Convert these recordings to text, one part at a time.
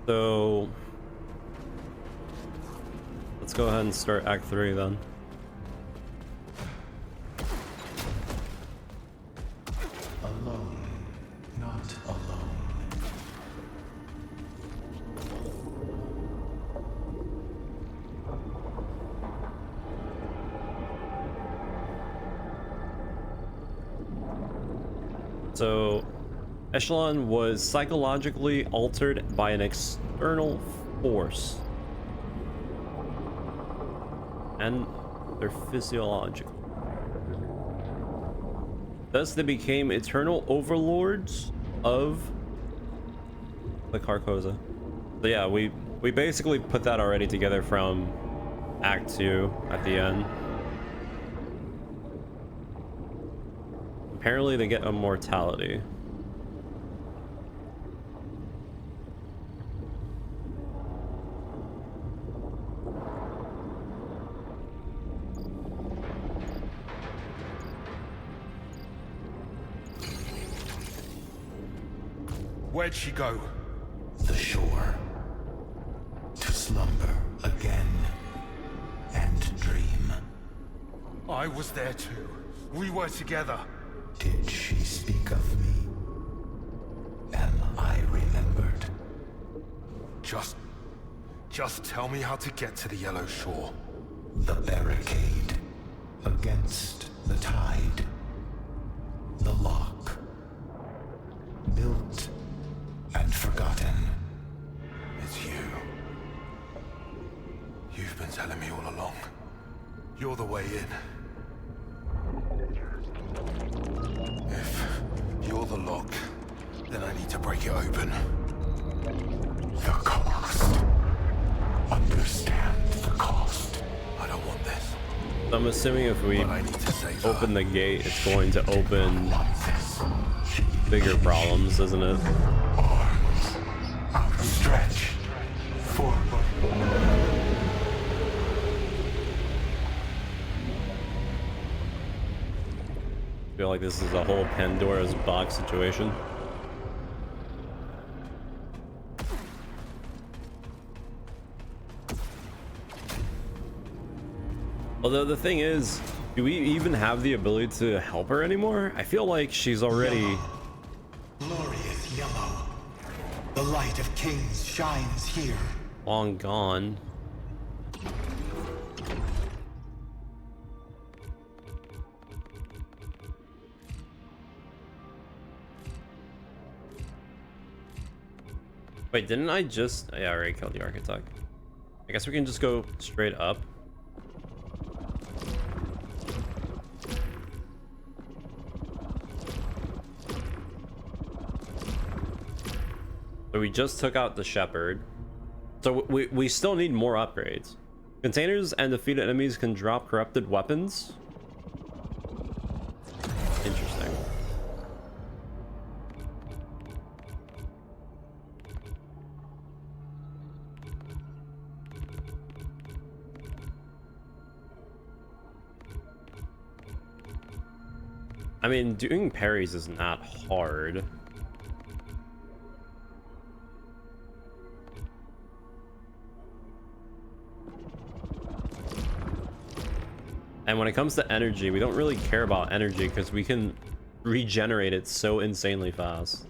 So let's go ahead and start Act 3 then. Alone, not alone. So Echelon was psychologically altered by an external force, and they're physiological. Thus, they became eternal overlords of the Carcosa. So yeah, we basically put that already together from Act 2 at the end. Apparently, they get immortality. Where'd she go? The shore. To slumber again and dream. I was there too. We were together. Did she speak of me? Am I remembered? Just tell me how to get to the Yellow Shore. The barricade against the tide. The lock. Built and forgotten. It's you. You've been telling me all along. You're the way in. If you're the lock, then I need to break it open. The cost. Understand the cost. I don't want this. I'm assuming if we But I need to save her. open the gate, it's going to open Want this. bigger problems, isn't it? Arms outstretched. Forward. I feel like this is a whole Pandora's box situation. Although the thing is, do we even have the ability to help her anymore? I feel like she's already... Yellow. Glorious yellow. The light of kings shines here. long gone. Wait, didn't I just... Yeah, I already killed the architect. I guess we can just go straight up. So we just took out the shepherd. So we still need more upgrades. Containers and defeated enemies can drop corrupted weapons. Interesting. I mean, doing parries is not hard. And when it comes to energy, we don't really care about energy because we can regenerate it so insanely fast.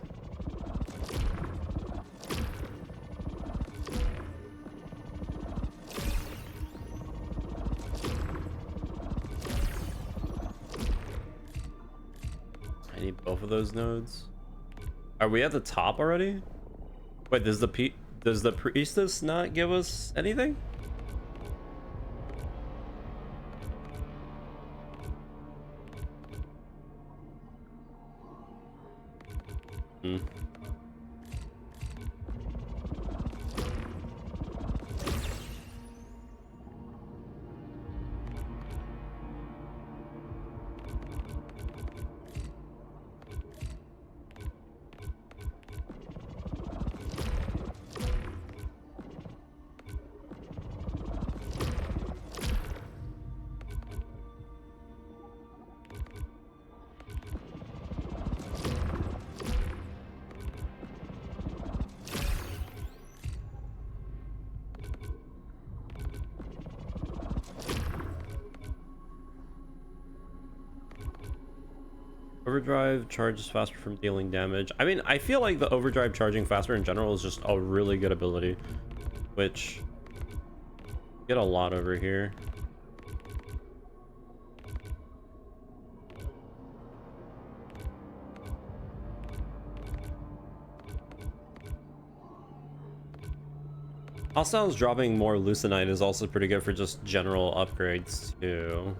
I need both of those nodes. Are we at the top already? Wait, does the priestess not give us anything? Hmm. overdrive charges faster from dealing damage. I mean, I feel like the overdrive charging faster in general is just a really good ability, which get a lot over here. Hostiles dropping more Lucenite is also pretty good for just general upgrades too.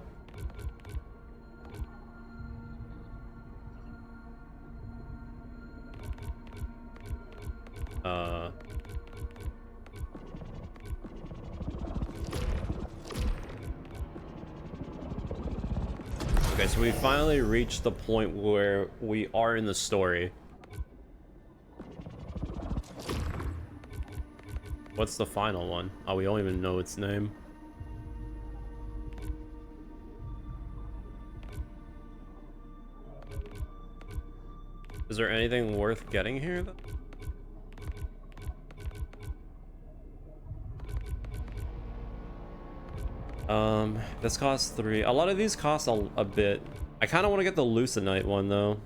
Okay, so we finally reached the point where we are in the story. What's the final one? Oh, we don't even know its name. Is there anything worth getting here, though? This costs 3. A lot of these cost a bit. I kind of want to get the Lucenite one, though.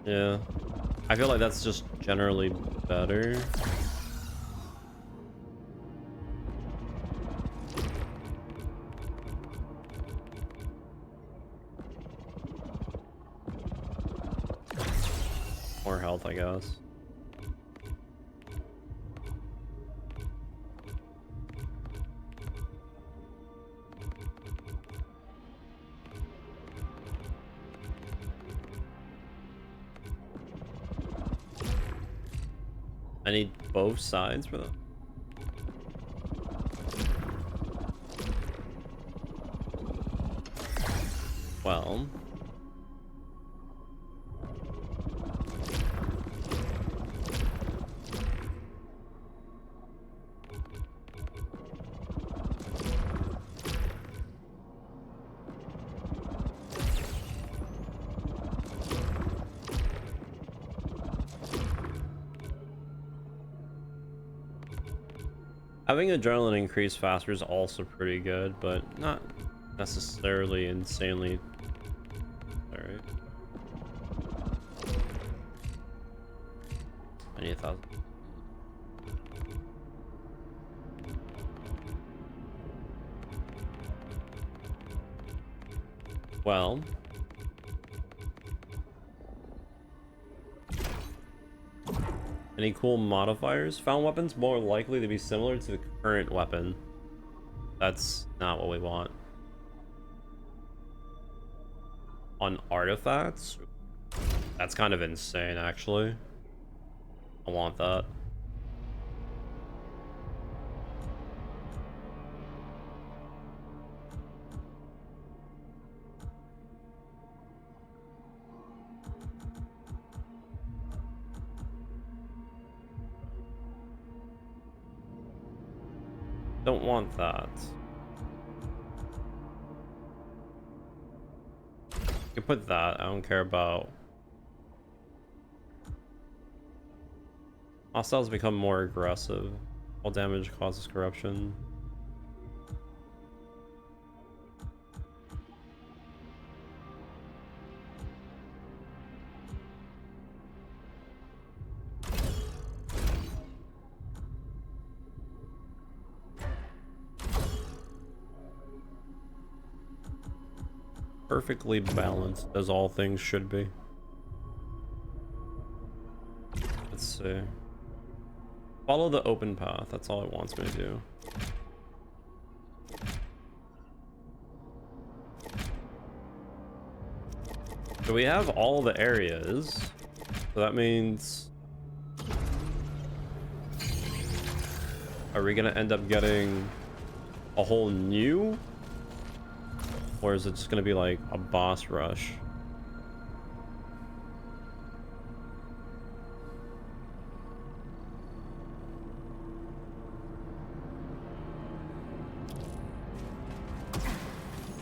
Yeah. I feel like that's just generally better. More health, I guess. I need both sides for that. Well, having adrenaline increase faster is also pretty good, but not necessarily insanely. All right. I need 1,000. Well, any cool modifiers? Found weapons more likely to be similar to the current weapon. That's not what we want. On artifacts? That's kind of insane, actually. I want that. Don't want that. You can put that. I don't care about. Hostiles become more aggressive. All damage causes corruption. Perfectly balanced, as all things should be. Let's see. Follow the open path. That's all it wants me to do. So we have all the areas. So that means... Are we gonna end up getting a whole new? Or is it just gonna be like a boss rush?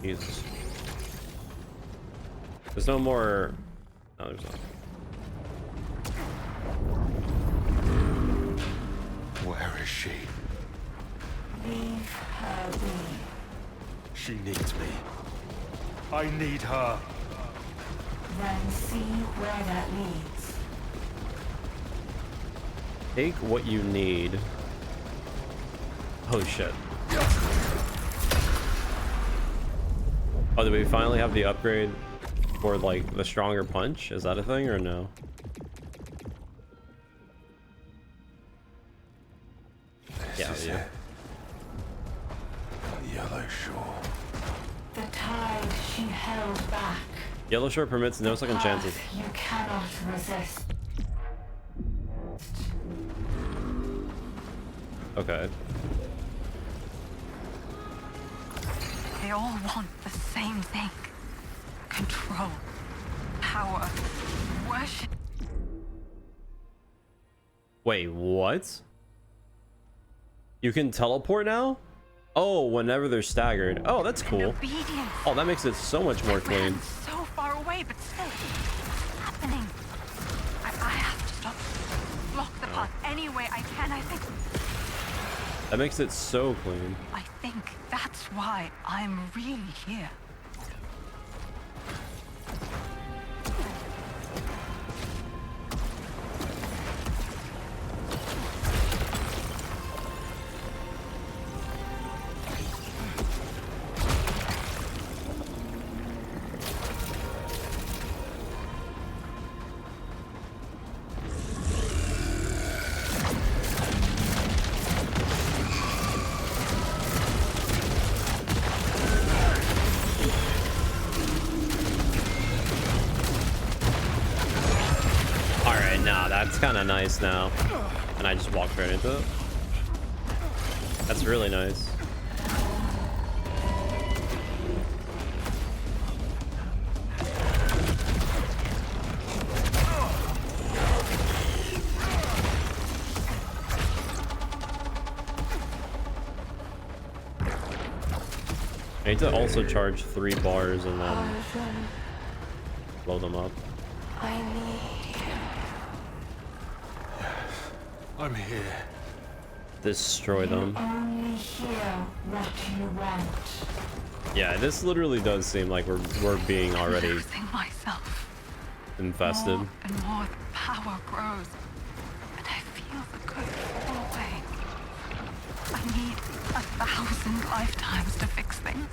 Jesus. There's no more... No, there's not. Where is she? Leave her be. She needs me. I need her. Then see where that leads. Take what you need. Oh shit. Oh, did we finally have the upgrade for like the stronger punch? Is that a thing or no? Yeah, This is yeah. it. The Yellow Shore. The tide she held back. Yellow Shore permits no second chances. Path you cannot resist. Okay. They all want the same thing. Control. Power. Worship. Wait, what? You can teleport now? Oh, whenever they're staggered. Oh, that's cool. Obedience. Oh, that makes it so much more That clean. man's so far away, but still, it's happening. I have to stop. Block the path any way I can. I think That makes it so clean. that's why I'm really here. Alright, nah, that's kind of nice now. And I just walked right into it. That's really nice. I need to also charge 3 bars and then blow them up. I need you. I'm here. Destroy them. Only hear what you want. Yeah, this literally does seem like we're being already Losing myself. infested. More and more the power grows, and I feel the good fall away. I need 1,000 lifetimes to fix things.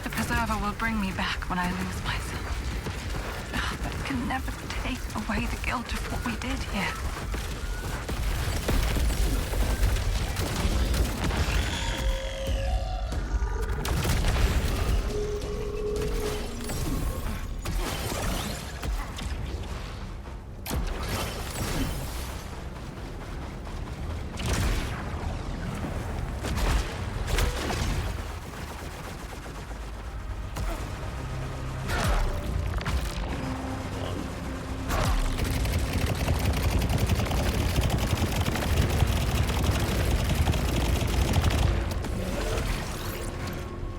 The preserver will bring me back when I lose myself. But it can never take away the guilt of what we did here.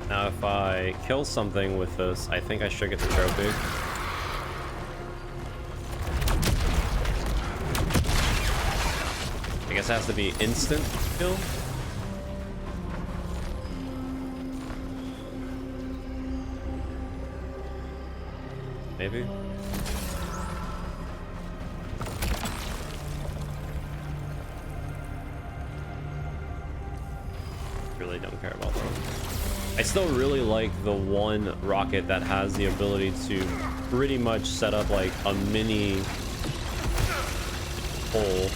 Now if I kill something with this, I think I should get the trophy. I guess it has to be instant kill. Maybe. Really don't care about that. I still really like the one rocket that has the ability to pretty much set up like a mini hole.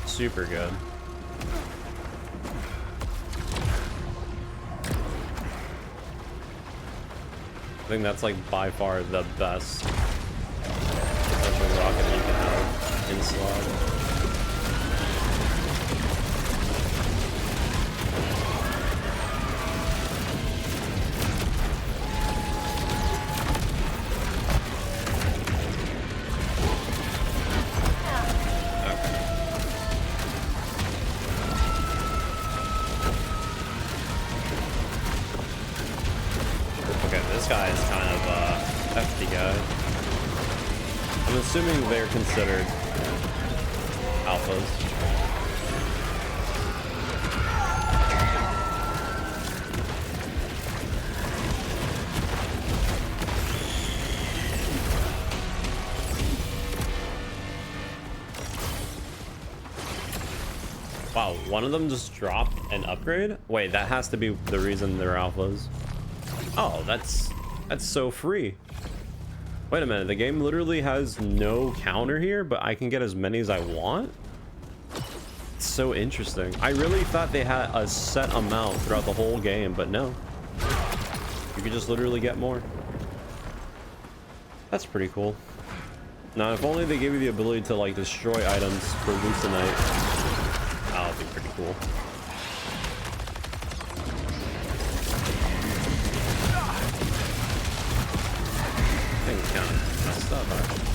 Super good. I think that's like by far the best special rocket you can have in slot. Guy is kind of a hefty guy. I'm assuming they're considered alphas. Wow, one of them just dropped an upgrade? Wait, that has to be the reason they're alphas. Oh, that's so free. Wait a minute, the game literally has no counter here, but I can get as many as I want? It's so interesting. I really thought they had a set amount throughout the whole game, but no. You could just literally get more. That's pretty cool. Now, if only they gave you the ability to like destroy items for Lucenite. That would be pretty cool. Thing kind of messed up, actually.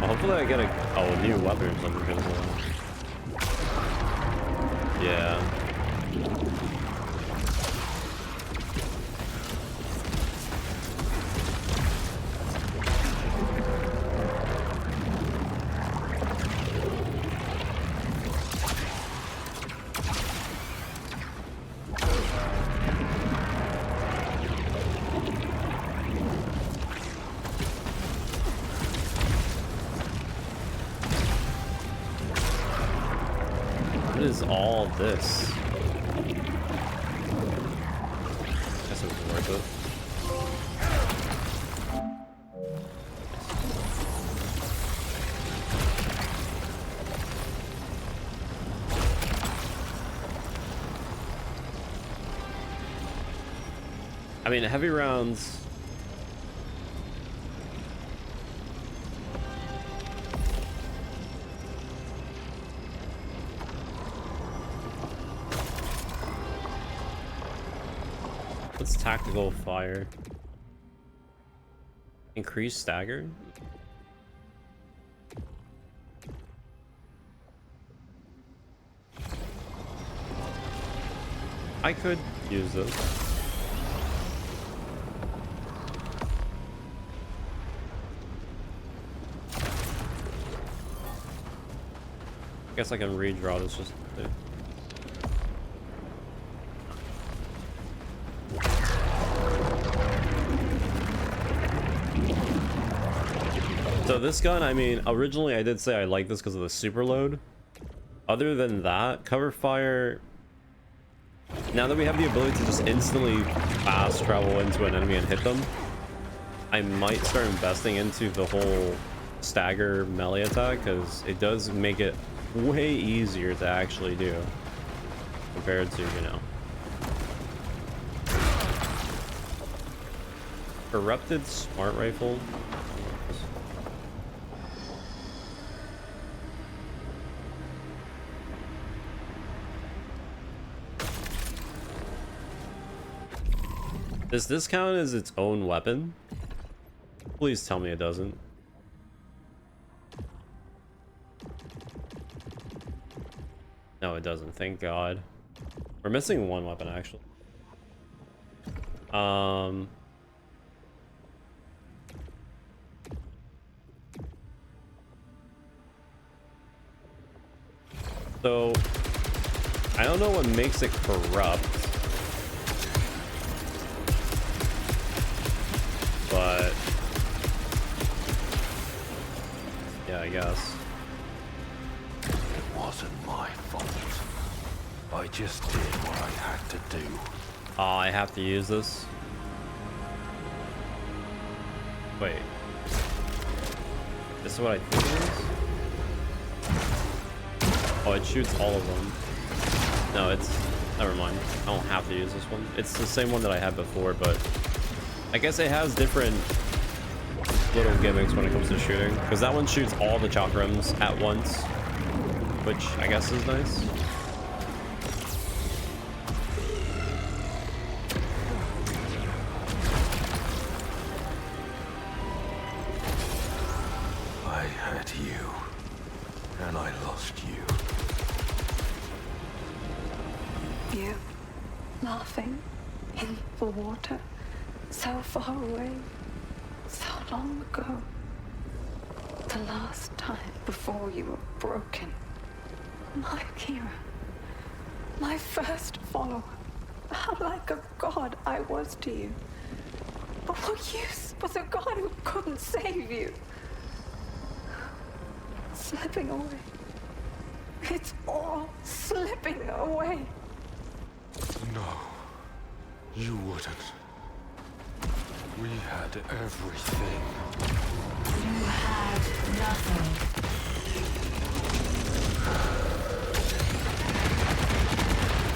Hopefully I get a new weapon or something because yeah. What is all this? Guess it was worth it. I mean, heavy rounds. What's tactical fire? Increase stagger? I could use this. I guess I can redraw this just to... So this gun, I mean, originally I did say I like this because of the super load. Other than that, cover fire, now that we have the ability to just instantly fast travel into an enemy and hit them, I might start investing into the whole stagger melee attack because it does make it way easier to actually do compared to, you know, corrupted smart rifle. Does this count as its own weapon? Please tell me it doesn't. No, it doesn't. Thank God. We're missing one weapon, actually. So, I don't know what makes it corrupt. But yeah, I guess. It wasn't my fault. I just did what I had to do. Oh, I have to use this. Wait. This is what I think it is? Oh, it shoots all of them. No, it's... Never mind. I don't have to use this one. It's the same one that I had before, but... I guess it has different little gimmicks when it comes to shooting, because that one shoots all the chakrams at once, which I guess is nice. I had you. and I lost you. You laughing in the water, so far away, so long ago. The last time before you were broken. My hero. My first follower. How like a god I was to you. But what use was a god who couldn't save you? Slipping away. It's all slipping away. No, you wouldn't. We had everything. You had nothing.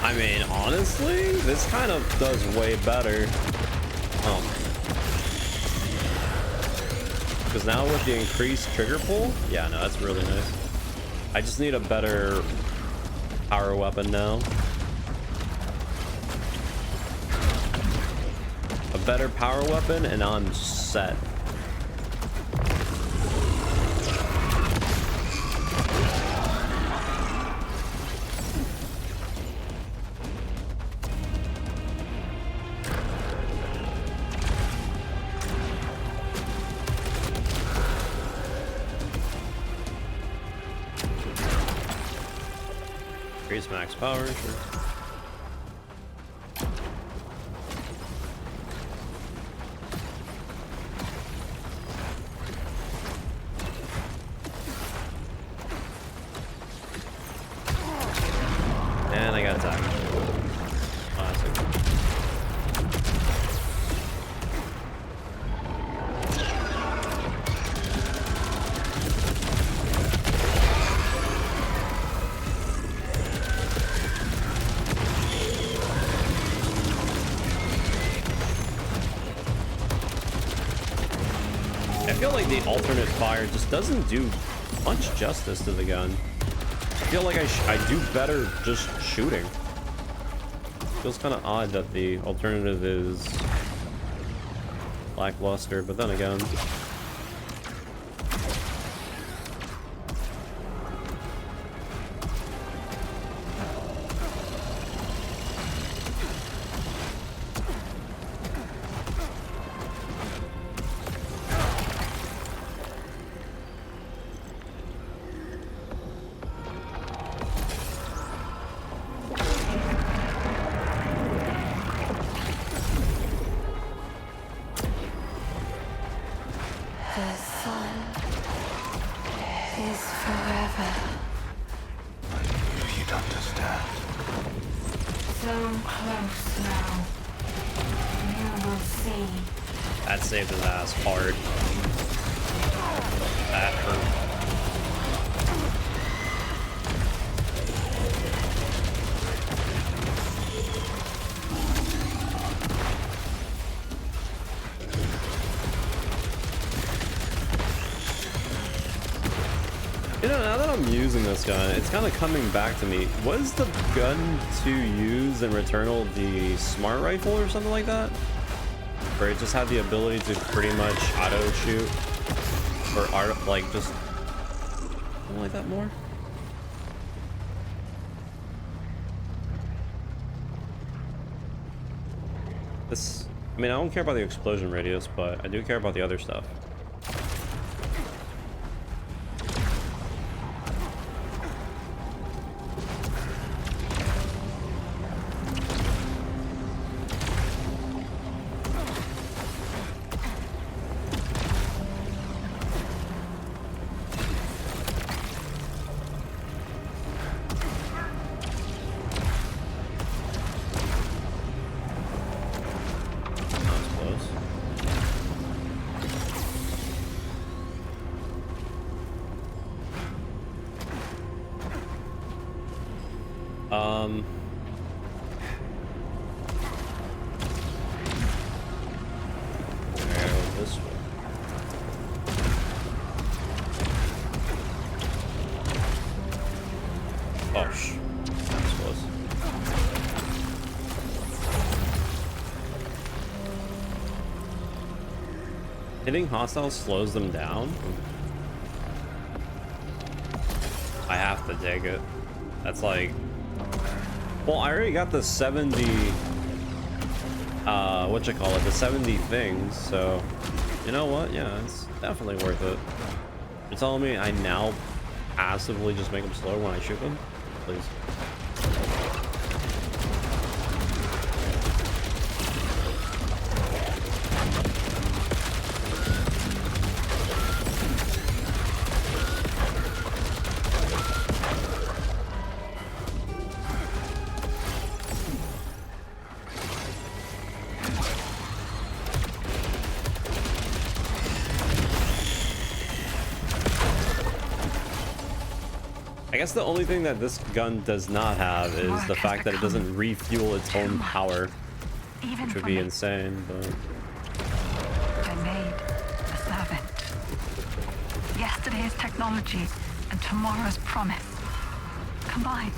I mean, honestly, this kind of does way better. Because now with the increased trigger pull, yeah, no, that's really nice. I just need a better power weapon now. A better power weapon, and I'm set. Increase max power, sure. And I got attacked. Classic. I feel like the alternate fire just doesn't do much justice to the gun. I feel like I do better just shooting. Feels kind of odd that the alternative is lackluster, but then again. The sun is forever. I knew you'd understand. So close now. You will see. That saved his ass hard. That hurt. You know, now that I'm using this gun, it's kind of coming back to me. Was the gun to use in Returnal the smart rifle or something like that? Where it just had the ability to pretty much auto shoot? Or like just something like that more? This, I mean, I don't care about the explosion radius, but I do care about the other stuff. This way. Oh, that's close. Hitting hostiles slows them down. have to take it. That's like, well, I already got the 70, what you call it, the 70 things, so you know what? Yeah, it's definitely worth it. You're telling me I now passively just make them slow when I shoot them? Please. I guess the only thing that this gun does not have is the fact that it doesn't refuel its own power, which would be insane, but... I made a servant. Yesterday's technology and tomorrow's promise combined.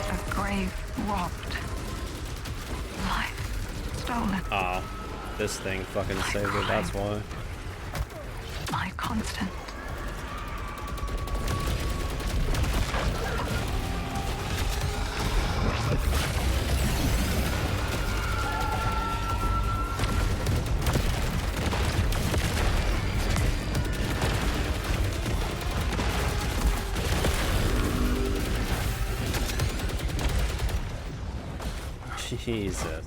A grave robbed. Life stolen. Ah, this thing fucking saved it, that's why. My constant. Jesus.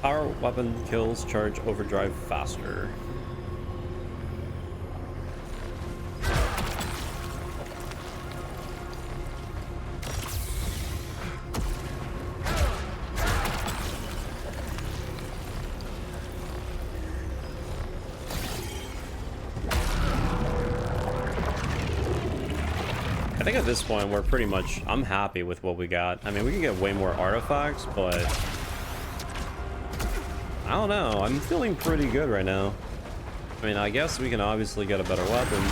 Power weapon kills charge overdrive faster. I think at this point we're pretty much, I'm happy with what we got. I mean, we can get way more artifacts, but I don't know. I'm feeling pretty good right now. I mean, I guess we can obviously get a better weapon.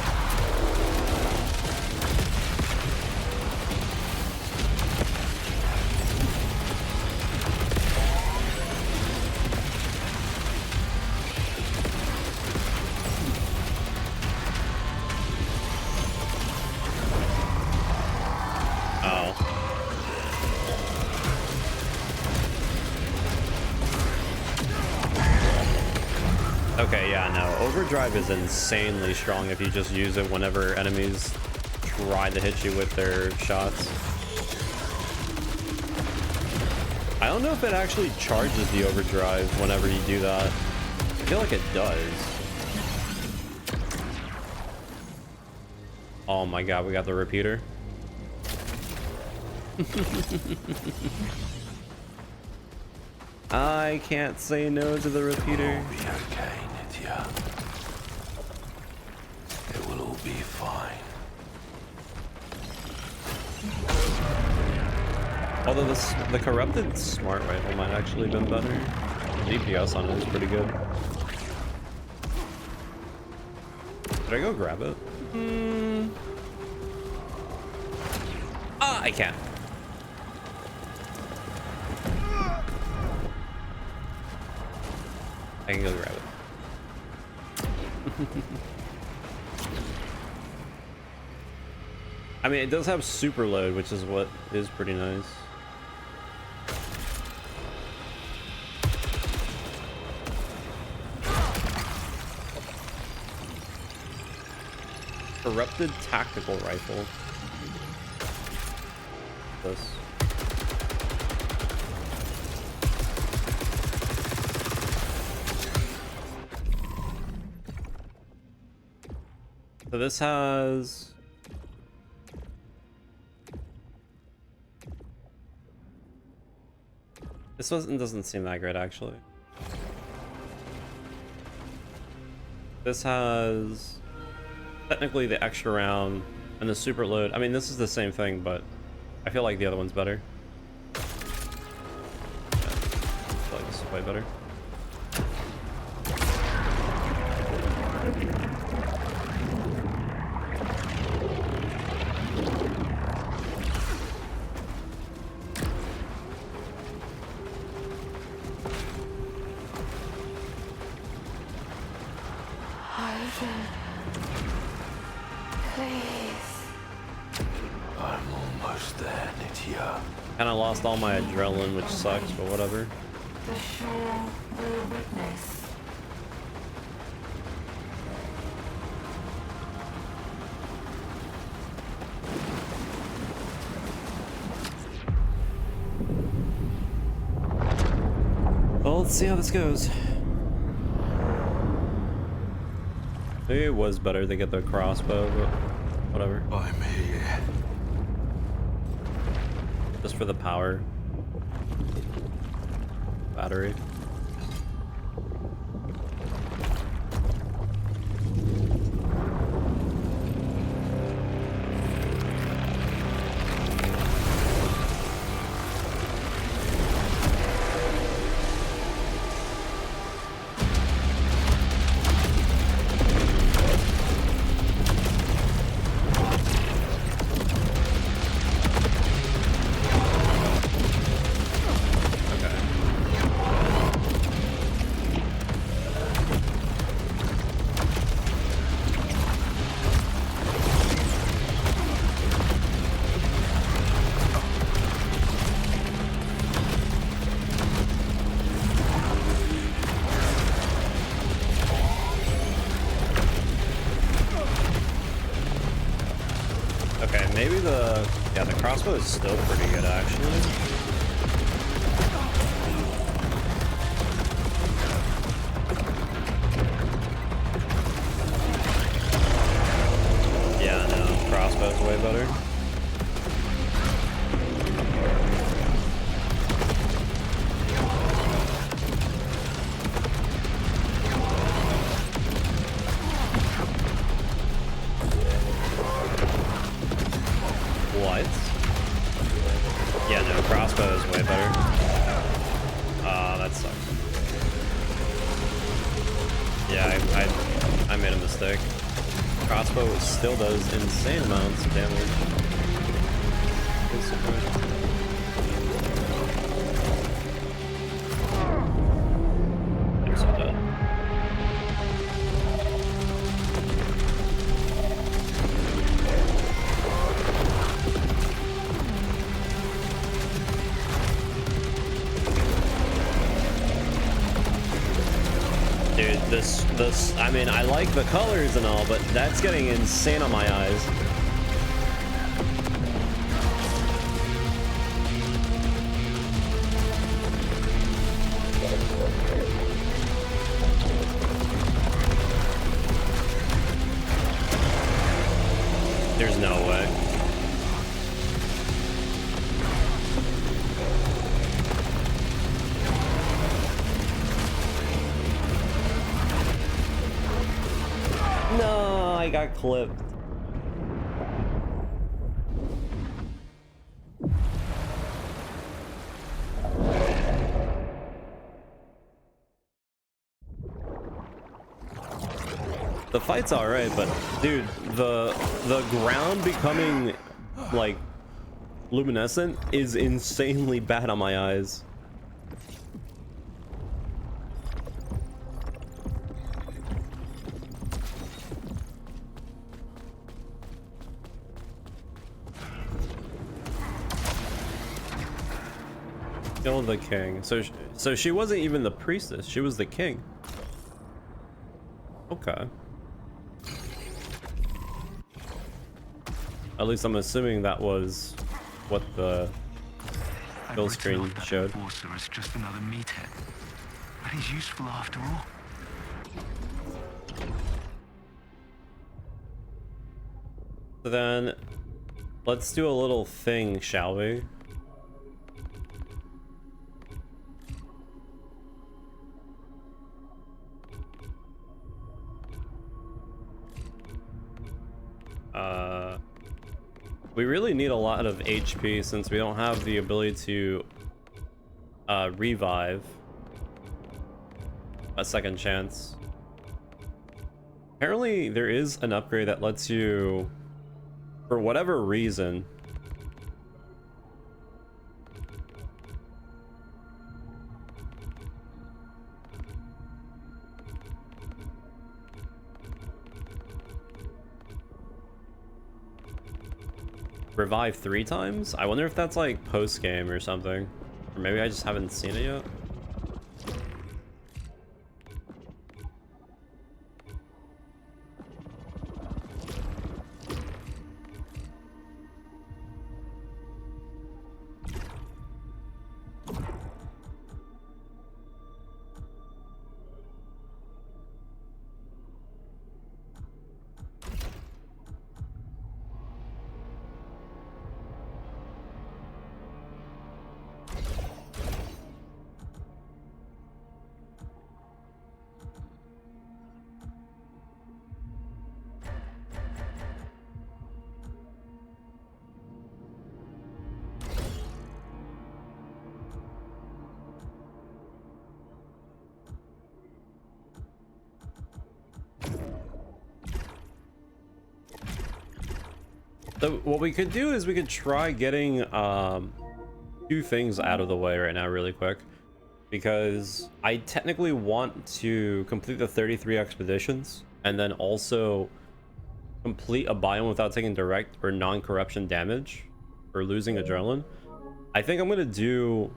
Okay, yeah, no. Overdrive is insanely strong if you just use it whenever enemies try to hit you with their shots. I don't know if it actually charges the overdrive whenever you do that. I feel like it does. Oh my god, we got the repeater. I can't say no to the repeater. Be okay, Nitya. It will all be fine. Although the corrupted smart rifle might actually been better. DPS on it is pretty good. Did I go grab it? Ah, I can't. I can go grab it. I mean, it does have super load, which is what is pretty nice. Corrupted tactical rifle. This. So this has... This doesn't seem that great, actually. This has technically the extra round and the super load. I mean, this is the same thing, but I feel like the other one's better. way better. I'm almost there, Nitya. Kind of lost all my adrenaline, which sucks, but whatever. The shore will witness. Well, let's see how this goes. Maybe it was better to get the crossbow, but whatever. I'm here. Just for the power. Battery. Okay, maybe the crossbow is still pretty good actually. Yeah, no, crossbow's way better. What? Yeah, no, crossbow is way better. That sucks. Yeah, I made a mistake. Crossbow still does insane amounts of damage. It's surprising. I'm so dead. Dude, this, I mean, I like the colors and all, but that's getting insane on my eyes. There's no way. No, I got clipped. The fight's alright, but dude, the ground becoming like luminescent is insanely bad on my eyes. Kill the king. So she wasn't even the priestess. She was the king. Okay. At least I'm assuming that was what the kill screen showed. Is just another meathead, but he's useful after all. So then, let's do a little thing, shall we? We really need a lot of HP since we don't have the ability to revive. a second chance. Apparently there is an upgrade that lets you, for whatever reason, revive 3 times? I wonder if that's like post game or something, or maybe I just haven't seen it yet. So what we could do is we could try getting 2 things out of the way right now really quick, because I technically want to complete the 33 expeditions and then also complete a biome without taking direct or non-corruption damage or losing adrenaline. I think I'm gonna do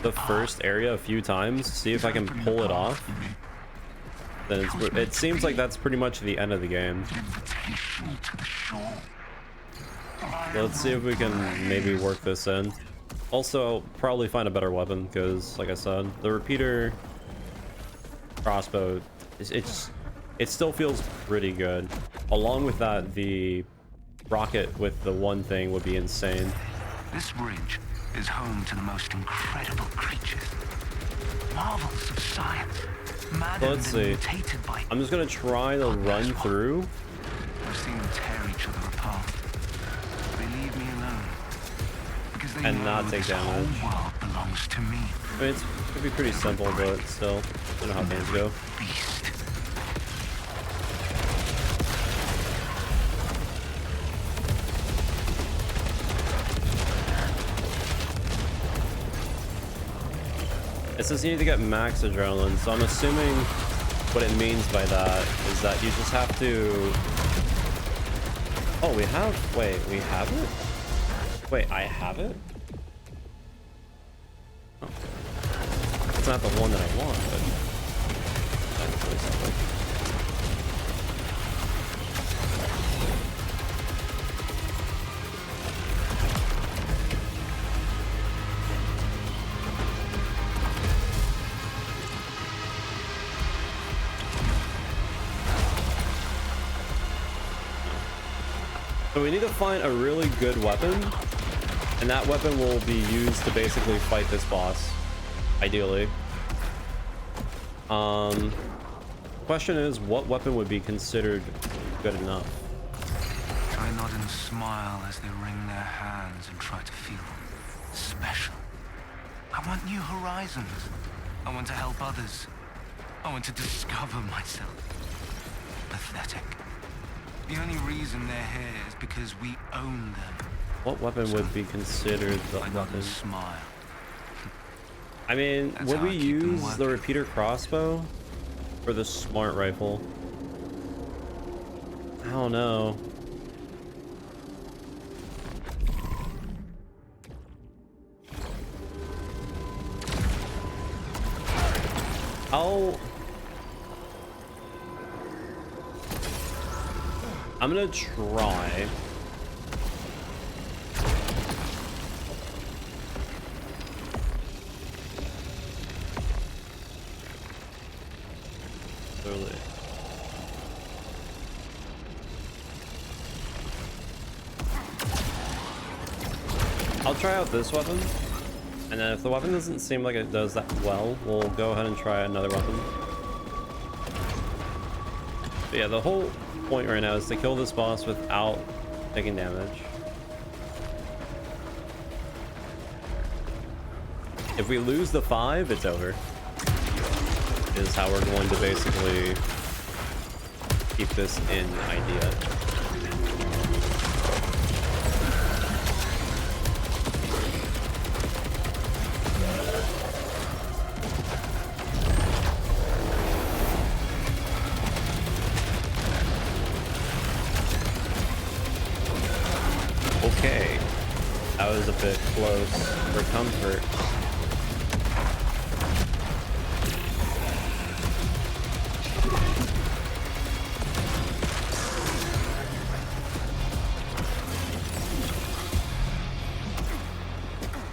the first area a few times, see if I can pull it off. Then it seems like that's pretty much the end of the game. Let's see if we can maybe work this in. Also, I'll probably find a better weapon because, like I said, the repeater crossbow, it still feels pretty good. Along with that, the rocket with the one thing would be insane. This bridge is home to the most incredible creatures. Marvels of science. So let's see. Mutated by I'm just gonna try to run through. I've seen them tear each other apart. They leave me alone. Because they And know not take this damage. whole world belongs to me. I mean, it could be pretty simple, but still, I don't know how things go. Beast. It says you need to get max adrenaline, so I'm assuming what it means by that is that you just have to... Oh, we have... Wait, we have it? Wait, I have it? Oh. It's not the one that I want, but... That's really something. So we need to find a really good weapon, and that weapon will be used to basically fight this boss, ideally. Question is, what weapon would be considered good enough? I nod and smile as they wring their hands and try to feel special. I want new horizons. I want to help others. I want to discover myself. Pathetic. The only reason they're here is because we own them. What weapon would be considered the I nod weapon? and smile. I mean, That's would how I we keep them use the working. repeater crossbow or the smart rifle? I don't know. I'm gonna try. Clearly. I'll try out this weapon, and then if the weapon doesn't seem like it does that well, we'll go ahead and try another weapon. But yeah, the whole point right now is to kill this boss without taking damage. If we lose the 5, it's over. is how we're going to basically keep this in idea. Okay, that was a bit close for comfort.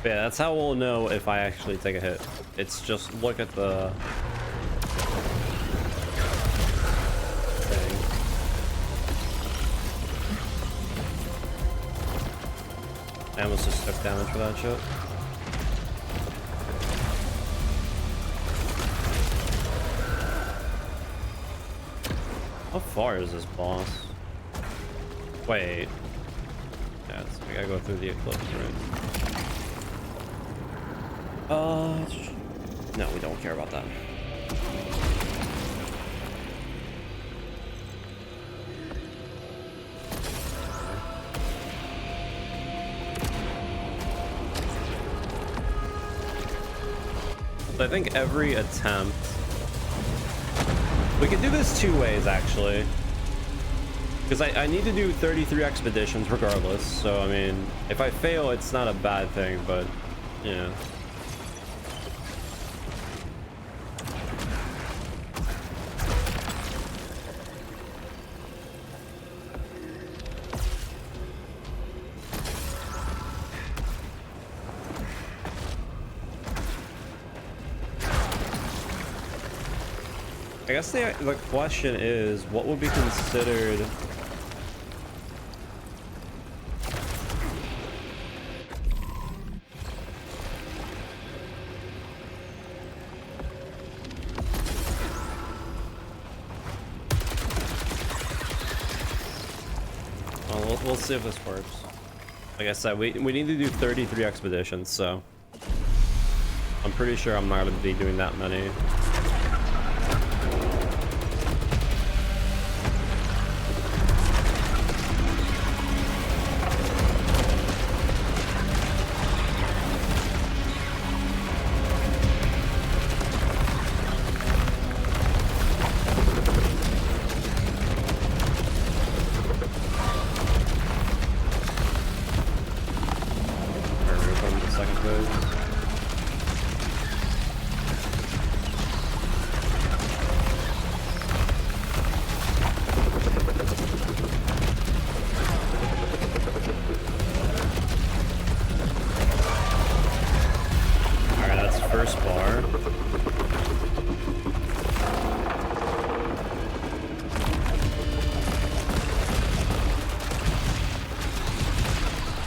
But yeah, that's how we'll know if I actually take a hit. It's just look at the thing. I almost just took damage for that shit. How far is this boss? Wait. Yeah, I gotta go through the eclipse, right? No, we don't care about that. So I think every attempt... We could do this two ways, actually. Because I need to do 33 expeditions regardless. So, I mean, if I fail, it's not a bad thing, but, yeah. I guess the question is, what would be considered... Well, we'll see if this works. Like I said, we need to do 33 expeditions, so... I'm pretty sure I'm not going to be doing that many.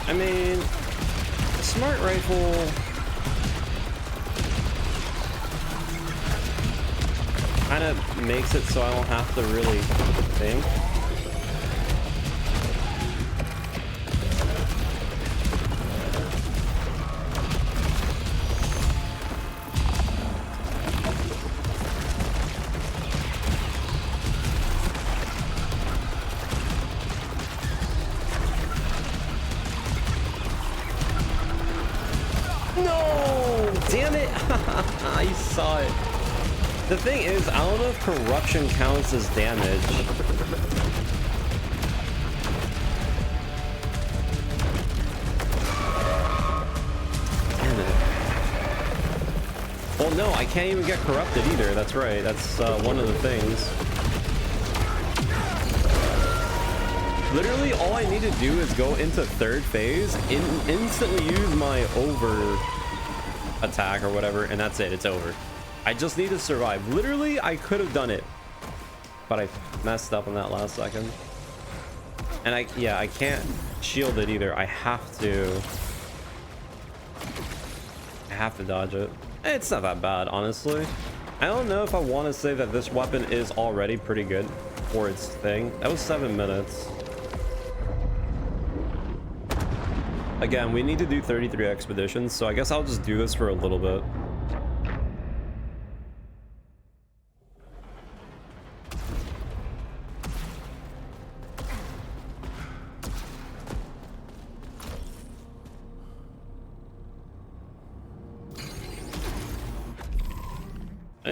I mean, the smart rifle kind of makes it so I don't have to really think. I saw it. The thing is, I don't know if corruption counts as damage. Damn it. Well, no, I can't even get corrupted either. That's right. That's one of the things. Literally, all I need to do is go into third phase, instantly use my over attack or whatever, and that's it. It's over. I just need to survive. Literally, I could have done it, but I messed up in that last second. And I can't shield it either. I have to dodge it. It's not that bad, honestly. I don't know if I want to say that this weapon is already pretty good for its thing. That was 7 minutes. Again, we need to do 33 expeditions, so I guess I'll just do this for a little bit.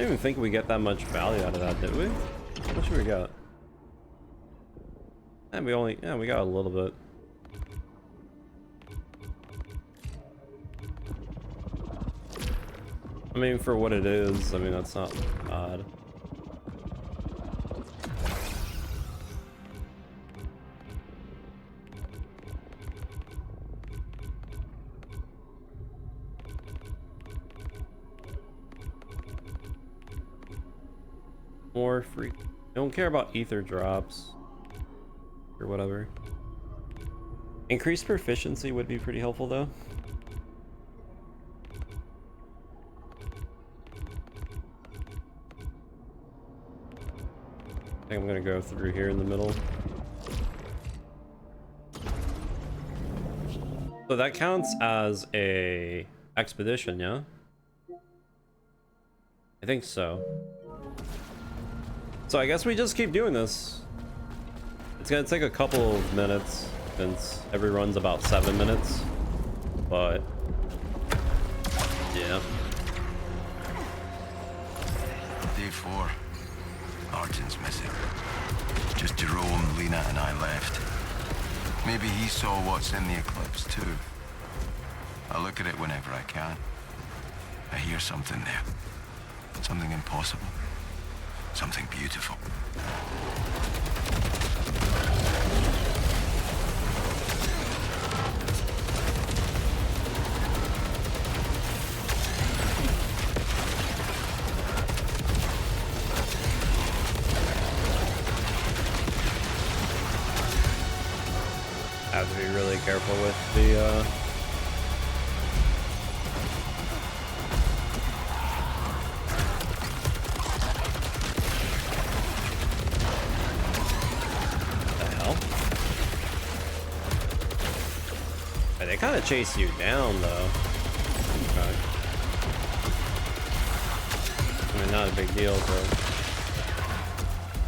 didn't even think we get that much value out of that, did we? How much we got? And we got a little bit. I mean, for what it is, I mean, that's not bad. More free. I don't care about ether drops or whatever. Increased proficiency would be pretty helpful though. I think I'm gonna go through here in the middle. So that counts as a expedition, yeah? I think so. So I guess we just keep doing this. It's gonna take a couple of minutes since every run's about 7 minutes, but yeah. Day 4. Arjun's missing. Just Jerome, Lena, and I left. Maybe he saw what's in the eclipse too. I look at it whenever I can. I hear something there. Something impossible. Something beautiful. Have to be really careful with the they kind of chase you down though. Okay. I mean, not a big deal, but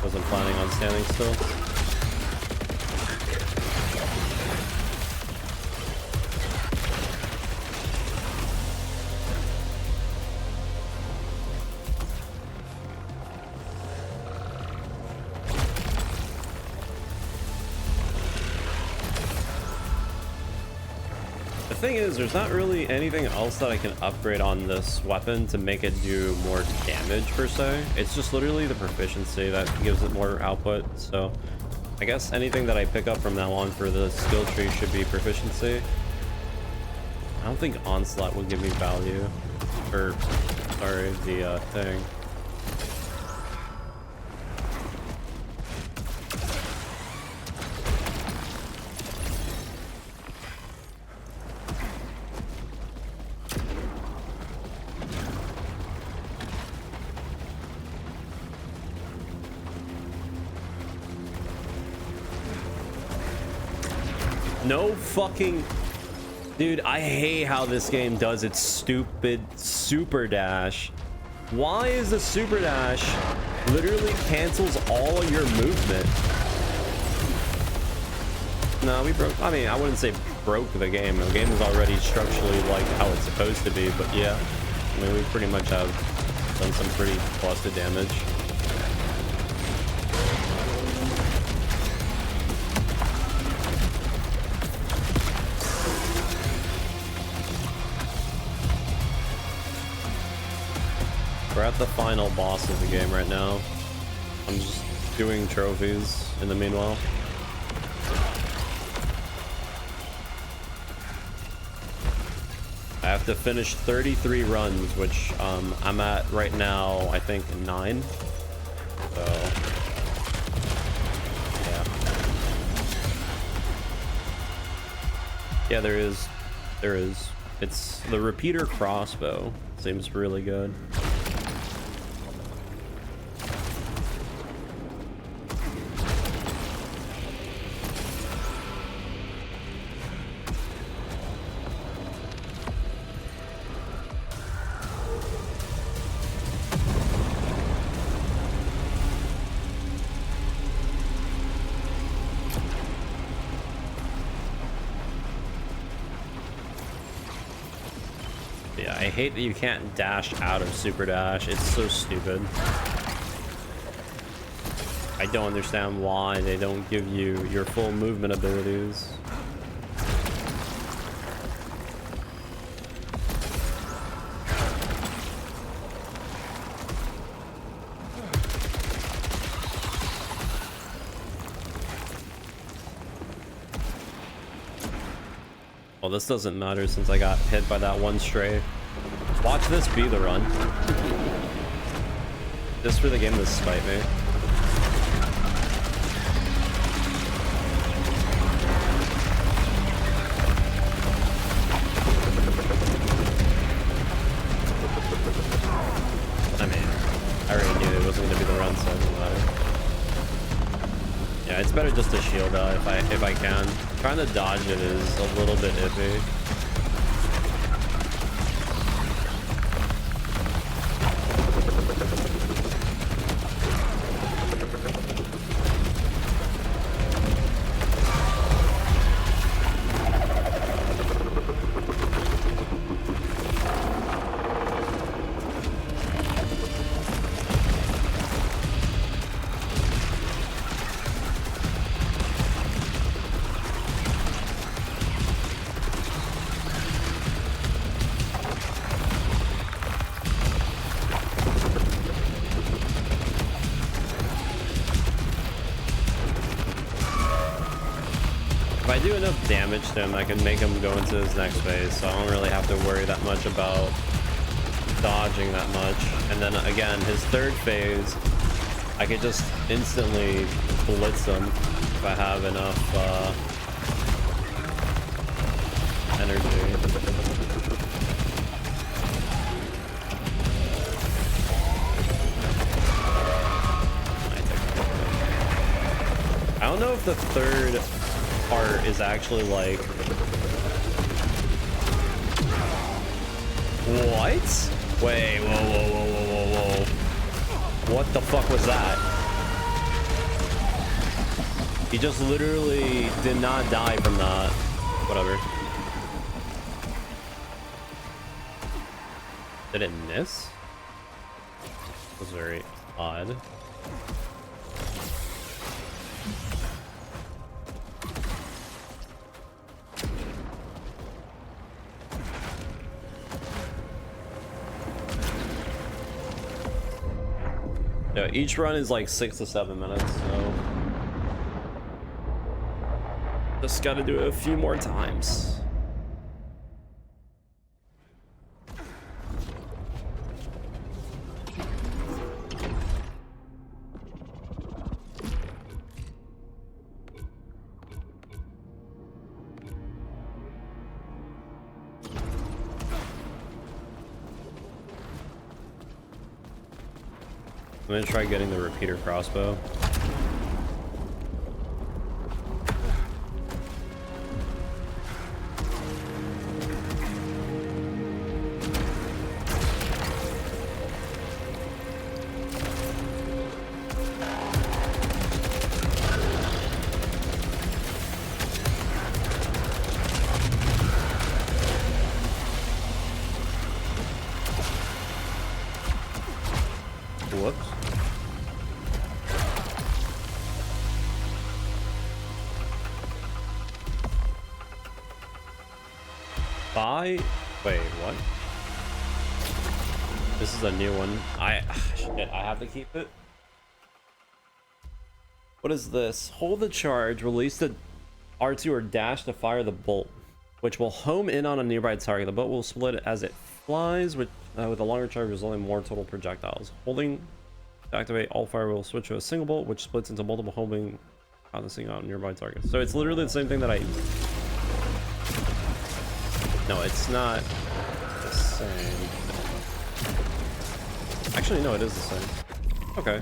wasn't planning on standing still. The thing is, there's not really anything else that I can upgrade on this weapon to make it do more damage per se. It's just literally the proficiency that gives it more output. So I guess anything that I pick up from now on for the skill tree should be proficiency. I don't think onslaught will give me value, or sorry, the thing. No fucking... Dude, I hate how this game does its stupid super dash. Why is the super dash literally cancels all of your movement? No, we broke... I mean, I wouldn't say broke the game. The game is already structurally like how it's supposed to be, but yeah. I mean, we pretty much have done some pretty busted damage. We're at the final boss of the game right now. I'm just doing trophies in the meanwhile. I have to finish 33 runs, which I'm at right now, I think 9. So yeah, there is. It's the repeater crossbow. Seems really good. Yeah, I hate that you can't dash out of super dash. It's so stupid. I don't understand why they don't give you your full movement abilities. Well, this doesn't matter since I got hit by that one stray. Watch this be the run. Just for the game to spite me. I mean, I already knew it wasn't going to be the run, so it doesn't matter. Yeah, it's better just to shield out if I can. Trying to dodge it is a little bit iffy. If I do enough damage to him, I can make him go into his next phase, so I don't really have to worry that much about dodging that much. And then again, his third phase, I could just instantly blitz him if I have enough energy. I don't know if the third part is actually like what? Wait, whoa. What the fuck was that? He just literally did not die from that. Whatever. Did it miss? That was very odd. Yeah, each run is like 6 to 7 minutes, so just gotta do it a few more times. I'm gonna try getting the repeater crossbow. Whoops. Wait, what? This is a new one. Shit, I have to keep it. What is this? Hold the charge, release the R2 or dash to fire the bolt, which will home in on a nearby target. The bolt will split as it flies, with a longer charge resulting in more total projectiles. Holding to activate all fire will switch to a single bolt, which splits into multiple homing bouncing out nearby targets. So it's literally the same thing that I... No, it's not the same. Actually, no, it is the same. Okay.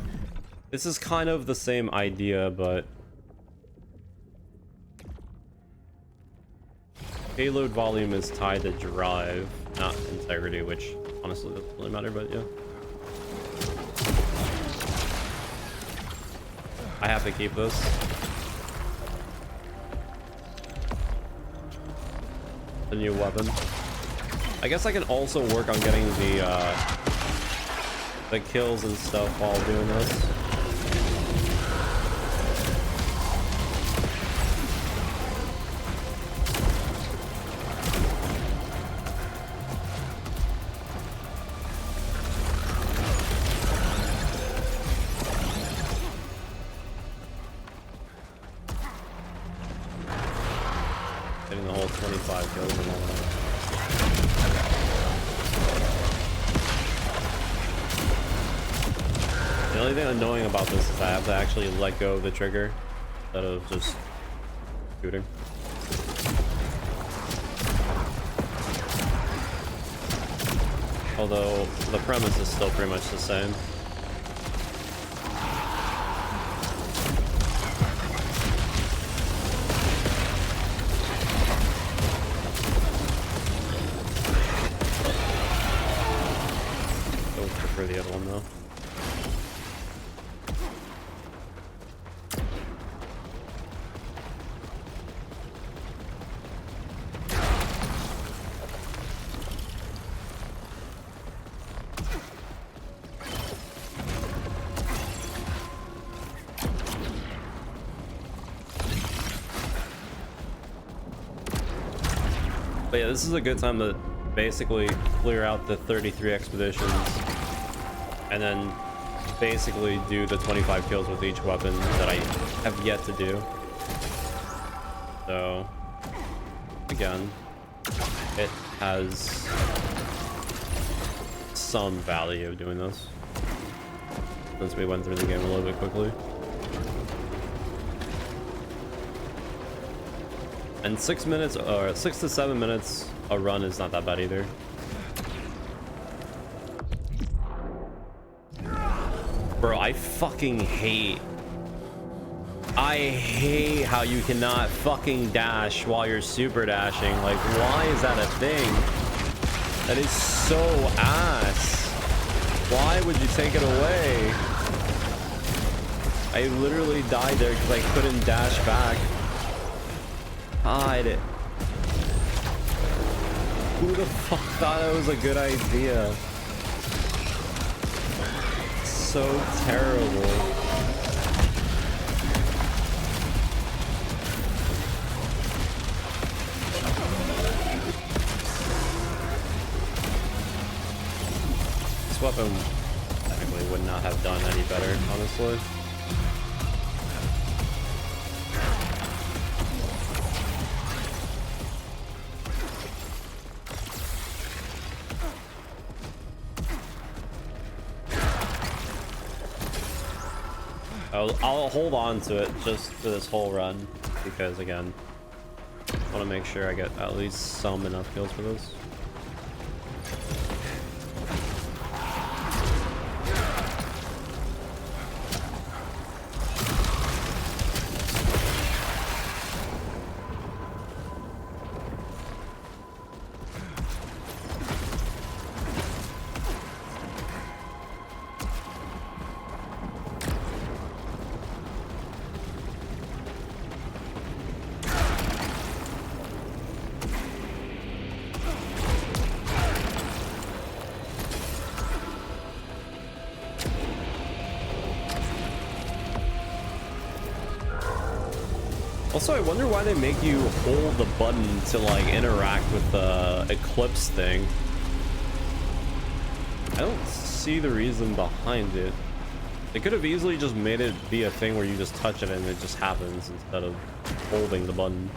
This is kind of the same idea, but... Payload volume is tied to drive, not integrity, which honestly doesn't really matter, but yeah. I have to keep this. The new weapon. I guess I can also work on getting the kills and stuff while doing this. Getting the whole 25 kills and all that. The only thing annoying about this is I have to actually let go of the trigger instead of just shooting. Although the premise is still pretty much the same. I would prefer the other one though. But yeah, this is a good time to basically clear out the 33 expeditions and then basically do the 25 kills with each weapon that I have yet to do. So again, it has some value doing this since we went through the game a little bit quickly. And 6 minutes or 6 to 7 minutes a run is not that bad either. Bro, I hate how you cannot fucking dash while you're super dashing. Like, why is that a thing? That is so ass. Why would you take it away? I literally died there because I couldn't dash back. Hide it. Who the fuck thought that was a good idea? So terrible. This weapon technically would not have done any better, honestly. I'll hold on to it just for this whole run because, again, I want to make sure I get at least some enough kills for this. Also, I wonder why they make you hold the button to like interact with the eclipse thing. I don't see the reason behind it. They could have easily just made it be a thing where you just touch it and it just happens instead of holding the button.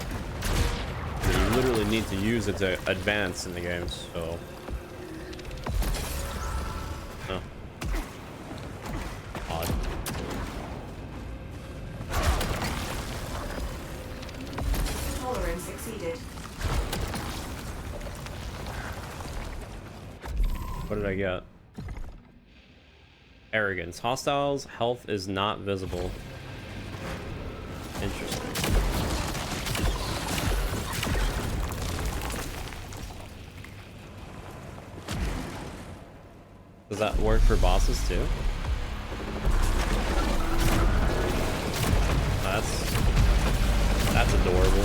I mean, you literally need to use it to advance in the game, so. Oh. Odd. Tolerance exceeded. What did I get? Arrogance. Hostiles' health is not visible. Interesting. Does that work for bosses too? That's adorable.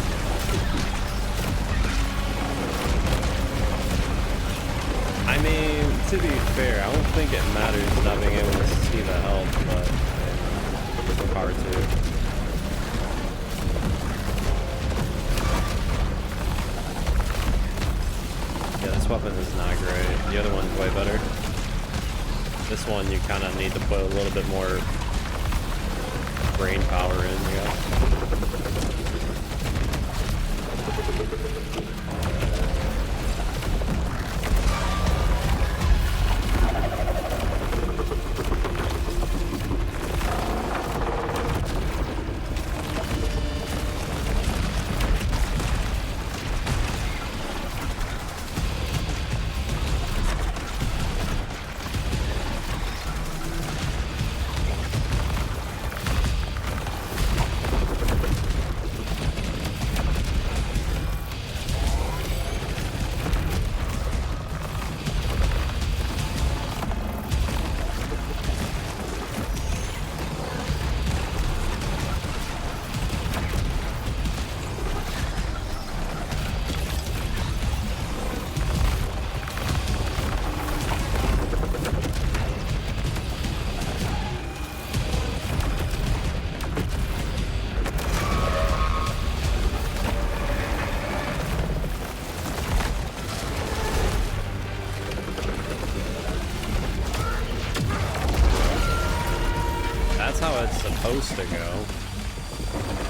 to be fair, I don't think it matters not being able to see the health, but power too. Yeah, this weapon is not great. The other one's way better. This one you kind of need to put a little bit more brain power in, yeah. That's how it's supposed to go.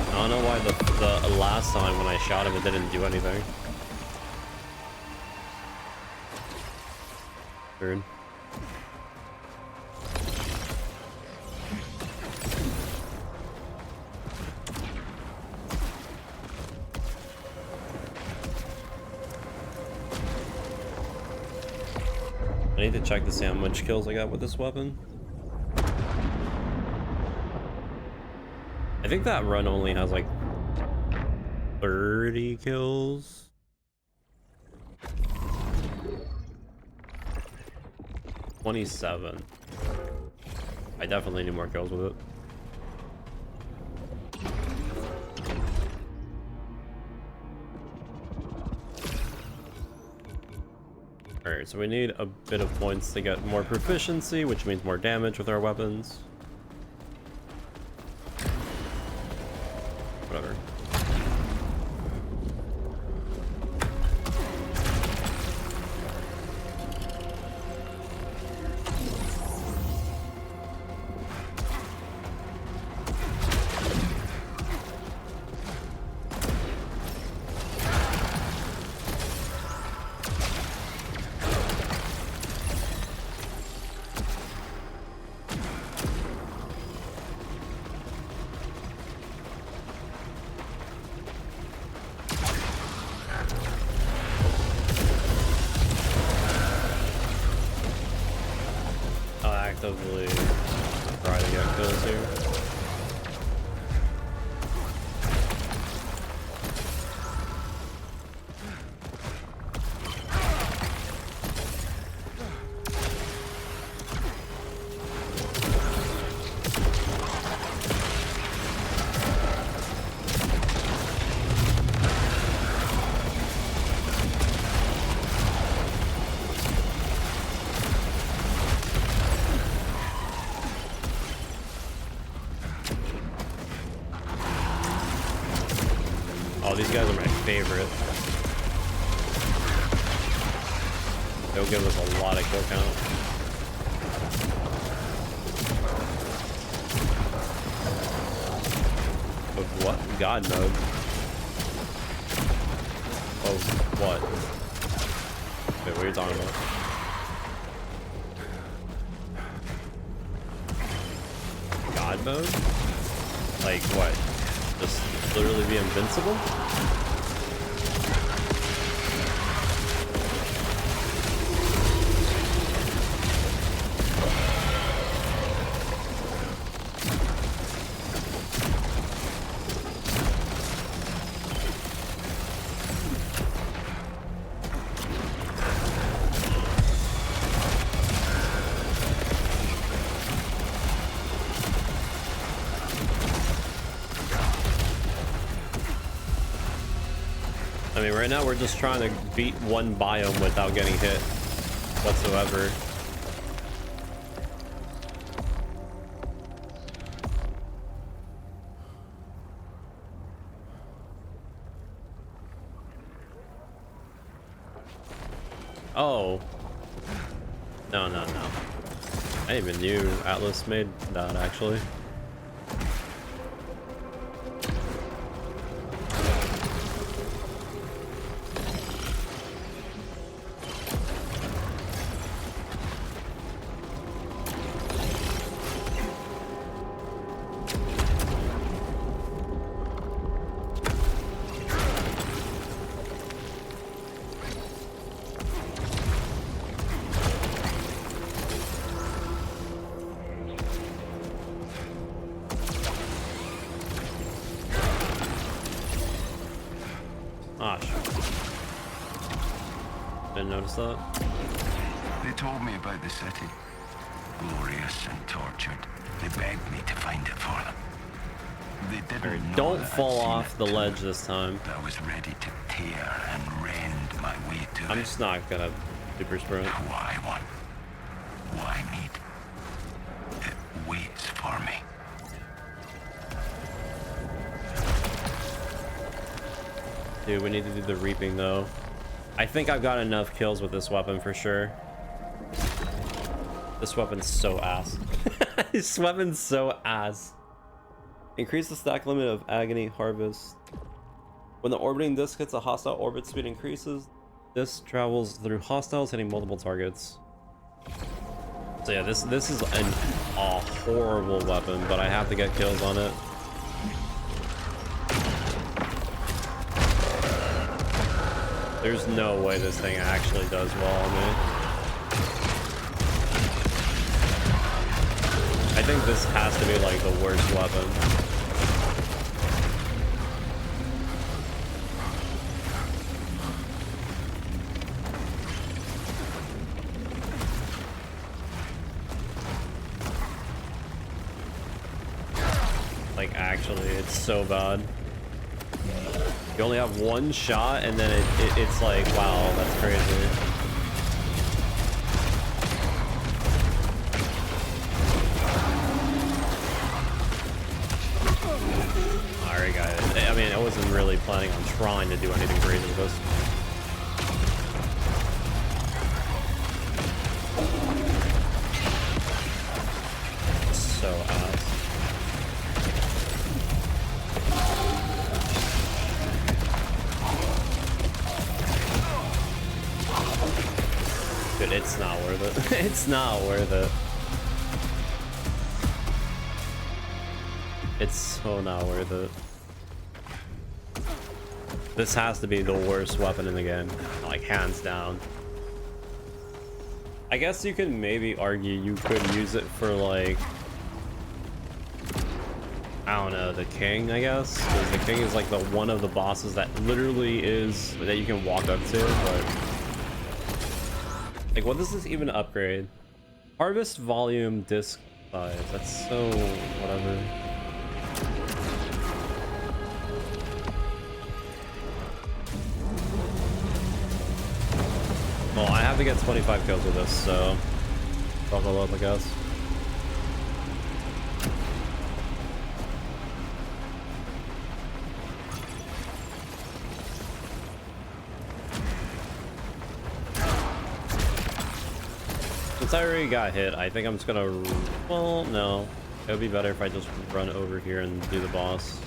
I don't know why the last time when I shot him it didn't do anything. Weird. I need to check to see how much kills I got with this weapon. I think that run only has like 30 kills. $27. I definitely need more kills with it. Alright, so we need a bit of points to get more proficiency, which means more damage with our weapons. Whatever. Actively try to get kills here. Oh, these guys are my favorite. They'll give us a lot of kill count. Of what? God mode. Of what? Wait, what are you talking about? God mode? Like what? Just literally be invincible? I mean, right now we're just trying to beat one biome without getting hit whatsoever. Oh. No, no, no. I didn't even knew Atlas made that, actually. Ah, didn't notice that. They told me about the city. Glorious and tortured. They begged me to find it for them. They didn't know Don't that I'd fall seen off it the too. ledge this time. I was ready to tear and rend my way to I'm it. just not gonna super sprint. What I want. What I need. It waits for me. Dude, we need to do the reaping though. I think I've got enough kills with this weapon for sure. This weapon's so ass. This weapon's so ass. Increase the stack limit of Agony Harvest. When the orbiting disc hits a hostile orbit, speed increases. This travels through hostiles, hitting multiple targets. So yeah, this is a horrible weapon, but I have to get kills on it. There's no way this thing actually does well on me. I think this has to be like the worst weapon. Like actually, it's so bad. You only have one shot and then it's like, wow, that's crazy. Alright guys, I mean, I wasn't really planning on trying to do anything crazy with this. So ass. Dude, it's not worth it. It's not worth it. It's so not worth it. This has to be the worst weapon in the game. Like, hands down. I guess you could maybe argue you could use it for, like... I don't know, the king, I guess? Because the king is, like, the one of the bosses that literally is... that you can walk up to, but... Like, what does this even upgrade? Harvest volume disc size. That's so whatever. Well, I have to get 25 kills with this, so buckle up, I guess. Since I already got hit, I think I'm just gonna... Well, no. It would be better if I just run over here and do the boss.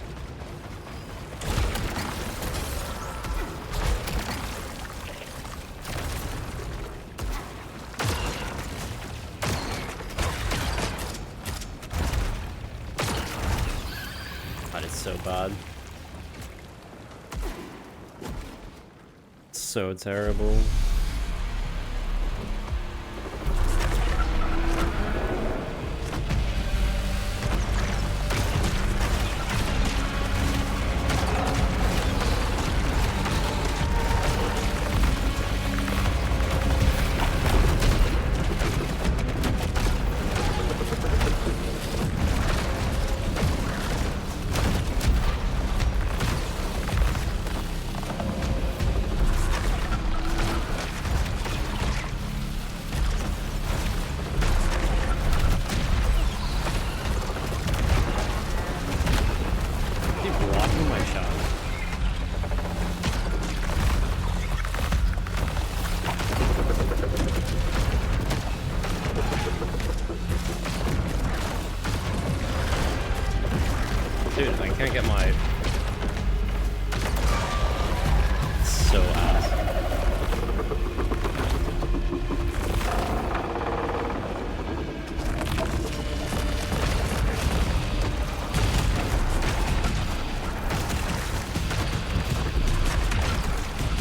God, it's so bad. It's so terrible.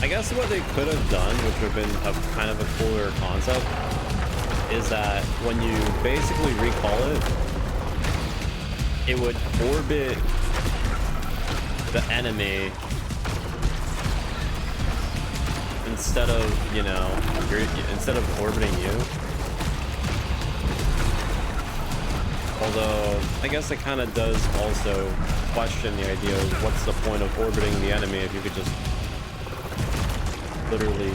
I guess what they could have done, which would have been a kind of a cooler concept, is that when you basically recall it, it would orbit the enemy instead of, you know, instead of orbiting you. Although, I guess it kind of does also question the idea of what's the point of orbiting the enemy if you could just literally...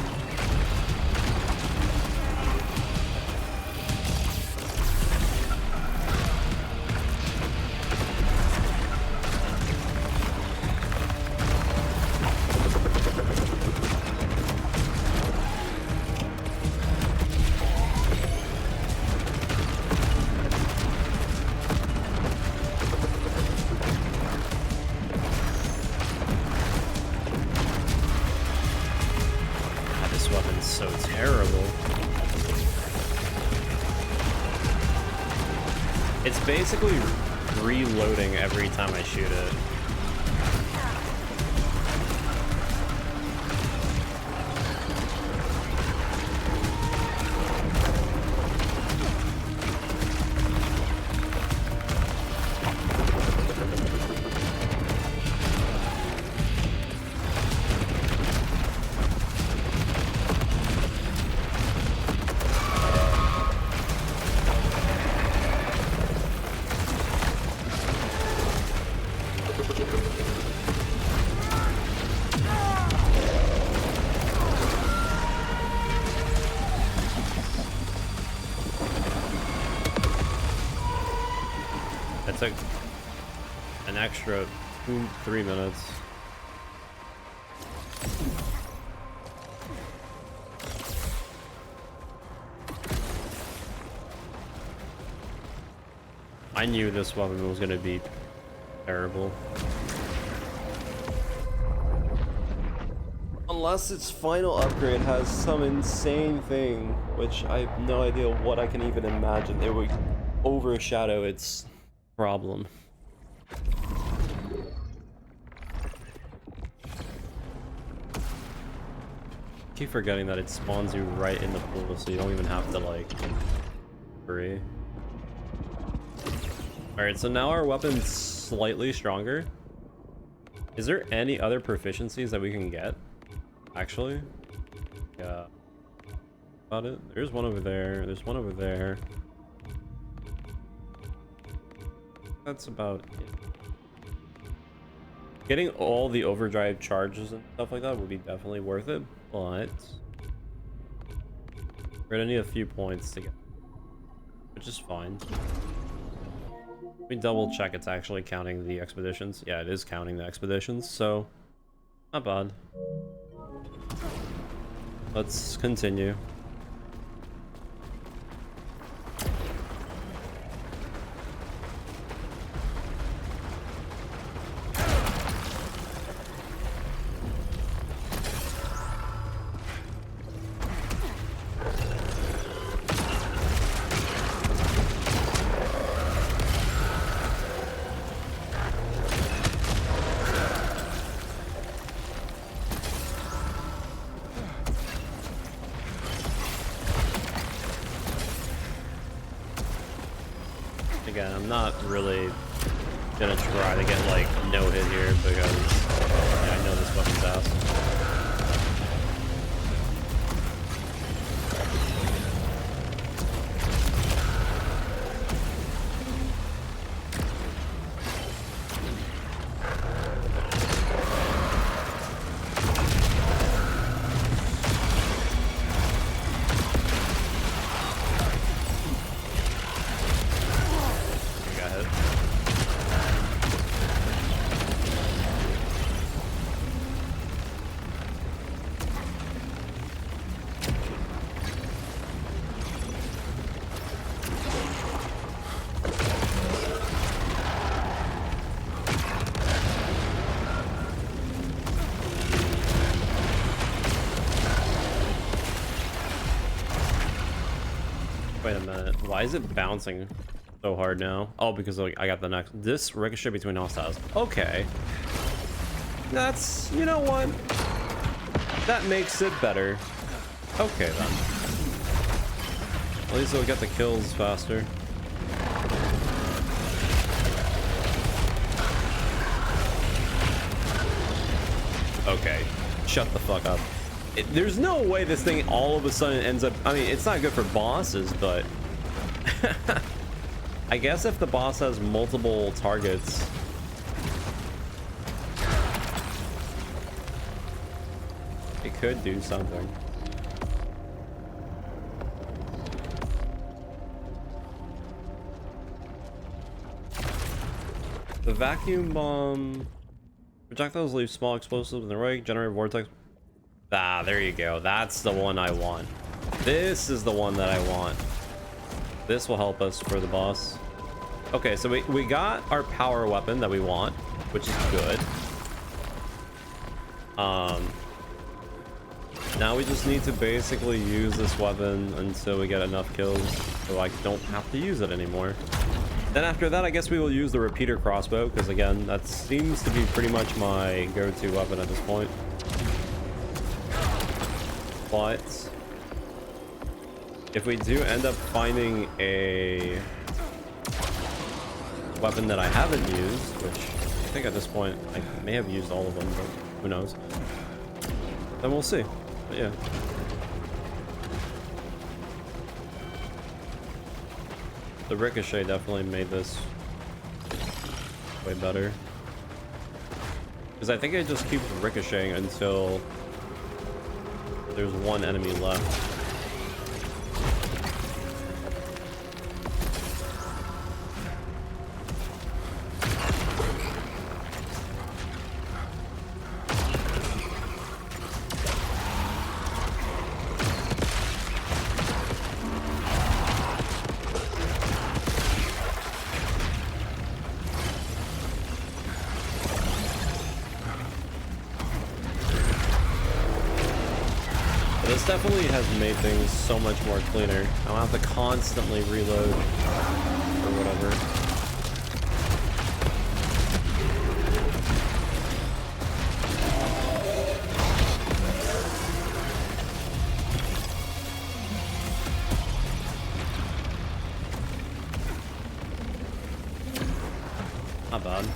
so terrible. It's basically reloading every time I shoot it. That took an extra 3 minutes. I knew this weapon was going to be terrible. Unless its final upgrade has some insane thing, which I have no idea what I can even imagine. It would overshadow its problem. Keep forgetting that it spawns you right in the pool, so you don't even have to like hurry. Alright, so now our weapon's slightly stronger. Is there any other proficiencies that we can get? Actually? Yeah. About it? There's one over there. There's one over there. That's about it. Getting all the overdrive charges and stuff like that would be definitely worth it, but we're gonna need a few points to get, which is fine. Let me double check it's actually counting the expeditions. Yeah, it is counting the expeditions, so not bad. Let's continue. Again, I'm not really gonna try to get like no hit here because yeah, I know this weapon's ass. Wait a minute, why is it bouncing so hard now? Oh, because like I got the next. This ricochet between hostiles. Okay. That's, you know what? That makes it better. Okay then. At least we'll get the kills faster. Okay, shut the fuck up. There's no way this thing all of a sudden ends up... I mean, it's not good for bosses, but... I guess if the boss has multiple targets... it could do something. The vacuum bomb... projectiles leave small explosives in the right, generate vortex. Ah, there you go. That's the one I want. This is the one that I want. This will help us for the boss. Okay, so we got our power weapon that we want, which is good. Now we just need to basically use this weapon until we get enough kills so I don't have to use it anymore. Then after that, I guess we will use the repeater crossbow, because again, that seems to be pretty much my go-to weapon at this point. But if we do end up finding a weapon that I haven't used, which I think at this point I may have used all of them, but who knows, then we'll see. But yeah. The ricochet definitely made this way better. Because I think it just keeps ricocheting until there's one enemy left. This definitely has made things so much more cleaner. I don't have to constantly reload or whatever. Not bad.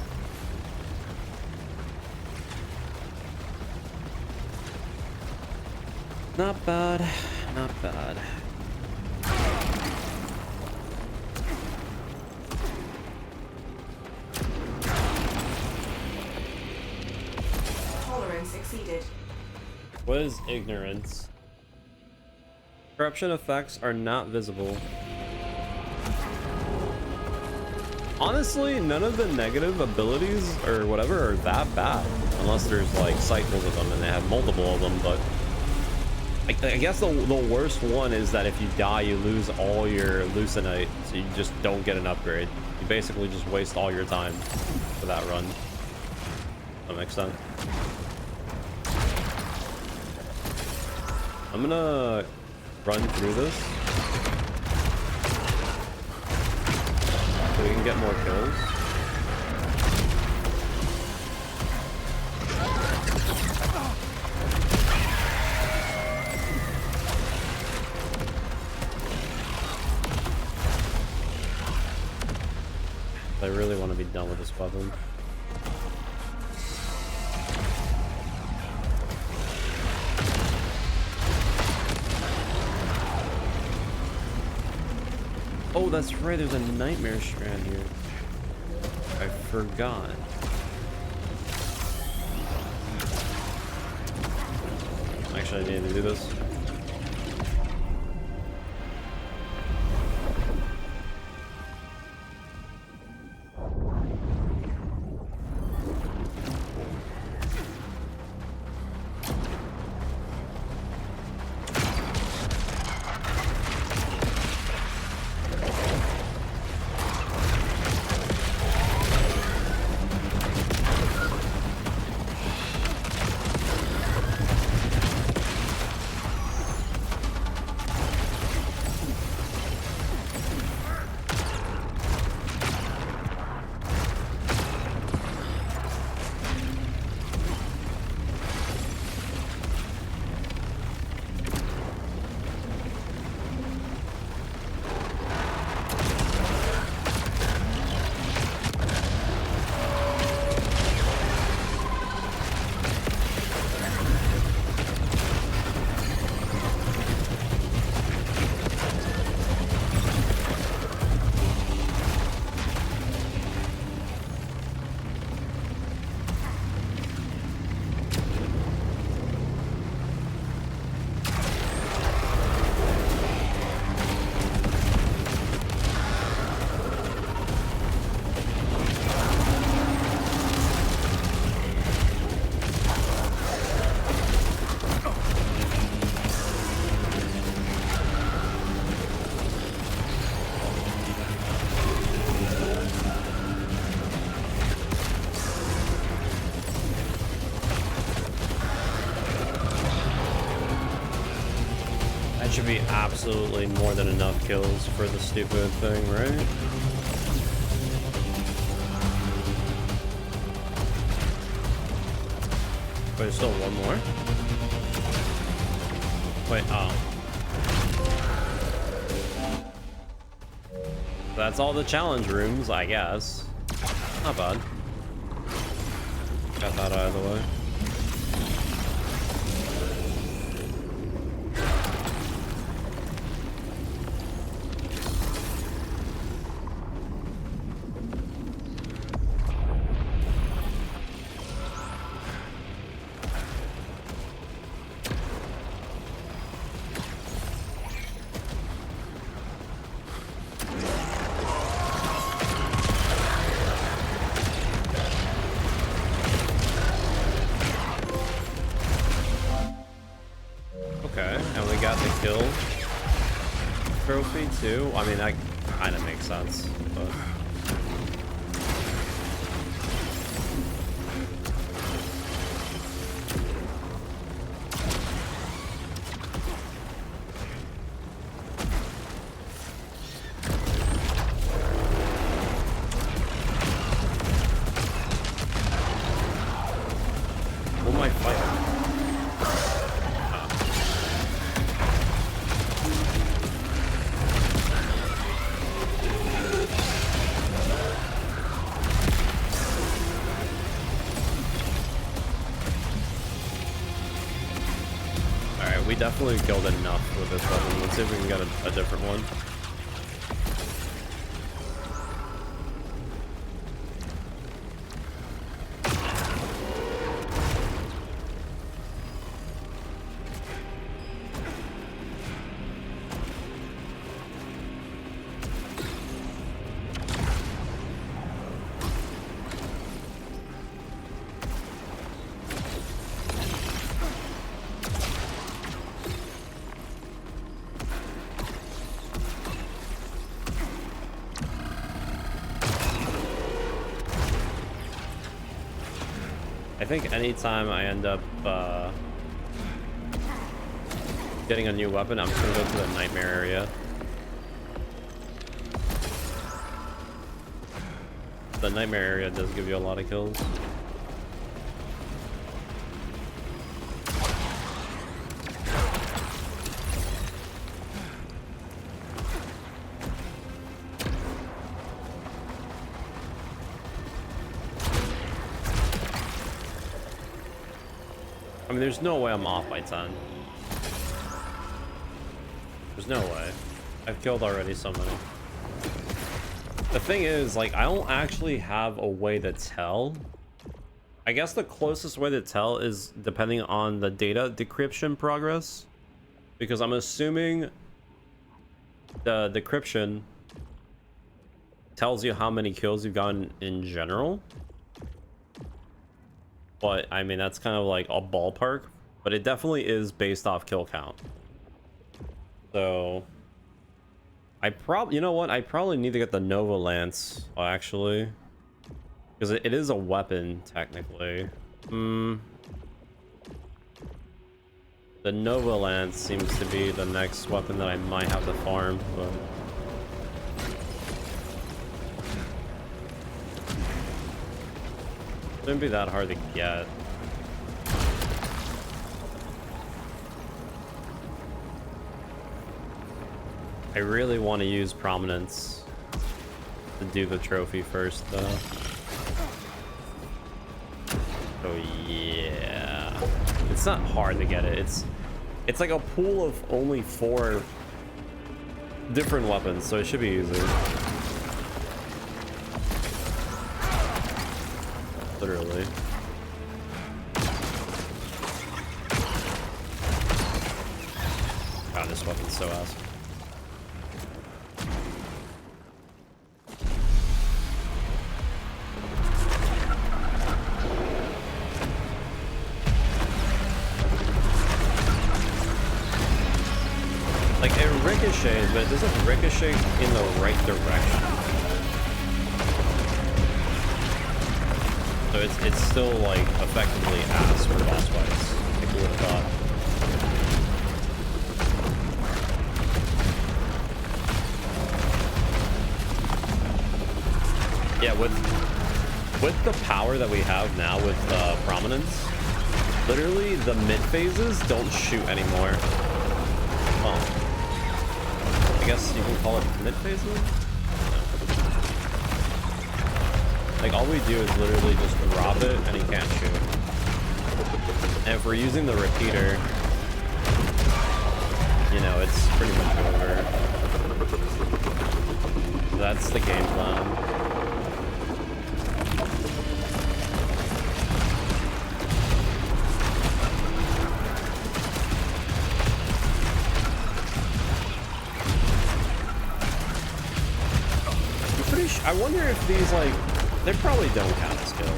Not bad, not bad. Tolerance exceeded. What is ignorance? Corruption effects are not visible. Honestly, none of the negative abilities or whatever are that bad. Unless there's like cycles of them and they have multiple of them, but I guess the worst one is that if you die, you lose all your Lucenite, so you just don't get an upgrade. You basically just waste all your time for that run. That makes sense. I'm gonna run through this so we can get more kills. I really want to be done with this weapon. Oh, that's right, there's a nightmare strand here. I forgot. Actually, I need to do this. That should be absolutely more than enough kills for the stupid thing, right? Wait, there's still one more? Wait, oh. That's all the challenge rooms, I guess. Not bad. Got that out of the way. Trophy too. I mean, that kind of makes sense, but who am I fighting? We definitely killed enough with this weapon. Let's see if we can get a different one. I think anytime I end up getting a new weapon, I'm just gonna go to the nightmare area. The nightmare area does give you a lot of kills. I mean, there's no way I'm off by 10. There's no way. I've killed already so many. The thing is, like, I don't actually have a way to tell. I guess the closest way to tell is depending on the data decryption progress. Because I'm assuming the decryption tells you how many kills you've gotten in general. But I mean, that's kind of like a ballpark, but it definitely is based off kill count. So you know what? I probably need to get the Nova Lance, actually, because it is a weapon technically. The Nova Lance seems to be the next weapon that I might have to farm, but shouldn't be that hard to get. I really want to use Prominence to do the trophy first, though. Oh yeah, it's not hard to get it. It's like a pool of only 4 different weapons, so it should be easy. Literally. God, this weapon's so ass. Like, it ricochets, but it doesn't ricochet in the right direction. So it's still like effectively ass for boss fights. I would have thought. with the power that we have now with prominence, literally the mid phases don't shoot anymore. Well, I guess you can call it mid phases. No. Like all we do is literally just drop it and he can't shoot. And if we're using the repeater, you know, it's pretty much over. So that's the game plan. I wonder if these, like, they probably don't count as kills.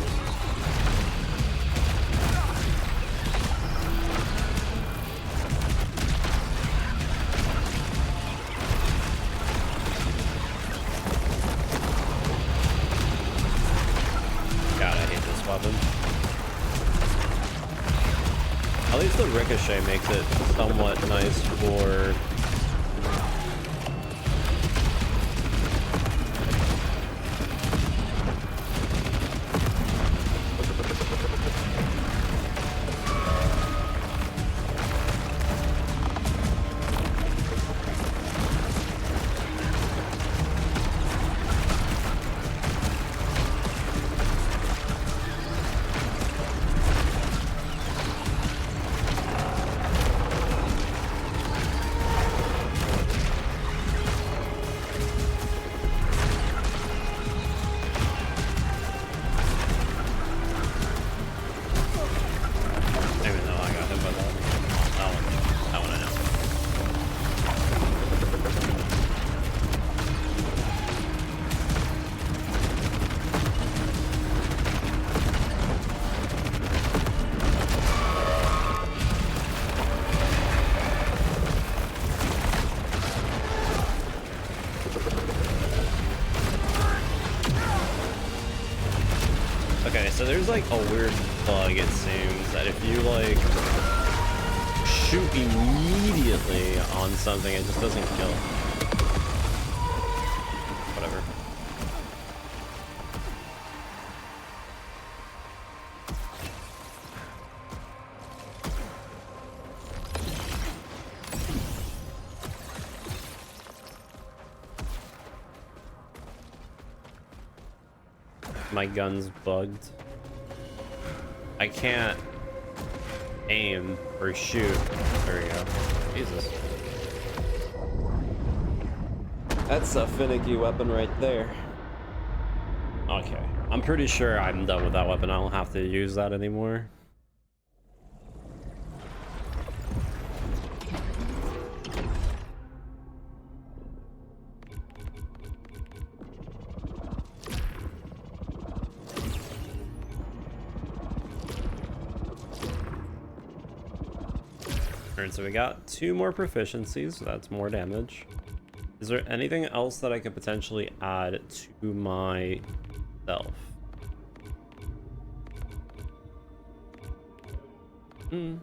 God, I hate this weapon. At least the ricochet makes it somewhat nice for... Okay, so there's like a weird bug, it seems, that if you like shoot immediately on something, it just doesn't kill. Whatever. My gun's bugged. I can't aim or shoot. There we go. Jesus. That's a finicky weapon right there. Okay. I'm pretty sure I'm done with that weapon. I don't have to use that anymore. Alright, so we got 2 more proficiencies, so that's more damage. Is there anything else that I could potentially add to myself? I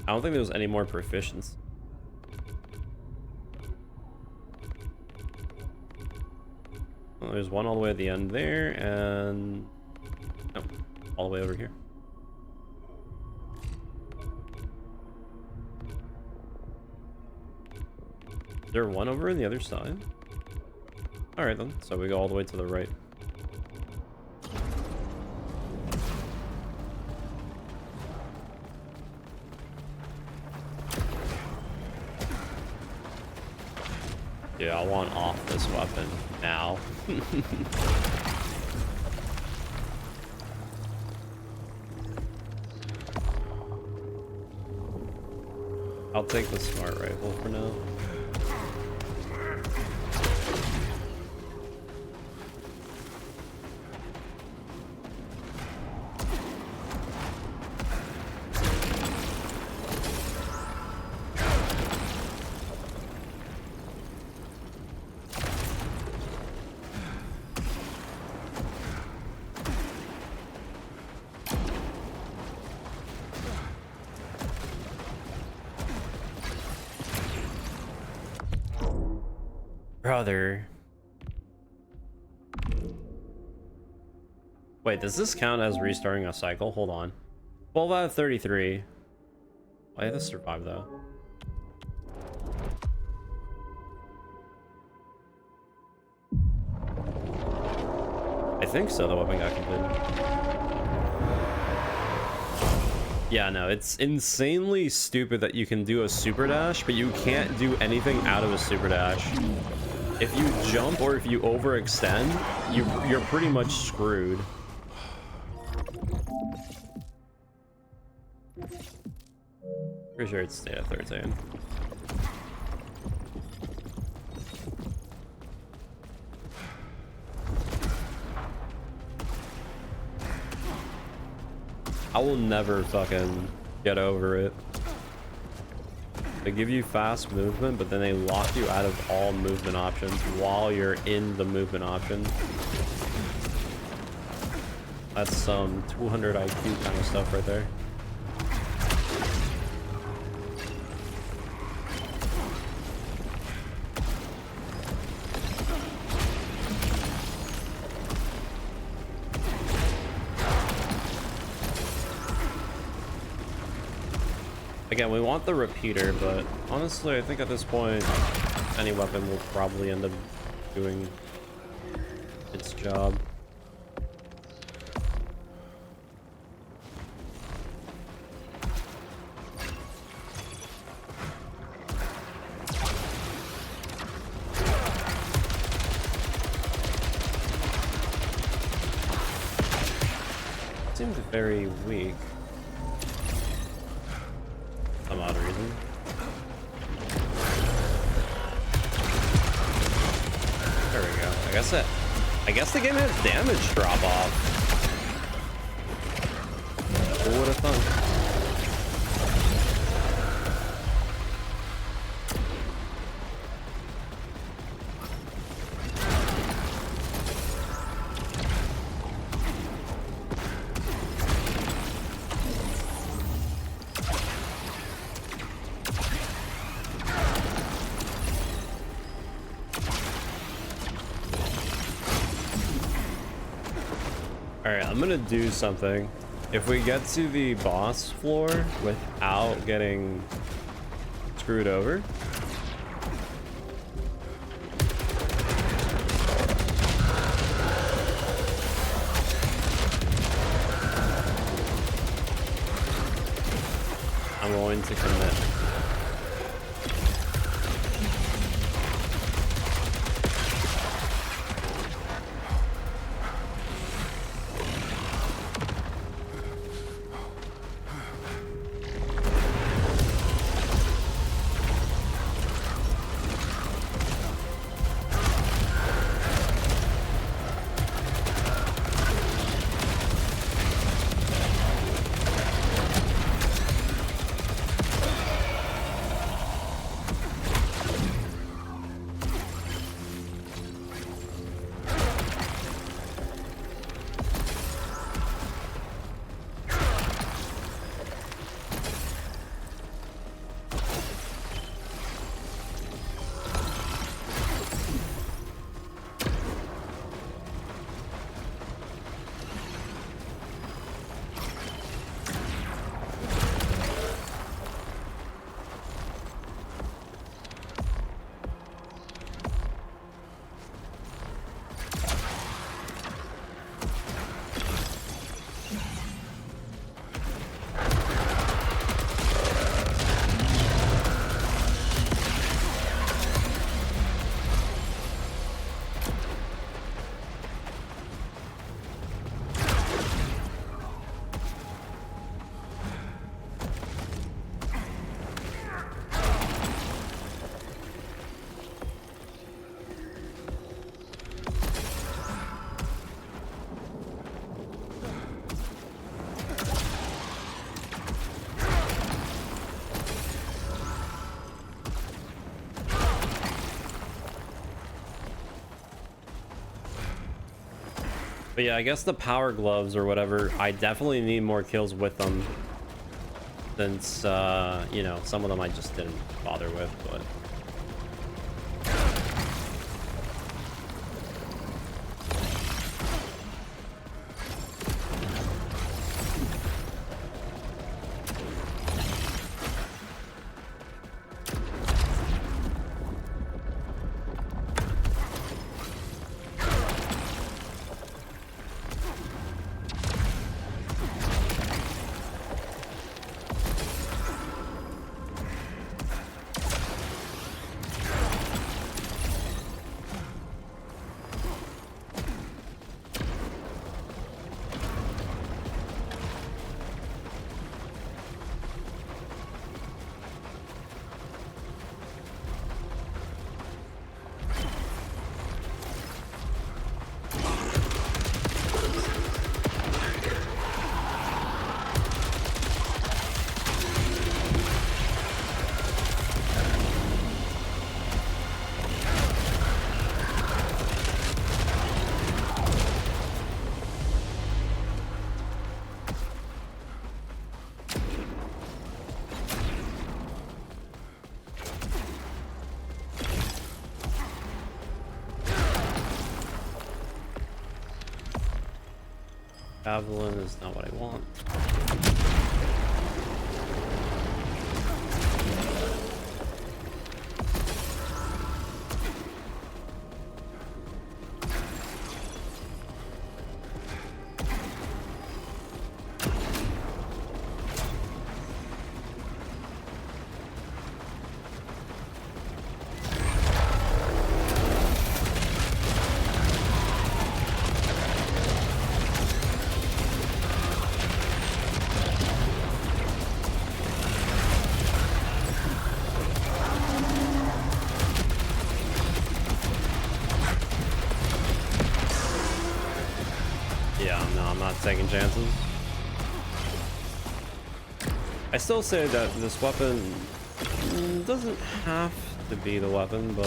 don't think there's any more proficiency. Well, there's one all the way at the end there, and oh, all the way over here. Is there one over on the other side? Alright then, so we go all the way to the right. Yeah, I want off this weapon now. I'll take the smart rifle for now. Brother. Wait, does this count as restarting a cycle? Hold on. 12 out of 33. I have to survive though. I think so, the weapon got completed. Yeah, no, it's insanely stupid that you can do a super dash, but you can't do anything out of a super dash. If you jump or if you overextend, you're pretty much screwed. Pretty sure it's stayed at 13. I will never fucking get over it. They give you fast movement, but then they lock you out of all movement options while you're in the movement option. That's some 200 IQ kind of stuff right there. Again, we want the repeater, but honestly, I think at this point, any weapon will probably end up doing its job. Seems very weak. Some odd reason. There we go. I guess the game has damage drop off. Who would have thunk? Alright, I'm gonna do something. If we get to the boss floor without getting screwed over, I'm going to commit. But yeah, I guess the power gloves or whatever, I definitely need more kills with them. Since, you know, some of them I just didn't bother with, but... Javelin is not what I want. Yeah, no, I'm not taking chances. I still say that this weapon doesn't have to be the weapon, but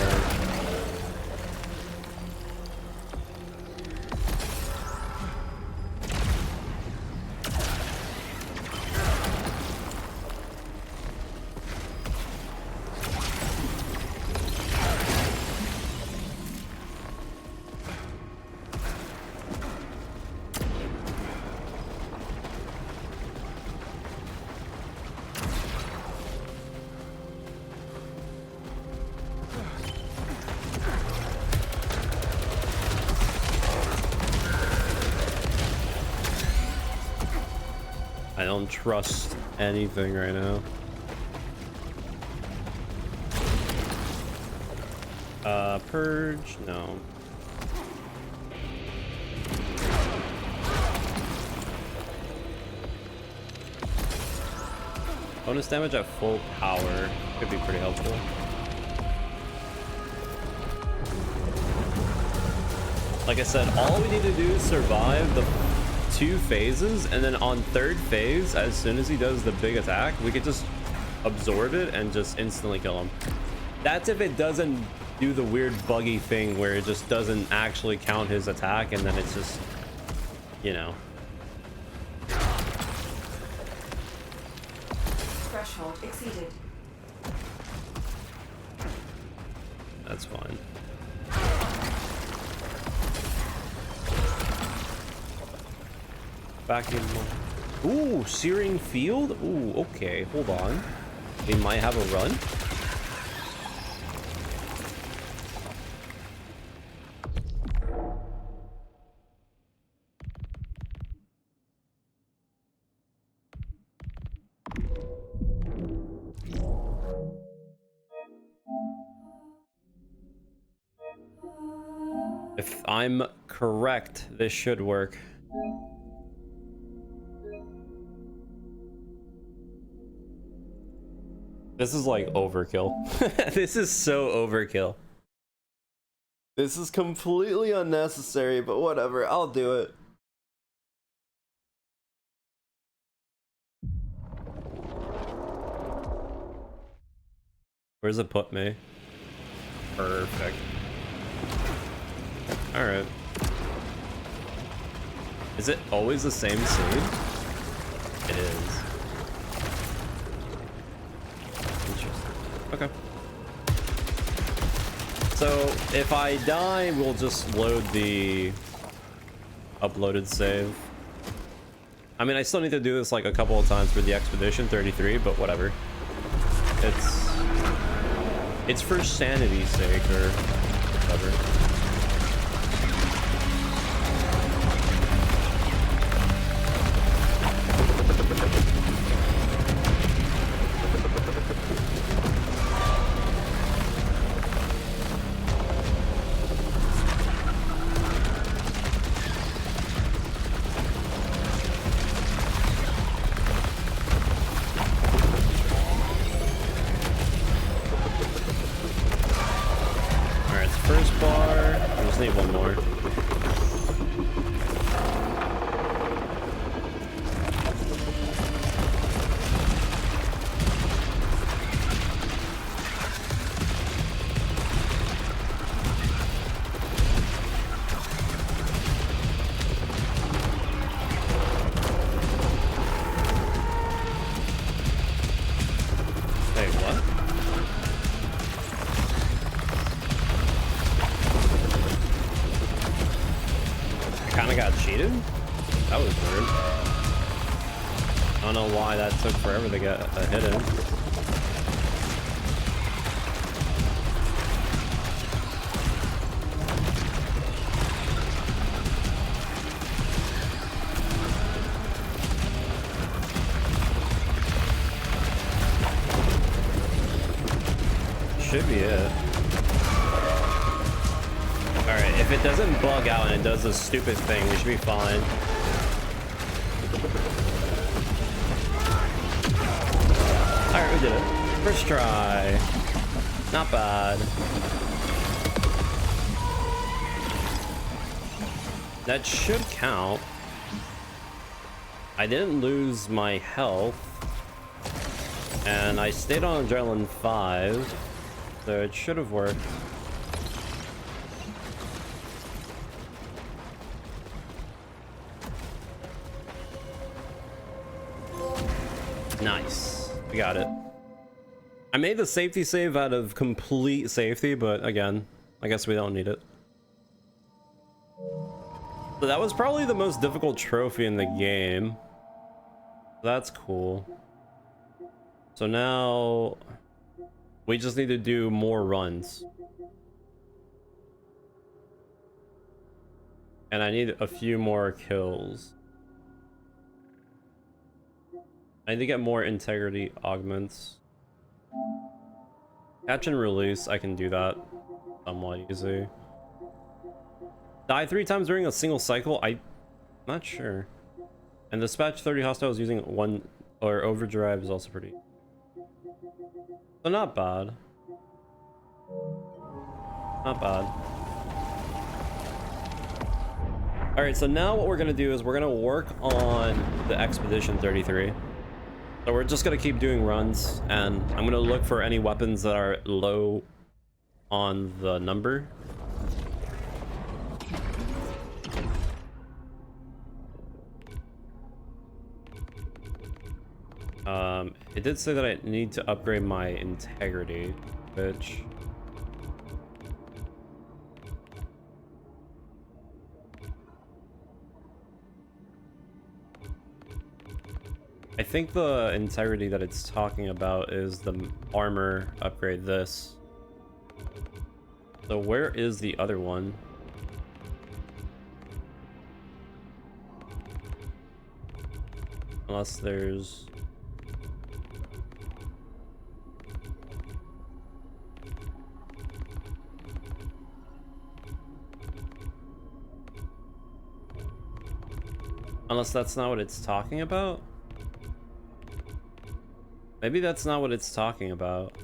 I don't trust anything right now. Purge? No. Bonus damage at full power could be pretty helpful. Like I said, all we need to do is survive the 2 phases, and then on 3rd phase, as soon as he does the big attack, we could just absorb it and just instantly kill him. That's if it doesn't do the weird buggy thing where it just doesn't actually count his attack, and then it's just, you know. Threshold exceeded. That's fine. Back in. Ooh, Searing Field? Ooh, okay, hold on. We might have a run. If I'm correct, this should work. This is like overkill. This is so overkill. This is completely unnecessary, but whatever, I'll do it. Where's it put me? Perfect. Alright. Is it always the same scene? It is. Interesting. Okay. So if I die, we'll just load the uploaded save. I mean, I still need to do this like a couple of times for the Expedition 33, but whatever. It's for sanity's sake or whatever. First bar. weird. I don't know why that took forever to get a hit in. Should be it. Alright, if it doesn't bug out and it does this stupid thing, we should be fine. Alright, we did it. First try. Not bad. That should count. I didn't lose my health. And I stayed on Adrenaline 5. So it should have worked. Nice. We got it. I made the safety save out of complete safety, but again, I guess we don't need it. So that was probably the most difficult trophy in the game. That's cool. So now we just need to do more runs. And I need a few more kills. I need to get more integrity augments. Catch and release, I can do that somewhat easy. Die 3 times during a single cycle? I'm not sure. And dispatch 30 hostiles using 1 or overdrive is also pretty. So not bad. Not bad. Alright, so now what we're gonna do is we're gonna work on the Expedition 33. So we're just gonna keep doing runs, and I'm gonna look for any weapons that are low on the number. It did say that I need to upgrade my integrity, which I think the integrity that it's talking about is the armor upgrade this. So where is the other one? Unless there's... Unless that's not what it's talking about? Maybe that's not what it's talking about.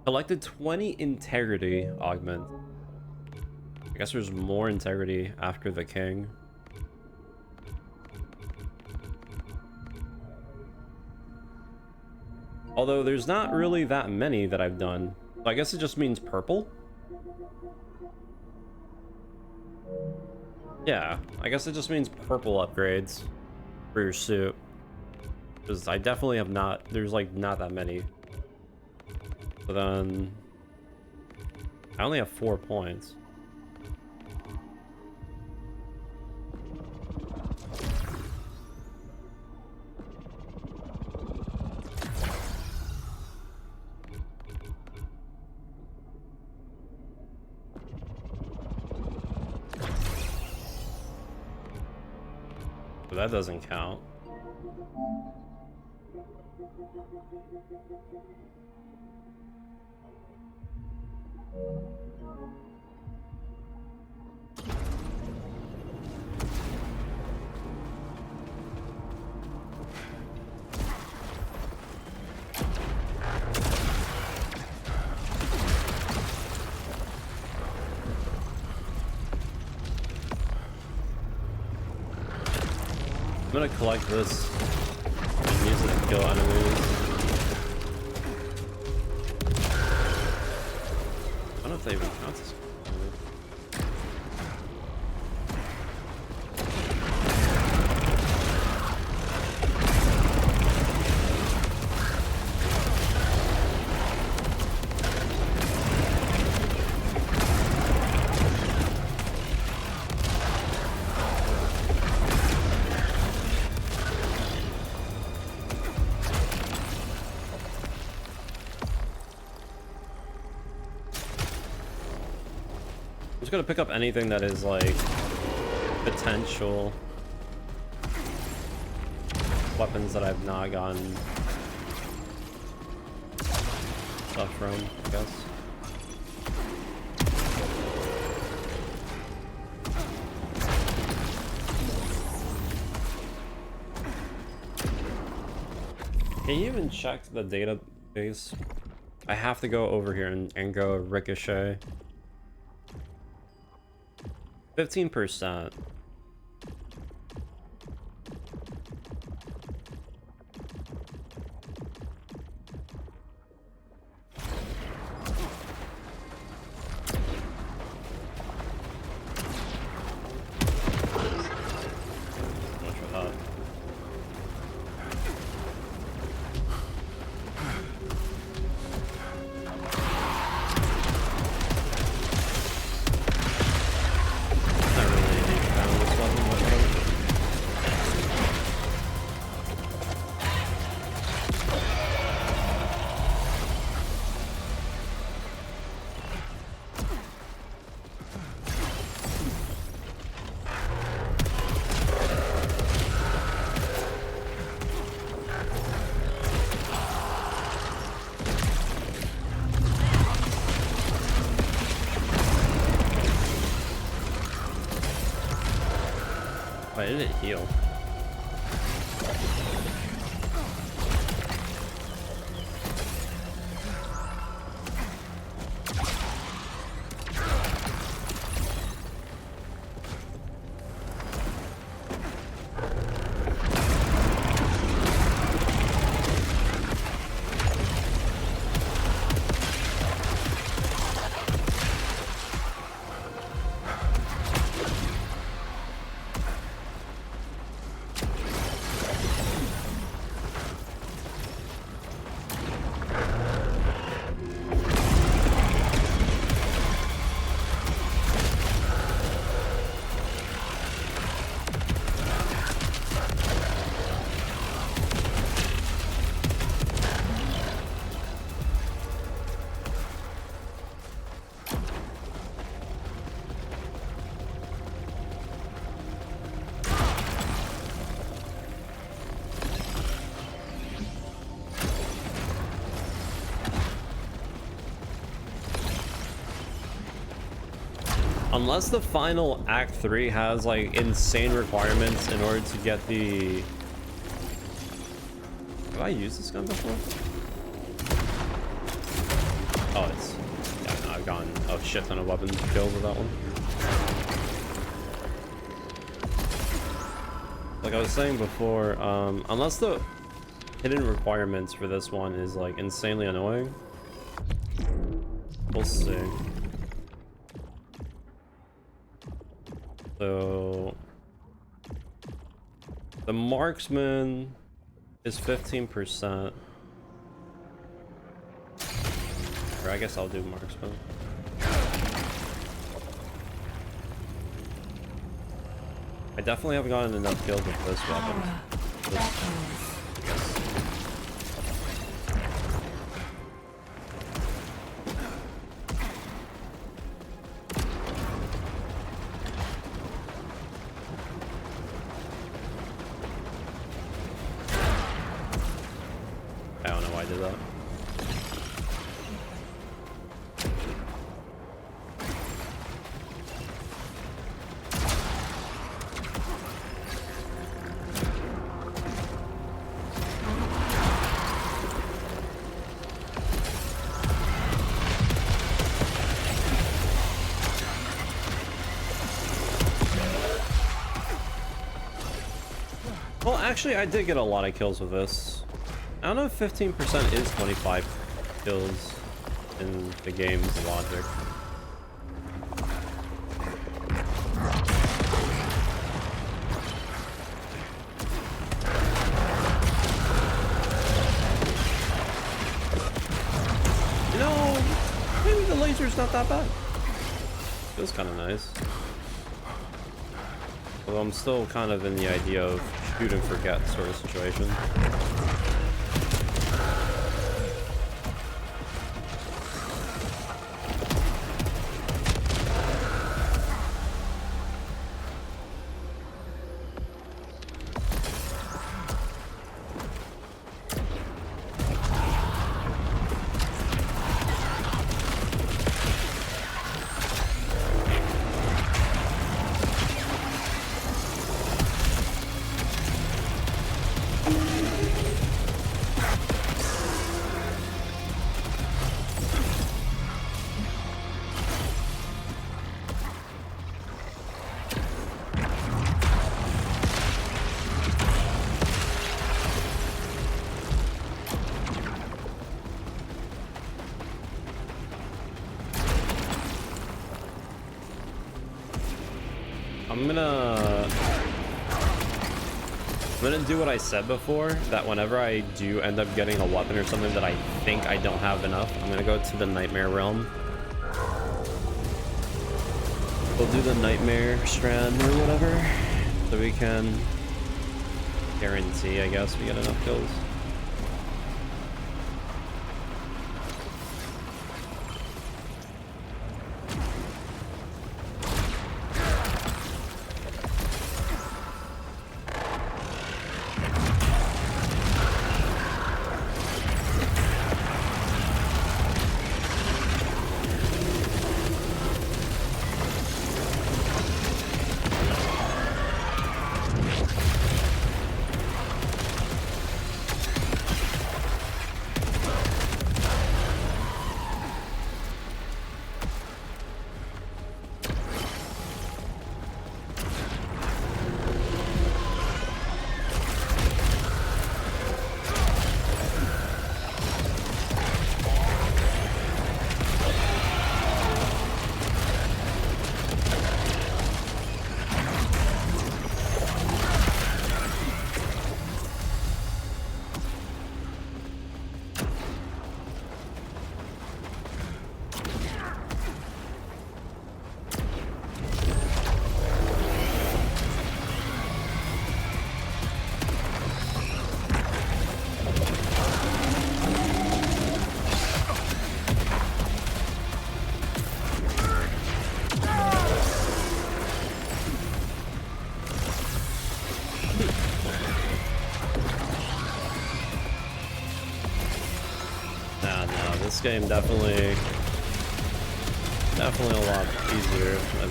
Collected 20 integrity augment. I guess there's more integrity after the king. Although there's not really that many that I've done. So I guess it just means purple? Yeah, I guess it just means purple upgrades for your suit. Because I definitely have not, there's like not that many. So then, I only have 4 points. But that doesn't count. I'm gonna collect this and use it to kill enemies. I don't know if that even counts as I'm just gonna pick up anything that is like potential weapons that I've not gotten stuff from, I guess. Can you even check the database? I have to go over here and go ricochet. 15%. Much for that. Not really anything found this weapon, whatever. Why did it heal? Unless the final Act 3 has like insane requirements in order to get the... Have I used this gun before? Oh, it's... Yeah, no, I've gotten a shit ton of weapons kills with that one. Like I was saying before, unless the hidden requirements for this one is like insanely annoying, we'll see. So the marksman is 15%. Or I guess I'll do marksman. I definitely haven't gotten enough kills with this weapon. I don't know why I did that. Well, actually, I did get a lot of kills with this. I don't know if 15% is 25 kills in the game's logic. You know, maybe the laser's not that bad. Feels kind of nice. Although I'm still kind of in the idea of shoot and forget sort of situation. I'm gonna do what I said before, that whenever I do end up getting a weapon or something that I think I don't have enough, I'm gonna go to the Nightmare Realm. We'll do the Nightmare Strand or whatever, so we can guarantee, I guess, we get enough kills. This game definitely a lot easier than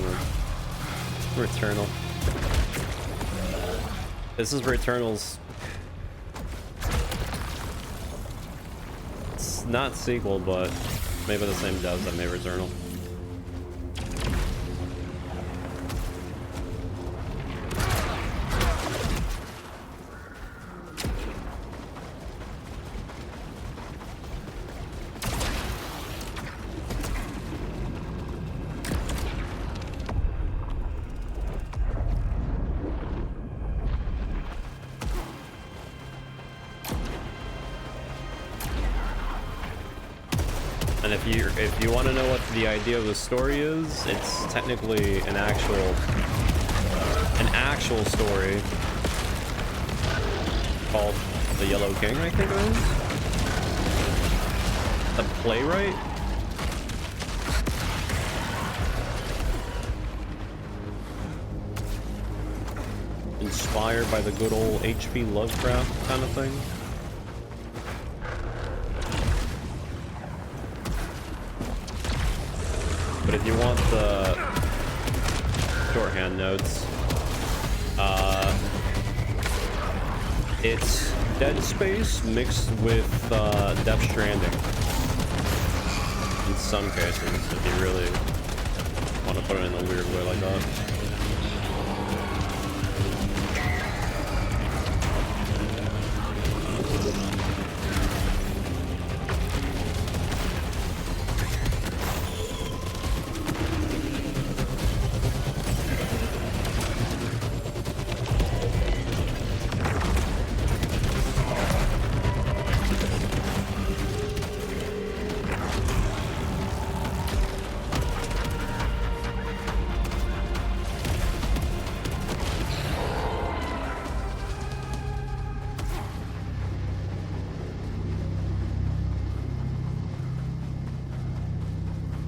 Returnal. This is Returnal's. It's not sequel, but maybe the same devs that made Returnal. And if you want to know what the idea of the story is, it's technically an actual story called The Yellow King, I think it is. The playwright. Inspired by the good old H.P. Lovecraft kind of thing. But if you want the shorthand notes, it's Dead Space mixed with Death Stranding. In some cases, if you really want to put it in a weird way like that.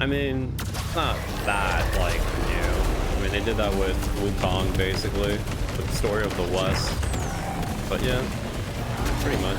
I mean, it's not that, like, new. I mean, they did that with Wukong, basically, with the story of the West. But yeah, pretty much.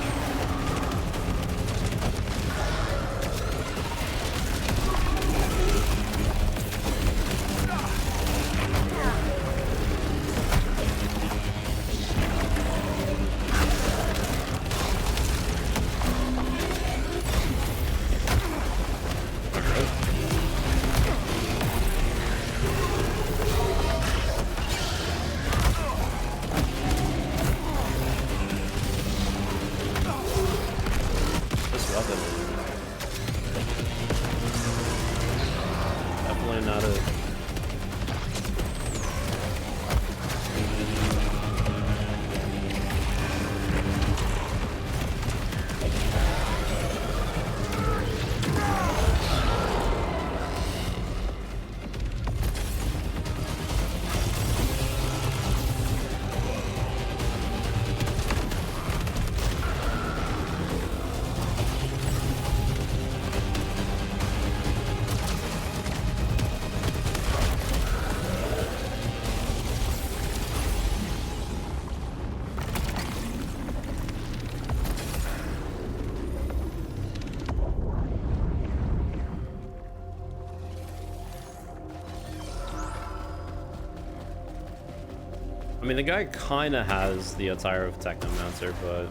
I mean, the guy kind of has the attire of Technomancer, but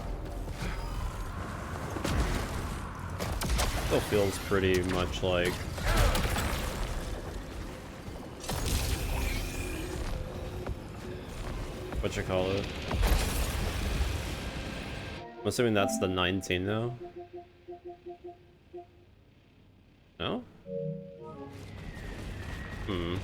still feels pretty much like what you call it. I'm assuming that's the 19 now. No? Hmm.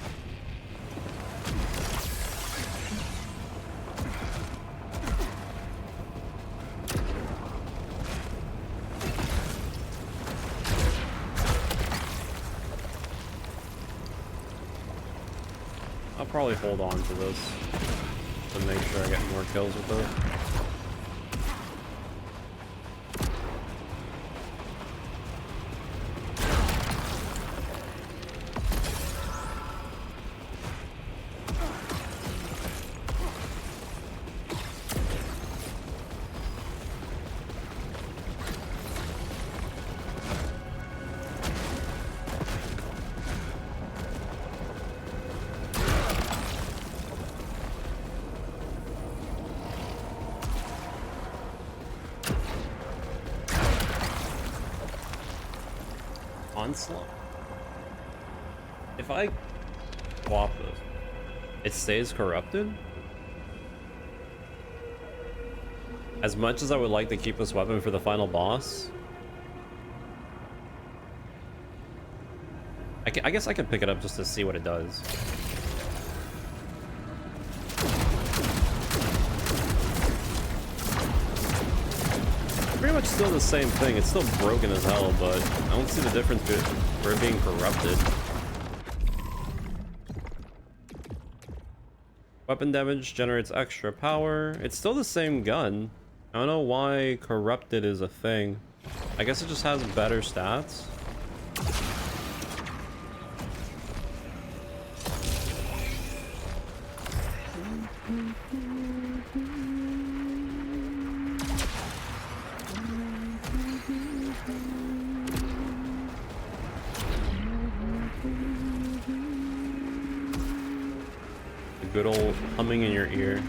I'll probably hold on to this to make sure I get more kills with it. Onslaught. If I swap this, it stays corrupted? As much as I would like to keep this weapon for the final boss, I guess I could pick it up just to see what it does. Pretty much still the same thing. It's still broken as hell, but I don't see the difference for it being corrupted. Weapon damage generates extra power. It's still the same gun. I don't know why corrupted is a thing. I guess it just has better stats. Good old humming in your ear.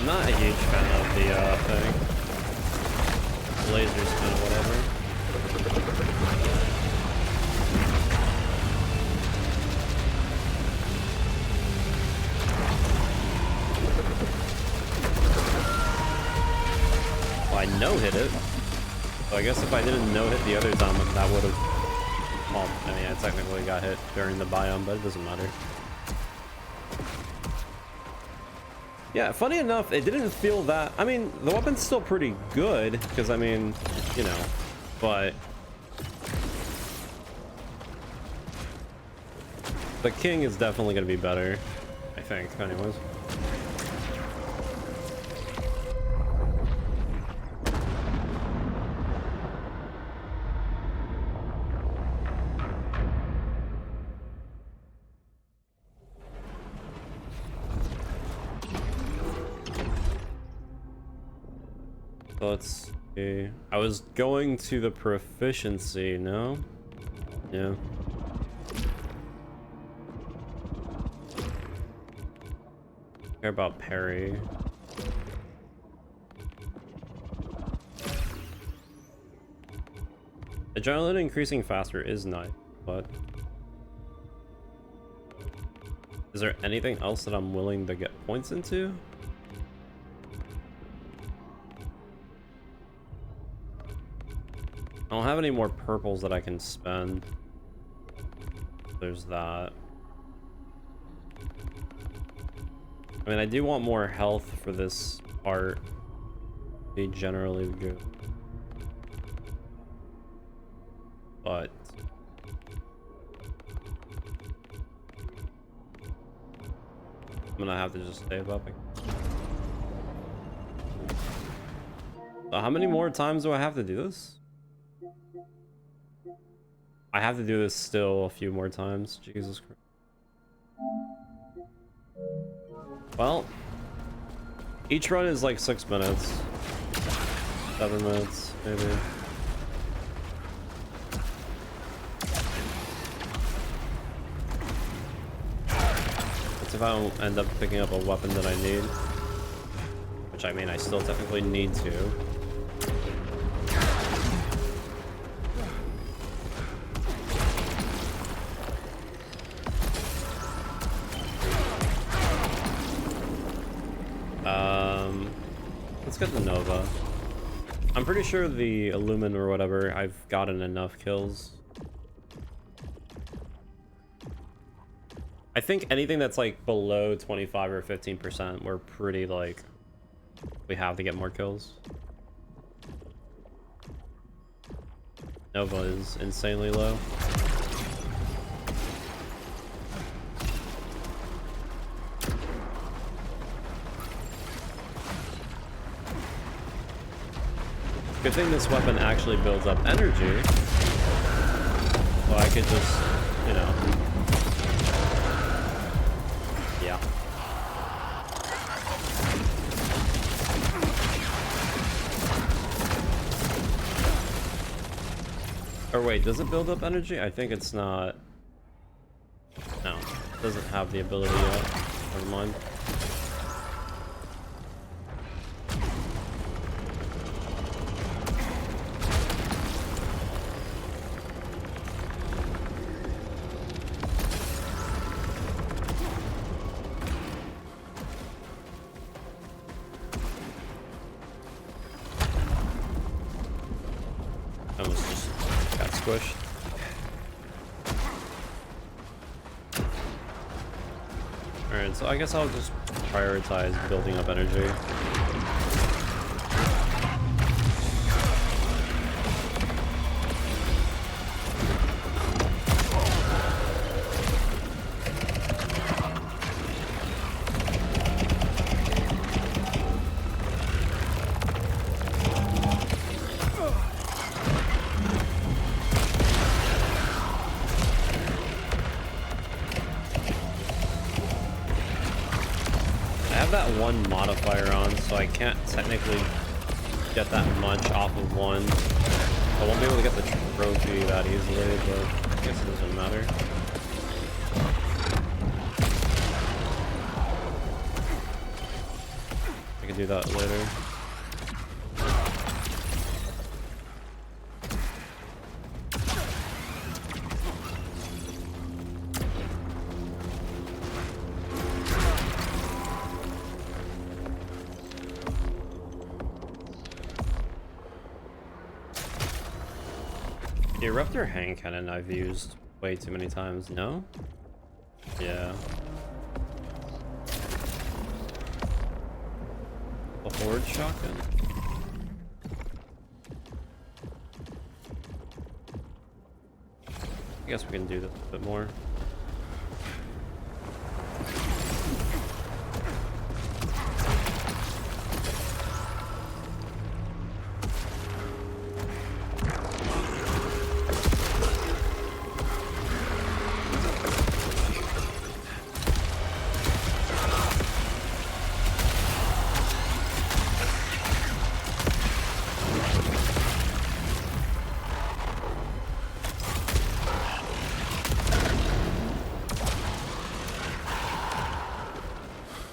I'm not a huge fan of the thing. Laser's kind of whatever. Well, I no-hit it. So I guess if I didn't no-hit the other time, that would have... Well, I mean, I technically got hit during the biome, but it doesn't matter. Yeah, funny enough, it didn't feel that... I mean, the weapon's still pretty good, because, I mean, you know, but... The king is definitely going to be better, I think, anyways. So let's see. I was going to the proficiency, no? Yeah. Care about parry. Adrenaline increasing faster is nice, but is there anything else that I'm willing to get points into? I don't have any more purples that I can spend. There's that. I mean, I do want more health for this part. Be generally good. But I'm gonna have to just save up. So how many more times do I have to do this? I have to do this still a few more times. Jesus Christ. Well, each run is like 6 minutes. 7 minutes, maybe. That's if I don't end up picking up a weapon that I need. Which, I mean, I still technically need to. Let's get the Nova. I'm pretty sure the Illumin or whatever, I've gotten enough kills. I think anything that's like below 25 or 15%, we're pretty like, we have to get more kills. Nova is insanely low. Good thing this weapon actually builds up energy. So I could just, you know. Yeah. Or wait, does it build up energy? I think it's not. No, it doesn't have the ability yet. Never mind. Squished. Alright, so I guess I'll just prioritize building up energy. That one modifier on, so I can't technically get that much off of one. I won't be able to get the trophy that easily, but I guess it doesn't matter. I can do that later. The Eruptor hand cannon I've used way too many times, no? Yeah. The Horde shotgun? I guess we can do this a bit more.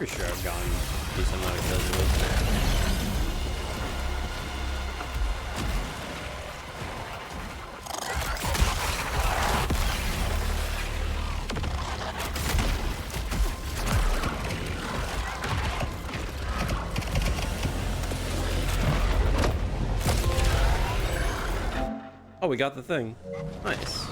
Pretty sure I've gotten a decent amount of kills with this. Oh, we got the thing. Nice.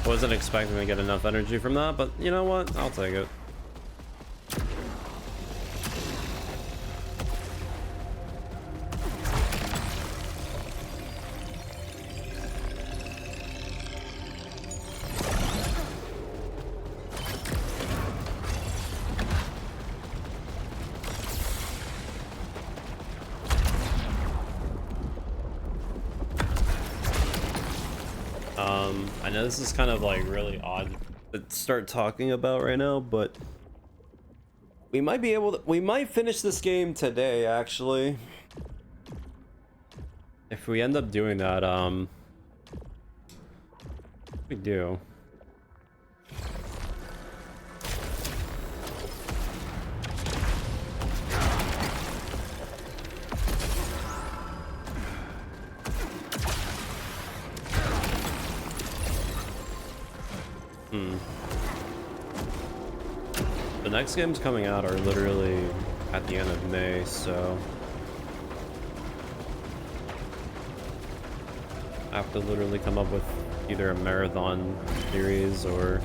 Wasn't expecting to get enough energy from that, but you know what? I'll take it. I know this is kind of like really odd to start talking about right now, but we might be able to, we might finish this game today, actually. If we end up doing that, we do. The next games coming out are literally at the end of May, so I have to literally come up with either a marathon series or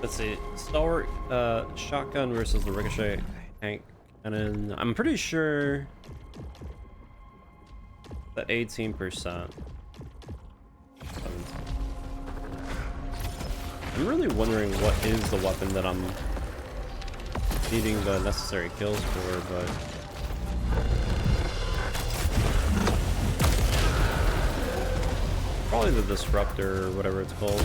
let's see, stalwart shotgun versus the ricochet tank cannon. I'm pretty sure that 18%. I'm really wondering what is the weapon that I'm needing the necessary kills for, but probably the disruptor or whatever it's called.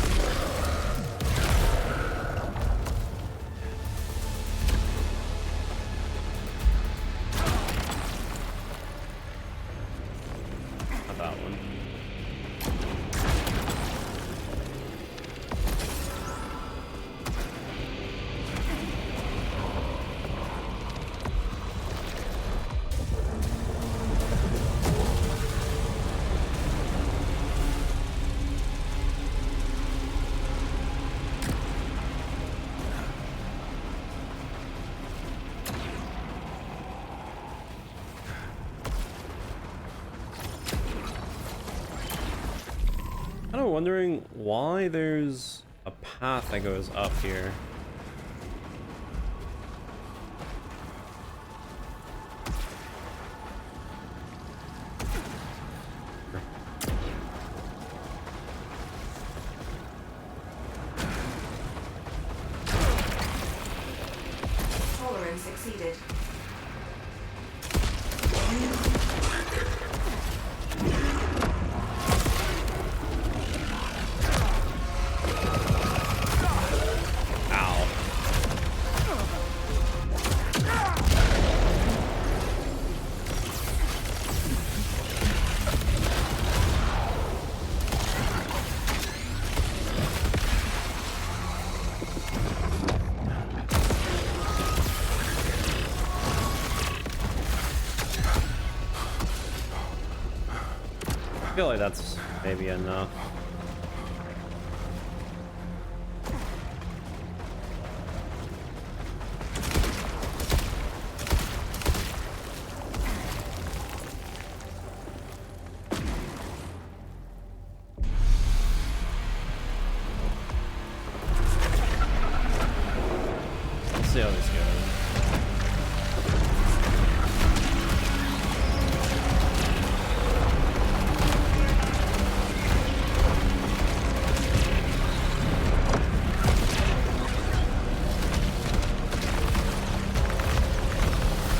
Kind of wondering why there's a path that goes up here. Tolerance exceeded. I feel like that's maybe enough. Let's see how this goes.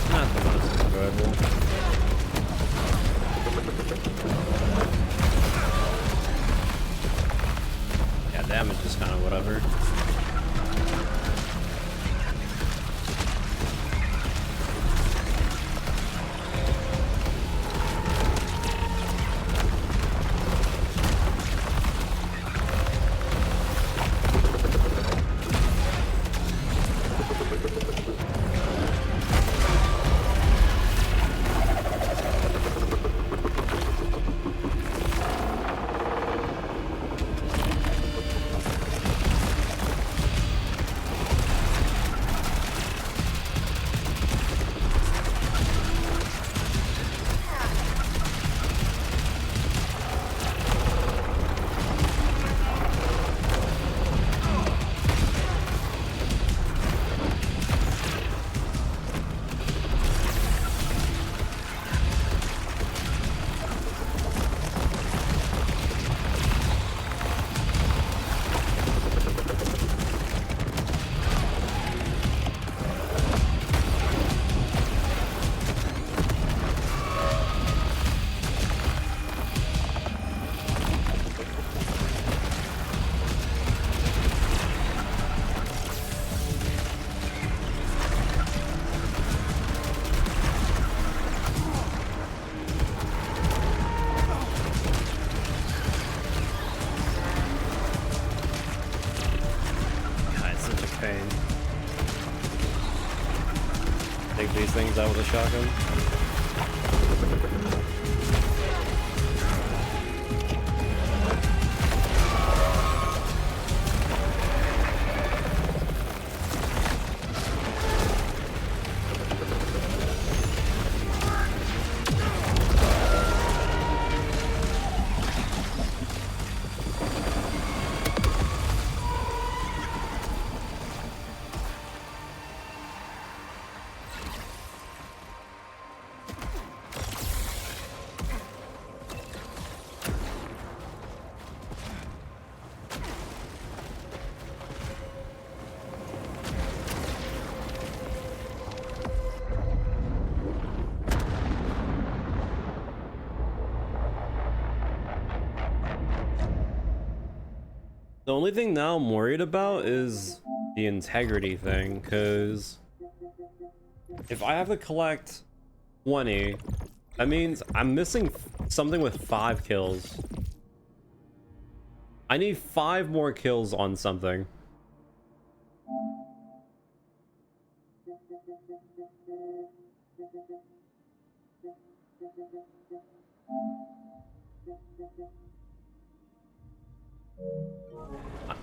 Not the most enjoyable. Yeah, damage is kind of whatever. Pain. Take these things out with a shotgun. The only thing now I'm worried about is the integrity thing, because if I have to collect 20, that means I'm missing something with 5 kills. I need 5 more kills on something.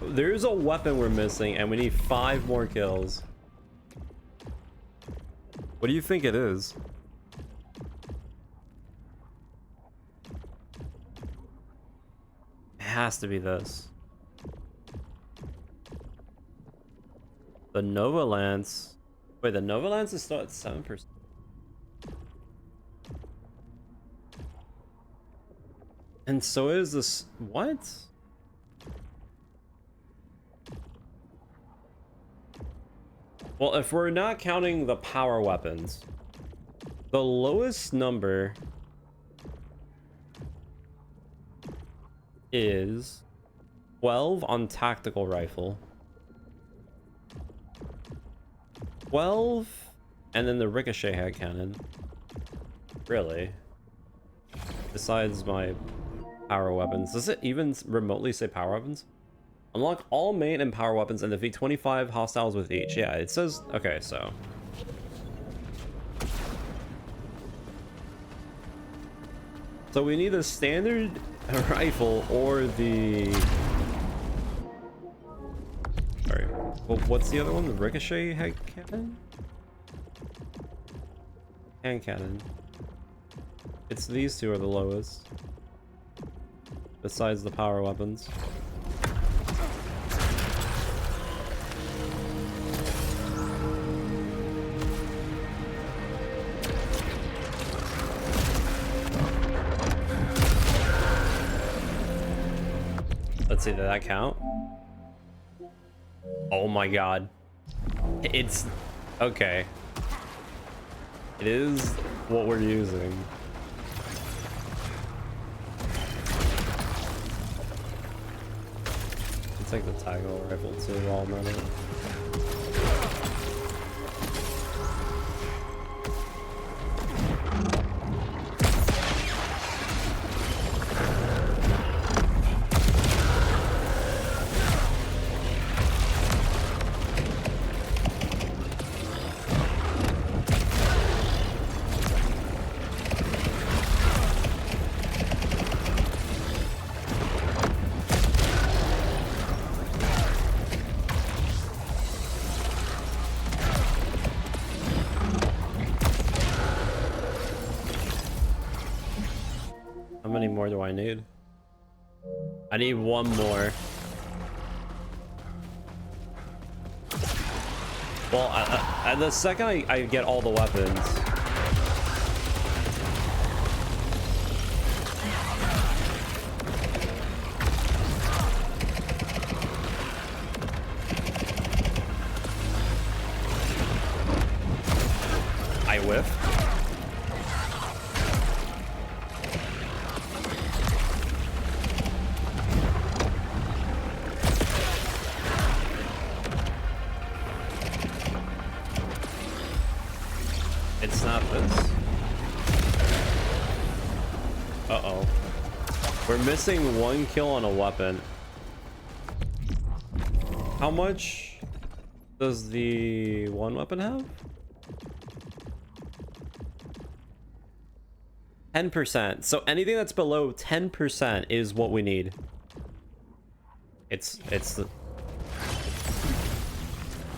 There's a weapon we're missing and we need 5 more kills. What do you think it is? It has to be this. The Nova Lance. Wait, the Nova Lance is still at 7%. And so is this. What? Well, if we're not counting the power weapons, the lowest number is 12 on tactical rifle, 12, and then the ricochet head cannon. Really? Besides my power weapons. Does it even remotely say power weapons? Unlock all main and power weapons and defeat 25 hostiles with each. Yeah, it says... Okay, so... So we need a standard rifle or the... Alright, well, what's the other one? The ricochet head cannon? Hand cannon. It's these two are the lowest. Besides the power weapons. Let's see, did that count? Oh my god. It's... okay. It is what we're using. Let's take the tactical rifle too while I'm at it. How many more do I need? I need one more. Well, the second I get all the weapons. I whiff. It's not this. Uh-oh. We're missing one kill on a weapon. How much does the one weapon have? 10%. So anything that's below 10% is what we need. It's the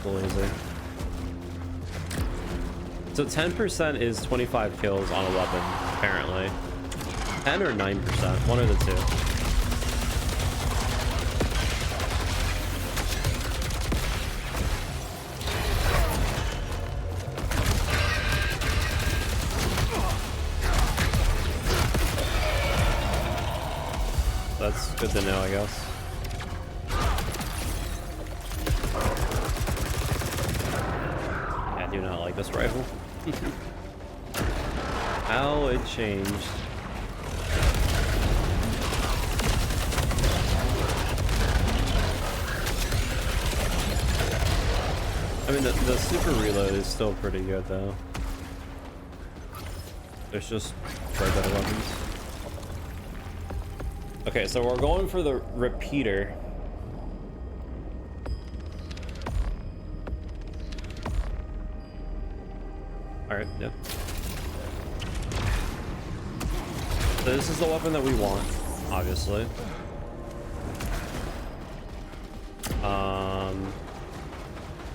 laser. So 10% is 25 kills on a weapon, apparently. 10 or 9%, one of the two. That's good to know, I guess. I do not like this rifle. How it changed. I mean, the super reload is still pretty good, though. There's just way better weapons. Okay, so we're going for the repeater. Alright, yep. So this is the weapon that we want, obviously.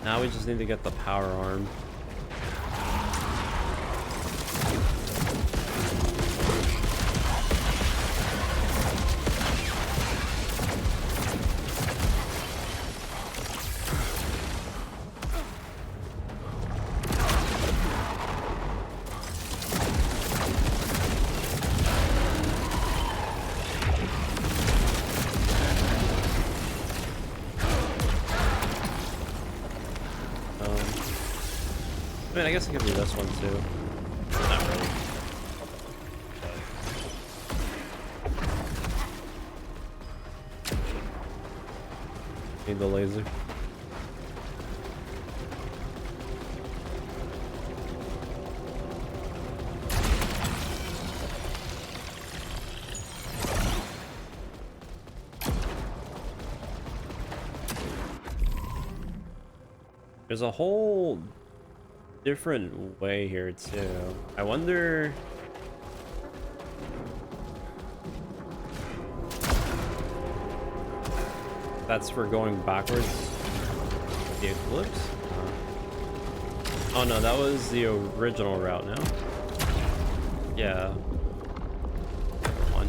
Now we just need to get the power arm. I mean, I guess I could do this one too. Not really. Need the laser. There's a whole different way here too. I wonder That's for going backwards. The Eclipse? Oh no, that was the original route now. Yeah. One.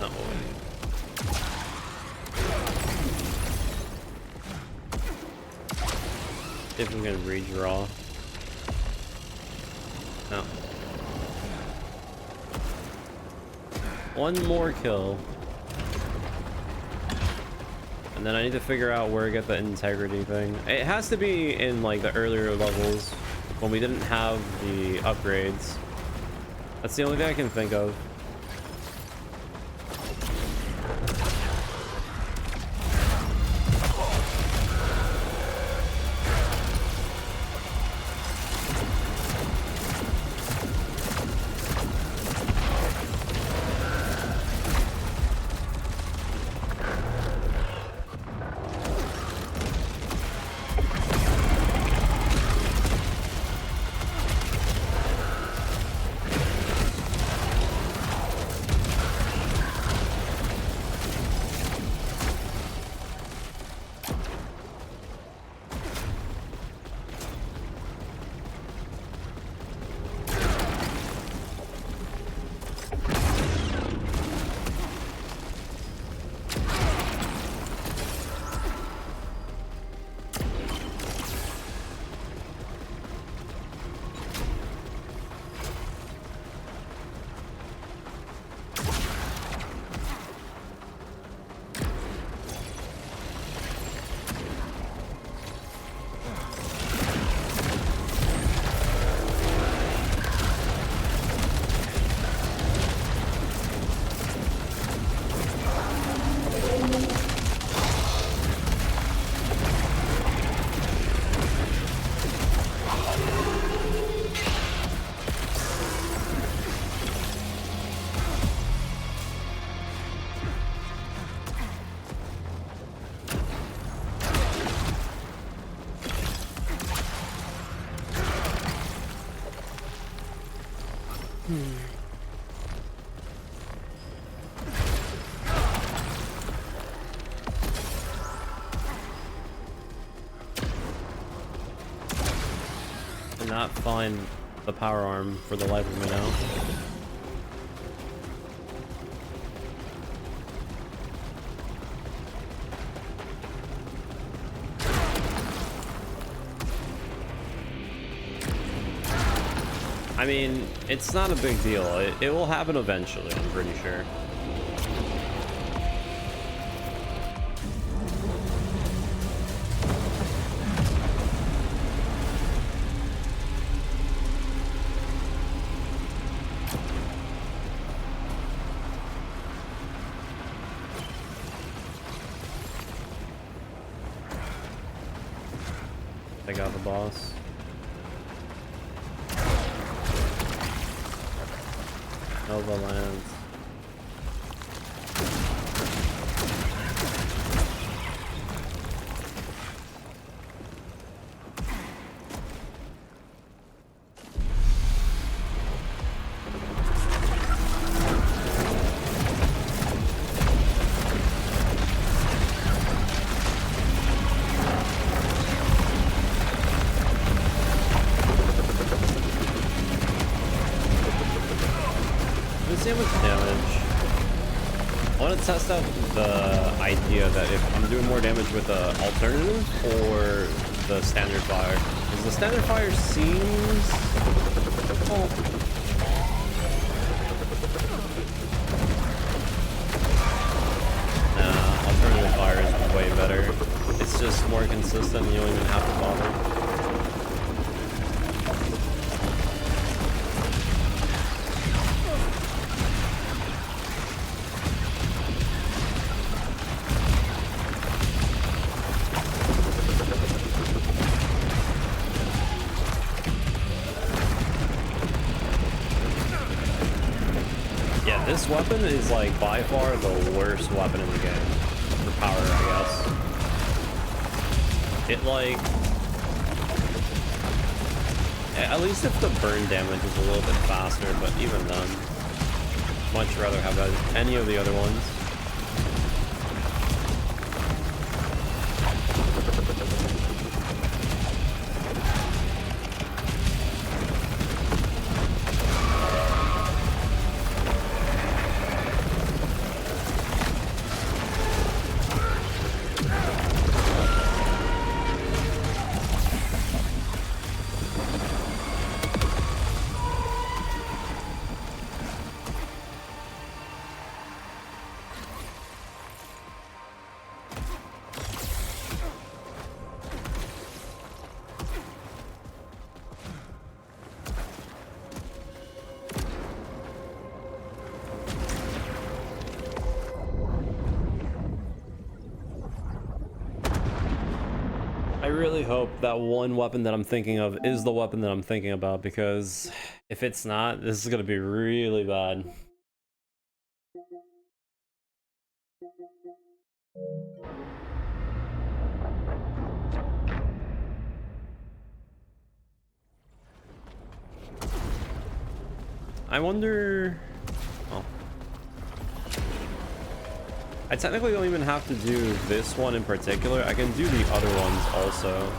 Not what we need. See if we can redraw. No. One more kill. And then I need to figure out where to get the integrity thing. It has to be in like the earlier levels when we didn't have the upgrades. That's the only thing I can think of. Cannot find the power arm for the life of me now. I mean, it's not a big deal. It will happen eventually, I'm pretty sure. I got the boss. Nova lands. See how much damage. I want to test out the idea that if I'm doing more damage with the alternative or the standard fire. Because the standard fire seems... Oh. Nah, alternative fire is way better. It's just more consistent and you don't even have to bother. This weapon is like by far the worst weapon in the game for power, I guess. It like At least if the burn damage is a little bit faster, but even then, much rather have any of the other ones. I really hope that one weapon that I'm thinking of is the weapon that I'm thinking about, because if it's not, this is gonna be really bad. I wonder... Oh. I technically don't even have to do this one in particular. I can do the other ones also.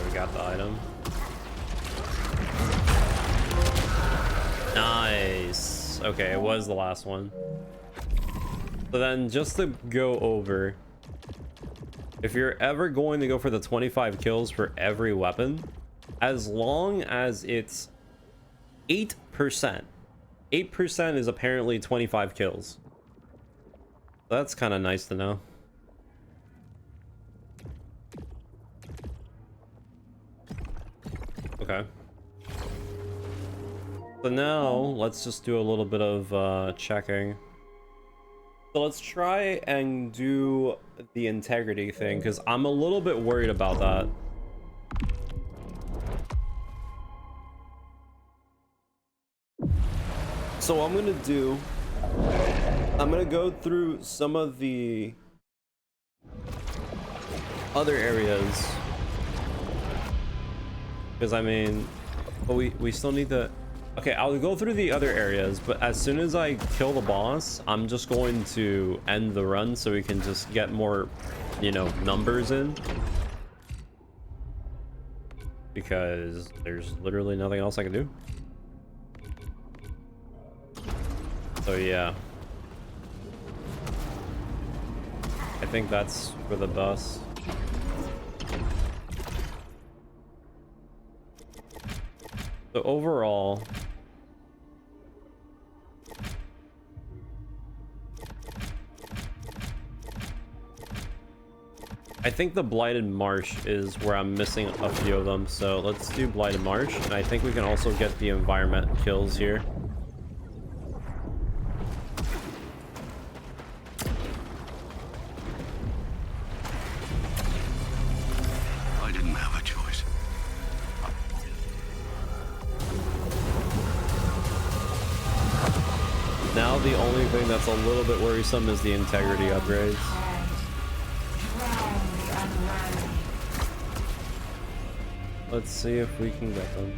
We got the item. Nice. Okay, it was the last one. So then, just to go over, if you're ever going to go for the 25 kills for every weapon, as long as it's 8%, 8% is apparently 25 kills. That's kind of nice to know. Okay. So now, let's just do a little bit of checking. So let's try and do the integrity thing, because I'm a little bit worried about that. So what I'm gonna do, I'm gonna go through some of the other areas, because I mean, but we still need to... Okay, I'll go through the other areas, but as soon as I kill the boss, I'm just going to end the run so we can just get more, you know, numbers in. Because there's literally nothing else I can do. So yeah. I think that's for the bus. So overall, I think the Blighted Marsh is where I'm missing a few of them. So let's do Blighted Marsh, and I think we can also get the environment kills here. I didn't have a choice. Now the only thing that's a little bit worrisome is the integrity upgrades. Let's see if we can get them.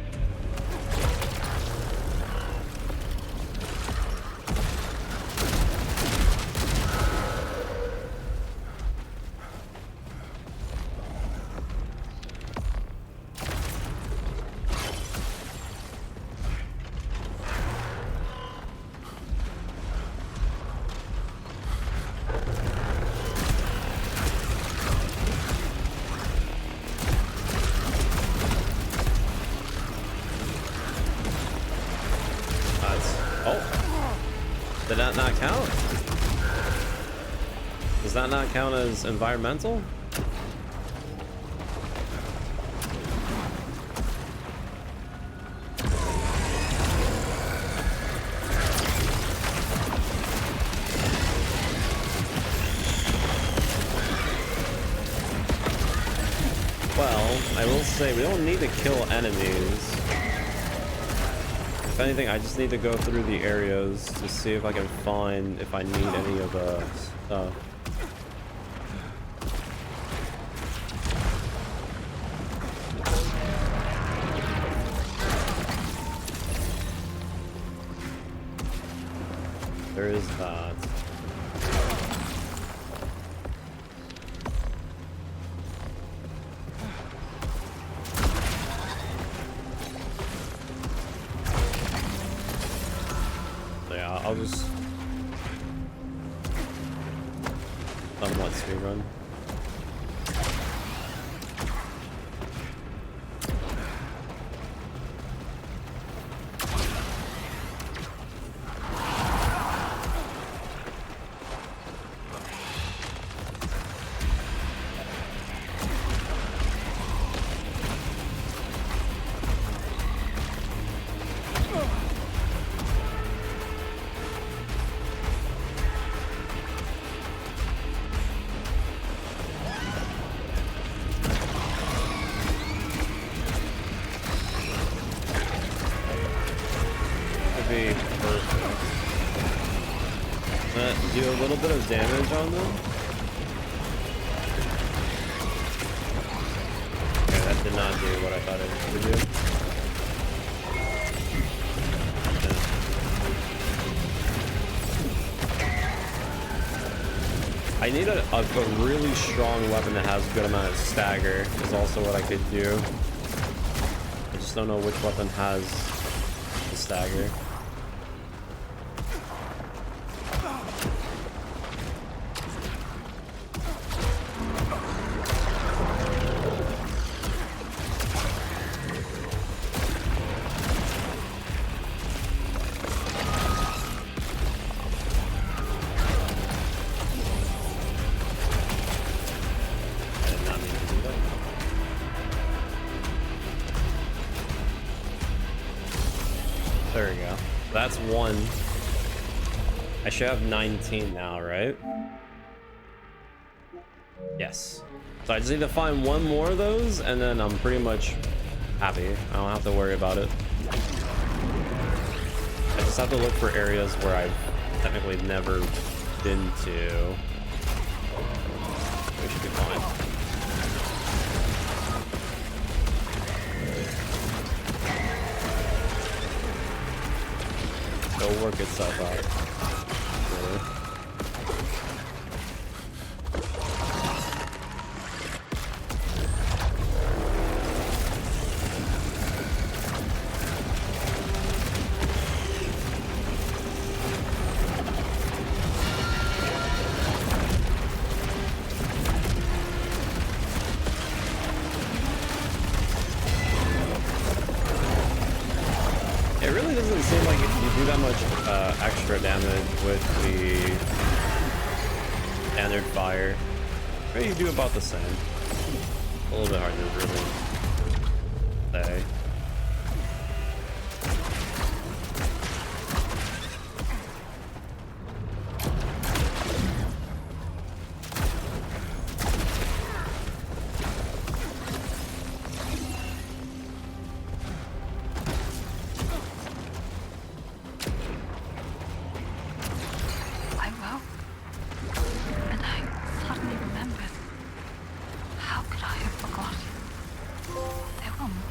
Did that not count? Does that not count as environmental? Well, I will say we don't need to kill enemies if anything, I just need to go through the areas to see if I can find if I need any of the stuff. There is that. Yeah, I'll just somewhat speedrun. Be perfect. Do a little bit of damage on them. Okay, that did not do what I thought it would do. Yeah. I need a really strong weapon that has a good amount of stagger is also what I could do. I just don't know which weapon has the stagger. There we go. That's one. I should have 19 now, right? Yes. So I just need to find one more of those, and then I'm pretty much happy. I don't have to worry about it. I just have to look for areas where I've technically never been to. We should be fine. It'll work itself out. Really. It really doesn't seem like you do that much extra damage with the standard fire. Maybe you do about the same. A little bit hard to really say.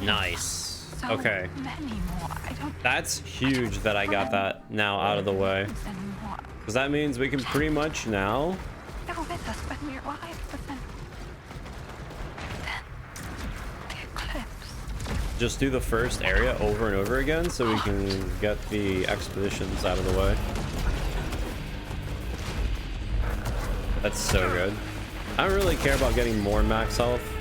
Nice. Okay. That's huge that I got that now out of the way. Because that means we can pretty much now just do the first area over and over again so we can get the expeditions out of the way. That's so good. I don't really care about getting more max health.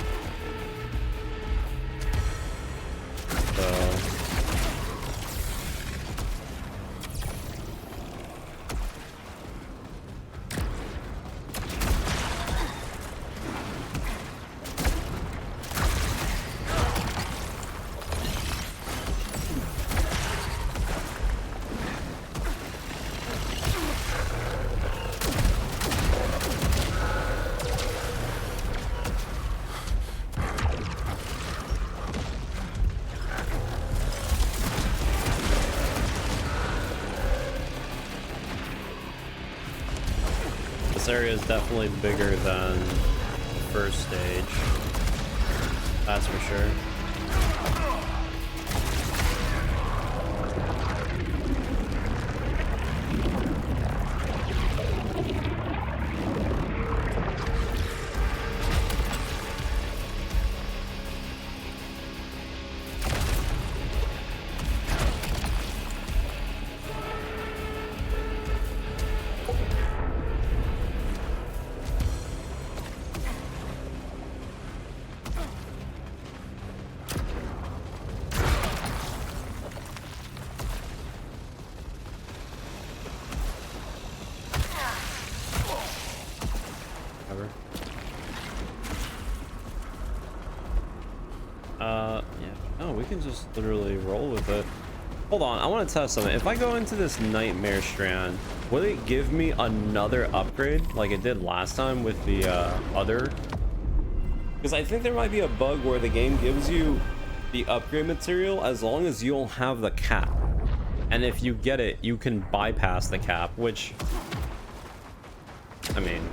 This area is definitely bigger than the first stage. That's for sure. Yeah. No, we can just literally roll with it. Hold on, I want to test something. If I go into this nightmare strand, will it give me another upgrade like it did last time with the other? Because I think there might be a bug where the game gives you the upgrade material as long as you don't have the cap. And if you get it, you can bypass the cap, which, I mean,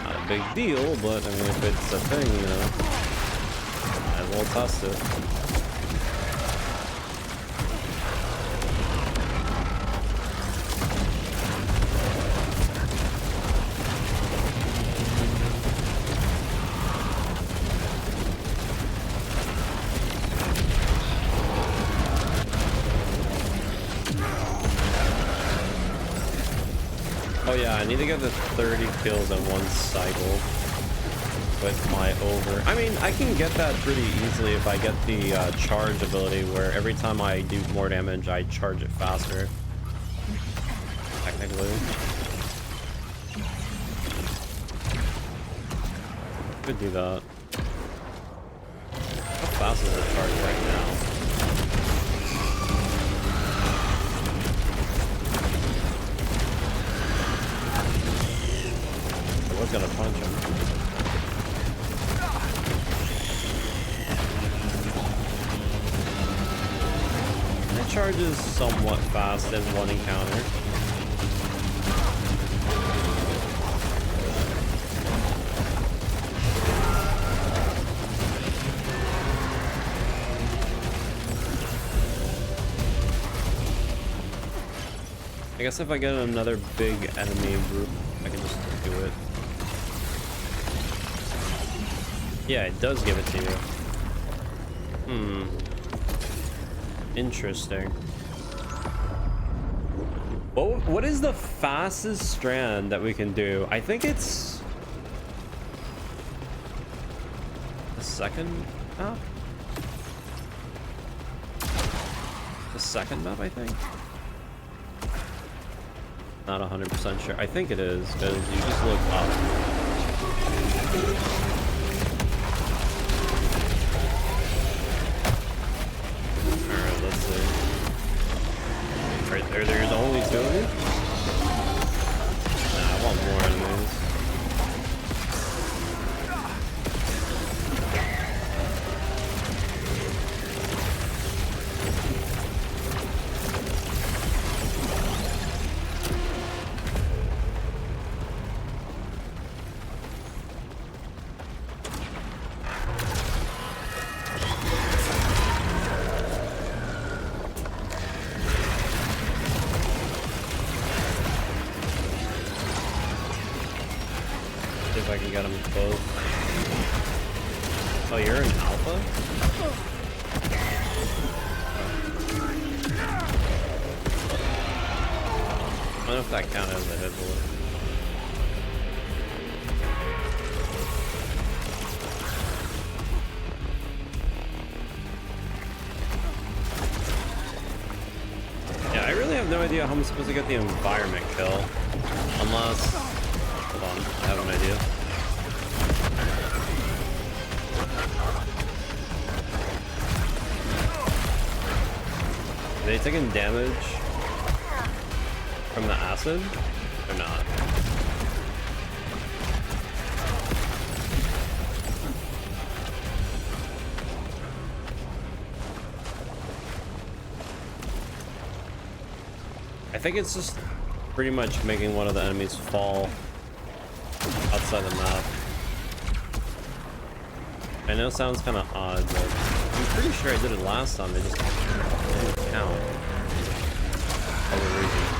not a big deal, but I mean, if it's a thing, you know, might as well test it. Oh yeah, I need to get the 30 kills in one cycle with my over. I mean, I can get that pretty easily if I get the charge ability, where every time I do more damage, I charge it faster. Technically. Could do that. How fast is the charge right now? I was gonna punch him. It charges somewhat fast in one encounter. I guess if I get another big enemy group, I can just do it. Yeah, it does give it to you. Interesting. What is the fastest strand that we can do? I think it's the second map? The second map, I think. Not 100% sure. I think it is, because you just look up. Alright, let's see. Right there, there's only 2 of you? Nah, I want more enemies. If I can get them both. Oh, you're an alpha? I don't know if that counted as a hit bullet. Yeah, I really have no idea how I'm supposed to get the environment kill. Unless... Hold on, I have an idea. Are they taking damage from the acid or not? I think it's just pretty much making one of the enemies fall outside the map. I know it sounds kind of odd, but I'm pretty sure I did it last time. It just didn't count. For other reasons.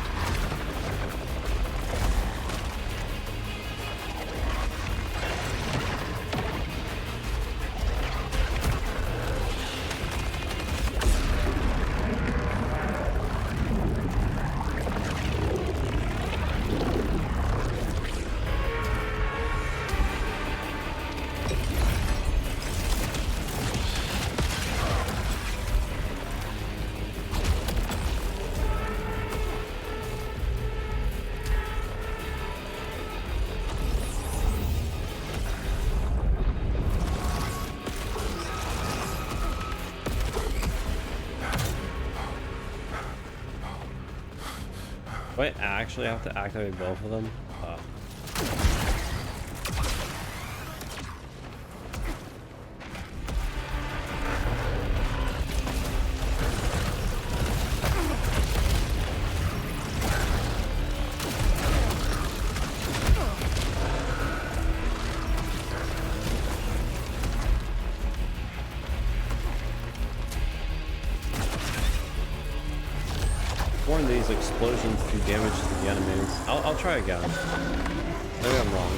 Wait, I actually have to activate both of them? These explosions do damage to the enemies. I'll try again. Maybe I'm wrong.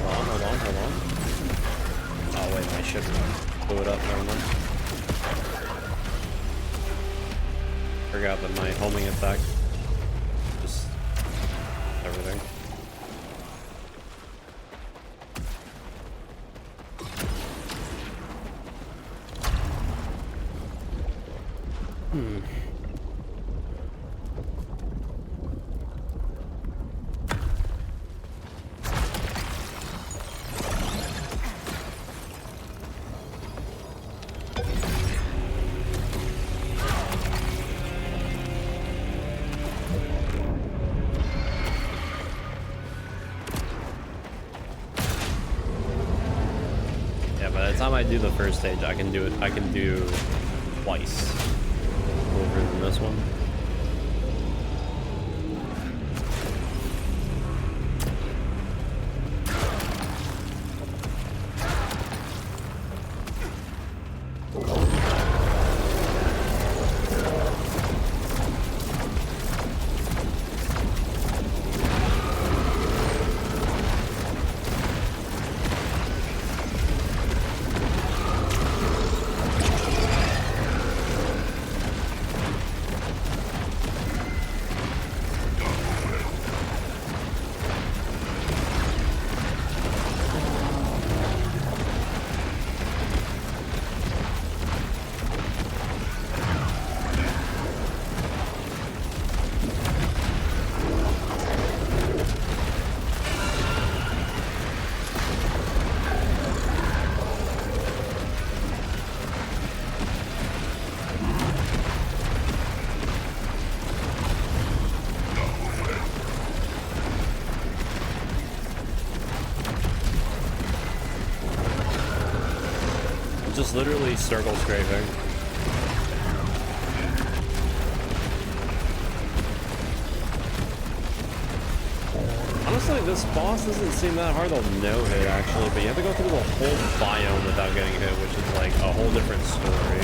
Hold on. Oh wait, I should blew it up. Never mind. Forgot that my homing attack just everything. By the time I do the first stage, I can do twice over than this one. Just literally circle scraping. Honestly, this boss doesn't seem that hard to no-hit actually, but you have to go through the whole biome without getting hit, which is like a whole different story.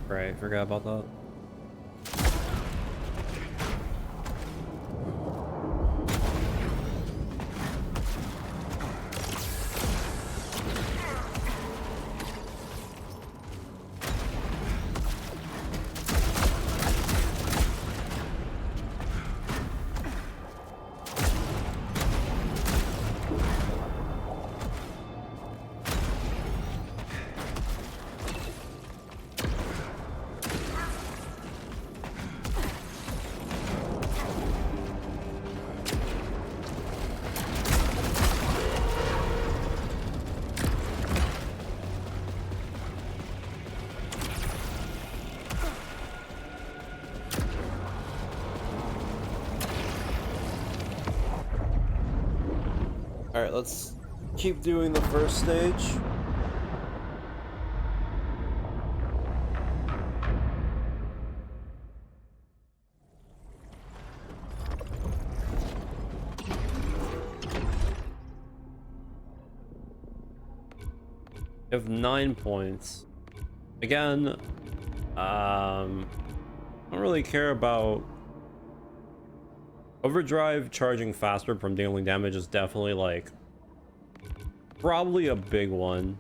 Right, forgot about that. Alright, let's keep doing the first stage. You have 9 points. Again, I don't really care about overdrive. Charging faster from dealing damage is definitely like probably a big one.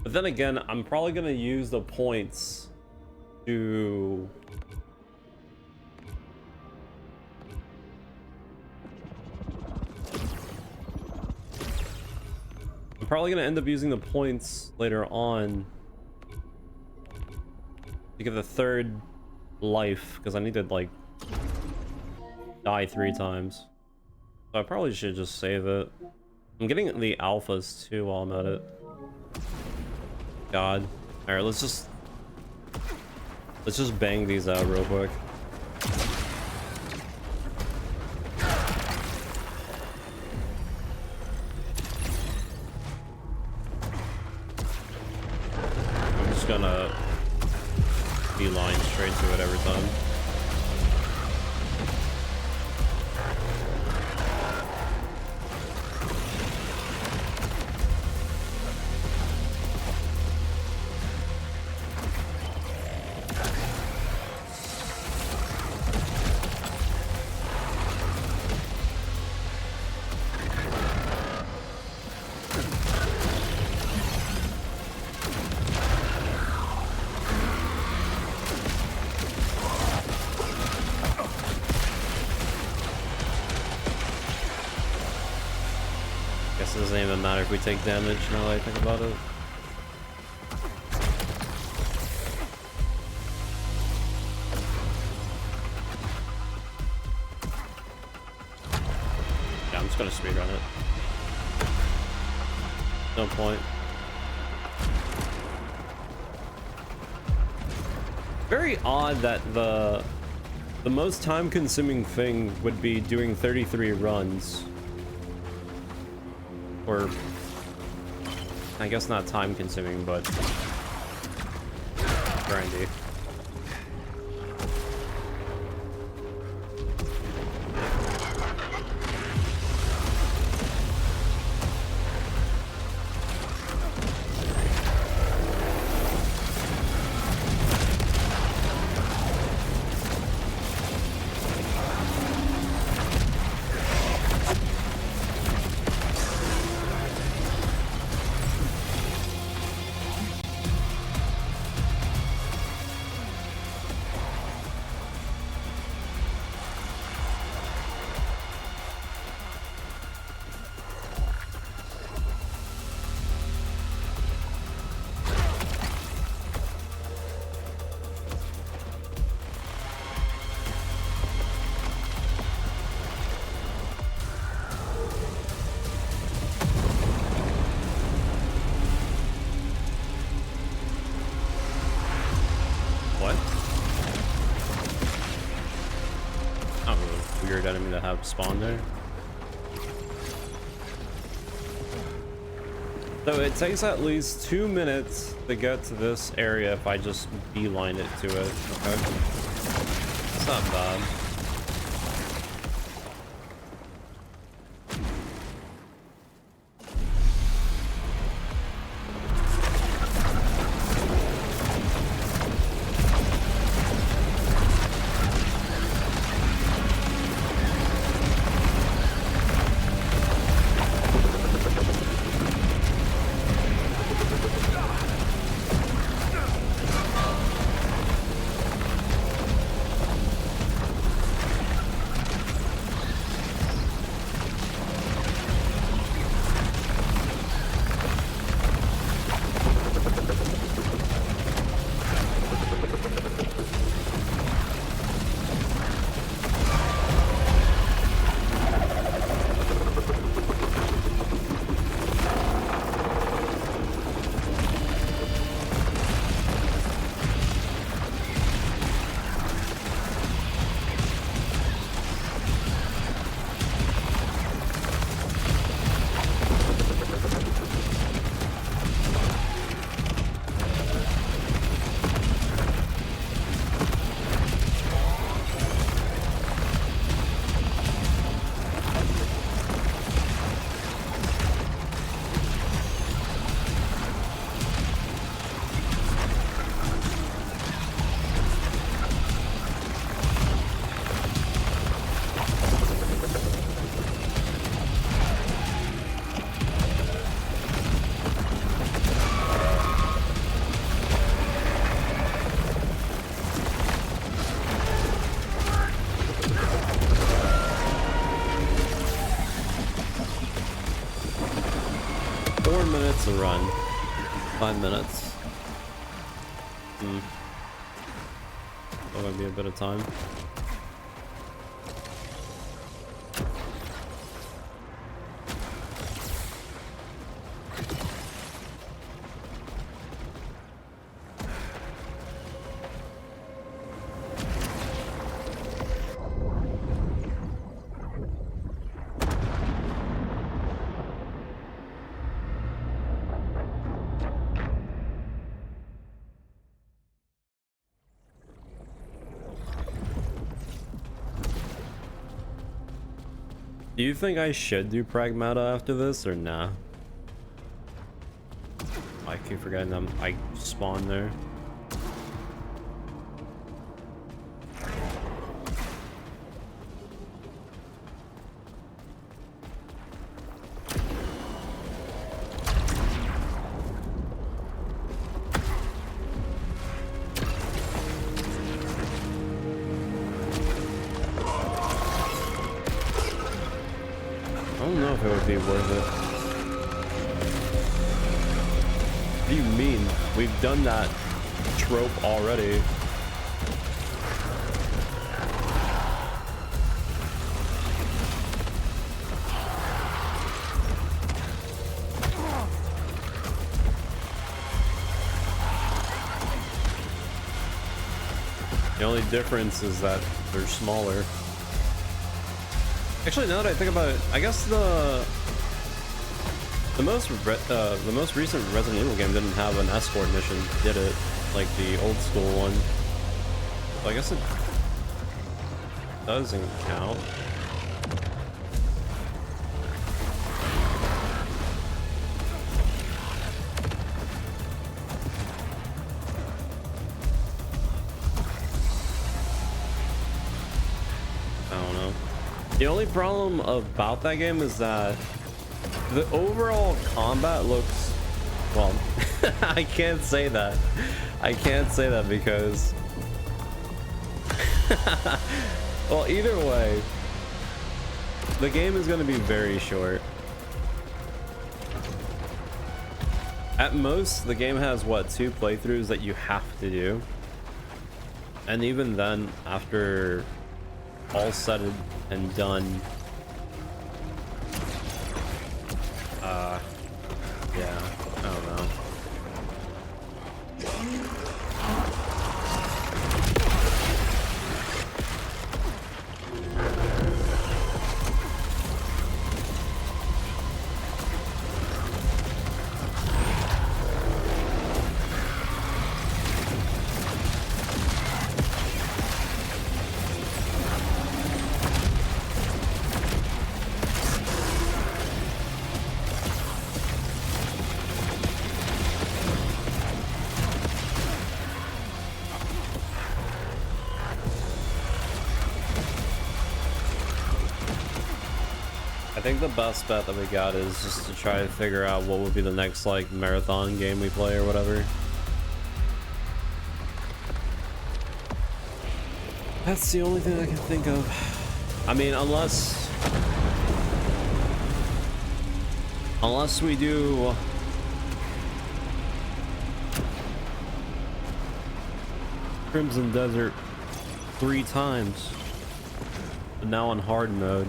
But then again, I'm probably gonna use the points to I'm probably gonna end up using the points later on to get the third life, because I need to like die 3 times. So I probably should just save it. I'm getting the alphas too while I'm at it. God. Alright, let's just bang these out real quick. I'm just gonna beeline straight to it every time. Guess it doesn't even matter if we take damage now that I think about it. Yeah, I'm just gonna speedrun it. No point. Very odd that the most time-consuming thing would be doing 33 runs. Or, I guess not time-consuming, but grindy. Weird enemy to have spawn there. So it takes at least 2 minutes to get to this area if I just beeline it to it. Okay. It's not bad. 45 minutes. That might be a bit of time. Do you think I should do Pragmata after this or nah? I keep forgetting them. I spawned there. I don't know if it would be worth it. What do you mean? We've done that trope already. The only difference is that they're smaller. Actually, now that I think about it, I guess the most recent Resident Evil game didn't have an escort mission, did it? Like the old school one. So I guess it doesn't count. The only problem about that game is that the overall combat looks, well, I can't say that. I can't say that because, well, either way, the game is going to be very short. At most, the game has, what, 2 playthroughs that you have to do. And even then, after all said and done, yeah, I don't know. I think the best bet that we got is just to try to figure out what would be the next, like, marathon game we play or whatever. That's the only thing I can think of. I mean, unless we do Crimson Desert 3 times, but now on hard mode.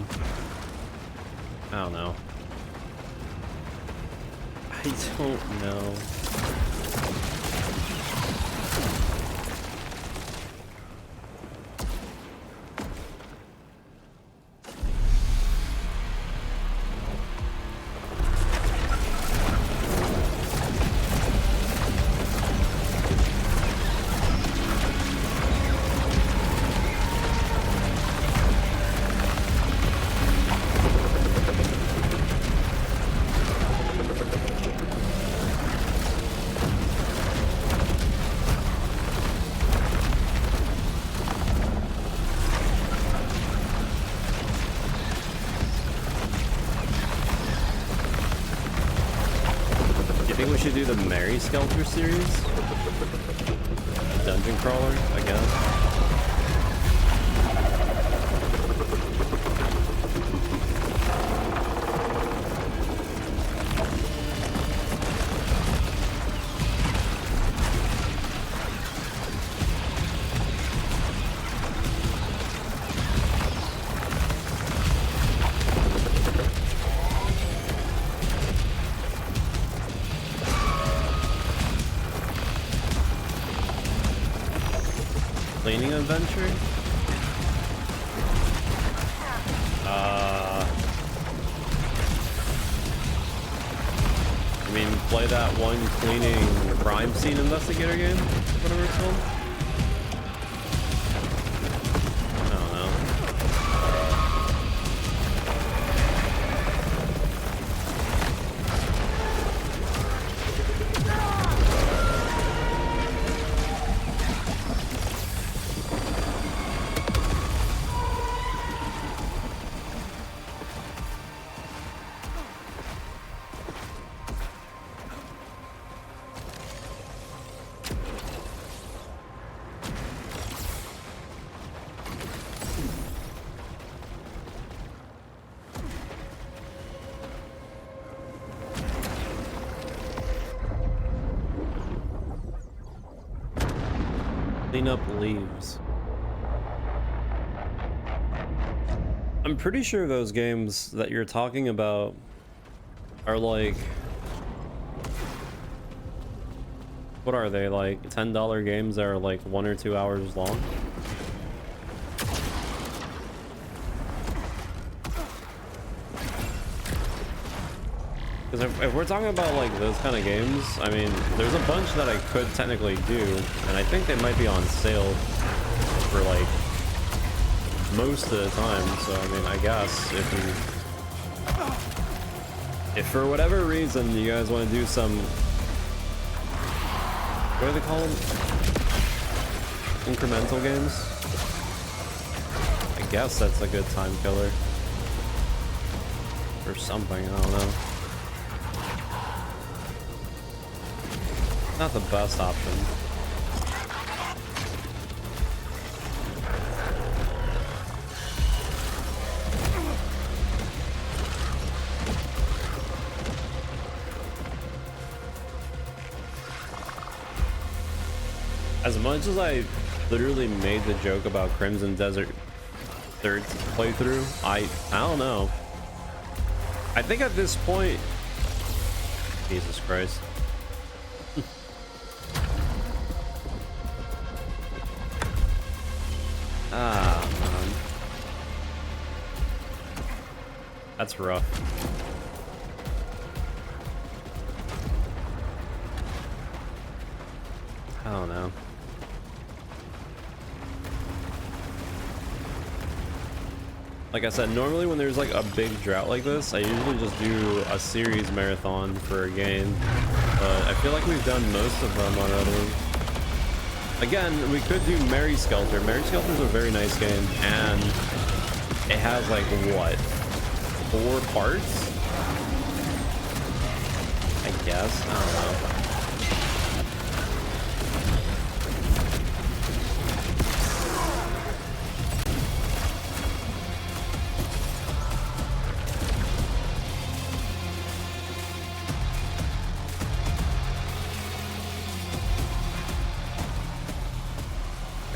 I don't know. I don't know. I think we should do the Mary Skelter series. Dungeon crawler, I guess. cleaning adventure? I mean, play that one cleaning crime scene investigator game, whatever it's called. I don't know. Clean up leaves. I'm pretty sure those games that you're talking about are like, what are they, like $10 games that are like 1 or 2 hours long? Because if we're talking about like those kind of games, I mean, there's a bunch that I could technically do, and I think they might be on sale for like most of the time. So I mean, I guess if for whatever reason you guys want to do some, what do they call them? Incremental games? I guess that's a good time killer or something. I don't know. Not the best option. As much as I literally made the joke about Crimson Desert third playthrough, I don't know. I think at this point, Jesus Christ. Ah, man. That's rough. I don't know. Like I said, normally when there's like a big drought like this, I usually just do a series marathon for a game. But I feel like we've done most of them already. Again, we could do Mary Skelter. Mary Skelter is a very nice game, and it has like what, 4 parts? I guess. I don't know.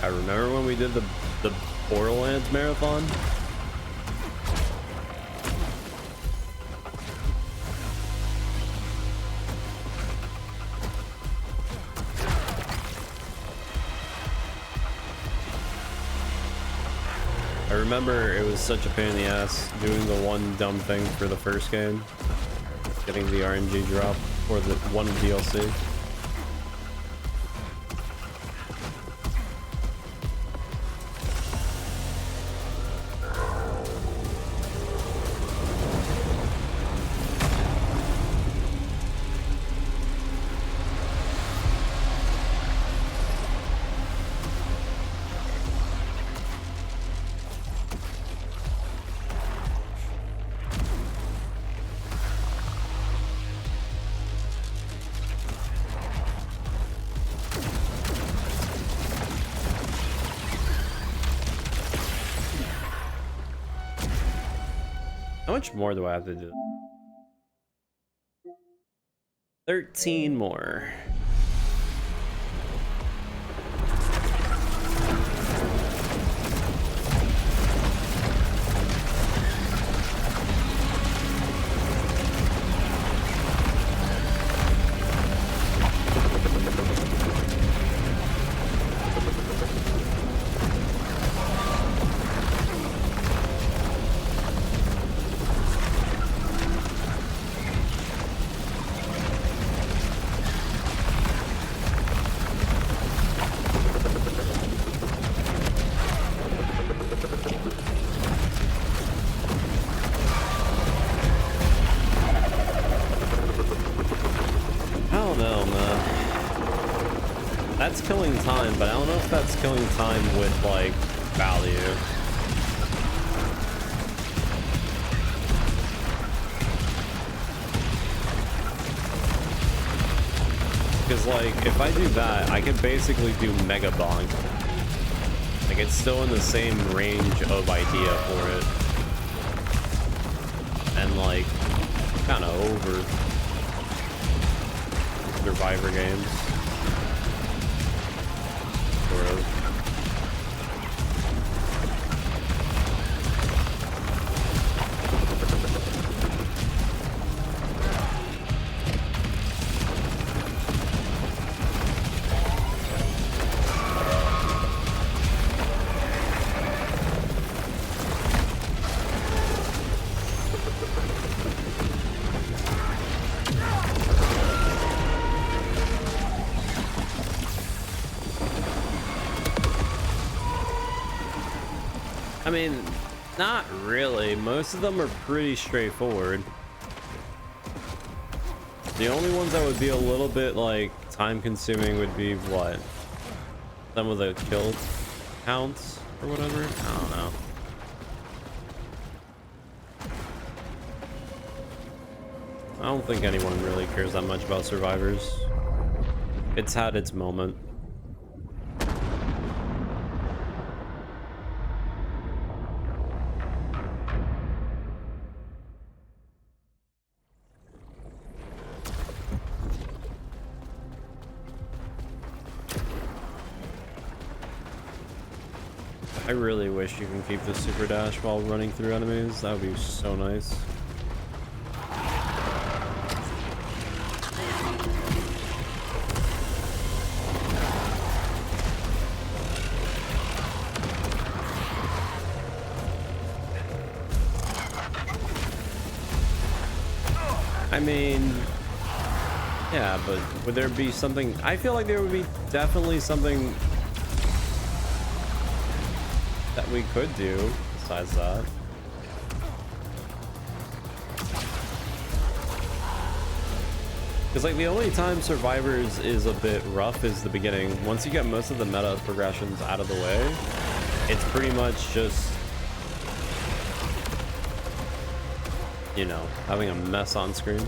I remember when we did the Borderlands marathon? I remember it was such a pain in the ass doing the one dumb thing for the first game, getting the RNG drop for the one DLC. How much more do I have to do? 13 more. That's killing time, but I don't know if that's killing time with, like, value. Because, like, if I do that, I can basically do Mega Bonk. Like, it's still in the same range of idea for it. And, like, kind of over Survivor games. Sort of. I mean, not really. Most of them are pretty straightforward. The only ones that would be a little bit like time consuming would be what? Some of the kill counts or whatever? I don't know. I don't think anyone really cares that much about survivors. It's had its moment. I really wish you can keep the super dash while running through enemies. That would be so nice. I mean, yeah, but would there be something? I feel like there would be definitely something that we could do besides that. Because like the only time Survivors is a bit rough is the beginning. Once you get most of the meta progressions out of the way, it's pretty much just, you know, having a mess on screen.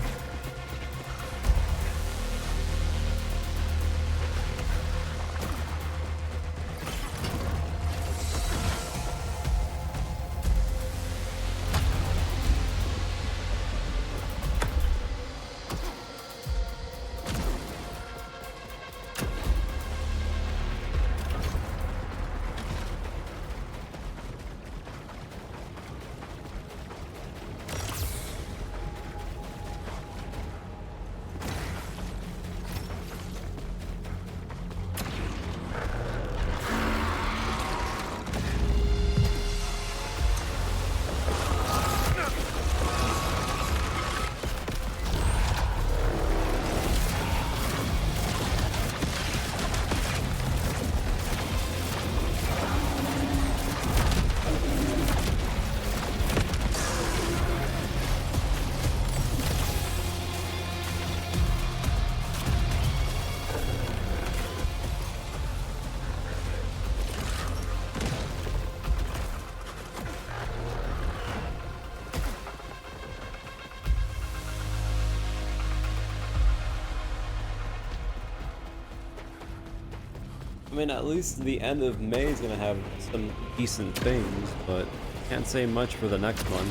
I mean, at least the end of May is gonna have some decent things, but can't say much for the next one.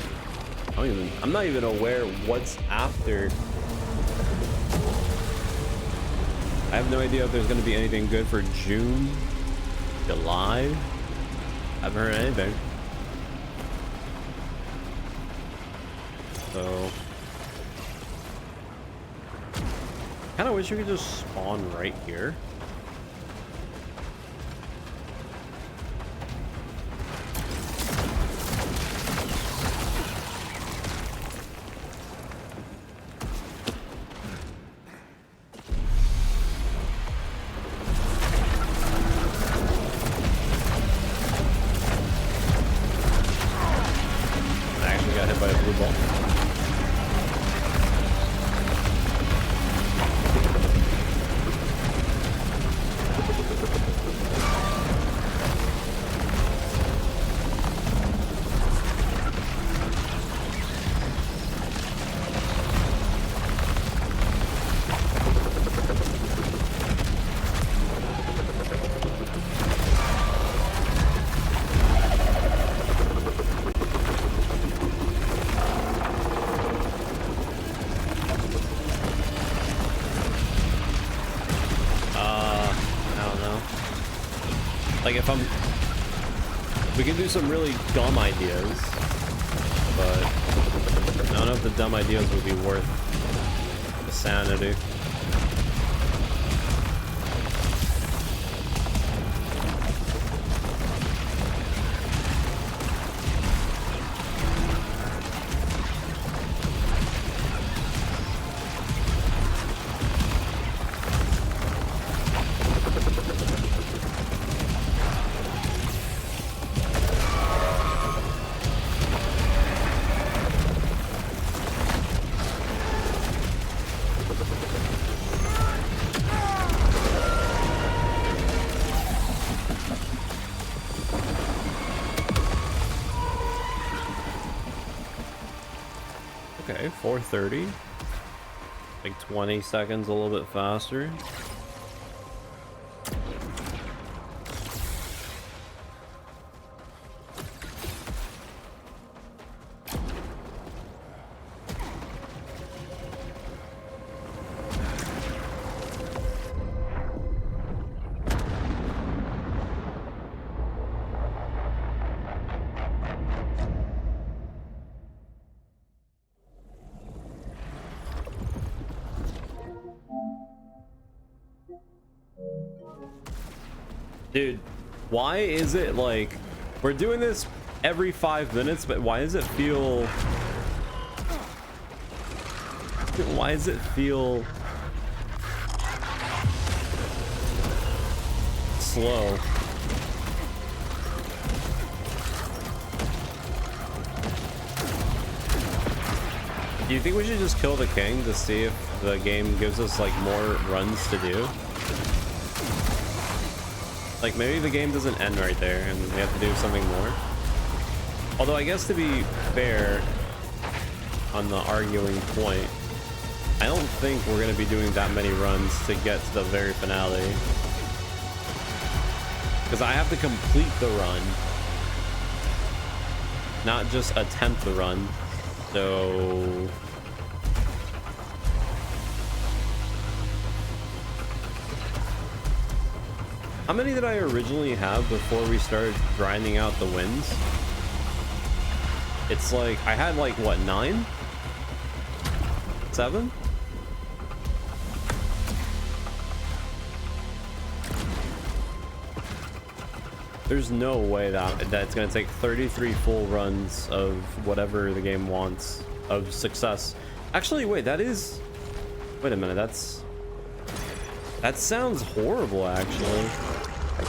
I'm not even aware what's after. I have no idea if there's gonna be anything good for June, July. I haven't heard anything. So, kind of wish we could just spawn right here. Like if we can do some really dumb ideas, but none of the dumb ideas would be worth the sanity. Okay, 4:30. Like 20 seconds, a little bit faster. Dude, why is it like we're doing this every 5 minutes, but why does it feel slow? Do you think we should just kill the king to see if the game gives us like more runs to do? Like maybe the game doesn't end right there and we have to do something more. Although I guess to be fair on the arguing point, I don't think we're going to be doing that many runs to get to the very finale. Because I have to complete the run, not just attempt the run. So how many did I originally have before we started grinding out the wins? It's like I had like what, 9? 7? There's no way that's gonna take 33 full runs of whatever the game wants of success. Actually, wait, wait a minute, that sounds horrible, actually.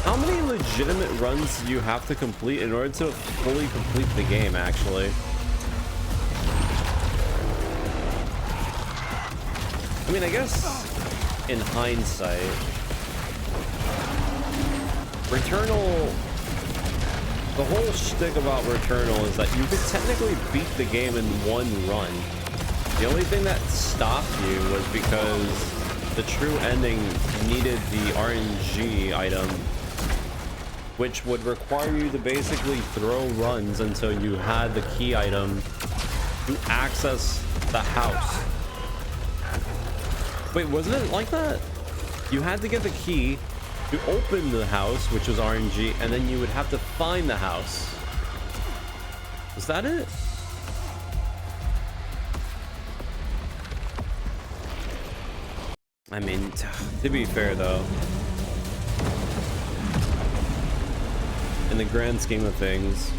How many legitimate runs do you have to complete in order to fully complete the game, actually? I mean, I guess in hindsight, Returnal, the whole shtick about Returnal is that you could technically beat the game in one run. The only thing that stopped you was because the true ending needed the RNG item, which would require you to basically throw runs until you had the key item to access the house. Wait, wasn't it like that? You had to get the key to open the house, which was RNG, and then you would have to find the house. Was that it? I mean, to be fair though, in the grand scheme of things,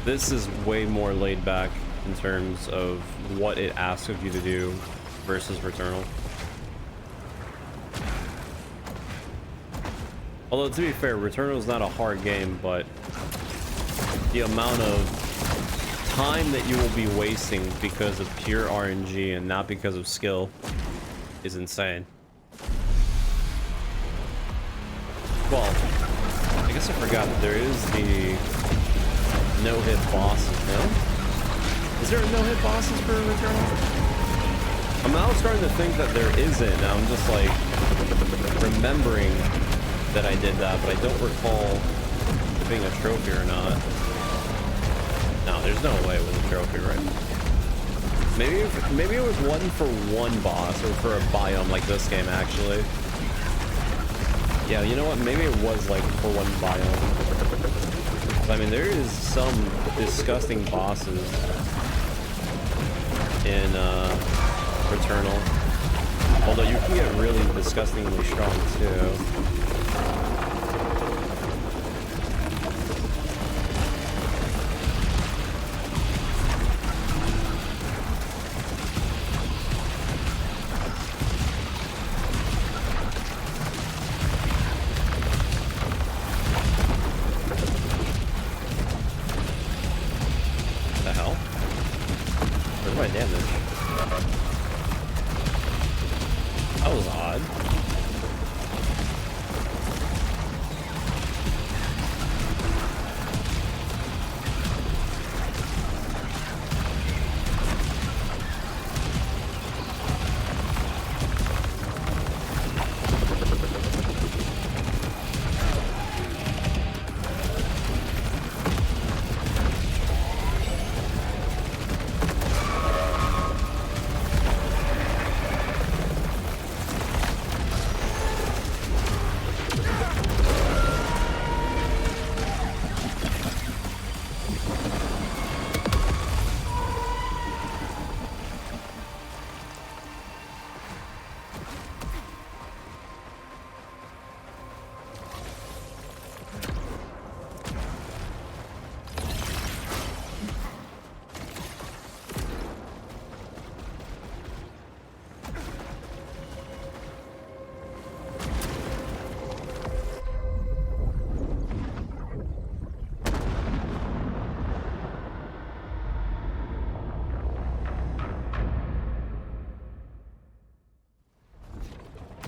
this is way more laid back in terms of what it asks of you to do versus Returnal. Although, to be fair, Returnal is not a hard game, but the amount of time that you will be wasting because of pure RNG and not because of skill is insane. Well, I guess I forgot that there is the no-hit bosses, no? Is there no-hit bosses for Returnal? I'm now starting to think that there isn't, and I'm just like remembering that I did that, but I don't recall it being a trophy or not. No, there's no way it was a trophy, right? Maybe it was one for one boss or for a biome like this game, actually. Yeah, you know what? Maybe it was like for one biome. 'Cause, I mean, there is some disgusting bosses in Returnal. Although you can get really disgustingly strong too. The hell? Where's my damage? That was odd.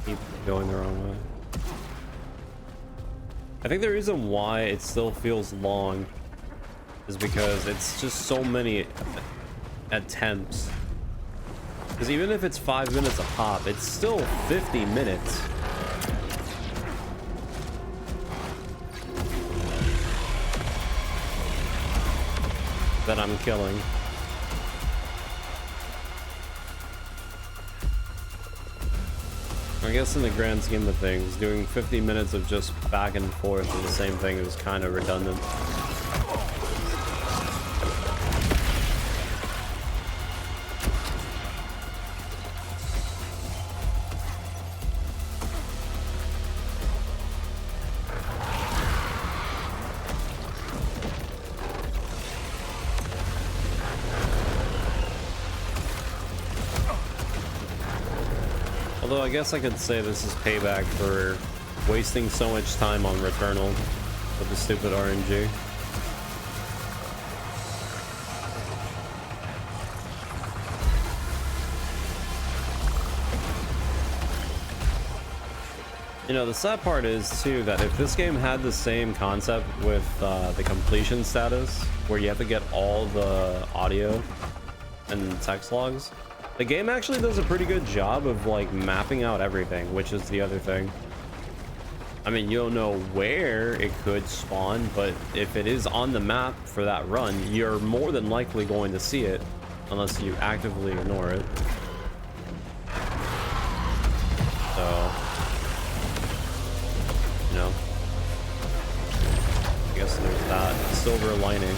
Keep going the wrong way. I think the reason why it still feels long is because it's just so many attempts. Because even if it's 5 minutes a pop, it's still 50 minutes. That I'm killing. I guess in the grand scheme of things, doing 50 minutes of just back and forth of the same thing is kind of redundant. Although I guess I could say this is payback for wasting so much time on Returnal with the stupid RNG. You know, the sad part is too that if this game had the same concept with the completion status, where you have to get all the audio and text logs, the game actually does a pretty good job of like mapping out everything, which is the other thing. I mean, you don't know where it could spawn, but if it is on the map for that run, you're more than likely going to see it unless you actively ignore it. So, you know, I guess there's that silver lining.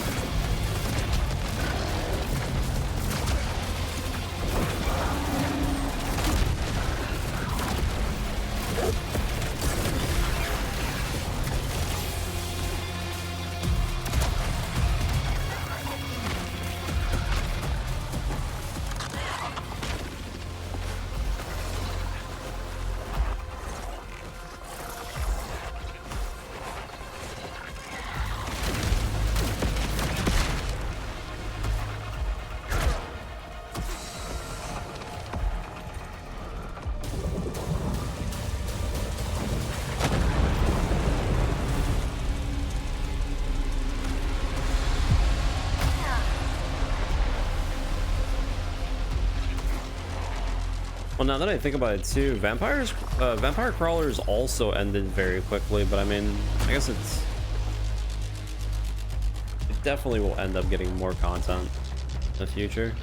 Well, now that I think about it too, Vampire Crawlers also ended very quickly, but I mean, I guess it definitely will end up getting more content in the future.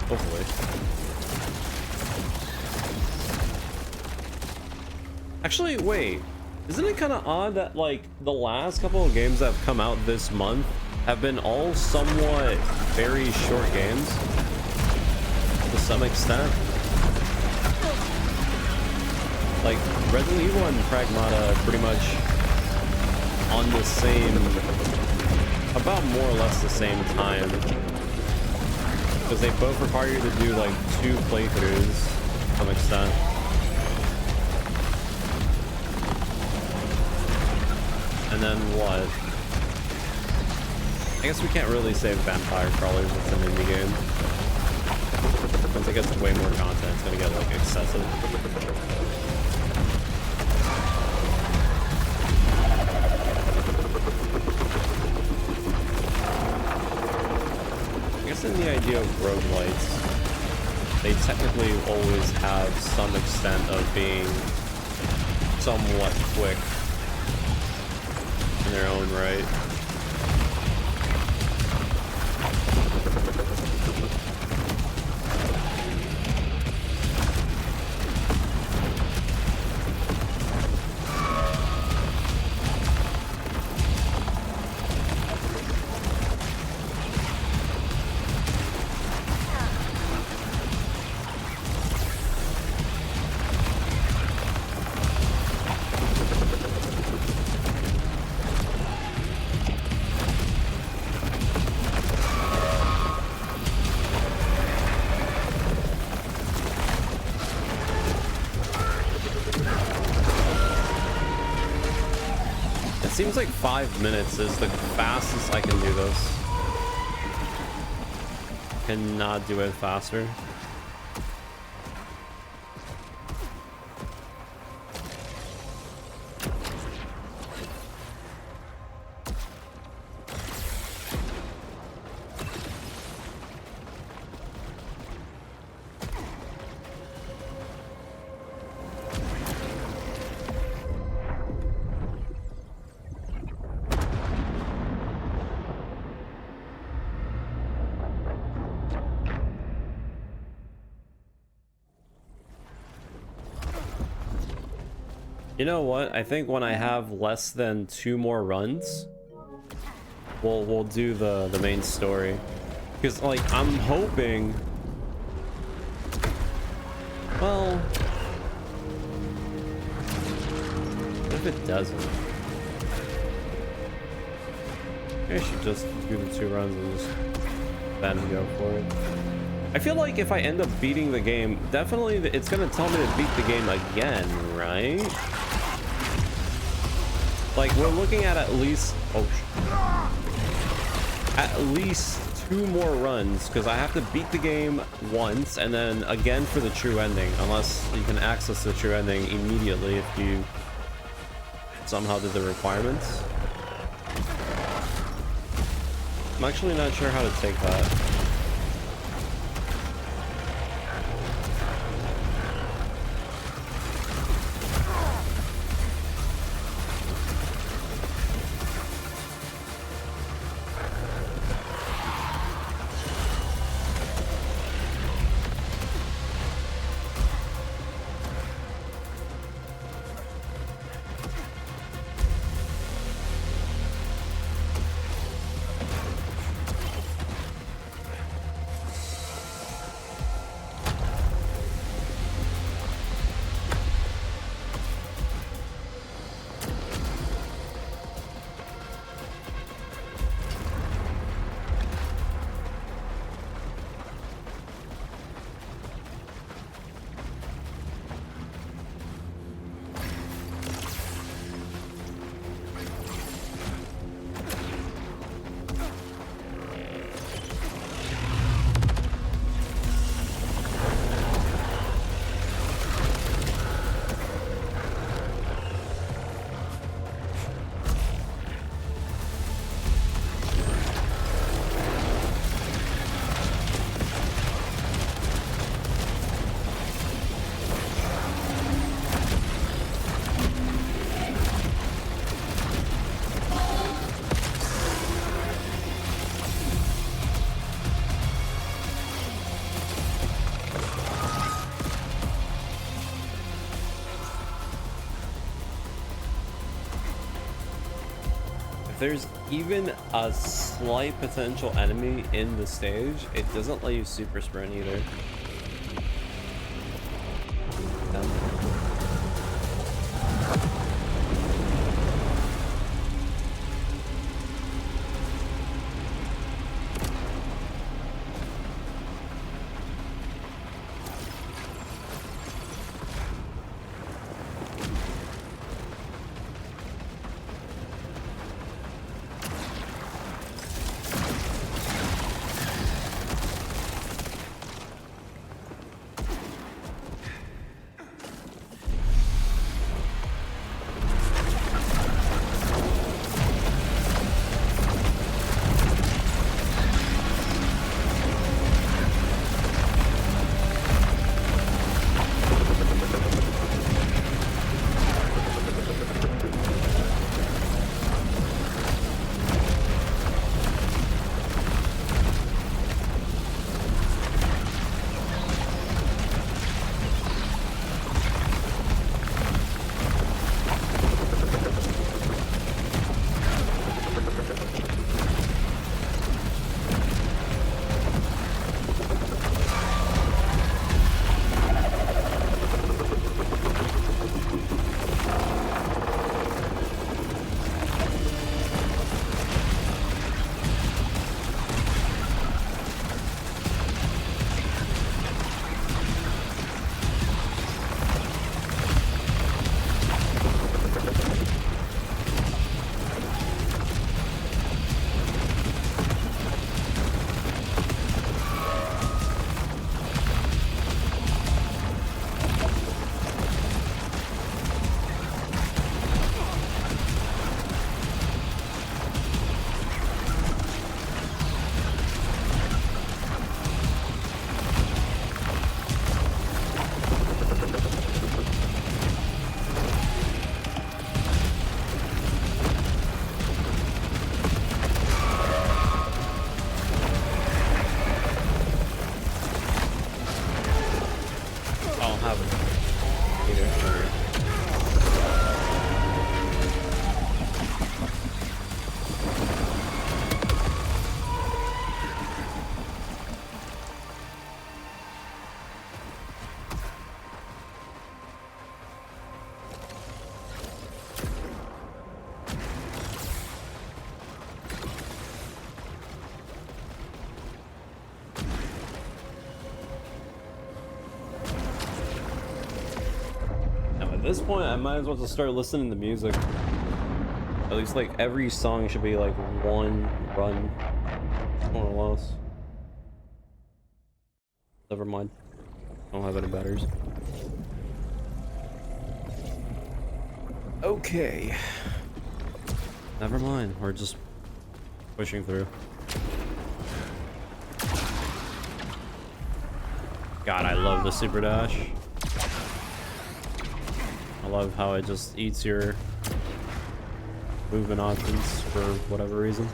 Hopefully. Actually, wait. Isn't it kind of odd that, like, the last couple of games that have come out this month have been all somewhat very short games? To some extent. Like, Resident Evil and Pragmata pretty much on the same, about more or less the same time. Because they both require you to do, like, 2 playthroughs to some extent. And then what? I guess we can't really say Vampire Crawlers with an indie game. Once it gets way more content, it's gonna get like excessive. I guess in the idea of roguelites, they technically always have some extent of being somewhat quick in their own right. Seems like 5 minutes is the fastest I can do this. Cannot do it faster. You know what? I think when I have less than 2 more runs, we'll do the main story. Because like I'm hoping, well, what if it doesn't? Maybe I should just do the 2 runs and just then go for it. I feel like if I end up beating the game, definitely it's gonna tell me to beat the game again, right? Like, we're looking at least, at least 2 more runs, because I have to beat the game once, and then again for the true ending, unless you can access the true ending immediately if you somehow did the requirements. I'm actually not sure how to take that. there's even a slight potential enemy in the stage, it doesn't let you super sprint either. At this point, I might as well just start listening to music. At least, like, every song should be, like, one run, more or less. Never mind. I don't have any batteries. Okay. Never mind. We're just pushing through. God, I love the super dash. I love how it just eats your movement options for whatever reason.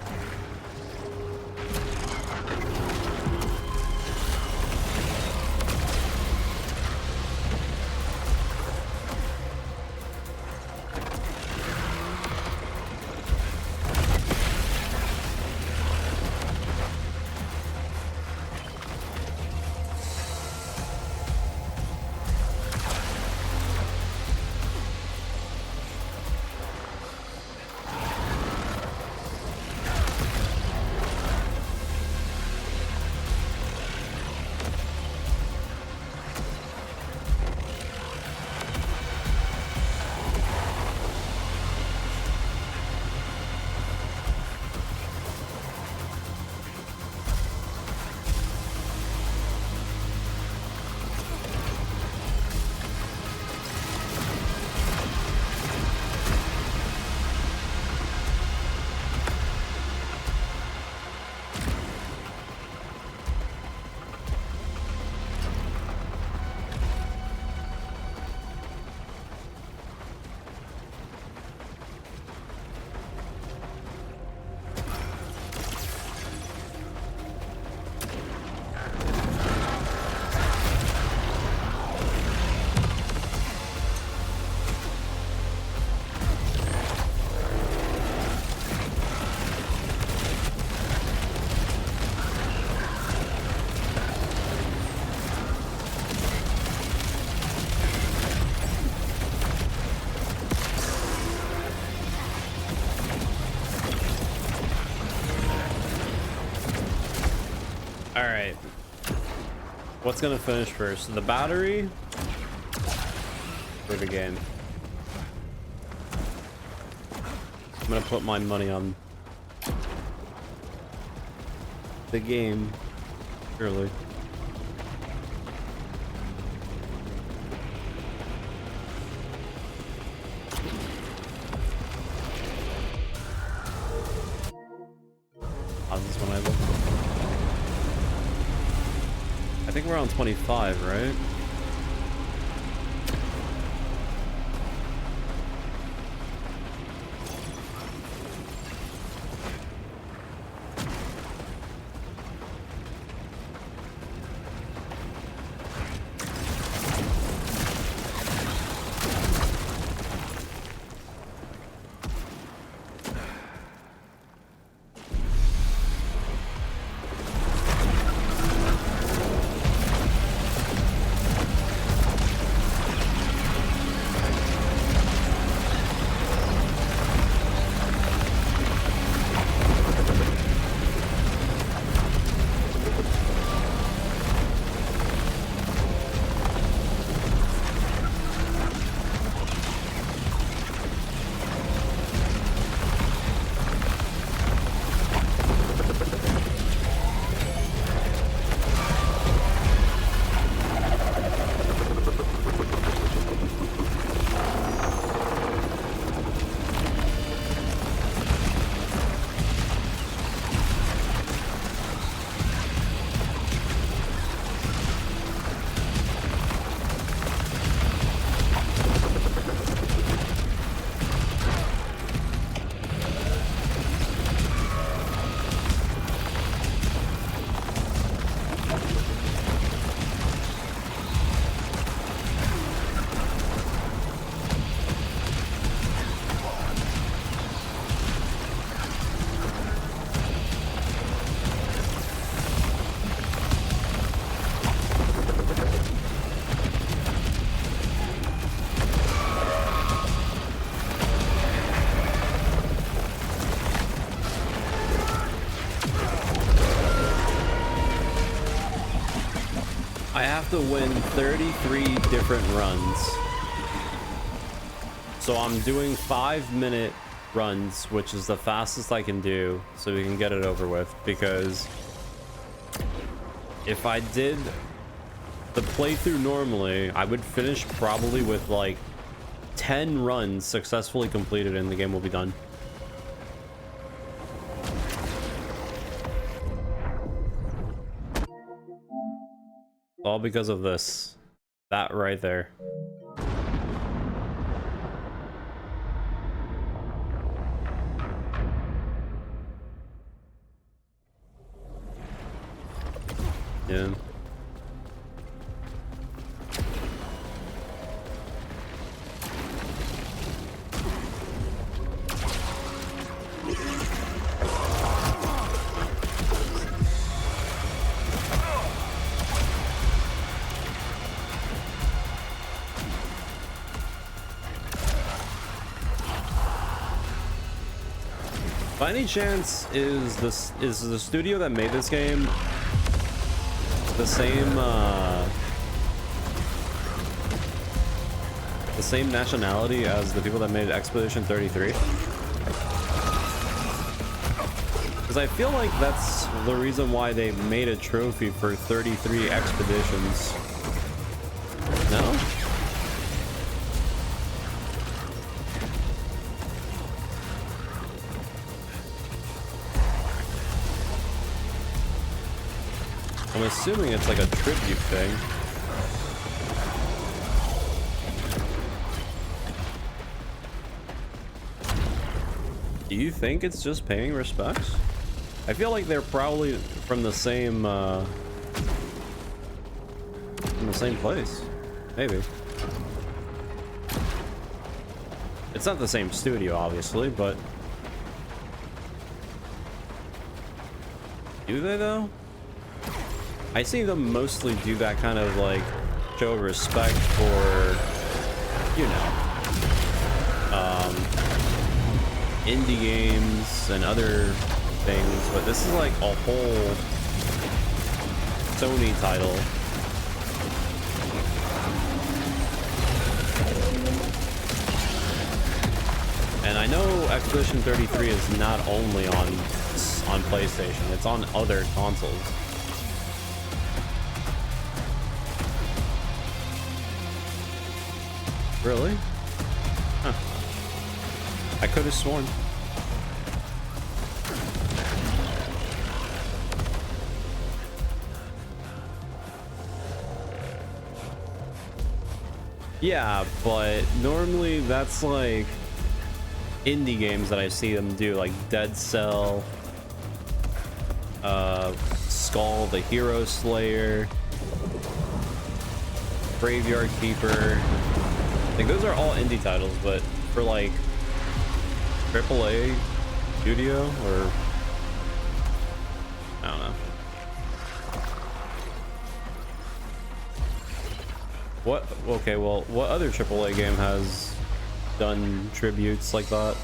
All right. What's gonna finish first? The battery or the game? I'm gonna put my money on the game, surely. How's this one I look? I think we're on 25, right? I have to win 33 different runs. So I'm doing 5-minute runs, which is the fastest I can do, so we can get it over with. Because if I did the playthrough normally, I would finish probably with like 10 runs successfully completed and the game will be done. All because of this. That right there. Yeah. By any chance, is the studio that made this game the same nationality as the people that made Expedition 33? Because I feel like that's the reason why they made a trophy for 33 expeditions. No? I'm assuming it's like a tribute thing. Do you think it's just paying respects? I feel like they're probably from the same place. Maybe. It's not the same studio, obviously, but do they though? I see them mostly do that kind of like show respect for, you know, indie games and other things, but this is like a whole Sony title. And I know Expedition 33 is not only on PlayStation, it's on other consoles. Really? Huh. I could have sworn. Yeah, but normally that's like indie games that I see them do, like Dead Cell, Skull the Hero Slayer, Graveyard Keeper. Like those are all indie titles, but for like AAA studio, or I don't know. What? Okay, well, what other AAA game has done tributes like that?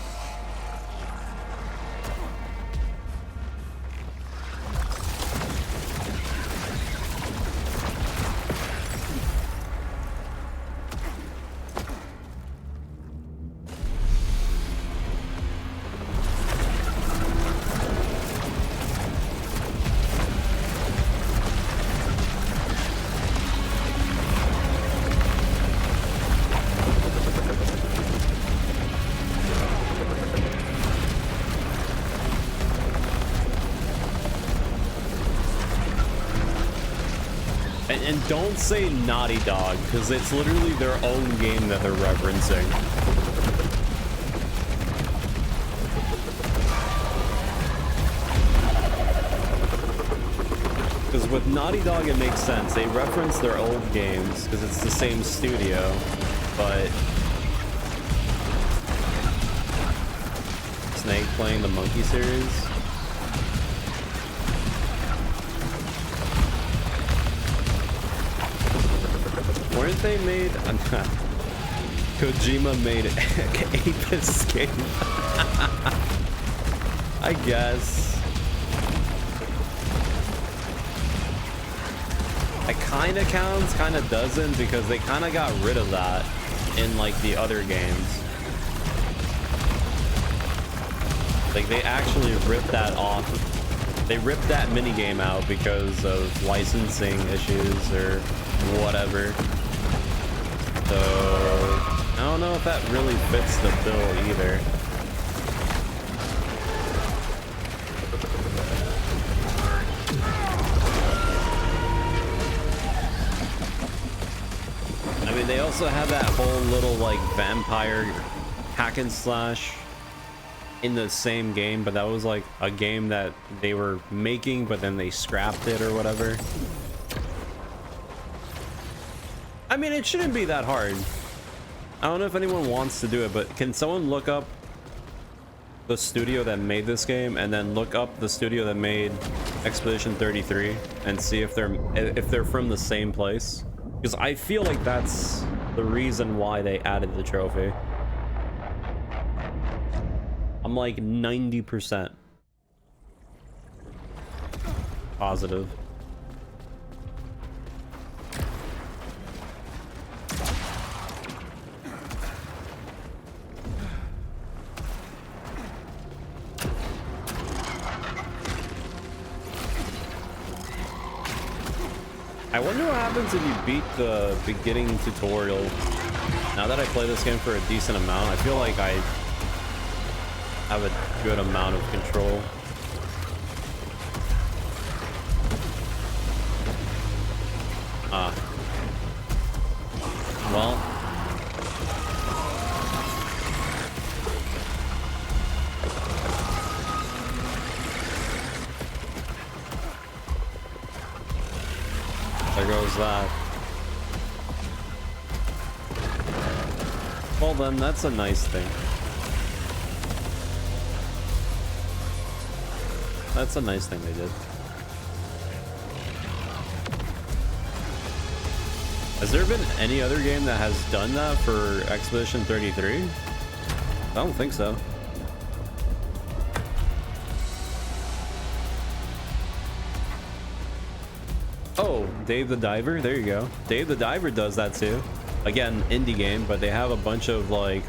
And don't say Naughty Dog, because it's literally their own game that they're referencing. Because with Naughty Dog, it makes sense. They reference their old games because it's the same studio, but Snake playing the Monkey series. Weren't they made? Kojima made Ape Escape. I guess. It kind of counts, kind of doesn't, because they kind of got rid of that in like the other games. Like they actually ripped that off. They ripped that minigame out because of licensing issues or whatever. So I don't know if that really fits the bill either. I mean, they also have that whole little like vampire hack and slash in the same game, but that was like a game that they were making, but then they scrapped it or whatever. I mean, it shouldn't be that hard. I don't know if anyone wants to do it, but can someone look up the studio that made this game and then look up the studio that made Expedition 33 and see if they're from the same place? Because I feel like that's the reason why they added the trophy. I'm like 90% positive. I wonder what happens if you beat the beginning tutorial. Now that I play this game for a decent amount, I feel like I have a good amount of control. Well. There goes that. Well then, that's a nice thing. That's a nice thing they did. Has there been any other game that has done that for Expedition 33? I don't think so. Oh, Dave the Diver. There you go. Dave the Diver does that too. Again, indie game, but they have a bunch of like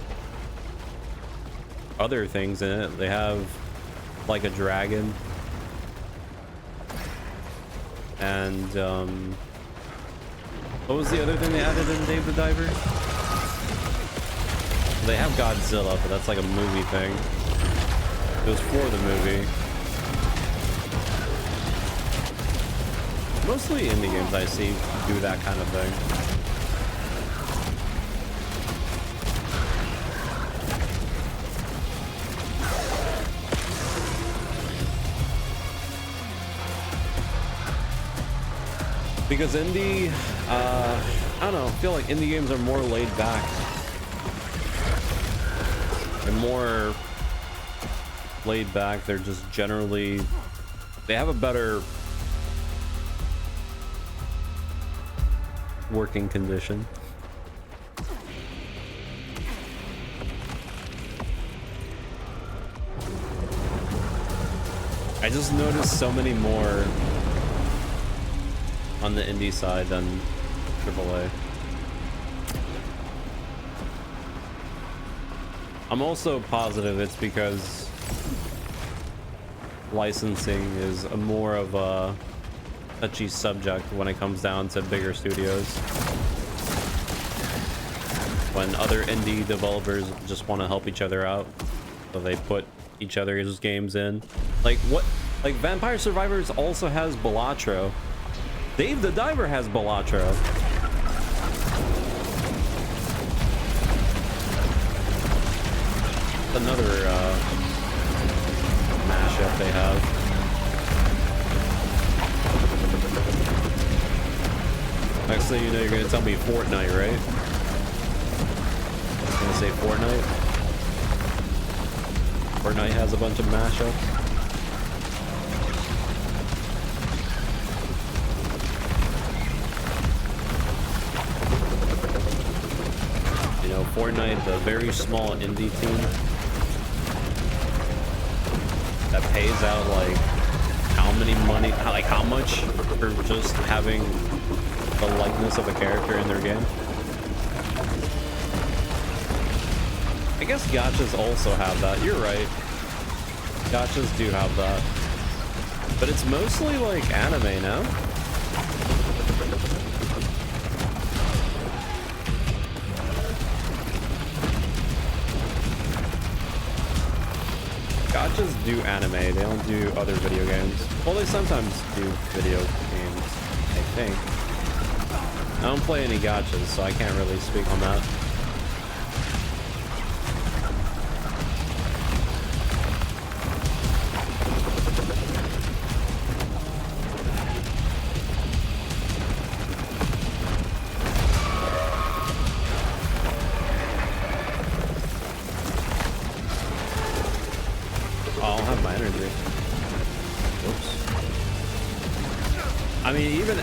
other things in it. They have like a dragon and what was the other thing they added in Dave the Diver? They have Godzilla, but that's like a movie thing. It was for the movie. Mostly indie games I see do that kind of thing. Because indie, I don't know, I feel like indie games are more laid back. They're more laid back. They're just generally, they have a better working condition. I just noticed so many more on the indie side than AAA. I'm also positive it's because licensing is a more of a touchy subject when it comes down to bigger studios. When other indie developers just want to help each other out, so they put each other's games in. Like what? Like Vampire Survivors also has Balatro. Dave the Diver has Balatro. Another mashup they have. Next thing you know, you're gonna tell me Fortnite, right? I'm gonna say Fortnite. Fortnite has a bunch of mashups. You know, Fortnite, the very small indie team that pays out like how many money, like how much for just having the likeness of a character in their game. I guess gachas also have that. You're right. Gachas do have that. But it's mostly like anime now. Gachas do anime, they don't do other video games. Well, they sometimes do video games, I think. I don't play any gachas, so I can't really speak on that.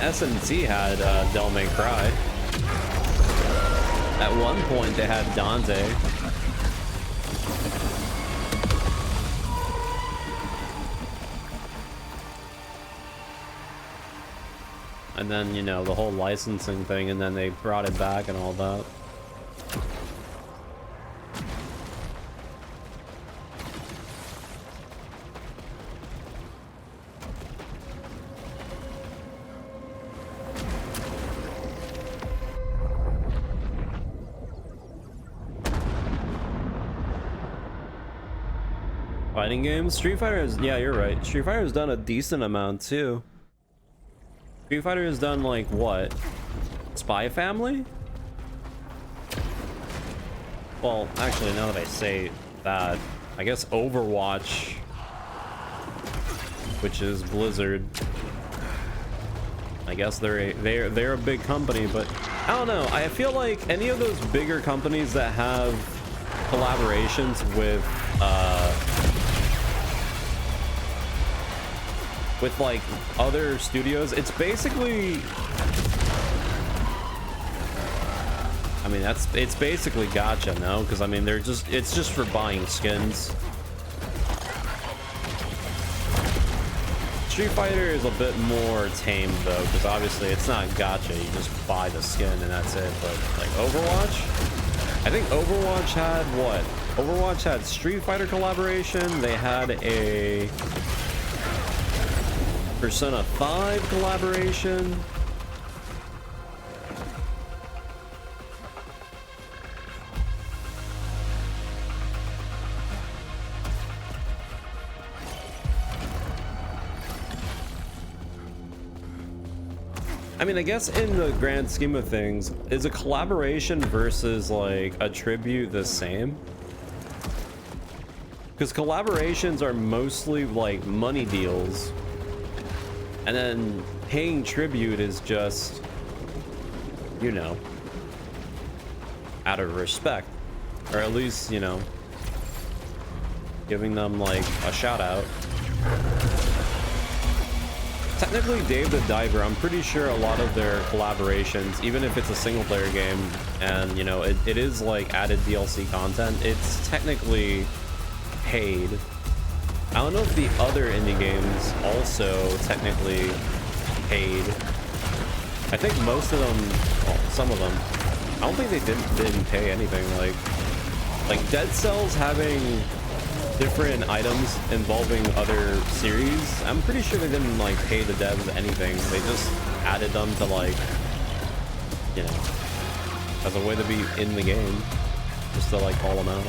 SNT had Devil May Cry. At one point they had Dante. And then, you know, the whole licensing thing, and then they brought it back and all that. Fighting games? Street Fighter has, yeah, you're right. Street Fighter has done a decent amount too. Street Fighter has done like what? Spy Family? Well, actually, now that I say that, I guess Overwatch, which is Blizzard. I guess they're a big company, but I don't know. I feel like any of those bigger companies that have collaborations with like other studios, it's basically, I mean, it's basically gacha, no? Because I mean, it's just for buying skins. Street Fighter is a bit more tame though, because obviously it's not gacha. You just buy the skin and that's it. But like Overwatch, I think Overwatch had what? Overwatch had Street Fighter collaboration. They had a Persona 5 collaboration. I mean, I guess in the grand scheme of things, is a collaboration versus like a tribute the same? Because collaborations are mostly like money deals, and then paying tribute is just, you know, out of respect, or at least, you know, giving them like a shout out. Technically, Dave the Diver, I'm pretty sure a lot of their collaborations, even if it's a single player game and, you know, it is like added DLC content, it's technically paid. I don't know if the other indie games also technically paid. I think most of them, well, some of them, I don't think they didn't pay anything. Like Dead Cells having different items involving other series, I'm pretty sure they didn't like pay the devs anything. They just added them to, like, you know, as a way to be in the game, just to like call them out.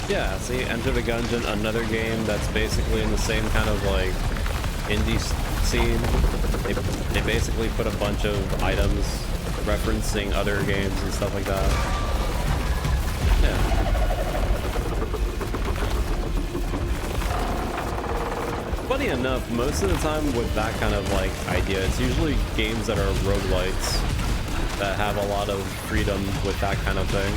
Yeah, see, Enter the Gungeon, another game that's basically in the same kind of like indie scene. They basically put a bunch of items referencing other games and stuff like that. Yeah. Funny enough, most of the time with that kind of like idea, it's usually games that are roguelites that have a lot of freedom with that kind of thing.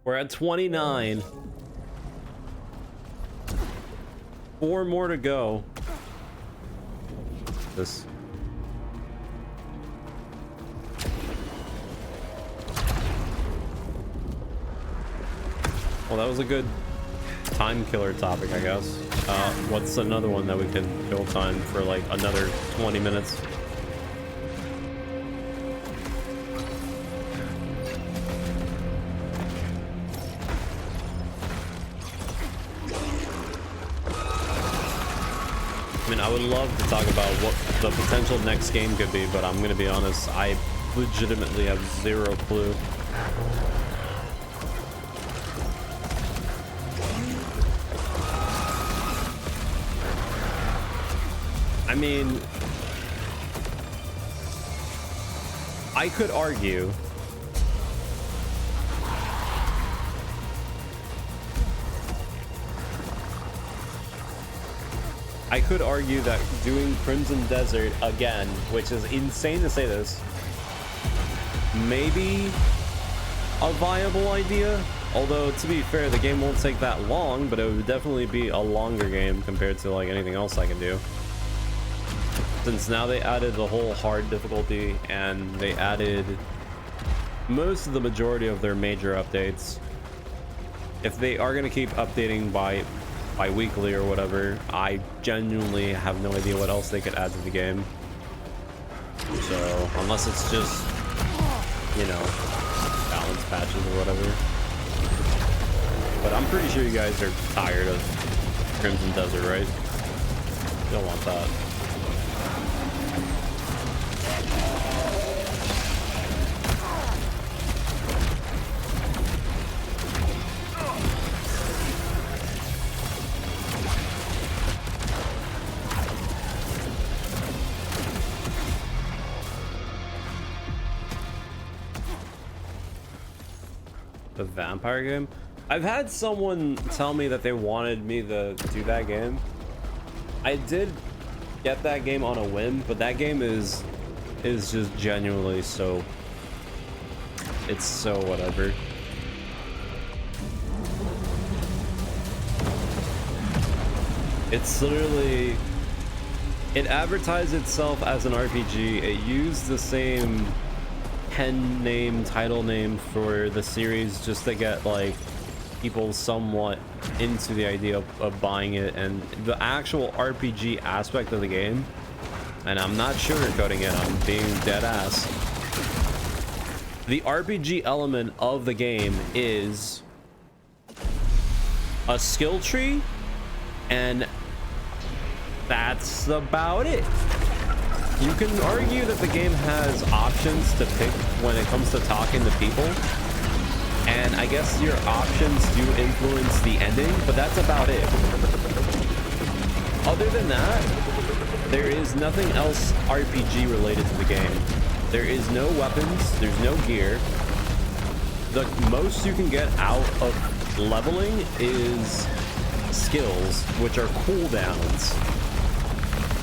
We're at 29. 4 more to go. This. Well, that was a good time killer topic, I guess. What's another one that we could kill time for like another 20 minutes? I mean, I would love to talk about what the potential next game could be, but I'm gonna be honest, I legitimately have zero clue. I mean, I could argue that doing Crimson Desert again, which is insane to say this, may be a viable idea. Although, to be fair, the game won't take that long, but it would definitely be a longer game compared to like anything else I can do. Since now they added the whole hard difficulty and they added most of the majority of their major updates. If they are going to keep updating bi-weekly or whatever, I genuinely have no idea what else they could add to the game. So, unless it's just, you know, balance patches or whatever. But I'm pretty sure you guys are tired of Crimson Desert, right? You don't want that. The vampire game? I've had someone tell me that they wanted me to do that game. I did get that game on a whim, but that game is just genuinely so, it's so whatever. It's literally, it advertised itself as an RPG. It used the same pen name, title name for the series just to get like people somewhat into the idea of buying it, and the actual RPG aspect of the game, and I'm not sugarcoating it, I'm being dead ass. The RPG element of the game is a skill tree, and that's about it. You can argue that the game has options to pick when it comes to talking to people, and I guess your options do influence the ending, but that's about it. Other than that, there is nothing else RPG related to the game. There is no weapons, there's no gear. The most you can get out of leveling is skills, which are cooldowns.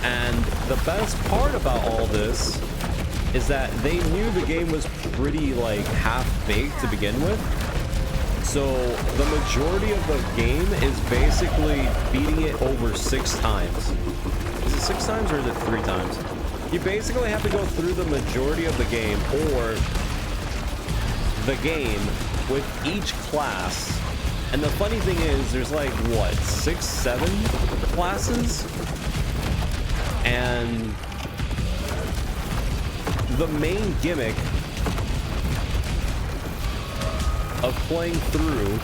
And the best part about all this is that they knew the game was pretty like half-baked to begin with. So the majority of the game is basically beating it over 6 times. Is it 6 times or is it 3 times? You basically have to go through the majority of the game, or the game, with each class. And the funny thing is, there's like, what, 6, 7 classes? And the main gimmick of playing through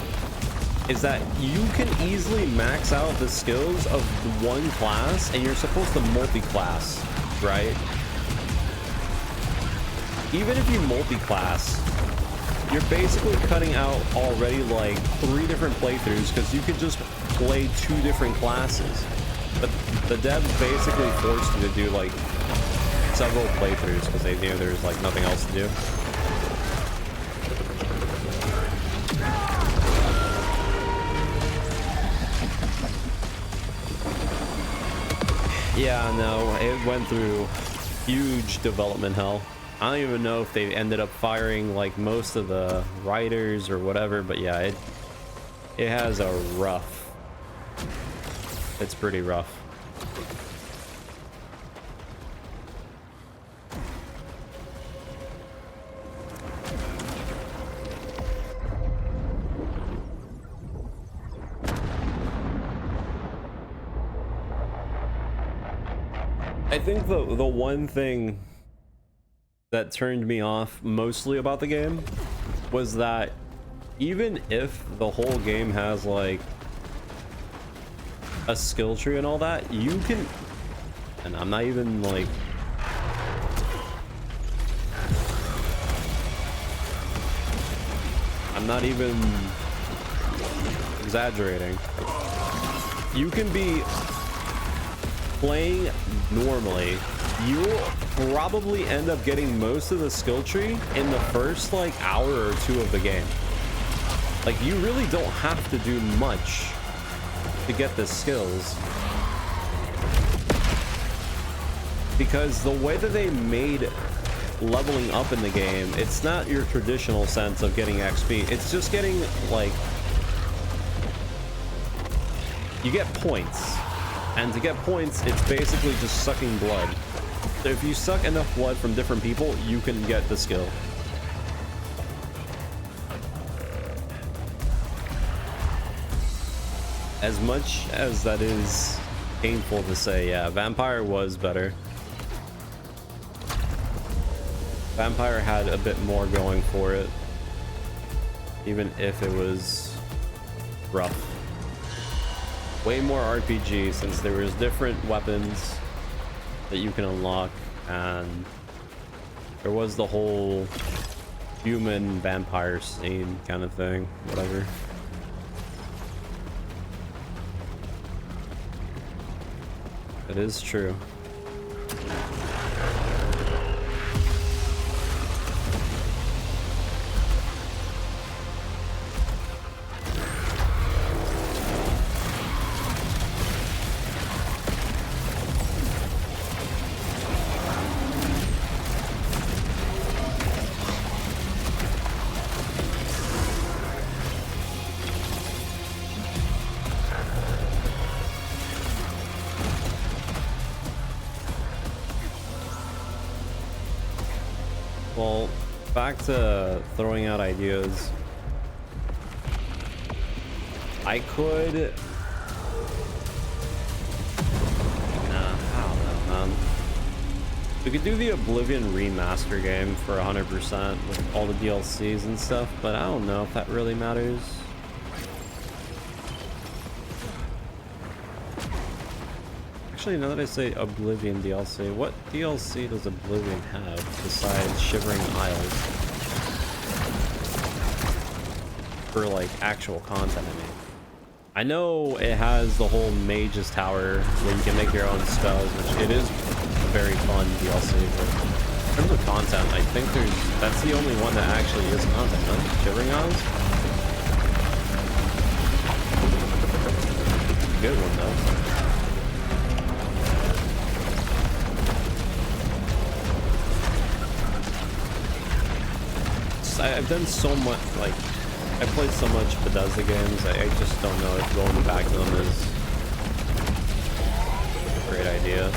is that you can easily max out the skills of one class, and you're supposed to multi-class, right? Even if you multi-class, you're basically cutting out already like 3 different playthroughs, because you could just play 2 different classes. But the devs basically forced you to do like several playthroughs because they knew there was like nothing else to do. Yeah, no, it went through huge development hell. I don't even know if they ended up firing like most of the writers or whatever, but yeah, it has a rough. It's pretty rough. I think the one thing that turned me off mostly about the game was that even if the whole game has like a skill tree and all that, you can, and I'm not even like, I'm not even exaggerating. You can be playing normally. You'll probably end up getting most of the skill tree in the first like hour or two of the game. Like, you really don't have to do much to get the skills, because the way that they made leveling up in the game, it's not your traditional sense of getting XP. It's just getting like, you get points, and to get points, it's basically just sucking blood. So if you suck enough blood from different people, you can get the skill. As much as that is painful to say, yeah, Vampire was better. Vampire had a bit more going for it, even if it was rough. Way more RPG, since there was different weapons that you can unlock, and there was the whole human vampire scene kind of thing, whatever. It is true. Well, back to throwing out ideas. I could... Nah, I don't know, man. We could do the Oblivion remaster game for 100% with all the DLCs and stuff, but I don't know if that really matters. Actually, now that I say Oblivion DLC, what DLC does Oblivion have besides Shivering Isles? For like actual content, I mean. I know it has the whole Mage's Tower where you can make your own spells, which it is a very fun DLC, but in terms of content, I think that's the only one that actually is content, huh? Shivering Isles? Good one though. I've done so much, like, I played so much Bethesda games, I just don't know if going back to them is a great idea.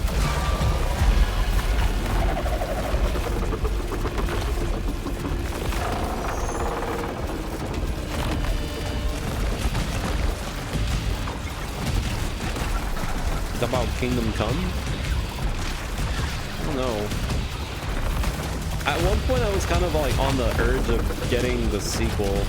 Is that about Kingdom Come? I don't know. At one point I was kind of like on the urge of getting the sequel,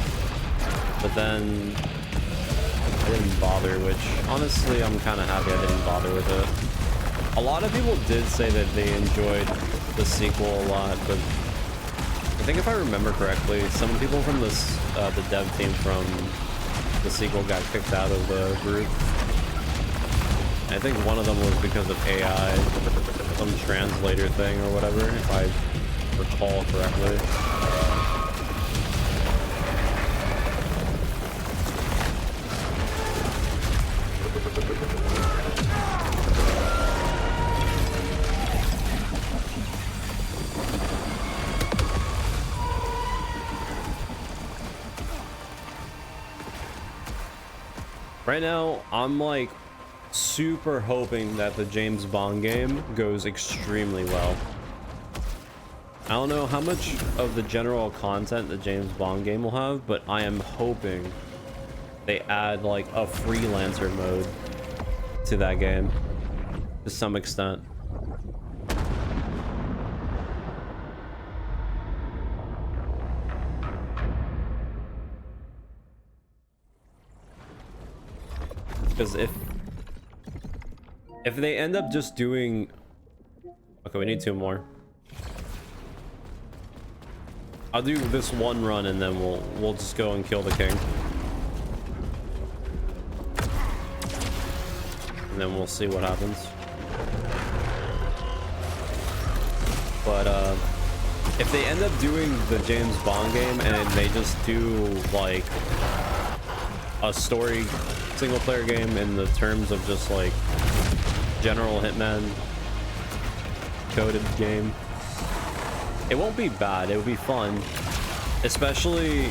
but then I didn't bother, which honestly I'm kind of happy I didn't bother with it. A lot of people did say that they enjoyed the sequel a lot, but I think if I remember correctly, some people from this the dev team from the sequel got kicked out of the group. I think one of them was because of AI, some translator thing or whatever, if I recall correctly. Right now, I'm like super hoping that the James Bond game goes extremely well. I don't know how much of the general content the James Bond game will have, but I am hoping they add like a freelancer mode to that game to some extent. Because if they end up just doing... Okay, we need 2 more. I'll do this one run and then we'll just go and kill the king. And then we'll see what happens. But if they end up doing the James Bond game and they just do like a story single player game in the terms of just like general Hitman coded game, it won't be bad. It will be fun, especially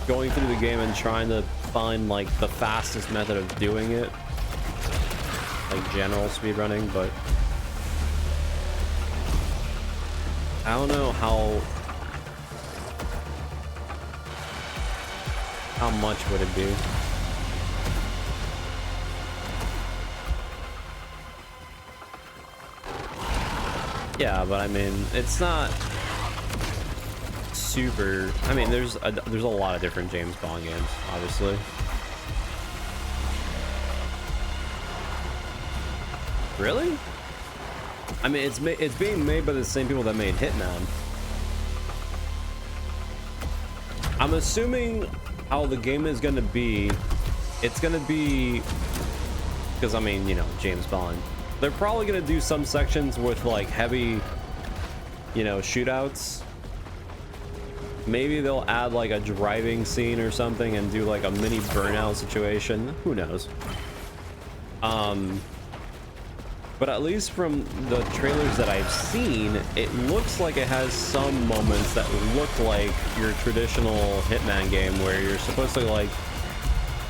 going through the game and trying to find like the fastest method of doing it, like general speedrunning. But I don't know how much would it be. Yeah, but I mean, it's not super. I mean, there's a lot of different James Bond games, obviously. Really? I mean, it's being made by the same people that made Hitman. I'm assuming how the game is gonna be. It's gonna be because I mean, you know, James Bond. They're probably gonna do some sections with like heavy, you know, shootouts. Maybe they'll add like a driving scene or something and do like a mini burnout situation. Who knows? But at least from the trailers that I've seen, it looks like it has some moments that look like your traditional Hitman game where you're supposed to like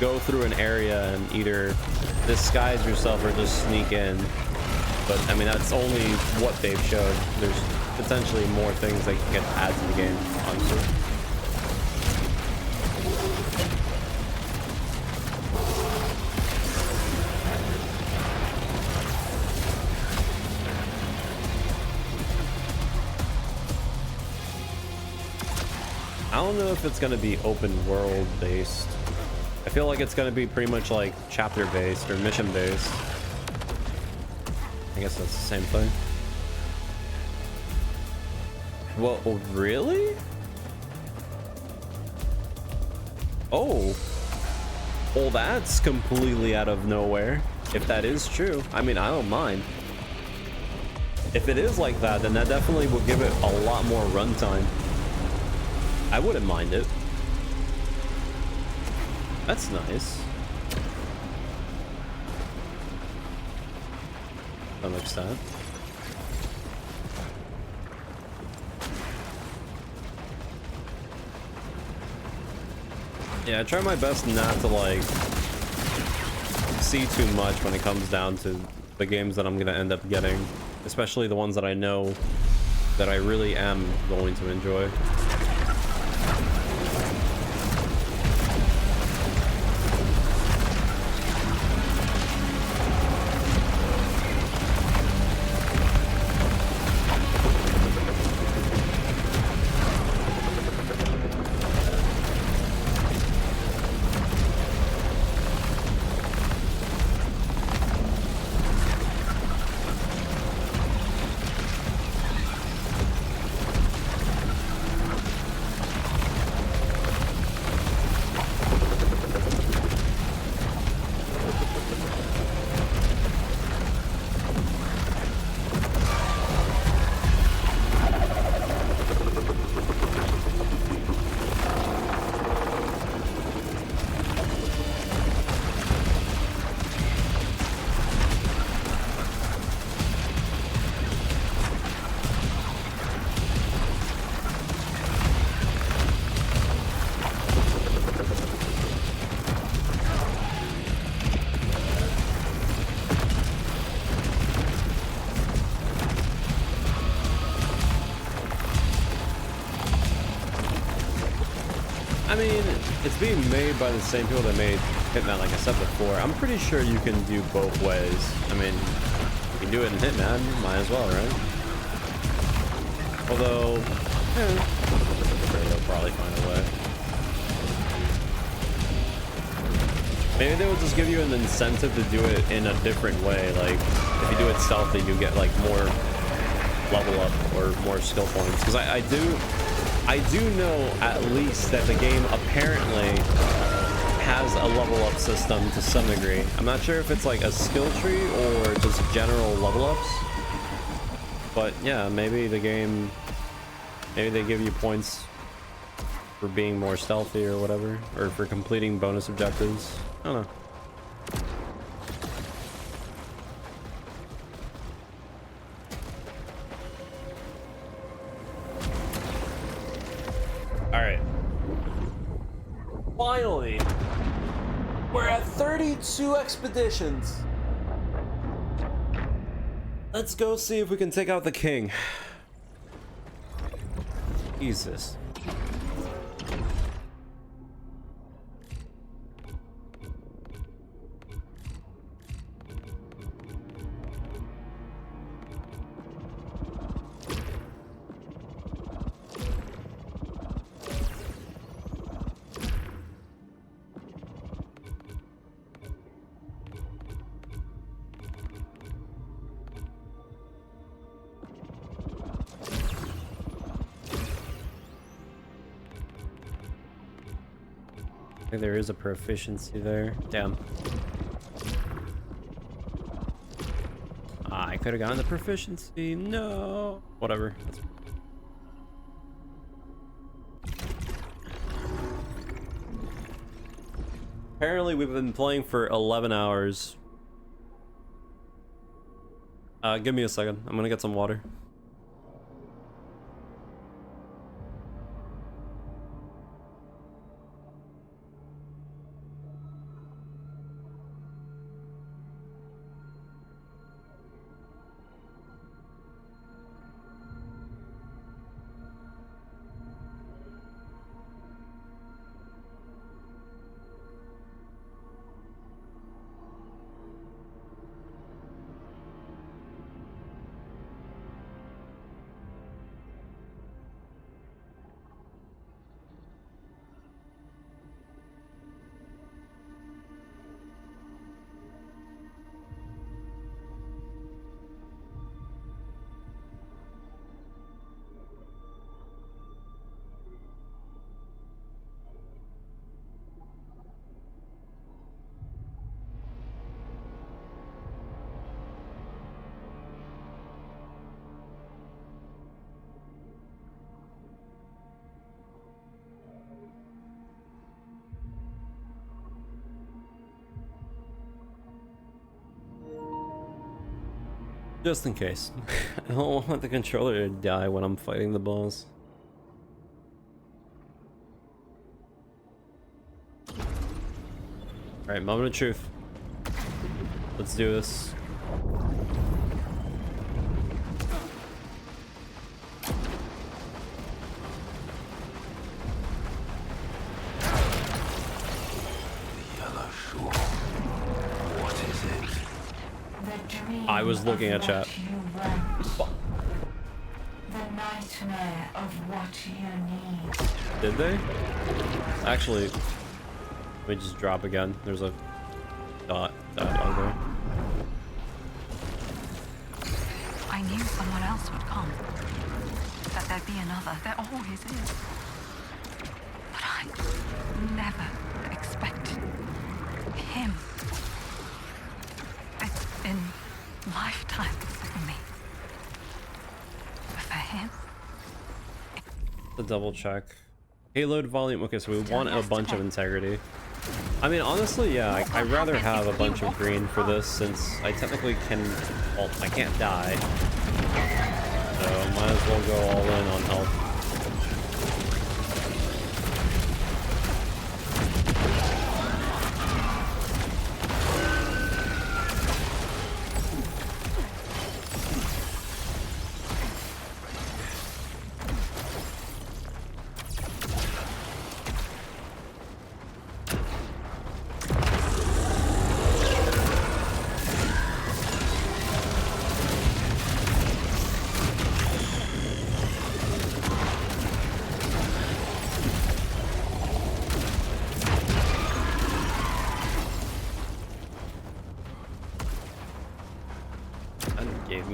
go through an area and either disguise yourself or just sneak in. But I mean, that's only what they've showed. There's potentially more things that can get added to the game, honestly. I don't know if it's going to be open world based. I feel like it's going to be pretty much like chapter based or mission based. I guess that's the same thing. Well, really? Oh. Well, that's completely out of nowhere. If that is true. I mean, I don't mind. If it is like that, then that definitely will give it a lot more runtime. I wouldn't mind it. That's nice. To some extent. Yeah, I try my best not to like see too much when it comes down to the games that I'm gonna end up getting, especially the ones that I know that I really am going to enjoy. I mean, it's being made by the same people that made Hitman, like I said before. I'm pretty sure you can do both ways. I mean, you can do it in Hitman, might as well, right? Although, they'll probably find a way. Maybe they will just give you an incentive to do it in a different way. Like, if you do it stealthy, you get like more level up or more skill points. Because I do know at least that the game apparently has a level up system to some degree. I'm not sure if it's like a skill tree or just general level ups. But yeah, maybe the game, maybe they give you points for being more stealthy or whatever, or for completing bonus objectives. I don't know. All right. Finally, we're at 32 expeditions. Let's go see if we can take out the king. Jesus. I think there is a proficiency there. Damn. I could have gotten the proficiency. No. Whatever. Apparently we've been playing for 11 hours. Give me a second. I'm gonna get some water. Just in case. I don't want the controller to die when I'm fighting the boss. Alright, moment of truth. Let's do this. I was looking at chat. The nightmare of what you need. Did they? Actually, let me just drop again. There's a dot on there. I knew someone else would come. That there'd be another. There always is. But I never expected him. It's been lifetimes for me. But for him, The double check. Payload volume. Okay, so we want a bunch of integrity. I mean, honestly, yeah, I'd rather have a bunch of green for this since I technically can. Well, I can't die. So might as well go all in on health.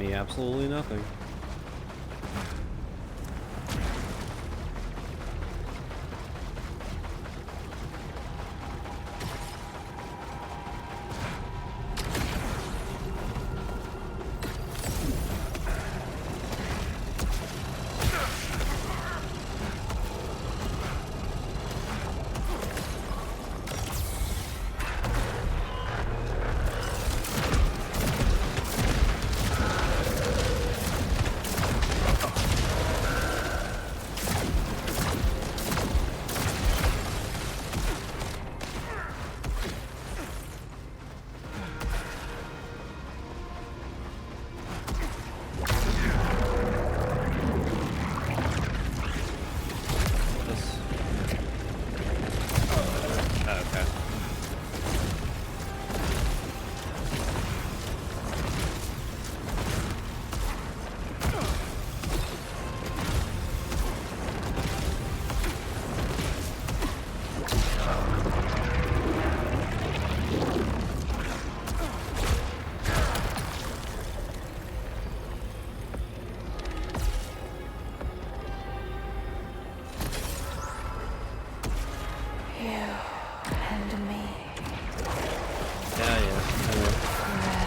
me absolutely nothing. Okay. You and me. Yeah, yeah. I know.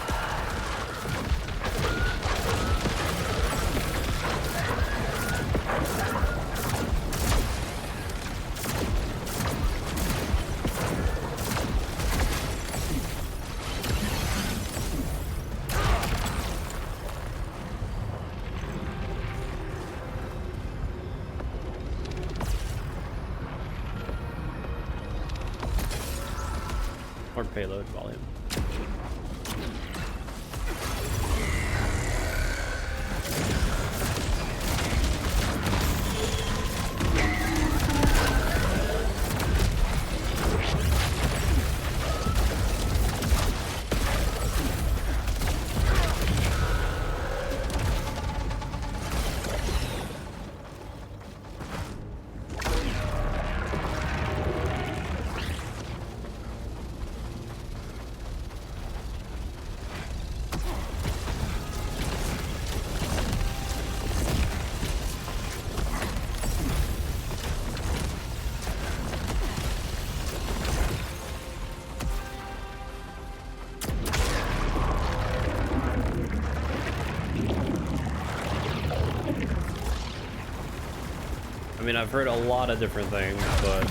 Or payload volume. I mean, I've heard a lot of different things, but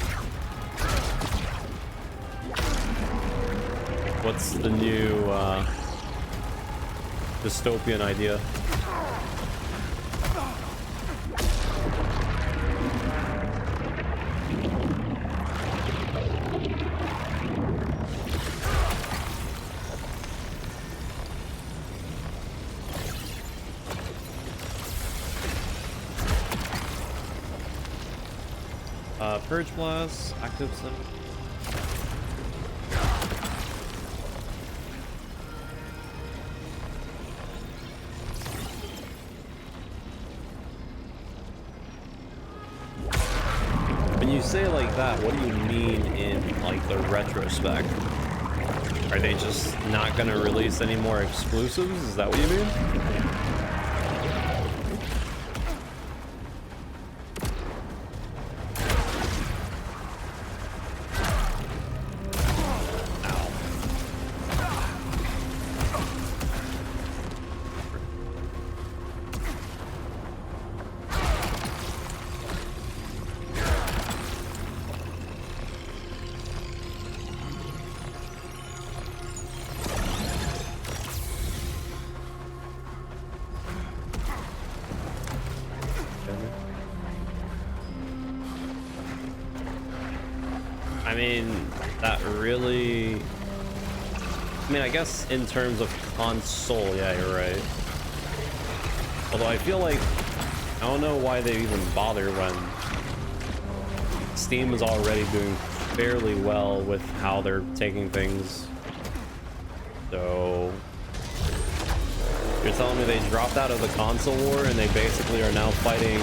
what's the new dystopian idea? Purge Blast, active sim. When you say it like that, what do you mean in like the retrospect? Are they just not gonna release any more exclusives? Is that what you mean? I mean, that really... I mean, I guess in terms of console, yeah, you're right. Although I feel like... I don't know why they even bother when Steam is already doing fairly well with how they're taking things. So... You're telling me they dropped out of the console war and they basically are now fighting...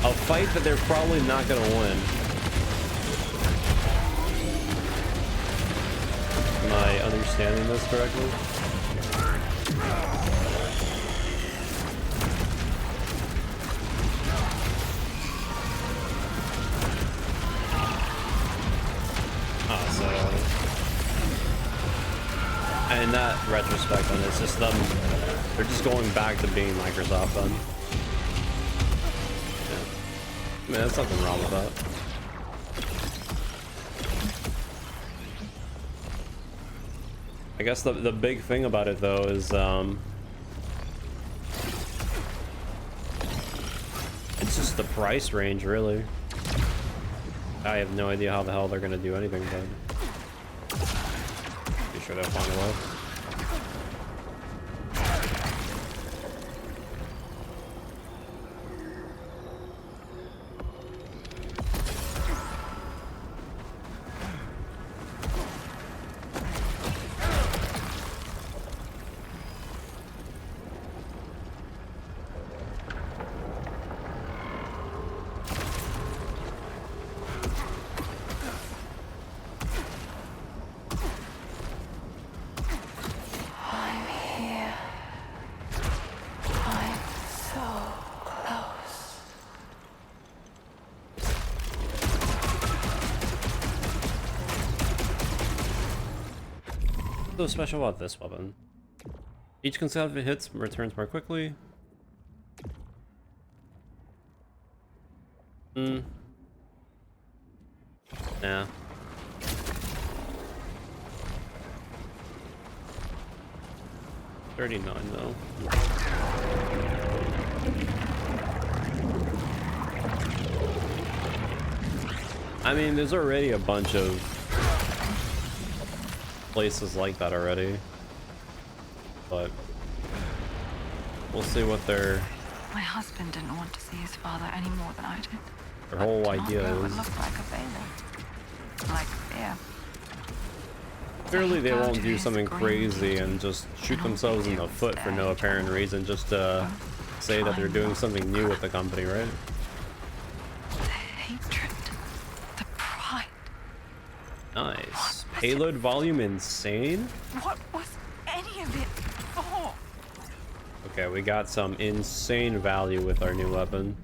a fight that they're probably not gonna win. Am I understanding this correctly? retrospect on it. It's just them. They're just going back to being Microsoft then. Yeah. I mean, there's nothing wrong with that. I guess the big thing about it though is it's just the price range, really. I have no idea how the hell they're gonna do anything, but pretty sure they'll find a way. So special about this weapon. Each consecutive hits returns more quickly. Nah. $39 though. I mean, there's already a bunch of places like that already, but we'll see what their husband didn't want to see his father any more than I did. Their whole idea It is looked like a bailiff, like fear. clearly they won't do something crazy and just shoot themselves in the foot for no apparent reason, just to say that they're doing something new with the company, right? The hatred, the pride. Nice. Payload volume insane? What was any of it for? Okay, we got some insane value with our new weapon.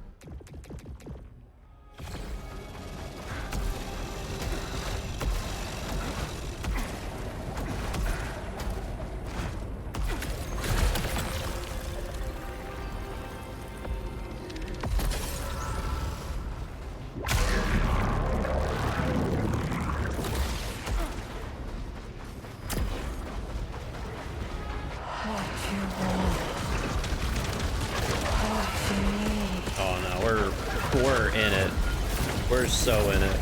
We're in it. We're so in it.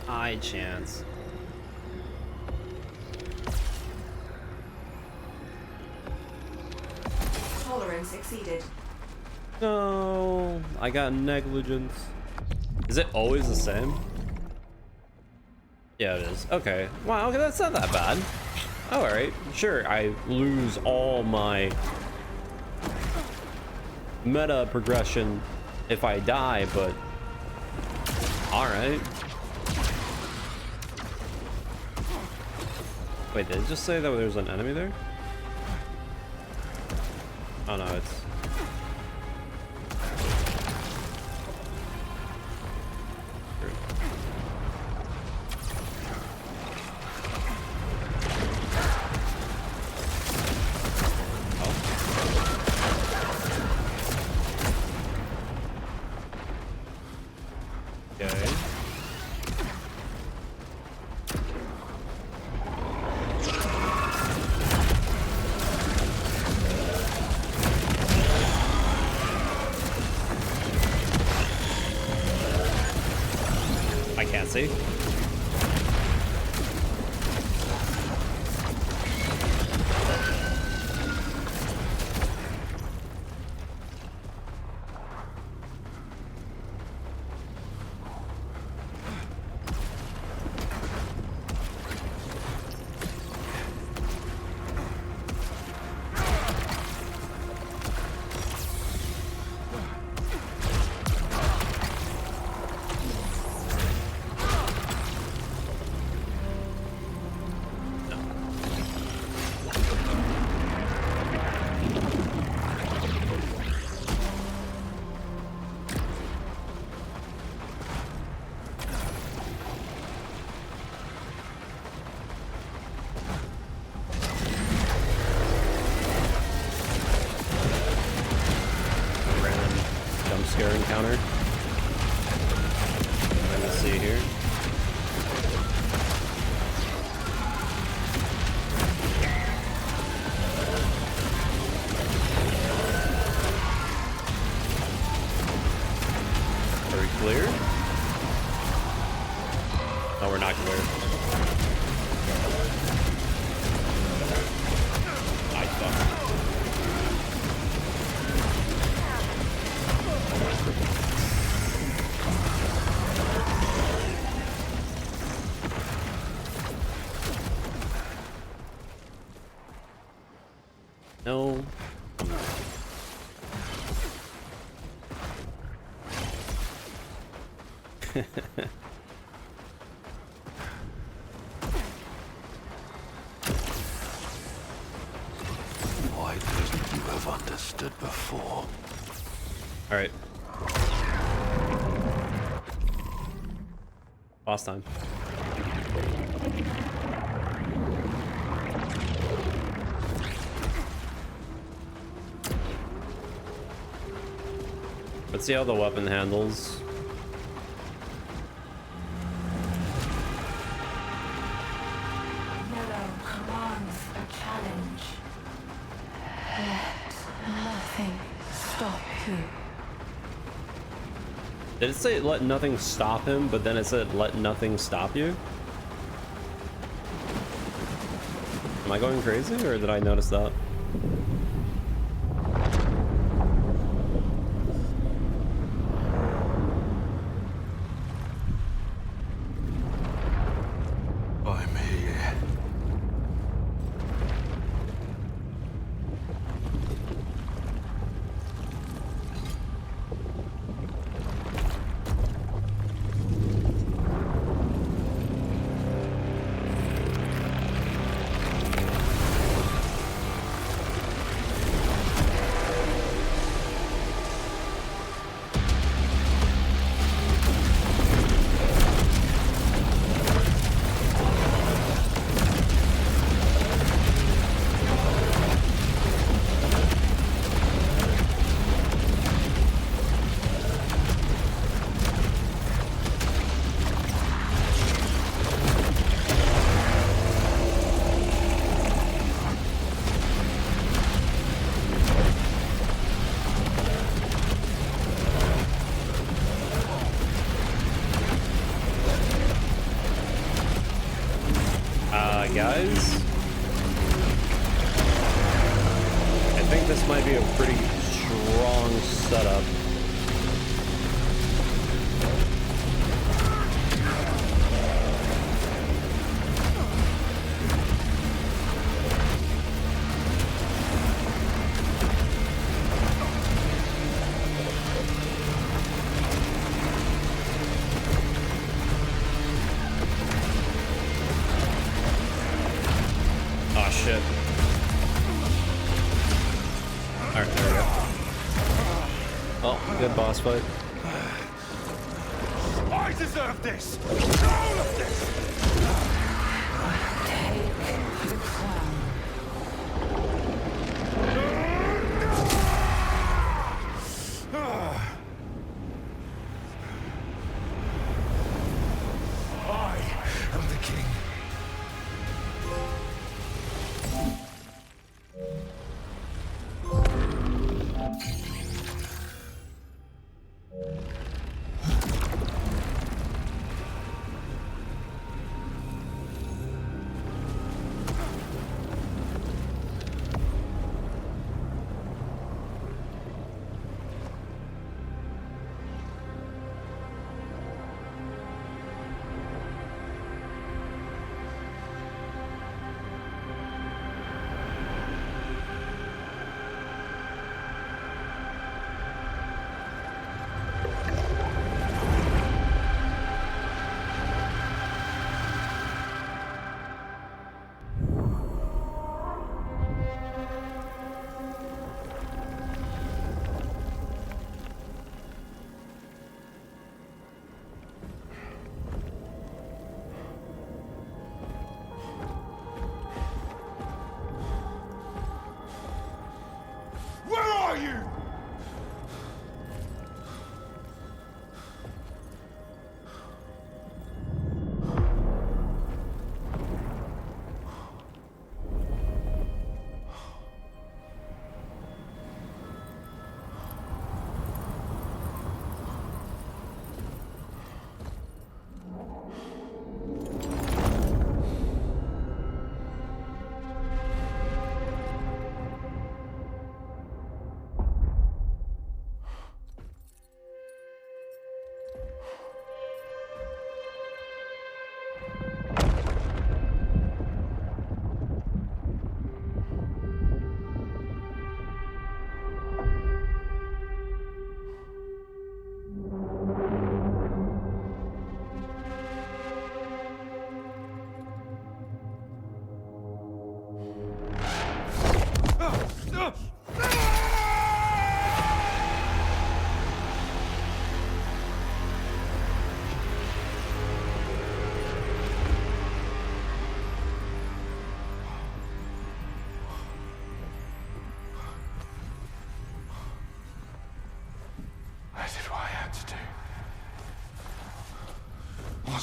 High chance. Tolerance exceeded. No, I got negligence. Is it always the same? Yeah, it is. Okay. Wow, okay, that's not that bad. All right, sure, I lose all my meta progression if I die, but all right. Wait, did it just say that there's an enemy there? Oh no, it's... See? Scare encounter. Let's see here. Are we clear? No, we're not clear. I fuck. No. Why couldn't you have understood before? All right. Boss time. Let's see how the weapon handles. Yellow commands a challenge. Let nothing stop you. Did it say let nothing stop him, but then it said let nothing stop you? Am I going crazy, or did I notice that? I'm here. Guys, I think this might be a pretty strong setup. Oh shit. Alright, there we go. Oh, good boss fight. I deserve this! All of this! Take the crown. I am the king.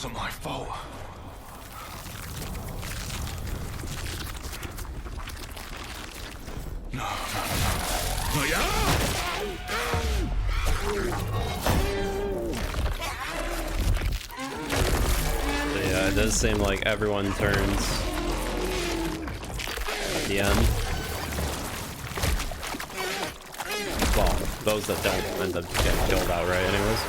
wasn't my fault. No, no, no. Not yet. So yeah, it does seem like everyone turns at the end. Well, those that don't end up getting killed outright anyways.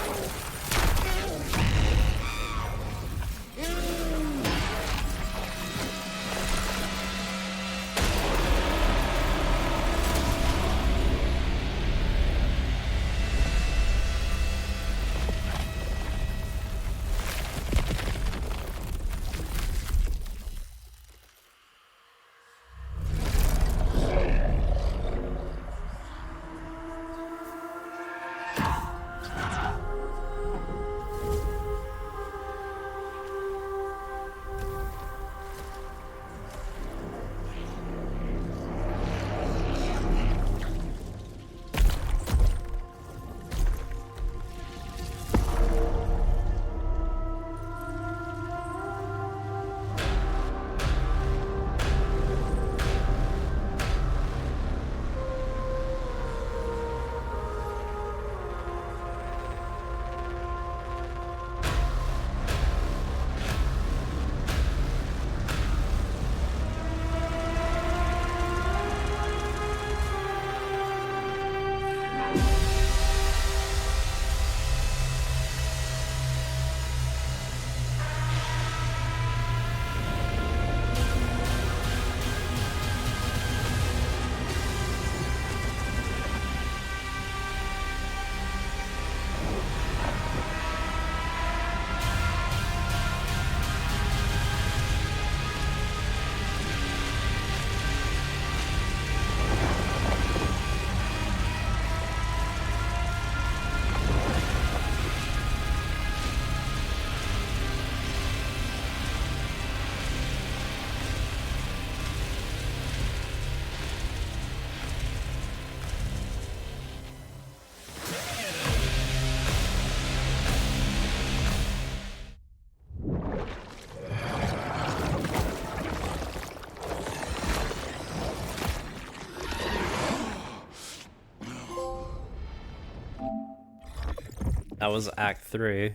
That was Act 3.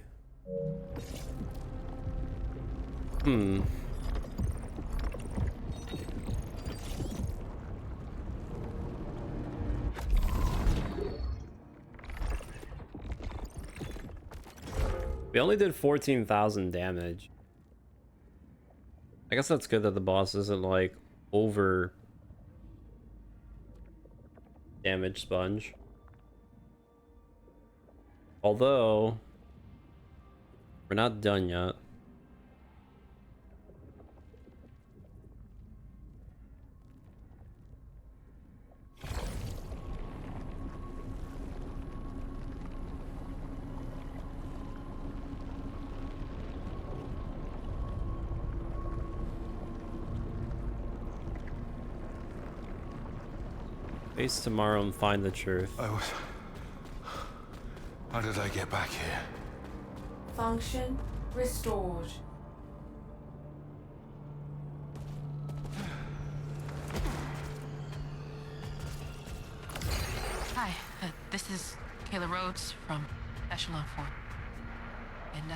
We only did 14,000 damage. I guess that's good that the boss isn't like over damage sponge. Although we're not done yet. Face tomorrow and find the truth. How did I get back here? Function restored. Hi, this is Kayla Rhodes from Echelon 4. And,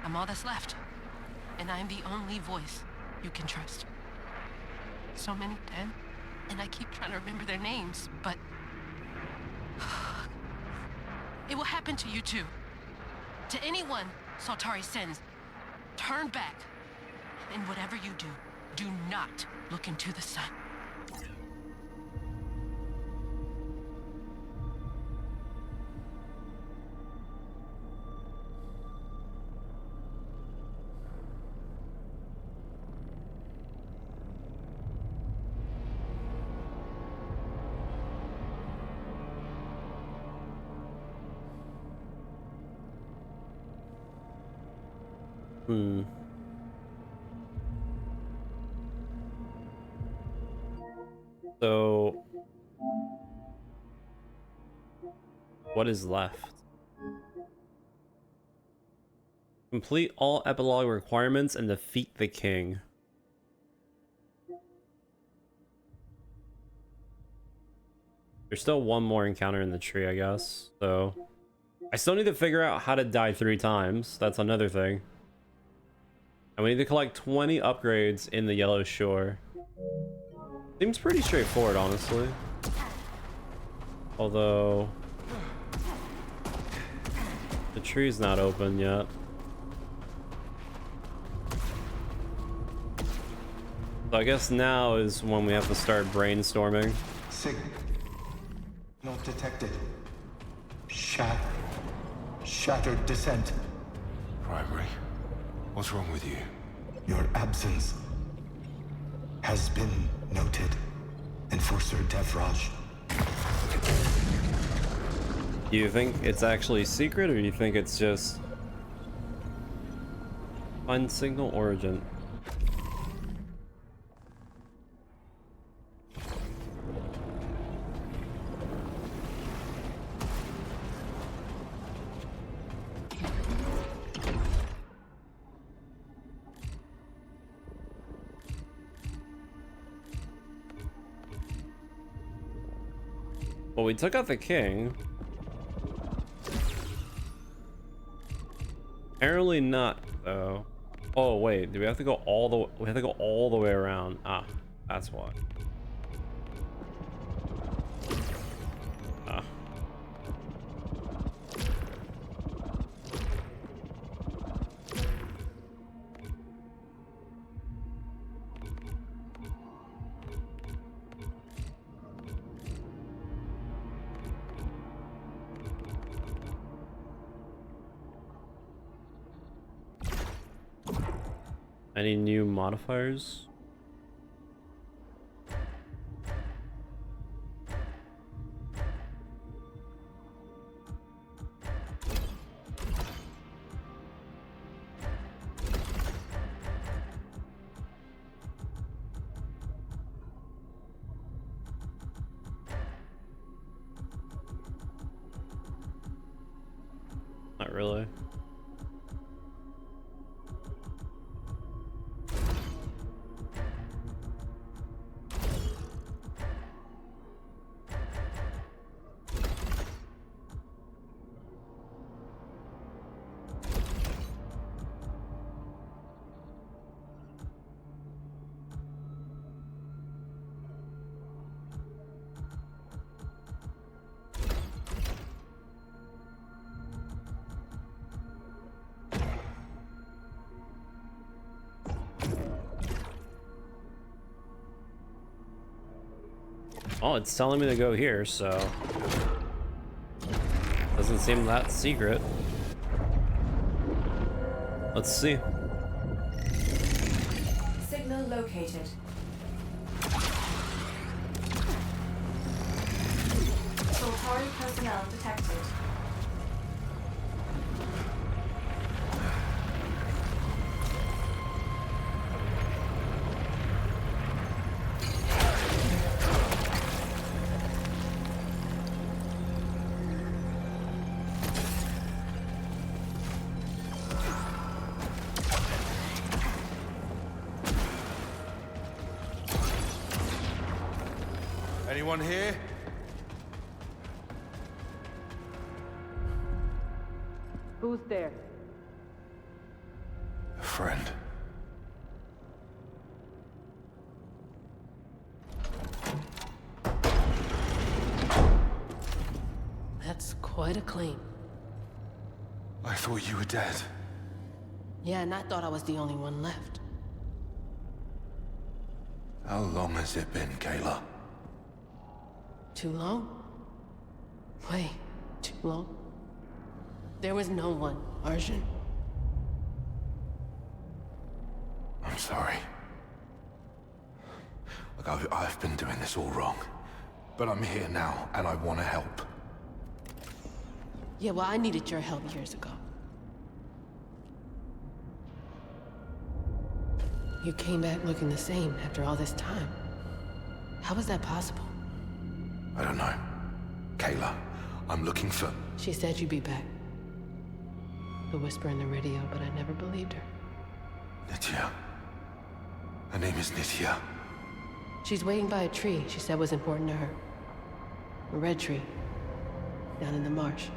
I'm all that's left. And I'm the only voice you can trust. So many dead, and I keep trying to remember their names, but... It will happen to you too. To anyone Saltari sends, turn back. And whatever you do, do not look into the sun. So what is left? Complete all epilogue requirements and defeat the king. There's still one more encounter in the tree, I guess. So I still need to figure out how to die 3 times. That's another thing. And we need to collect 20 upgrades in the Yellow Shore. Seems pretty straightforward, honestly. Although the tree's not open yet. So I guess now is when we have to start brainstorming. Sig. Not detected. Shattered descent. Primary, what's wrong with you? Your absence has been noted. Enforcer Devraj. Do you think it's actually secret, or do you think it's just find signal origin? Well, we took out the king. Apparently not, though. Oh wait, do we have to go all the way? We have to go all the way around. Ah, that's why. Ah. Any new modifiers? Not really. Oh, it's telling me to go here, so doesn't seem that secret. Let's see. Signal located. Soltari personnel detected. Anyone here? Who's there? A friend. That's quite a claim. I thought you were dead. Yeah, and I thought I was the only one left. How long has it been, Kayla? Too long? Way too long. There was no one, Arjun. I'm sorry. Look, I've been doing this all wrong. But I'm here now, and I want to help. Yeah, well, I needed your help years ago. You came back looking the same after all this time. How was that possible? I don't know. Kayla, I'm looking for... She said you'd be back. The whisper in the radio, but I never believed her. Nitya. Her name is Nitya. She's waiting by a tree she said was important to her. A red tree. Down in the marsh.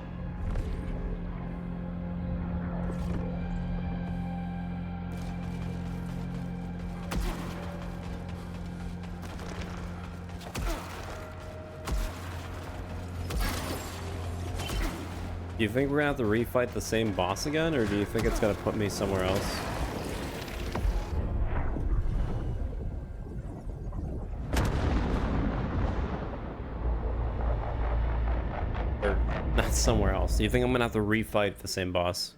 Do you think we're gonna have to refight the same boss again, or do you think it's gonna put me somewhere else? Or not somewhere else. Do you think I'm gonna have to refight the same boss?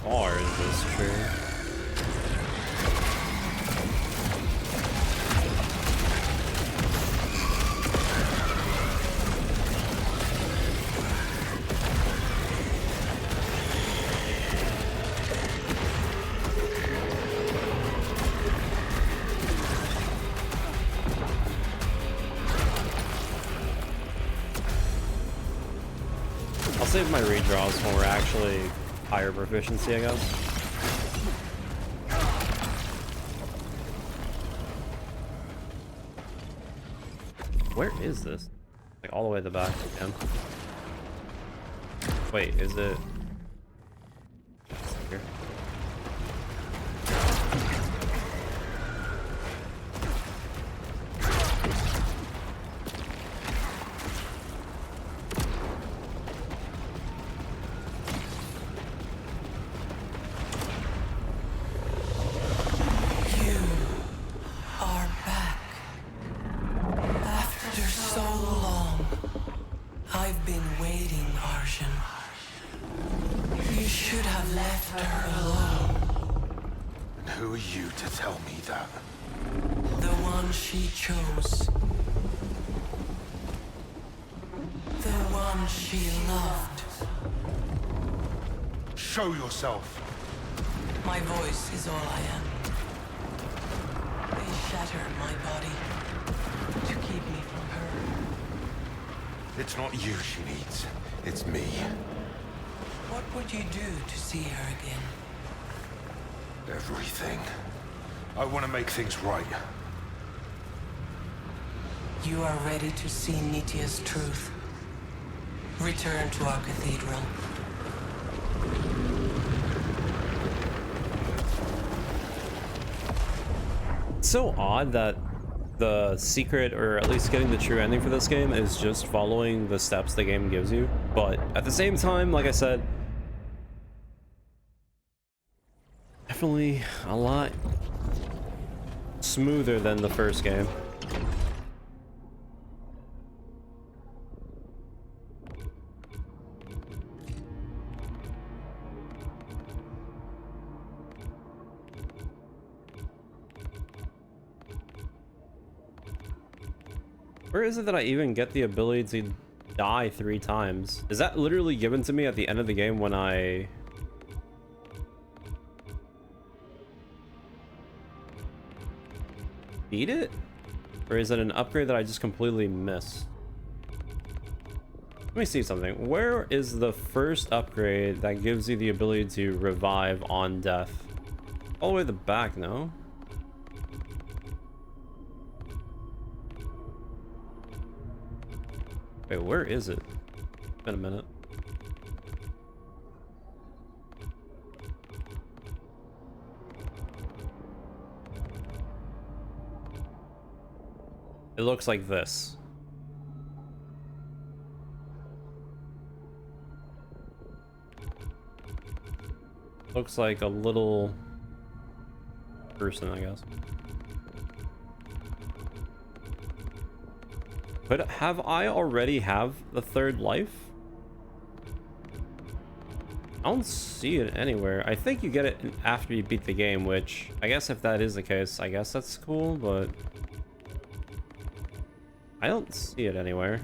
Far is this true? I'll save my redraws when we're actually higher proficiency, I guess. Where is this? Like all the way at the back again. Wait, is it here? Show yourself. My voice is all I am. They shattered my body to keep me from her. It's not you she needs. It's me. What would you do to see her again? Everything. I want to make things right. You are ready to see Nitya's truth. Return to our cathedral. It's so odd that the secret, or at least getting the true ending for this game, is just following the steps the game gives you. But at the same time, like I said, definitely a lot smoother than the first game. Where is it that I even get the ability to die 3 times? Is that literally given to me at the end of the game when I... beat it? Or is it an upgrade that I just completely missed? Let me see something. Where is the first upgrade that gives you the ability to revive on death? All the way to the back, no? Wait, where is it? Been a minute. It looks like this. Looks like a little person, I guess. But have I already have the 3rd life? I don't see it anywhere. I think you get it after you beat the game, which I guess if that is the case, I guess that's cool, but I don't see it anywhere.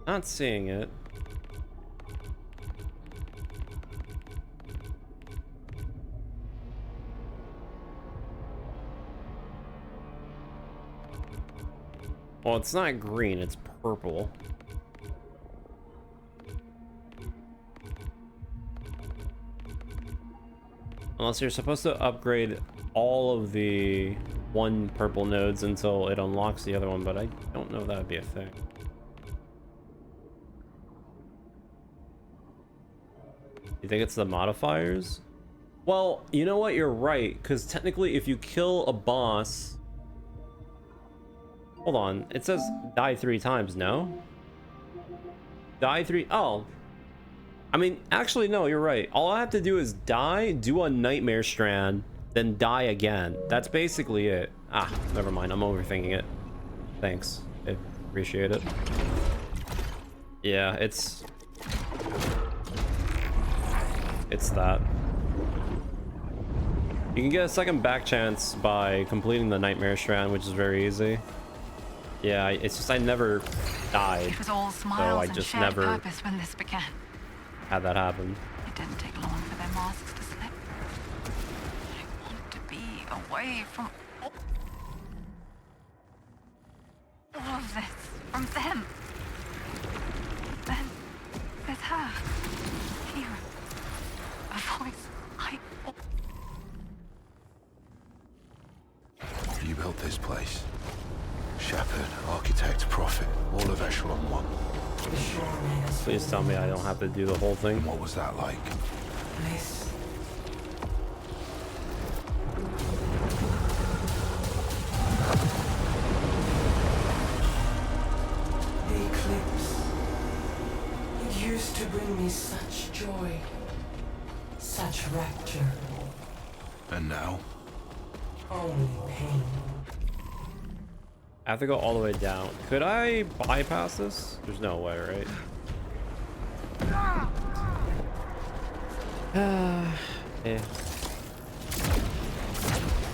Not seeing it. Well, it's not green, it's purple. Unless you're supposed to upgrade all of the 1 purple nodes until it unlocks the other one, but I don't know if that would be a thing. You think it's the modifiers? Well, you know what? You're right, because technically if you kill a boss... Hold on, it says die 3 times, no? Die 3... Oh. I mean, actually, no, you're right. All I have to do is die, do a nightmare strand, then die again. That's basically it. Ah, never mind, I'm overthinking it. Thanks, I appreciate it. Yeah, it's that. You can get a second back chance by completing the nightmare strand, which is very easy. Yeah, it's just I never died, It was all so smiles I and just shared never purpose when this began. had that happen. It didn't take long for their masks to slip. I want to be away from all of this, from them. Then there's her, here, a voice You built this place. Shepherd, architect, prophet, all of Echelon 1. The shore made us Please tell me I don't have to do the whole thing. What was that like? bliss. The eclipse. It used to bring me such joy, such rapture, And now? only pain. I have to go all the way down. Could I bypass this? There's no way, right? Yeah.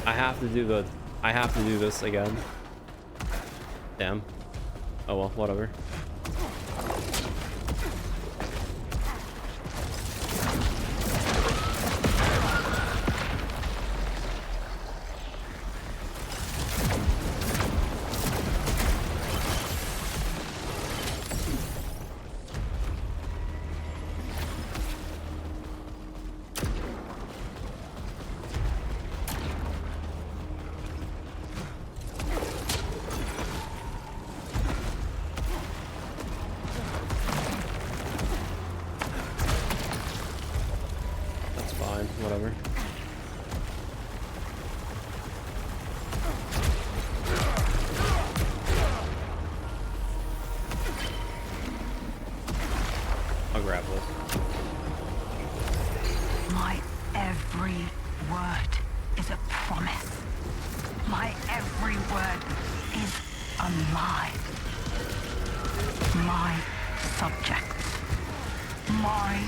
I have to do this again. Damn. Oh well, whatever. Whatever. I'll grab this. My every word is a promise. My every word is alive. My subjects. My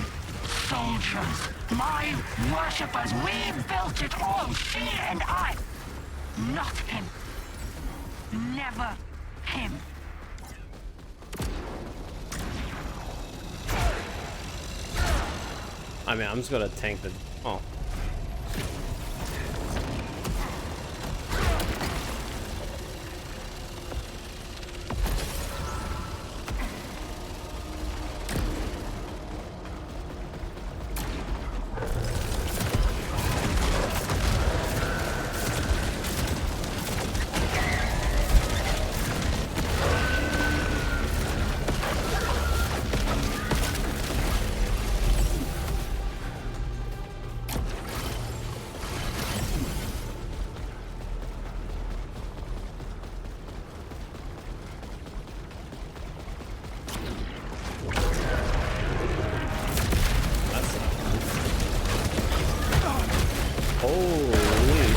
Soldiers, my worshippers, we built it all, she and I. Not him. Never him. I mean, I'm just gonna tank the... Oh. Holy.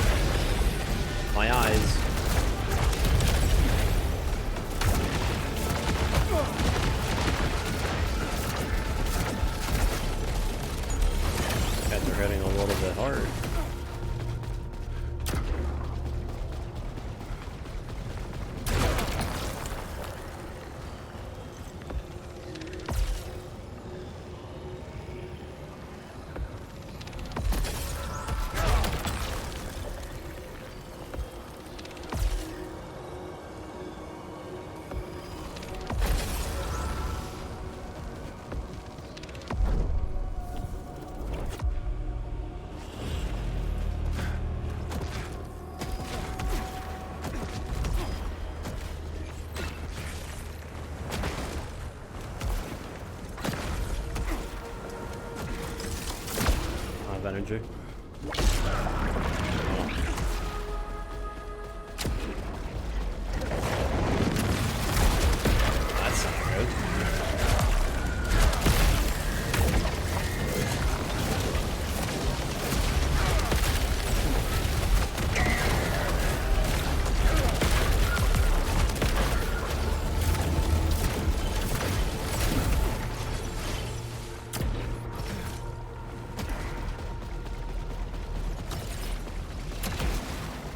My eyes. Guys are hitting a little bit hard. Energy. That's not good.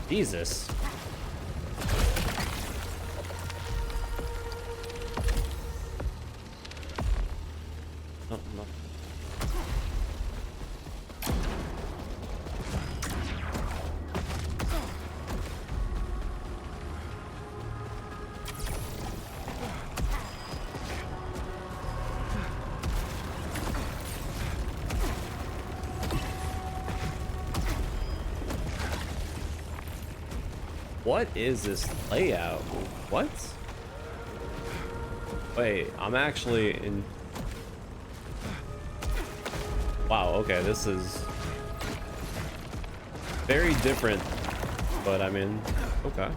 Jesus. Oh, no. What is this layout? What? Wait, I'm actually in... Wow, okay, this is very different, but I mean, okay.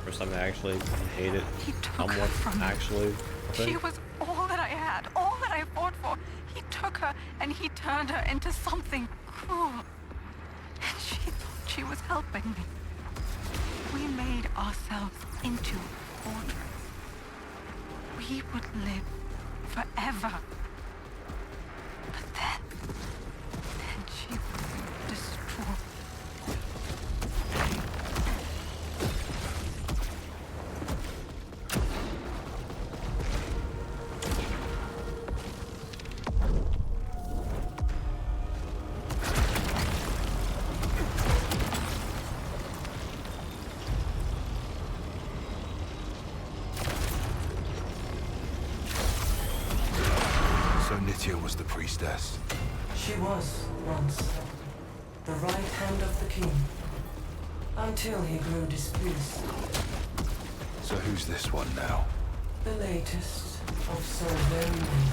First time I actually hate it. He took Somewhat, her from me. actually. Okay. She was all that I had, all that I fought for. He took her and he turned her into something cruel. And she thought she was helping me. We made ourselves into a fortress. We would live forever. But then she was destroyed. Nytia was the priestess. She was, once, the right hand of the king, until he grew displeased. So who's this one now? The latest of so very many.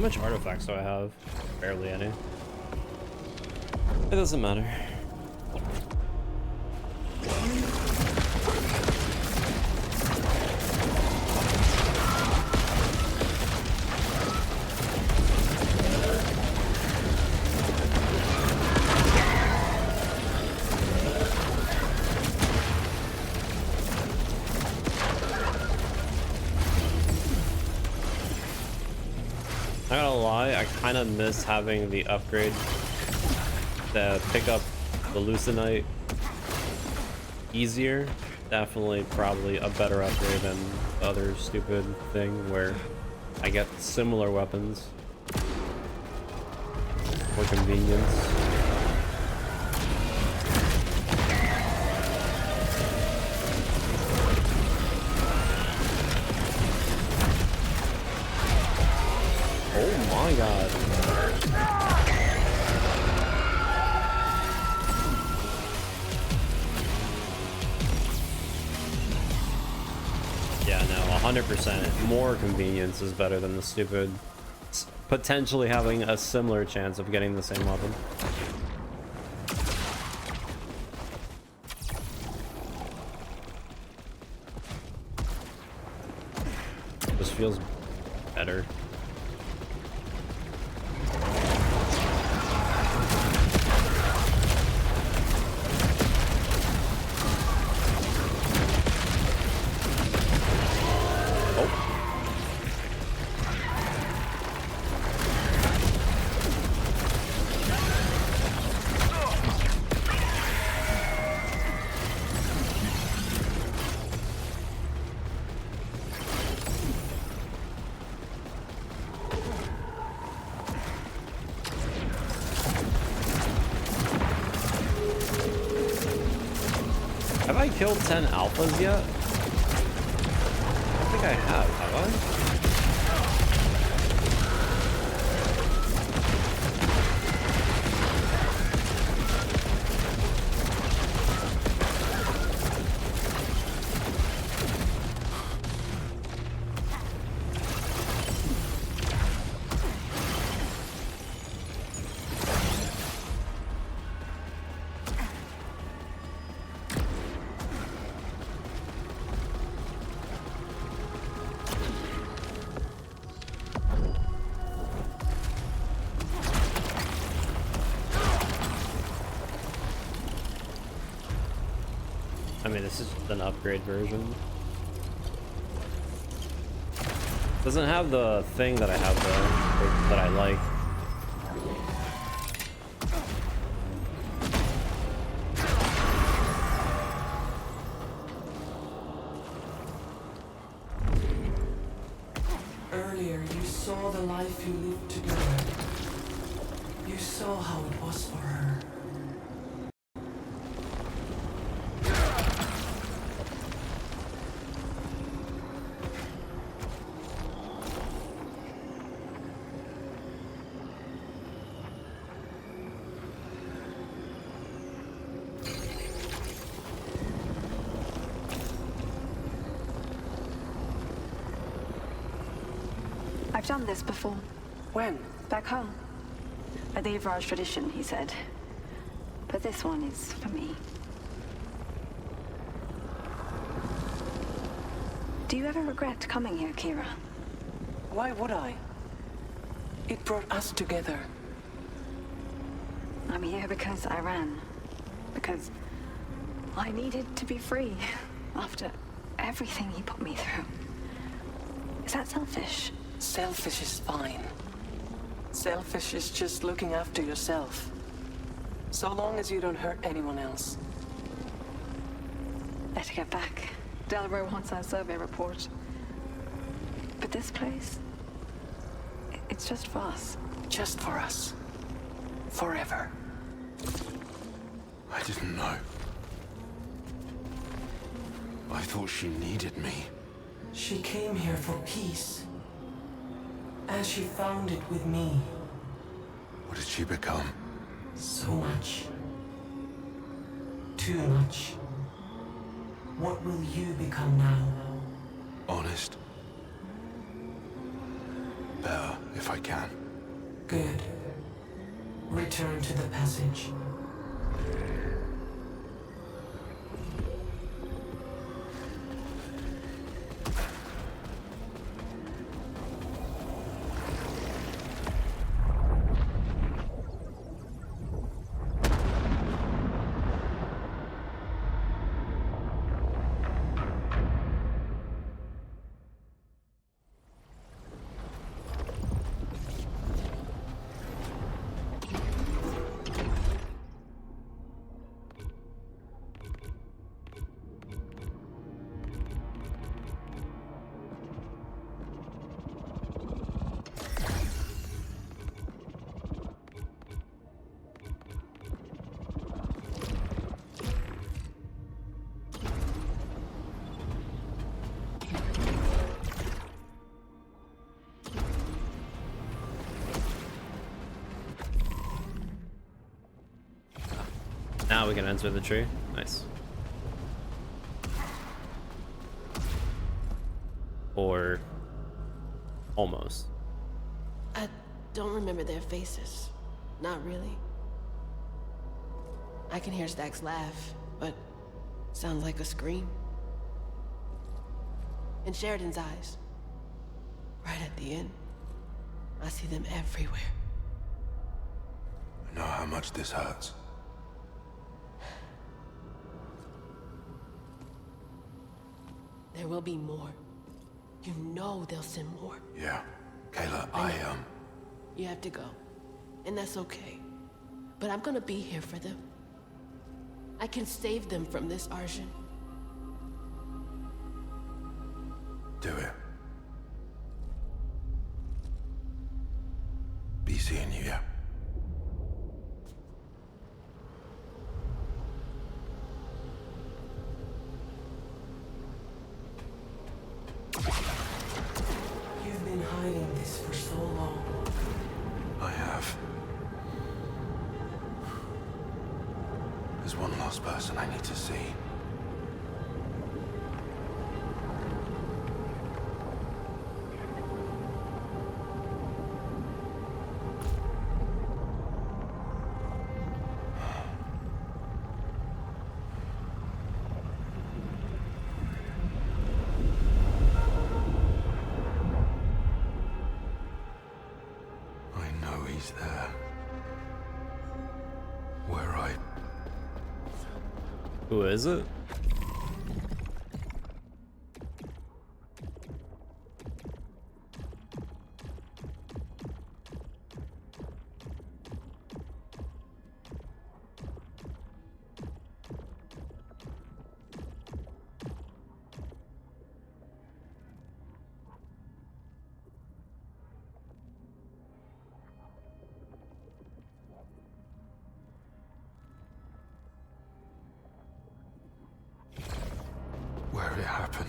much artifacts do I have? Barely any. It doesn't matter. Not gonna lie, I kind of miss having the upgrade to pick up the Lucenite easier. Definitely probably a better upgrade than the other stupid thing where I get similar weapons for convenience. Oh my god. Yeah, no, 100%. More convenience is better than the stupid potentially having a similar chance of getting the same weapon. This feels better. Have I killed 10 alphas yet? I don't think I have I? I mean, this is an upgrade version. Doesn't have the thing that I have though, or that I like. Earlier, you saw the life you lived together. You saw how it was for her. I've done this before. When? Back home. A the Avraj tradition, he said. But this one is for me. Do you ever regret coming here, Kira? Why would I? It brought us together. I'm here because I ran. Because I needed to be free after everything he put me through. Is that selfish? Selfish is fine. Selfish is just looking after yourself. So long as you don't hurt anyone else. Better get back. Delro wants our survey report. But this place, it's just for us. Just for us. Forever. I didn't know. I thought she needed me. She came here for peace. And she found it with me. What did she become? So much. Too much. What will you become now? Honest. Better if I can. Good. Return to the passage. Now we can enter the tree. Nice. Or almost. I don't remember their faces. Not really. I can hear Stack's laugh, but sounds like a scream. And Sheridan's eyes. Right at the end. I see them everywhere. I know how much this hurts. There will be more. You know they'll send more. Yeah. Kayla, You have to go. And that's okay. But I'm gonna be here for them. I can save them from this, Arjun. Do it. Be seeing you, yeah? You've been hiding this for so long. I have. There's one last person I need to see. I know he's there. Where I... Who is it? Where it happened.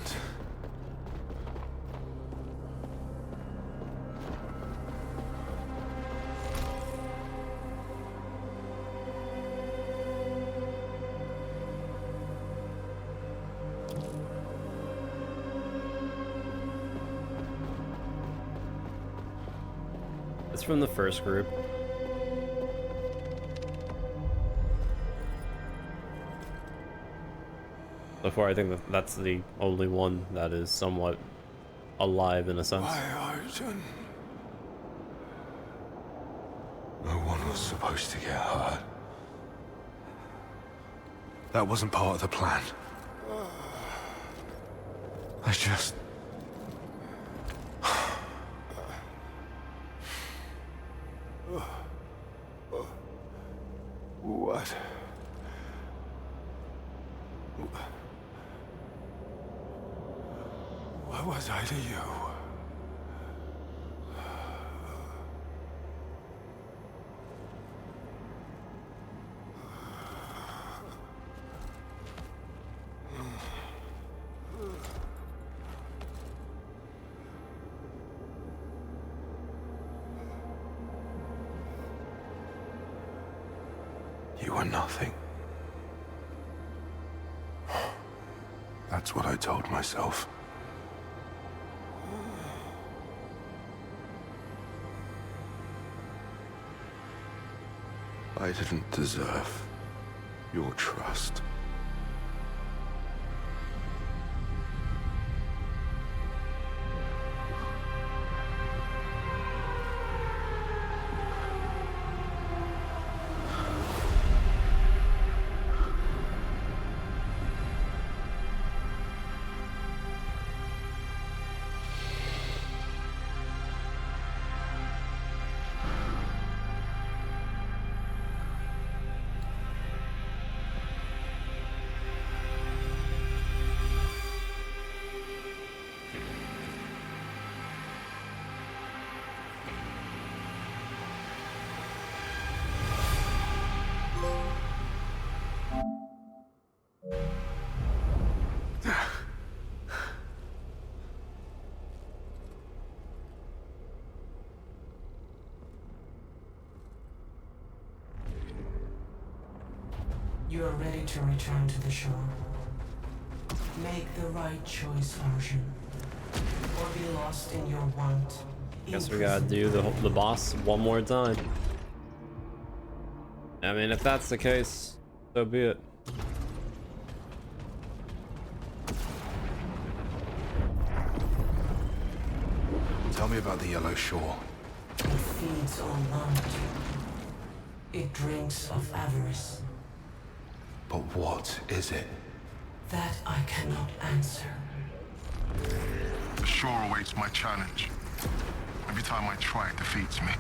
It's from the first group. Before, I think that's the only one that is somewhat alive in a sense. Why, Arjun? No one was supposed to get hurt. That wasn't part of the plan. I just... What? What was I to you? You were nothing. That's what I told myself. I didn't deserve your trust. You are ready to return to the shore. Make the right choice, Arjun. Or be lost in your want. Guess we gotta do the boss one more time. I mean, if that's the case, so be it. Tell me about the Yellow Shore. It feeds on want. It drinks of avarice. But what is it? That I cannot answer. The shore awaits my challenge. Every time I try, it defeats me.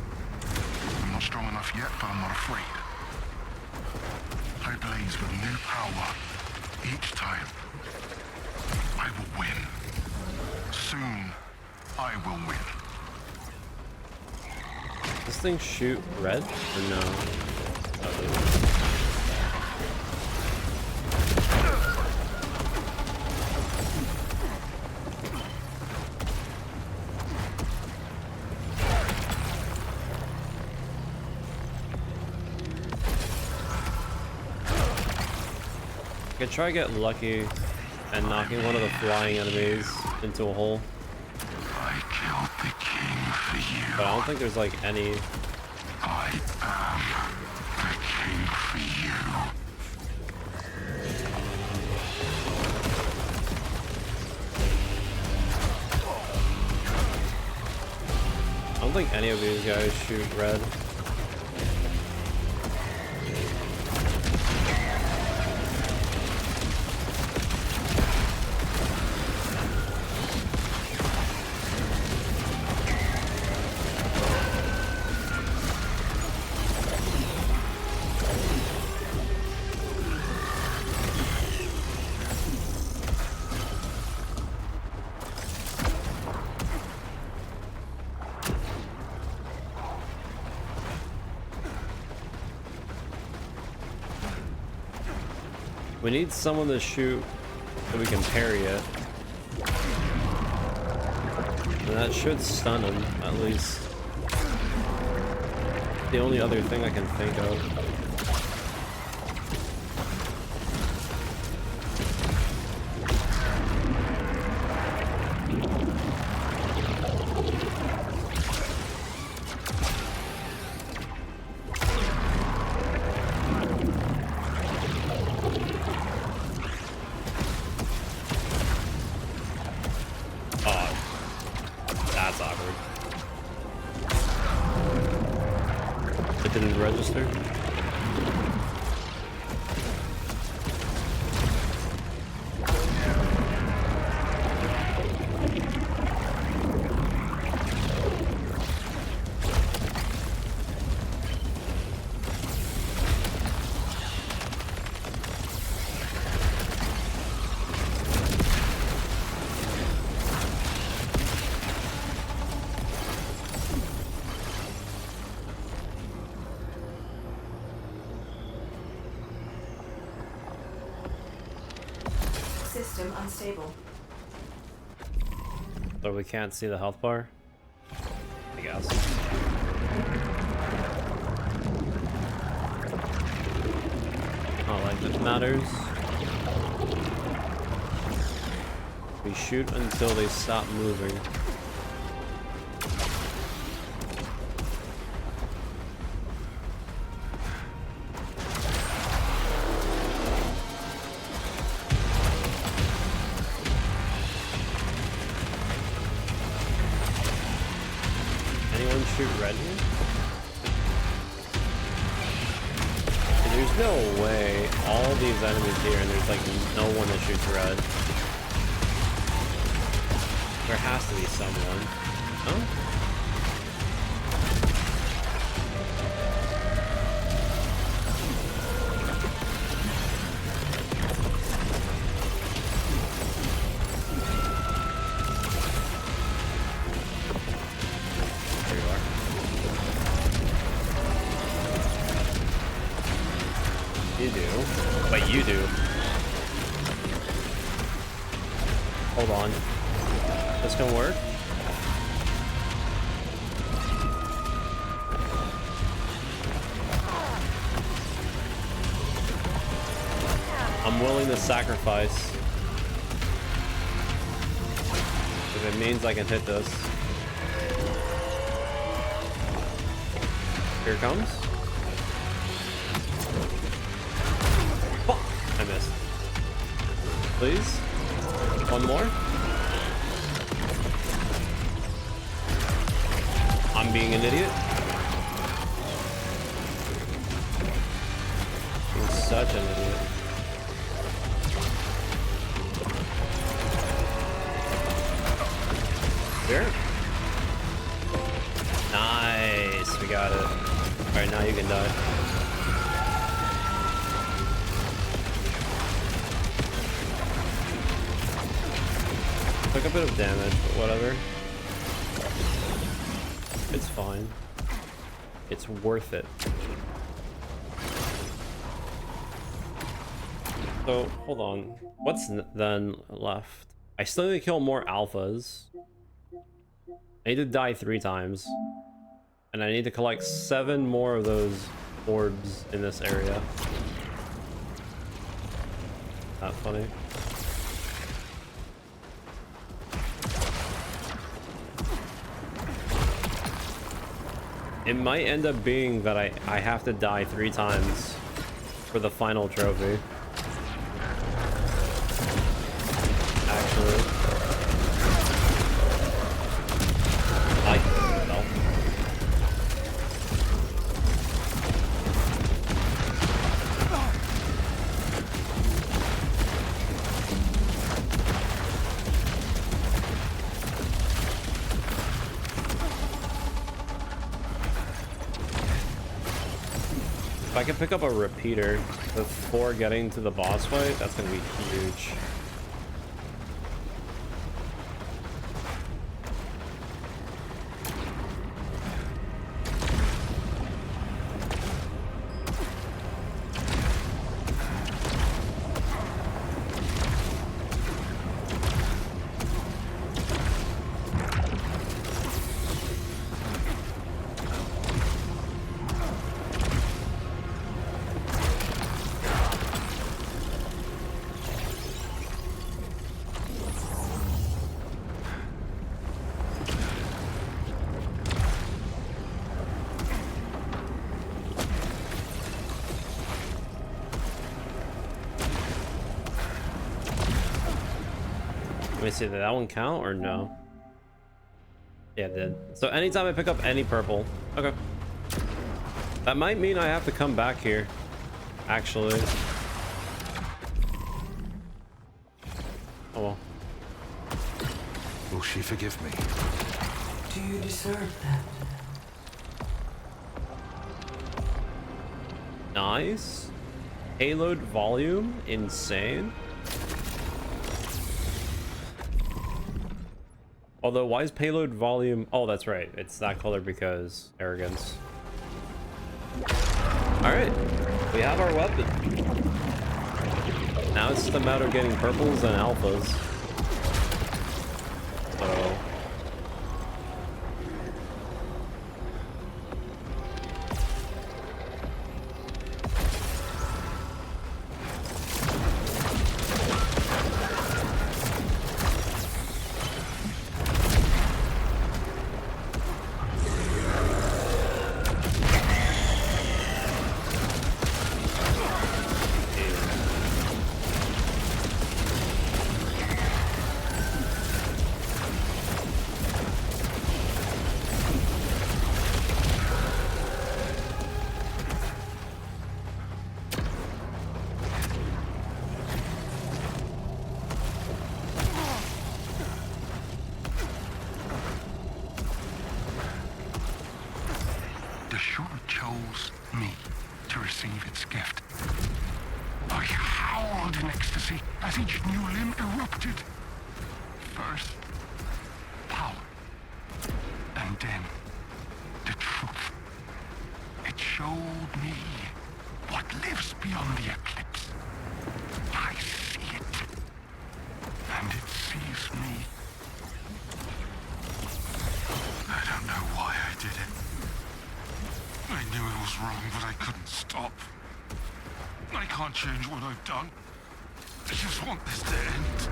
I'm not strong enough yet, but I'm not afraid. I blaze with new power. Each time, I will win. Soon, I will win. Does this thing shoot red or no? I could try to get lucky and knocking one of the flying enemies into a hole. I killed the king for you. But I don't think there's like any. I am the king for you. I don't think any of these guys shoot red. We need someone to shoot so we can parry it. And that should stun him, at least. The only other thing I can think of. Didn't register. System unstable. So we can't see the health bar? I guess. Not like it matters. We shoot until they stop moving. red here? And there's no way all these enemies here and there's like no one that shoots red. There has to be someone. Oh? You do. Wait, you do. Hold on. This gonna work? I'm willing to sacrifice. If it means I can hit this. Here it comes. I missed. Please? One more? I'm being an idiot. Being such an idiot. Here? Nice, we got it. Alright, now you can die. Took a bit of damage, but whatever. It's fine. It's worth it. So, hold on. What's then left? I still need to kill more alphas. I need to die 3 times. And I need to collect 7 more of those orbs in this area. Not funny. It might end up being that I have to die 3 times for the final trophy. Actually. No. If I can pick up a repeater before getting to the boss fight, that's gonna be huge. Let me see, did that one count or no? Yeah, it did. So anytime I pick up any purple. Okay. That might mean I have to come back here. Actually. Oh well. Will she forgive me? Do you deserve that? Nice. Payload volume, insane. Although, why is payload volume? Oh, that's right. It's that color because arrogance. Alright. We have our weapon. Now it's just a matter of getting purples and alphas. So... ecstasy as each new limb erupted. First, power. And then, the truth. It showed me what lives beyond the eclipse. I see it. And it sees me. I don't know why I did it. I knew it was wrong, but I couldn't stop. I can't change what I've done. I just want this to end.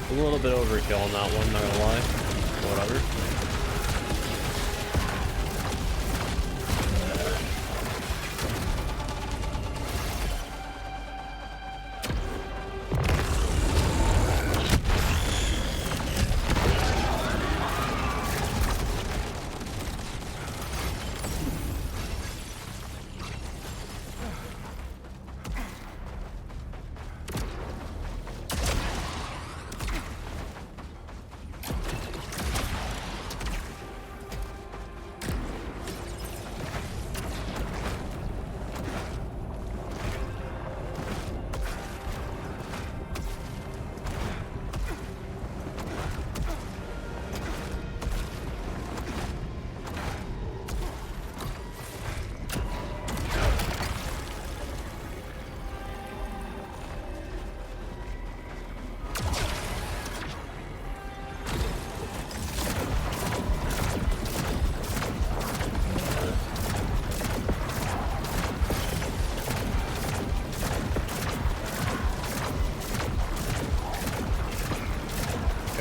A little bit overkill on that one, not gonna lie. Whatever.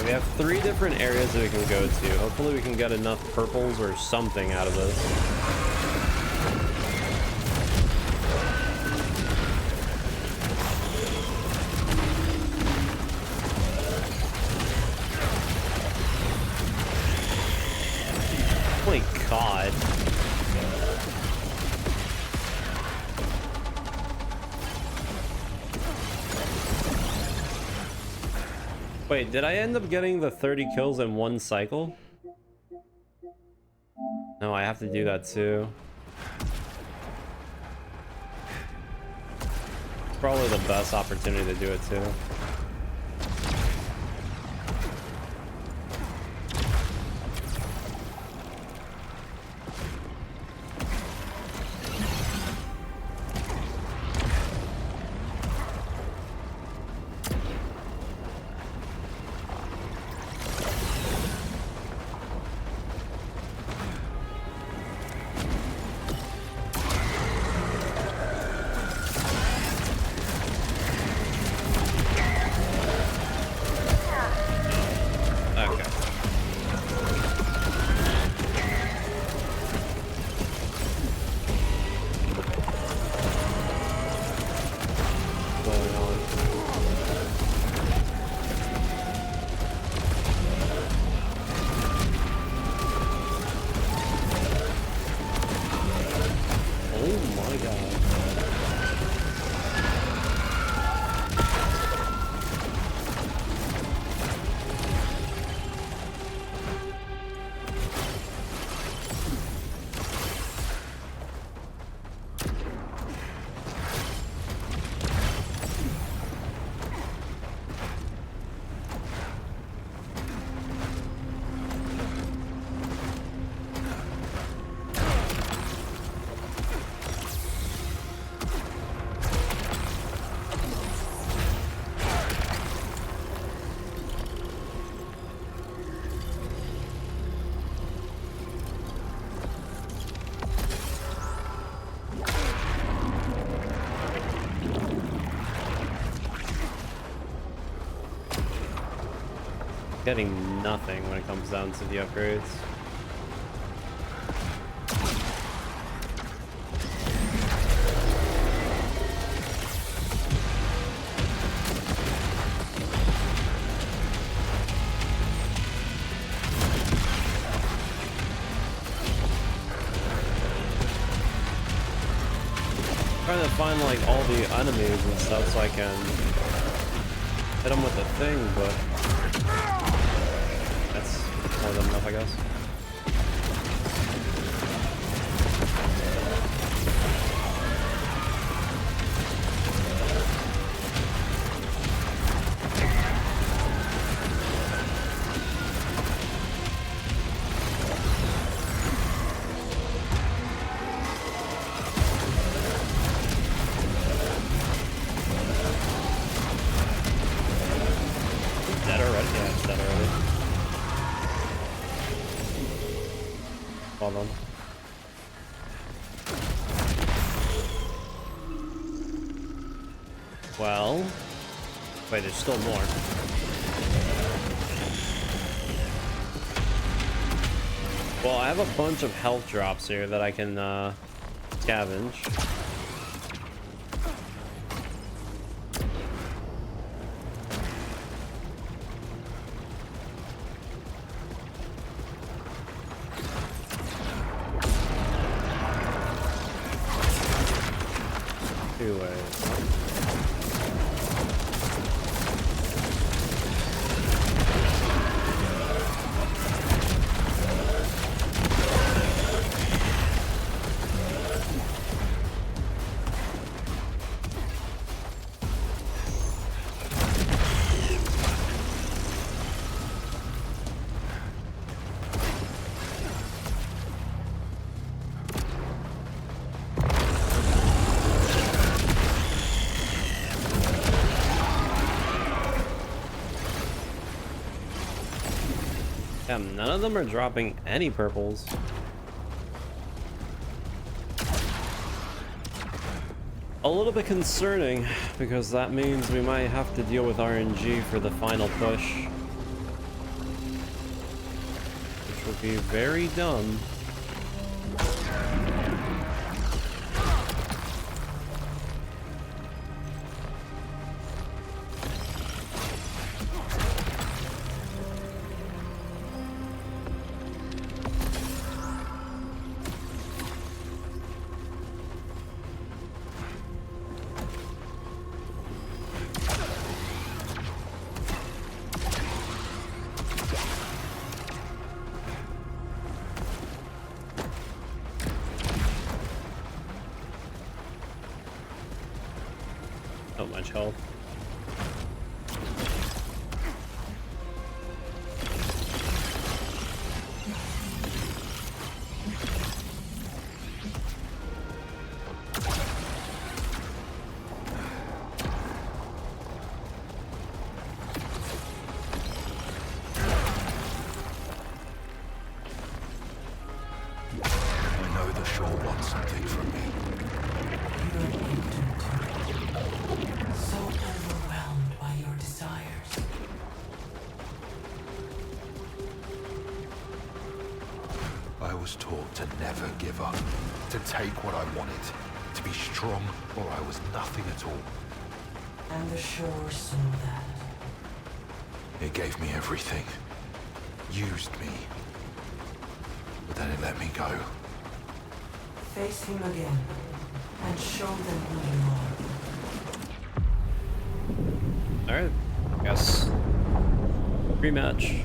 We have 3 different areas that we can go to. Hopefully we can get enough purples or something out of this. Oh my god. Wait, did I end up getting the 30 kills in one cycle? No, I have to do that too. Probably the best opportunity to do it too. Getting nothing when it comes down to the upgrades. Trying to find like all the enemies and stuff so I can hit them with the thing, but that's more than enough, I guess. Hold on. Well, wait, there's still more. Well, I have a bunch of health drops here that I can scavenge. Two ways. Damn, none of them are dropping any purples. A little bit concerning, because that means we might have to deal with RNG for the final push. Which would be very dumb. Not much health. I know the shore wants something from me. So overwhelmed by your desires. I was taught to never give up, to take what I wanted, to be strong or I was nothing at all. And the shore saw that. It gave me everything, used me, but then it let me go. Face him again, and show them who you are. Alright, I guess. Rematch.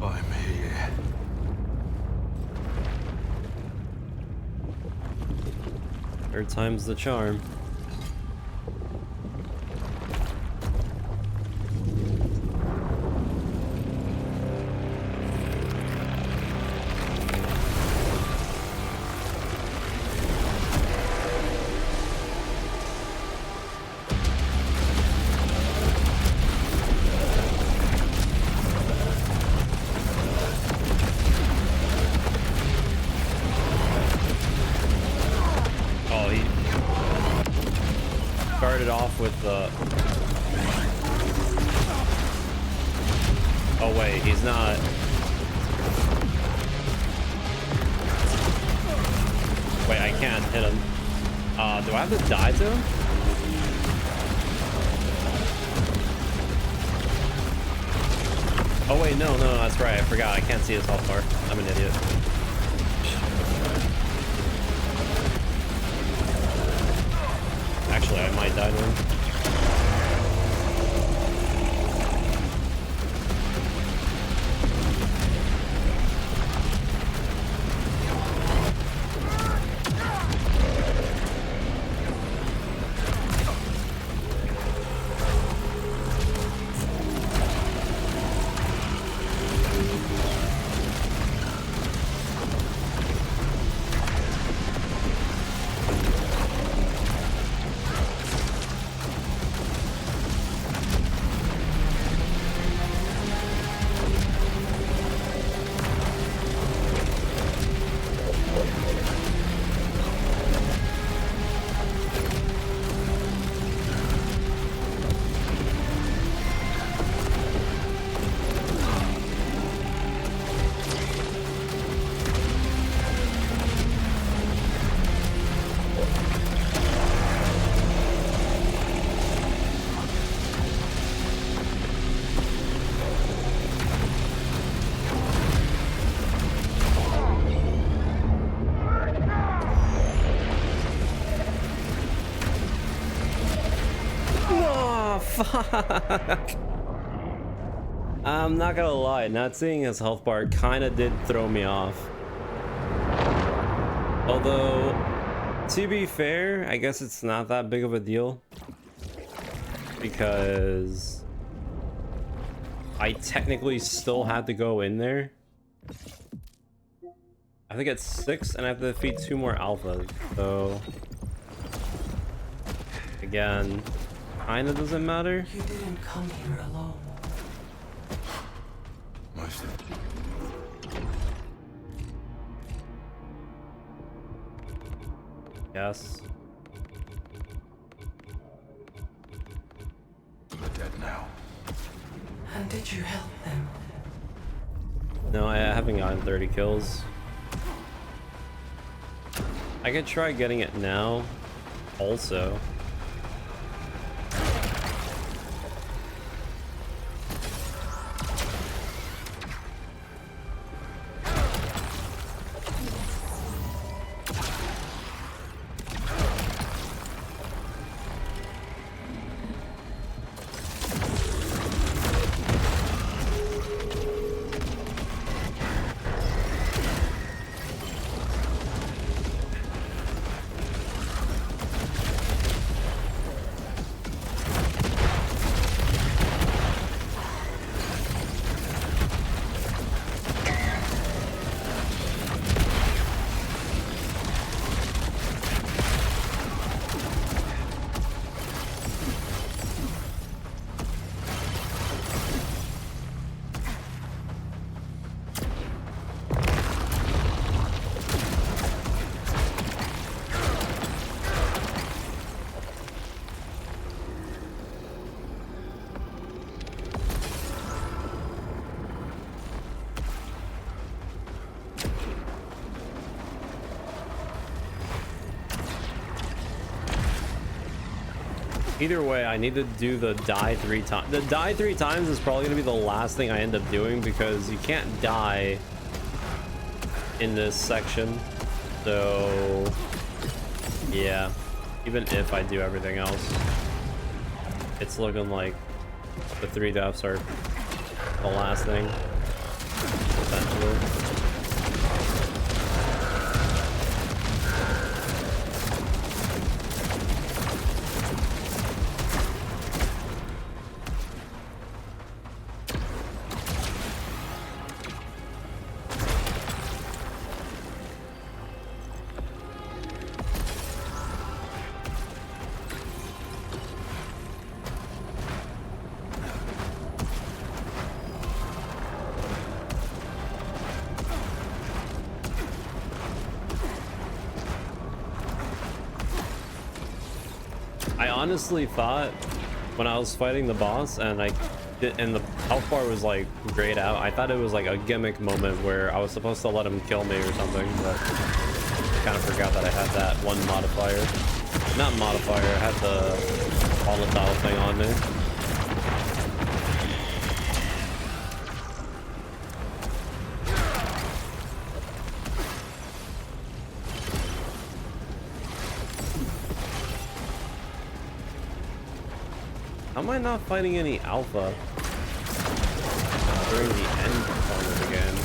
I'm here. Third time's the charm. Oh, started off with the... Oh wait, he's not... Wait, I can't hit him. Do I have to die to him? Oh wait, no, that's right. I forgot. I can't see his health bar. I'm an idiot. Actually, I might die to him. Fuck. I'm not gonna lie, not seeing his health bar kind of did throw me off. Although, to be fair, I guess it's not that big of a deal. Because I technically still had to go in there. I think it's 6 and I have to defeat 2 more alphas. So, again, kinda doesn't matter. You didn't come here alone. Most of it. Yes. They're dead now. And did you help them? No, I haven't gotten 30 kills. I could try getting it now, also. Either way, I need to do the die 3 times. The die 3 times is probably going to be the last thing I end up doing because you can't die in this section. So, yeah. Even if I do everything else, it's looking like the 3 deaths are the last thing, essentially. honestly thought when I was fighting the boss and and the health bar was like grayed out, I thought it was like a gimmick moment where I was supposed to let him kill me or something, but kind of forgot that I had that one modifier. Not modifier, I had the volatile thing on me. How am I not fighting any alpha during the end of it again?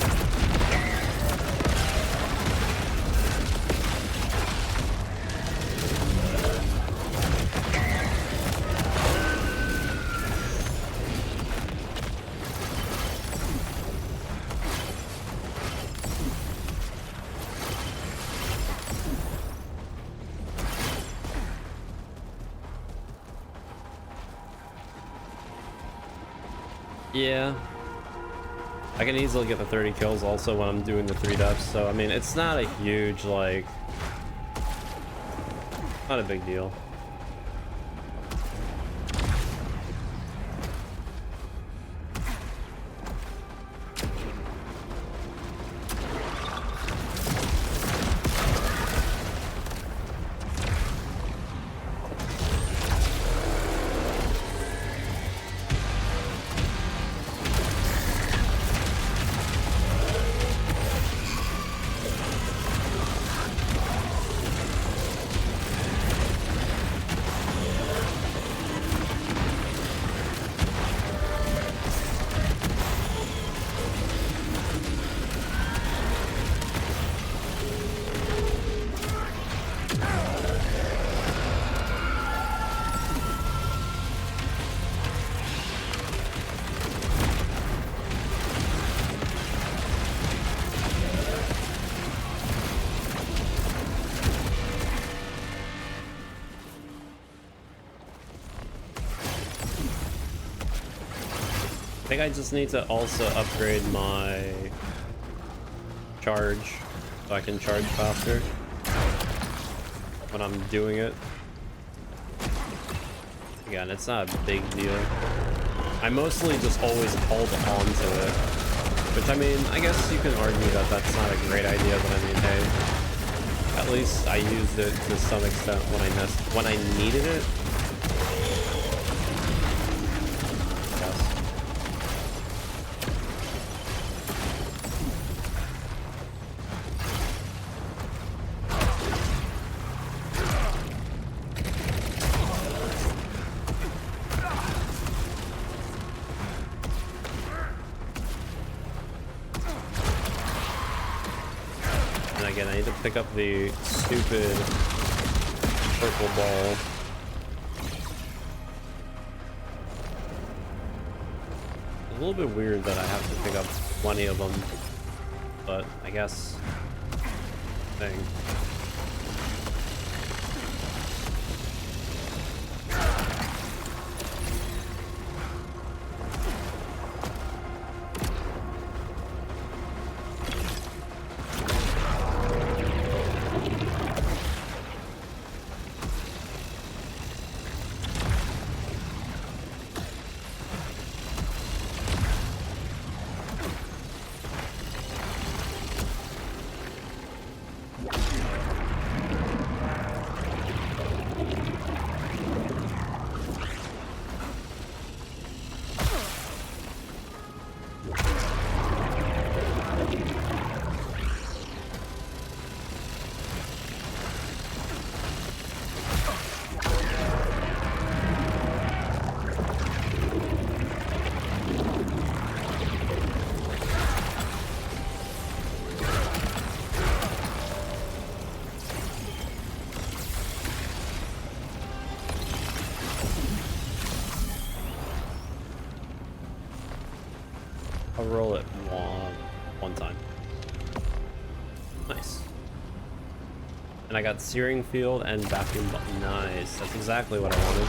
Yeah, I can easily get the 30 kills also when I'm doing the 3 deaths, so I mean it's not a huge, like, not a big deal. I think I just need to also upgrade my charge so I can charge faster when I'm doing it. Again, it's not a big deal. I mostly just always hold on to it, which, I mean, I guess you can argue that that's not a great idea, but I mean, hey, at least I used it to some extent when I needed it. Again, I need to pick up the stupid purple ball. It's a little bit weird that I have to pick up 20 of them, but I guess thing. I'll roll it one time. Nice. And I got searing field and vacuum button. Nice. That's exactly what I wanted.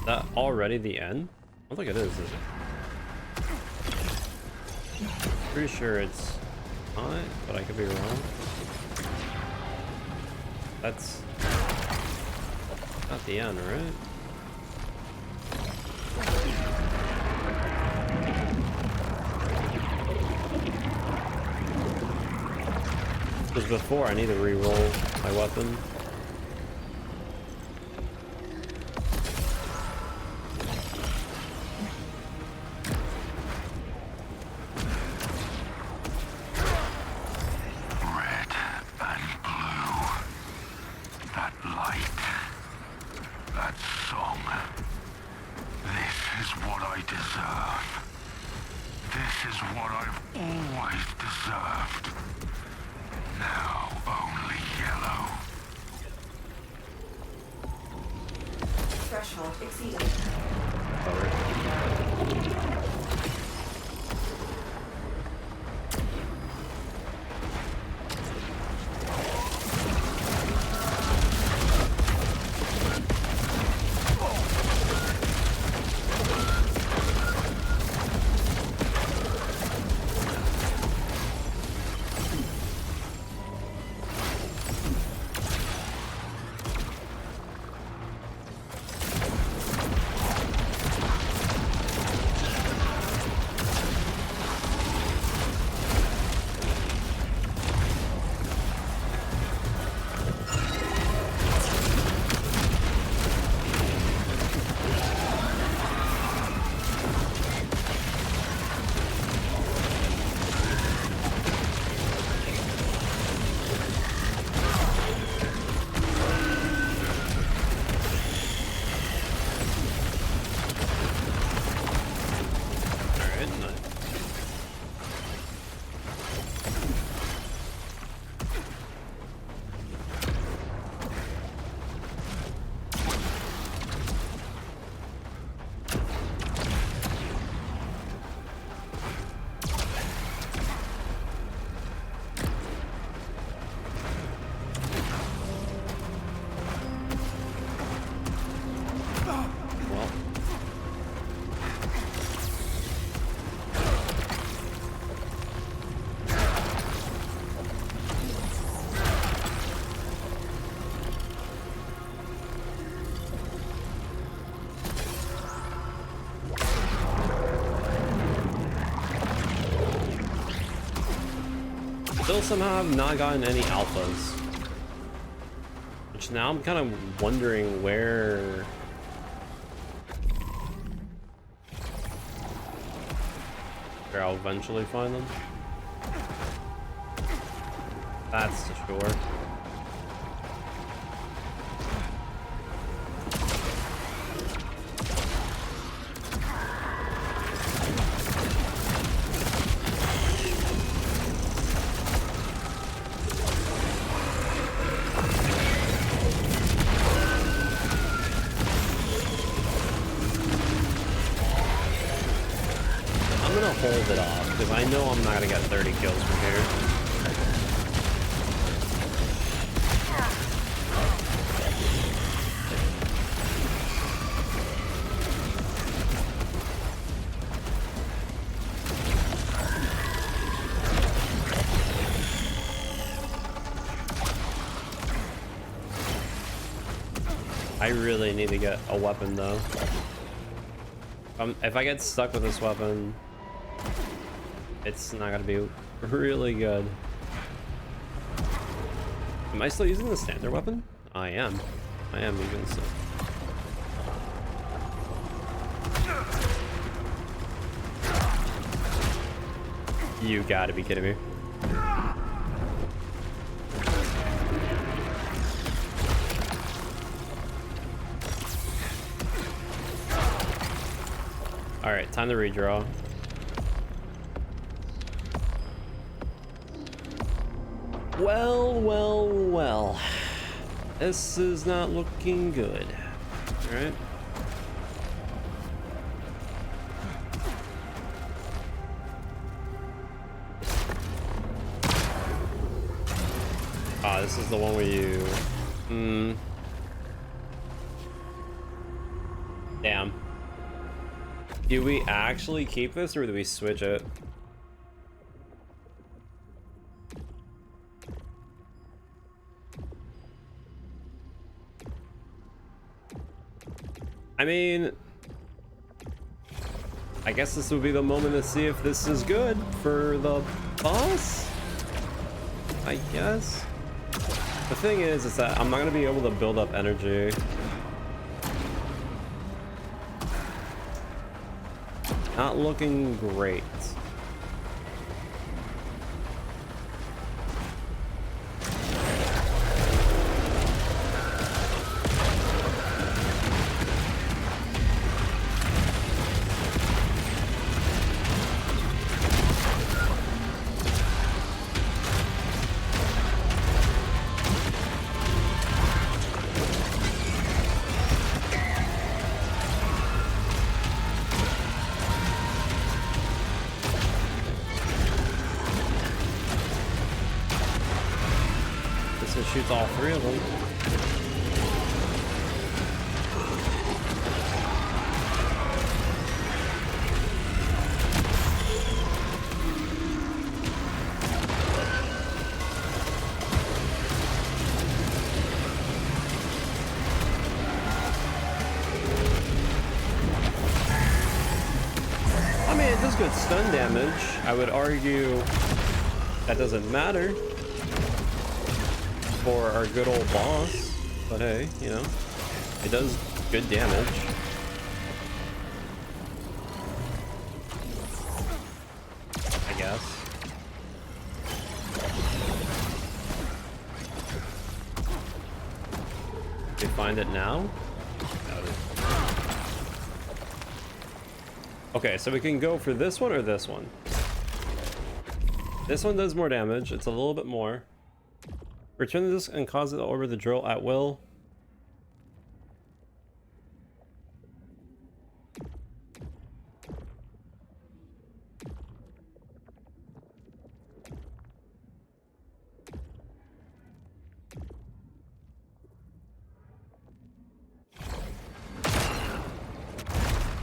that already the end? I don't think it is it? Pretty sure it's not, but I could be wrong. That's not the end, right? Because before I need to re-roll my weapon. Threshold exceeded. Still somehow have not gotten any alphas. Which now I'm kind of wondering where I'll eventually find them. That's for sure. Hold it off because I know I'm not gonna get 30 kills from here. I really need to get a weapon though. If I get stuck with this weapon, it's not gonna be really good. Am I still using the standard weapon? I am. I am using this. You gotta be kidding me. Alright, time to redraw. Well. This is not looking good. Alright. Ah, this is the one where you... Damn. Do we actually keep this or do we switch it? I mean, I guess this would be the moment to see if this is good for the boss, I guess. The thing is that I'm not gonna be able to build up energy. Not looking great. Shoots all three of them. I mean, it does good stun damage. I would argue that doesn't matter for our good old boss, but hey, you know, it does good damage. I guess. We find it now? Got it. Okay, so we can go for this one or this one. This one does more damage. It's a little bit more. Return this and cause it to orbit the drill at will.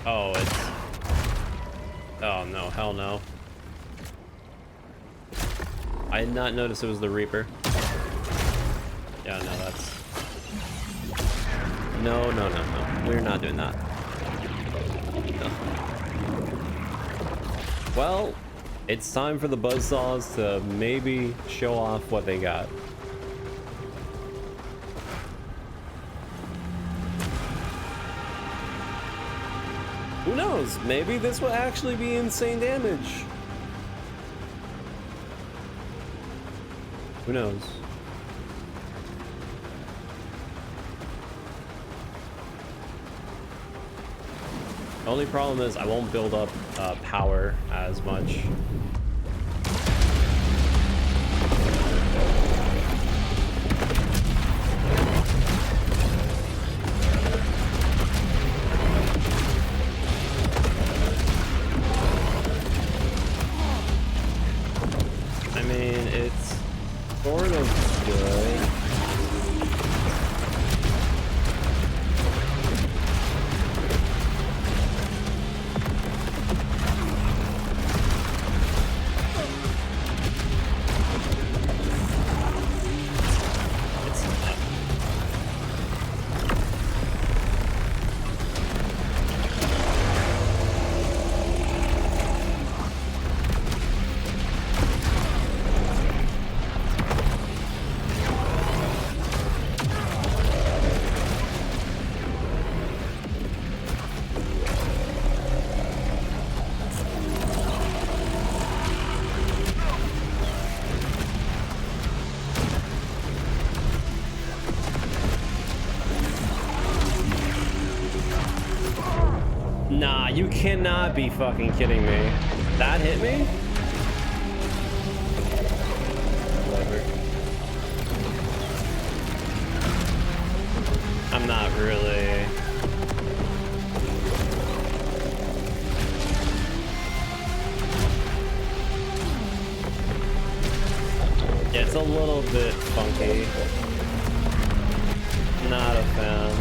Oh, it's... Oh no, hell no. I did not notice it was the Reaper. Yeah, no, that's... No, no, no, no. We're not doing that. No. Well, it's time for the buzzsaws to maybe show off what they got. Who knows? Maybe this will actually be insane damage. Who knows? The only problem is I won't build up power as much. I mean, it's sort of good. Nah, you cannot be fucking kidding me. That hit me? Whatever. I'm not really... Yeah, it's a little bit funky. Not a fan.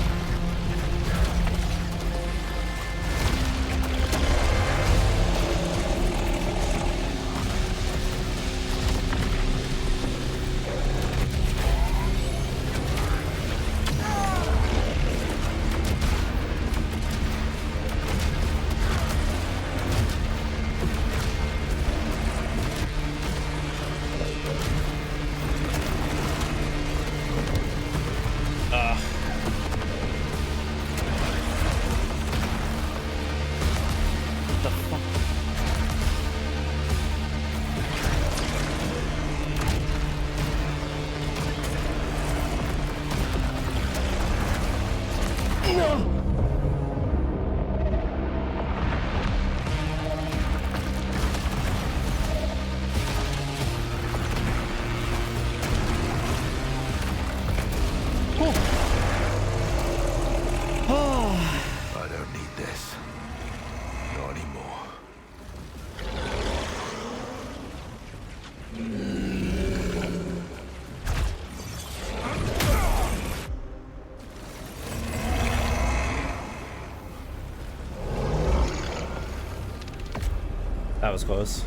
That was close.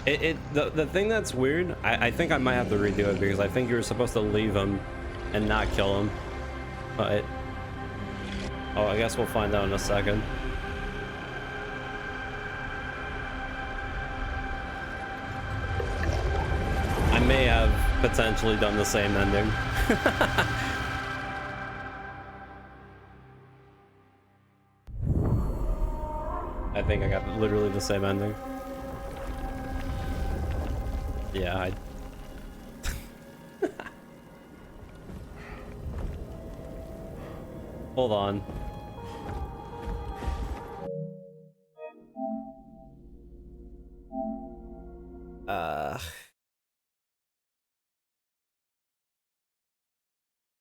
The thing that's weird, I think I might have to redo it because I think you're supposed to leave him and not kill him. But oh, I guess we'll find out in a second. I may have potentially done the same ending. I think I got literally the same ending. Yeah, I... Hold on.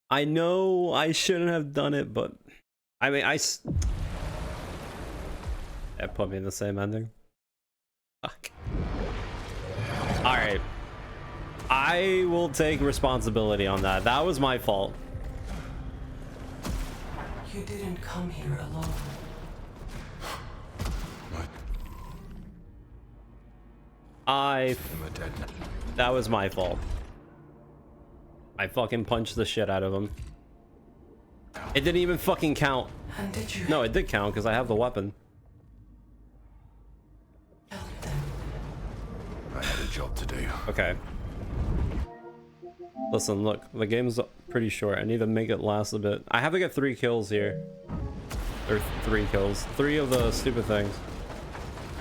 I know I shouldn't have done it, but I mean, that put me in the same ending. Fuck. All right. I will take responsibility on that. That was my fault. You didn't come here alone. That was my fault. I fucking punched the shit out of him. It didn't even fucking count. And did you? No, it did count because I have the weapon. Help them. I had a job to do. Okay. Listen, look, the game's pretty short. I need to make it last a bit. I have to get 3 kills here. Or 3 kills. 3 of the stupid things.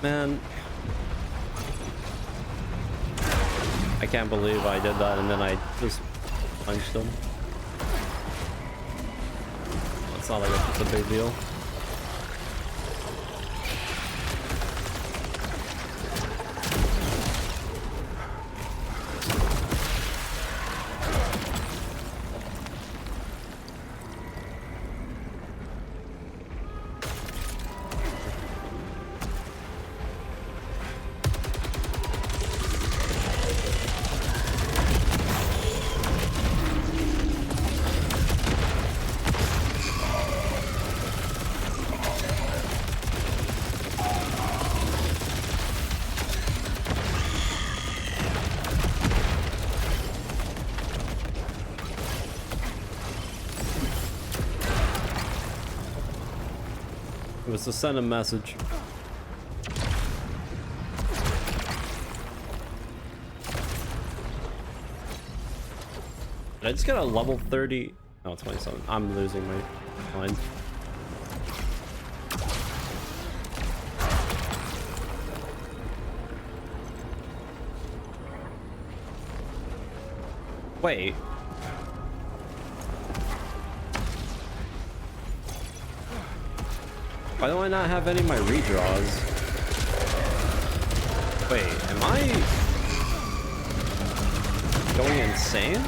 Man. I can't believe I did that and then I just punched him. It's not like it's a big deal. It was to send a message. Did I just get a level 30? No, 27. I'm losing my mind. Wait. Why do I not have any of my redraws? Wait, am I going insane?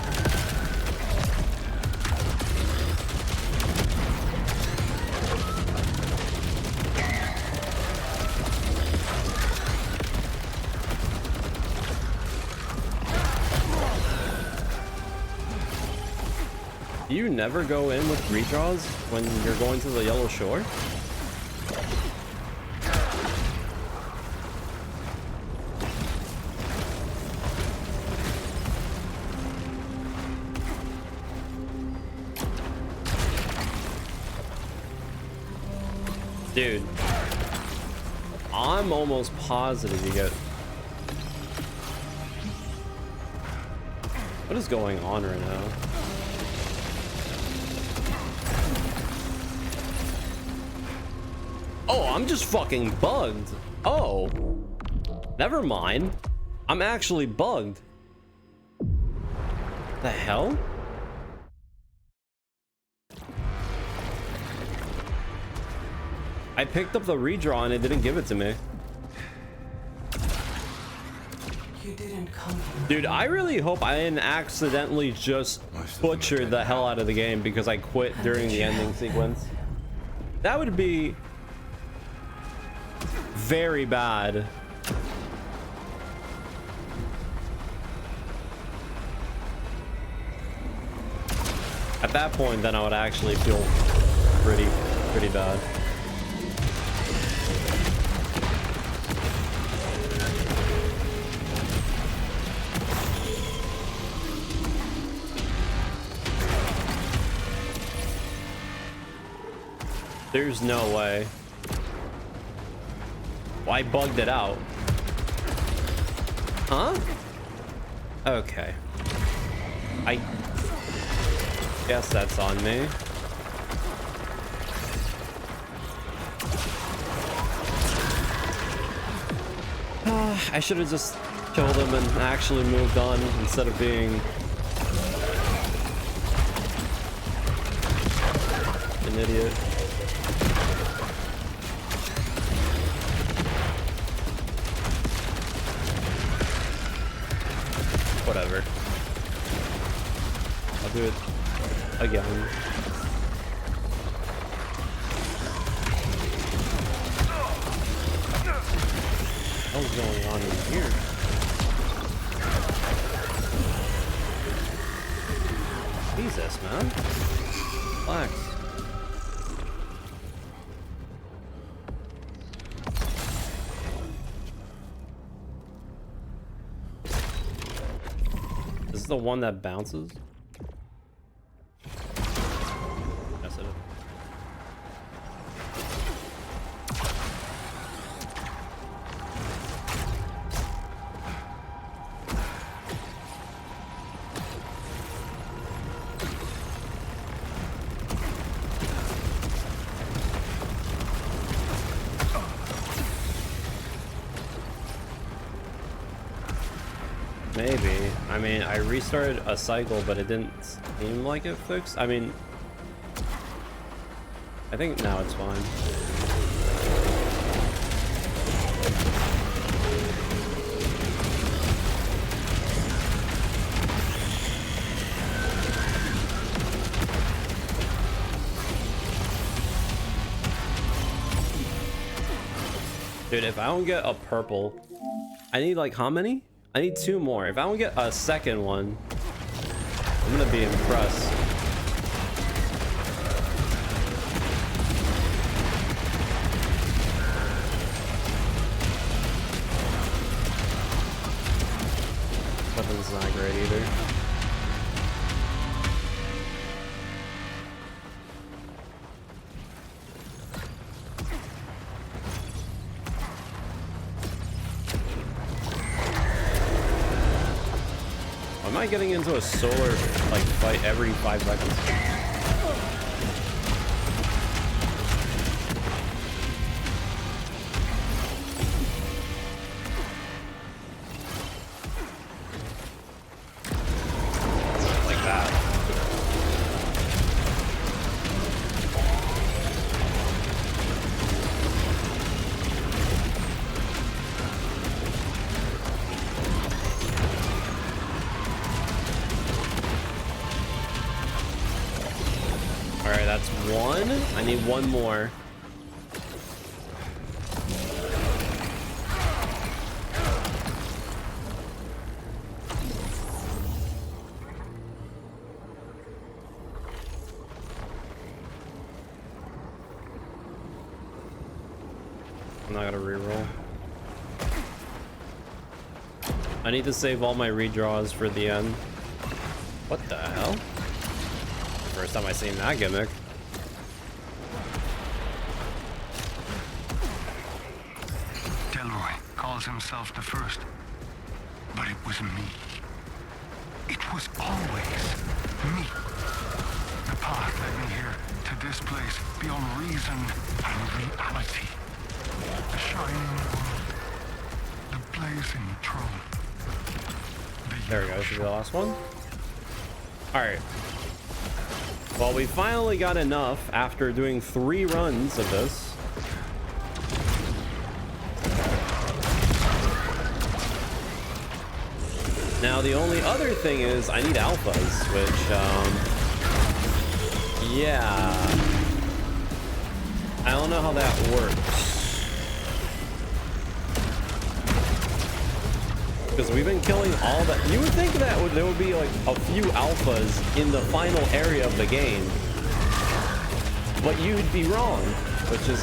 Do you never go in with redraws when you're going to the Yellow Shore? Dude, I'm almost positive you get... What is going on right now? Oh, I'm just fucking bugged. Oh, never mind. I'm actually bugged. The hell? I picked up the redraw and it didn't give it to me. You didn't come here. Dude, I really hope I didn't accidentally just butcher the hell out of the game because I quit during the ending sequence. That would be very bad. At that point, then I would actually feel pretty bad. There's no way. Well, I bugged it out. Huh? Okay. I guess that's on me. I should have just killed him and actually moved on instead of being an idiot. Whatever. I'll do it again. What's going on in here? Jesus, man. Relax. This is the one that bounces? Yes, it is. Maybe. I mean, I restarted a cycle, but it didn't seem like it fixed. I mean, I think now it's fine. Dude, if I don't get a purple, I need like how many? I need 2 more. If I don't get a second one, I'm gonna be impressed. Weapon's not great either. Am I getting into a solar like fight every 5 seconds? Like that. Alright, that's 1. I need 1 more. I'm not gonna reroll. I need to save all my redraws for the end. What the hell? First time I seen that gimmick. Delroy calls himself the first, but it was me. It was always me. The path led me here to this place beyond reason and reality. The shining world, the blazing throne. There we go. This should be the last one. All right. Well, we finally got enough after doing 3 runs of this. Now, the only other thing is I need alphas, which, yeah. I don't know how that works. Because we've been killing all that. You would think that there would be like a few alphas in the final area of the game, but you'd be wrong, which is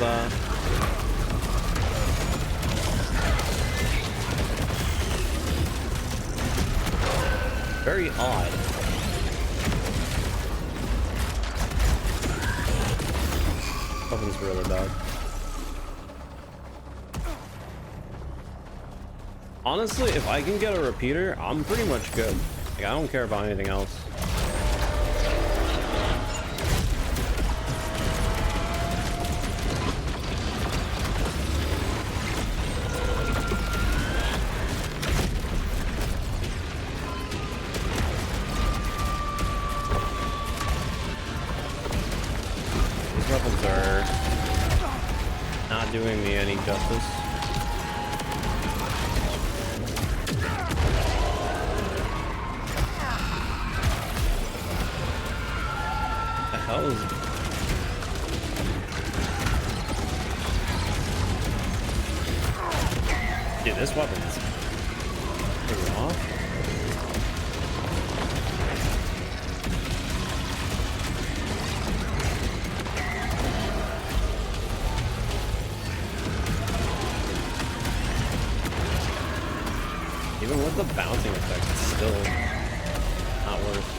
very odd. weapon's really bad. Honestly, if I can get a repeater, I'm pretty much good. Like, I don't care about anything else. These weapons are not doing me any justice. Hell is... Dude, this weapon's pretty off. Even with the bouncing effect, it's still not worth.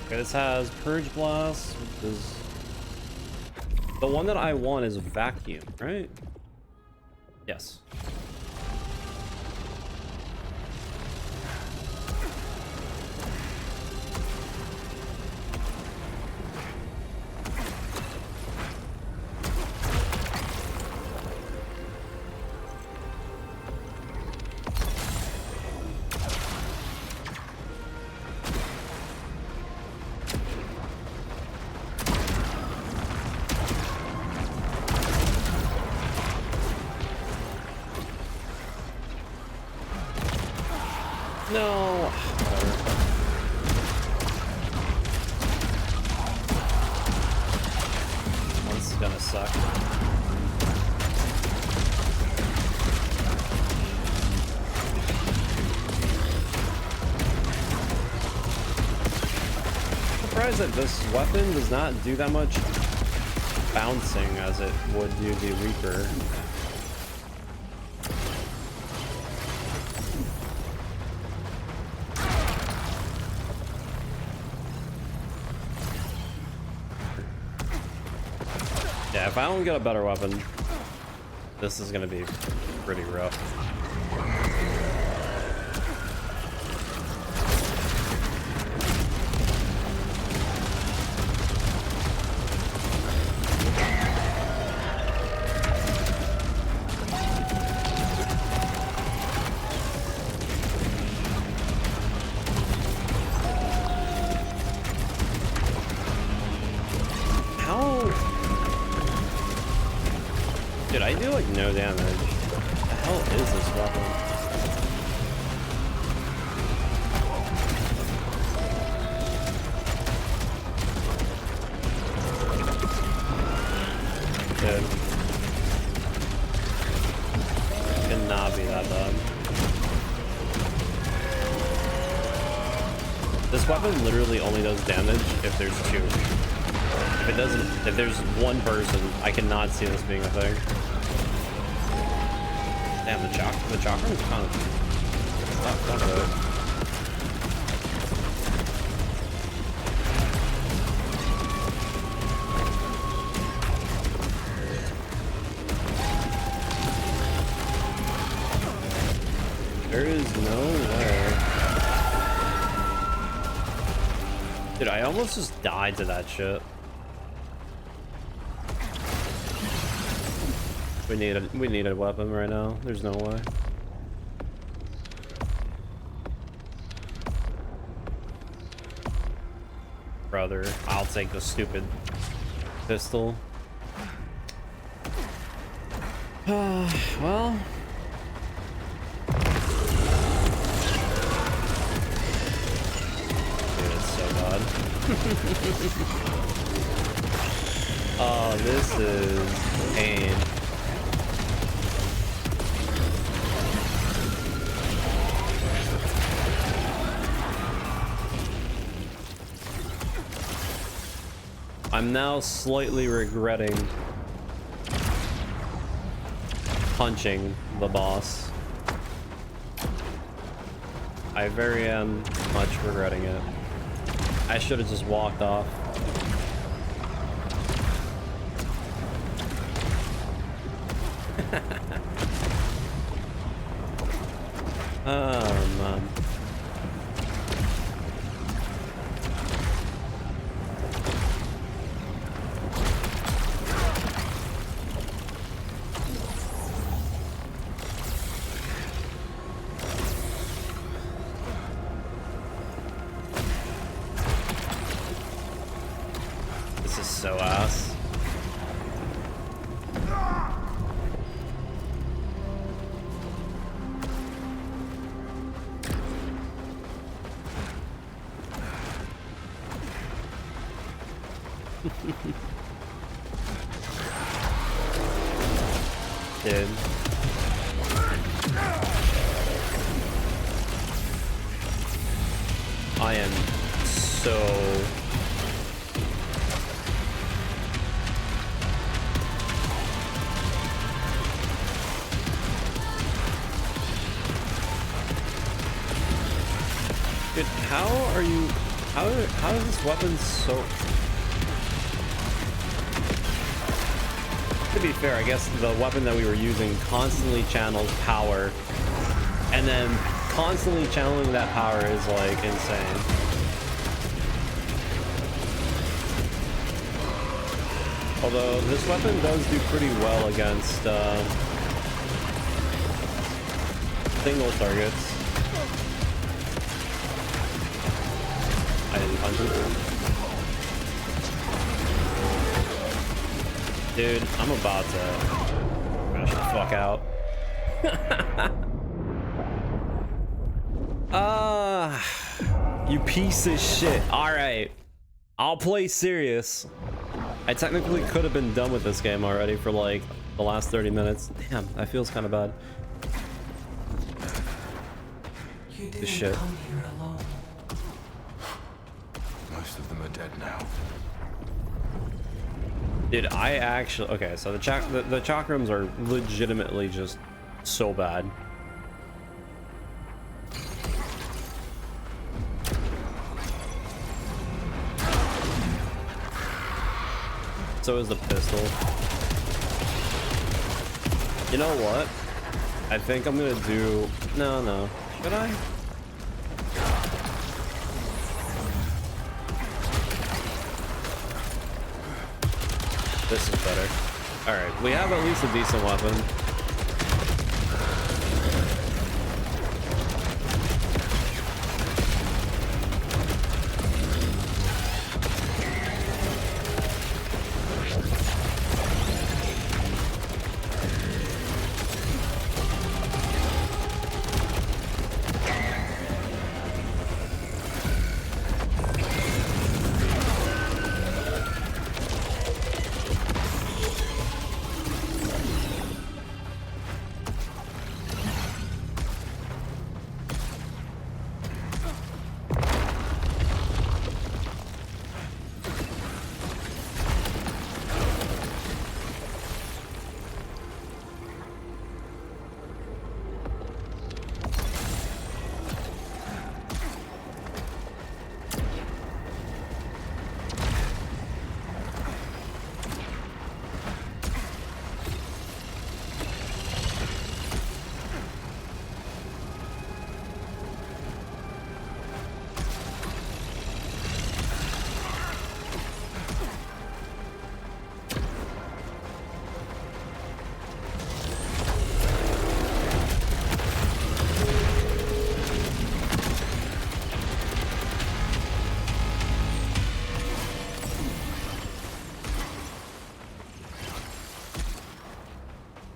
Okay, this has Purge Blast, which is... The one that I want is Vacuum, right? Yes. No. This is gonna suck. I'm surprised that this weapon does not do that much bouncing as it would do the Reaper. Yeah, if I don't get a better weapon, this is gonna be pretty rough. Dude, I do like no damage. What the hell is this weapon? Dude. Cannot be that bad. This weapon literally only does damage if there's two. If it doesn't, if there's one person, I cannot see this being a thing. Damn, the chakra is kind of fuck it. There is no way. Dude, I almost just died to that shit. We need a weapon right now. There's no way. Brother, I'll take the stupid pistol. Well. Dude, it's so bad. Oh, this is pain. I'm now slightly regretting punching the boss. I very am much regretting it. I should have just walked off. Oh man. This is so ass. Dude. I am so... Dude, how are you... How is this weapon so... To be fair, I guess the weapon that we were using constantly channels power, and then constantly channeling that power is like insane. Although this weapon does do pretty well against single targets. I didn't punch him. Dude, I'm about to crash the fuck out. You piece of shit. Alright. I'll play serious. I technically could have been done with this game already for like the last 30 minutes. Damn, that feels kind of bad. You didn't This shit. come here alone. Most of them are dead now. Dude, I actually... Okay, so the chakrams are legitimately just so bad. So is the pistol. You know what? I think I'm gonna do... No. Should I? This is better. Alright, we have at least a decent weapon.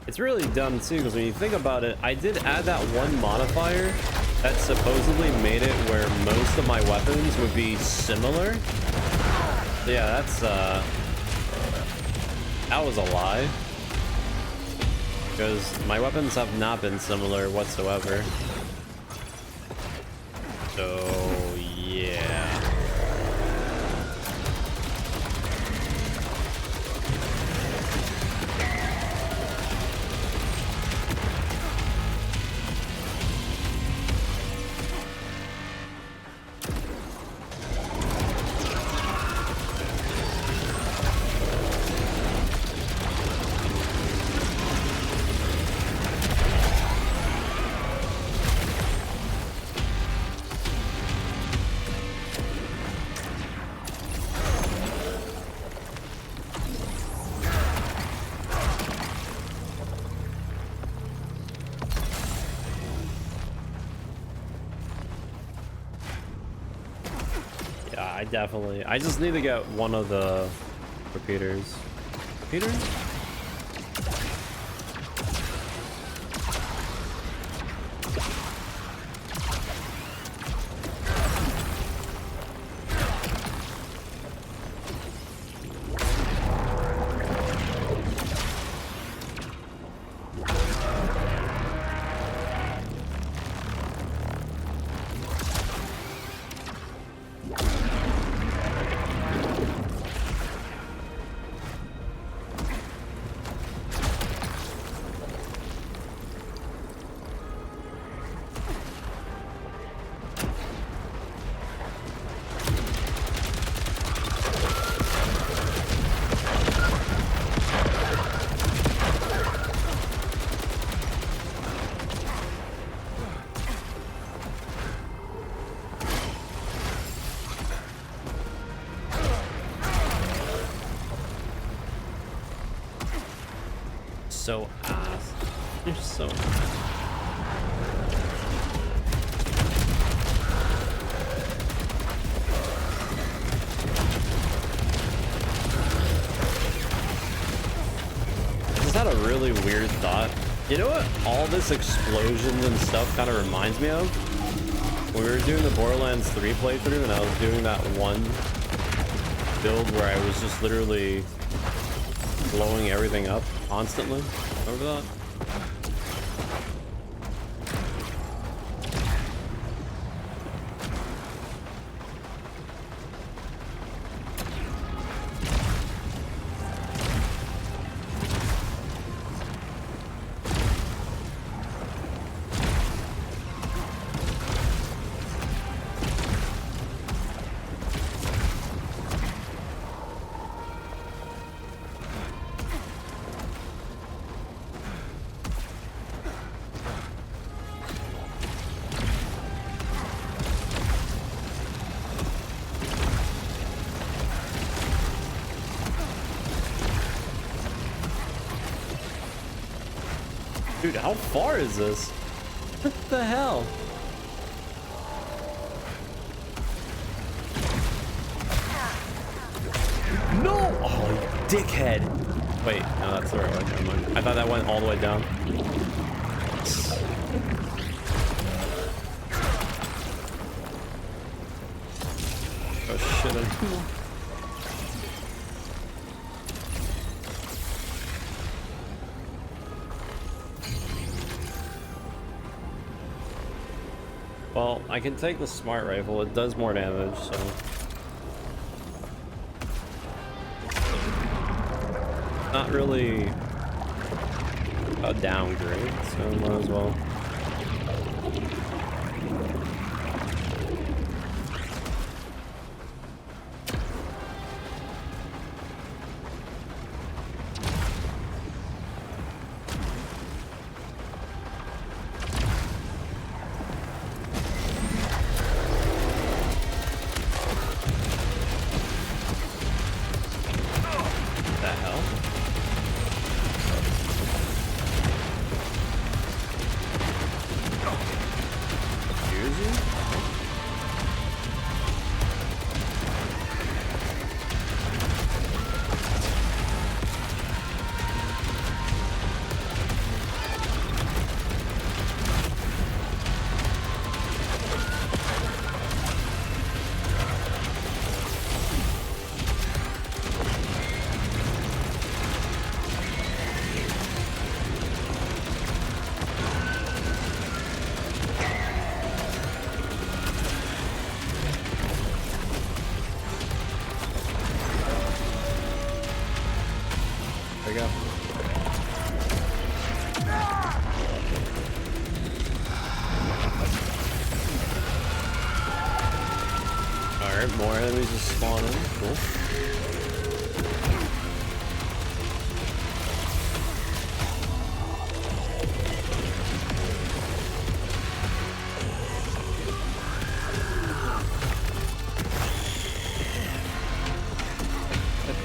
It's really dumb too, because when you think about it, I did add that one modifier that supposedly made it where most of my weapons would be similar. So yeah, that's that was a lie. Because my weapons have not been similar whatsoever. So yeah. I just need to get one of the repeaters. Repeaters? So ass. You're so ass. I just had a really weird thought. You know what all this explosions and stuff kind of reminds me of? When we were doing the Borderlands 3 playthrough and I was doing that one build where I was just literally blowing everything up constantly. Remember that? Dude, how far is this? What the hell? No! Oh, you dickhead. Wait, no, that's the right way. Never mind. I thought that went all the way down. Oh, shit. Well, I can take the smart rifle. It does more damage, so. Not really a downgrade, so might as well. There we go. Alright, more enemies are spawning. Cool.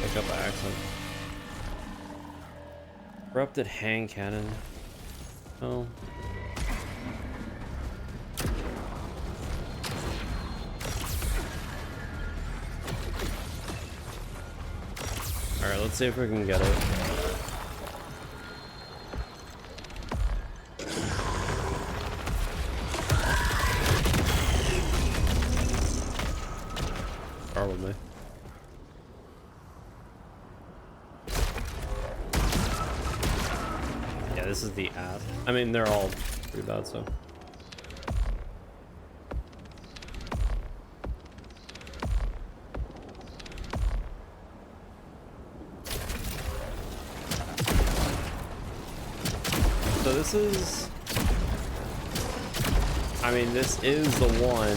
Pick up an accent. Corrupted hand cannon. Oh. Alright, let's see if we can get it. Probably. Yeah, this is the app. I mean, they're all pretty bad, so. So this is, I mean, this is the one,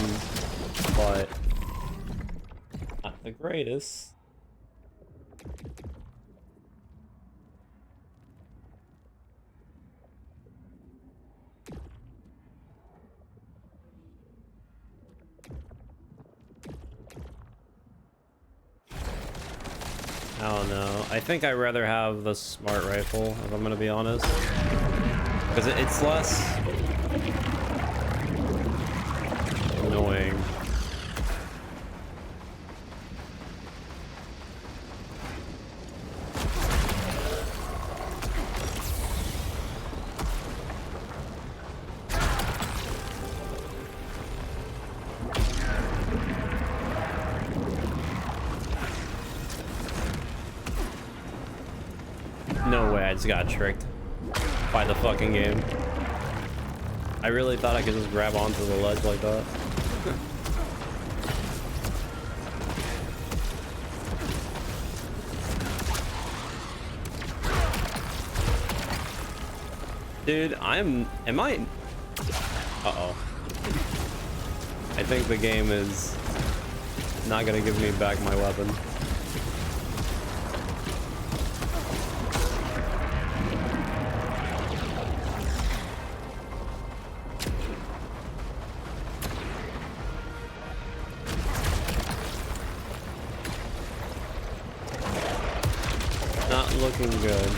but not the greatest. I don't know. I think I'd rather have the smart rifle, if I'm gonna be honest. Because it's less annoying. No way, I just got tricked by the fucking game. I really thought I could just grab onto the ledge like that. Dude, am I? Uh-oh. I think the game is not gonna give me back my weapon. Not looking good.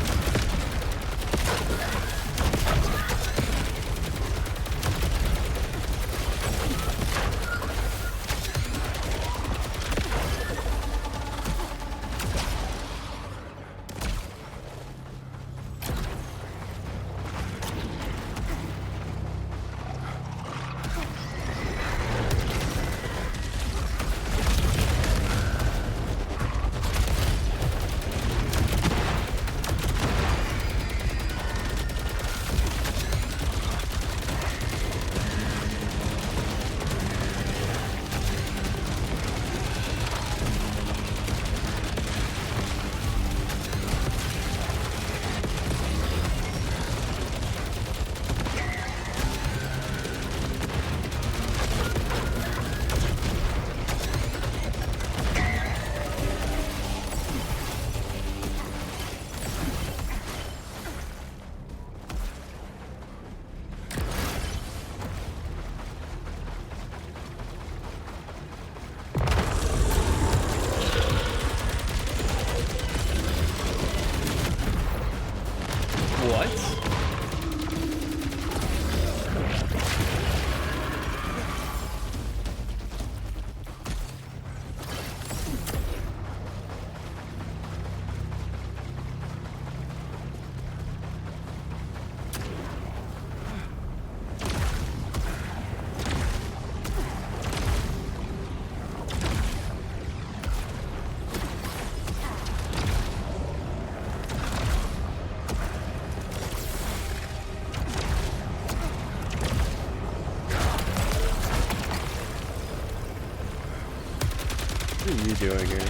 What are you doing here?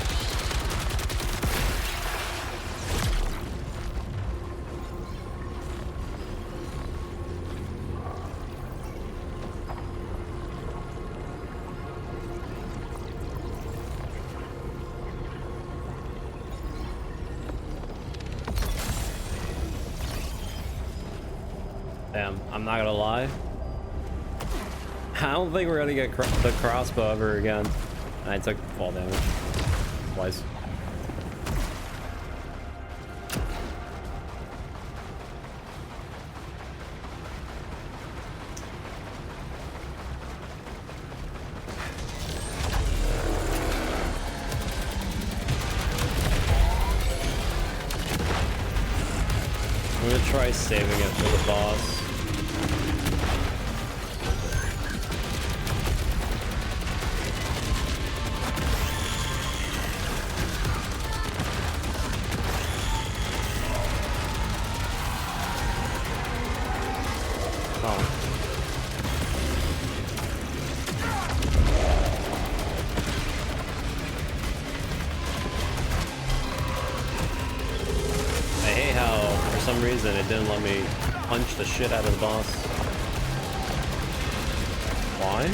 Damn, I'm not gonna lie. I don't think we're gonna get the crossbow ever again. And I took fall damage twice. I'm gonna try saving it for the boss. It didn't let me punch the shit out of the boss. Why?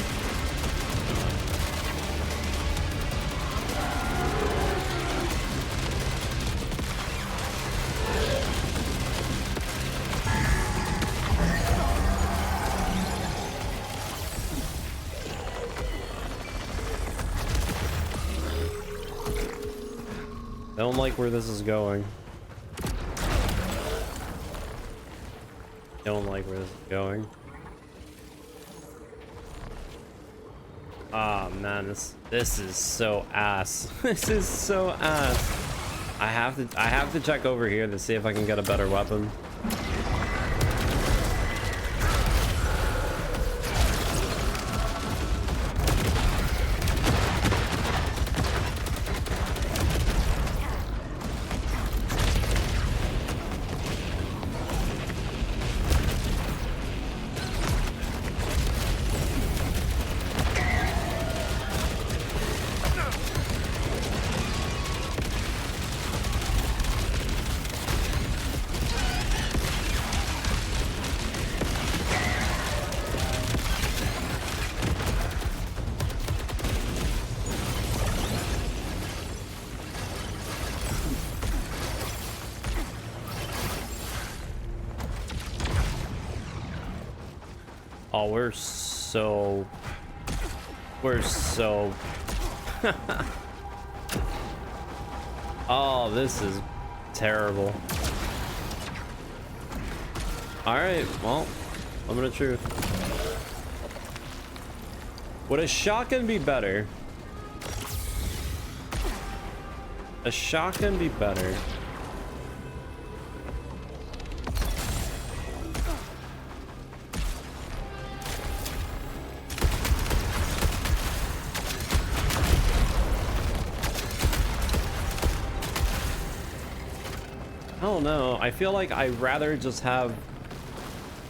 I don't like where this is going. Don't like where this is going. Ah, oh, man, this is so ass. This is so ass. I have to check over here to see if I can get a better weapon. Oh, we're so oh, this is terrible. All right, well, moment of truth. Would a shotgun be better? A shotgun be better? I don't know. I feel like I'd rather just have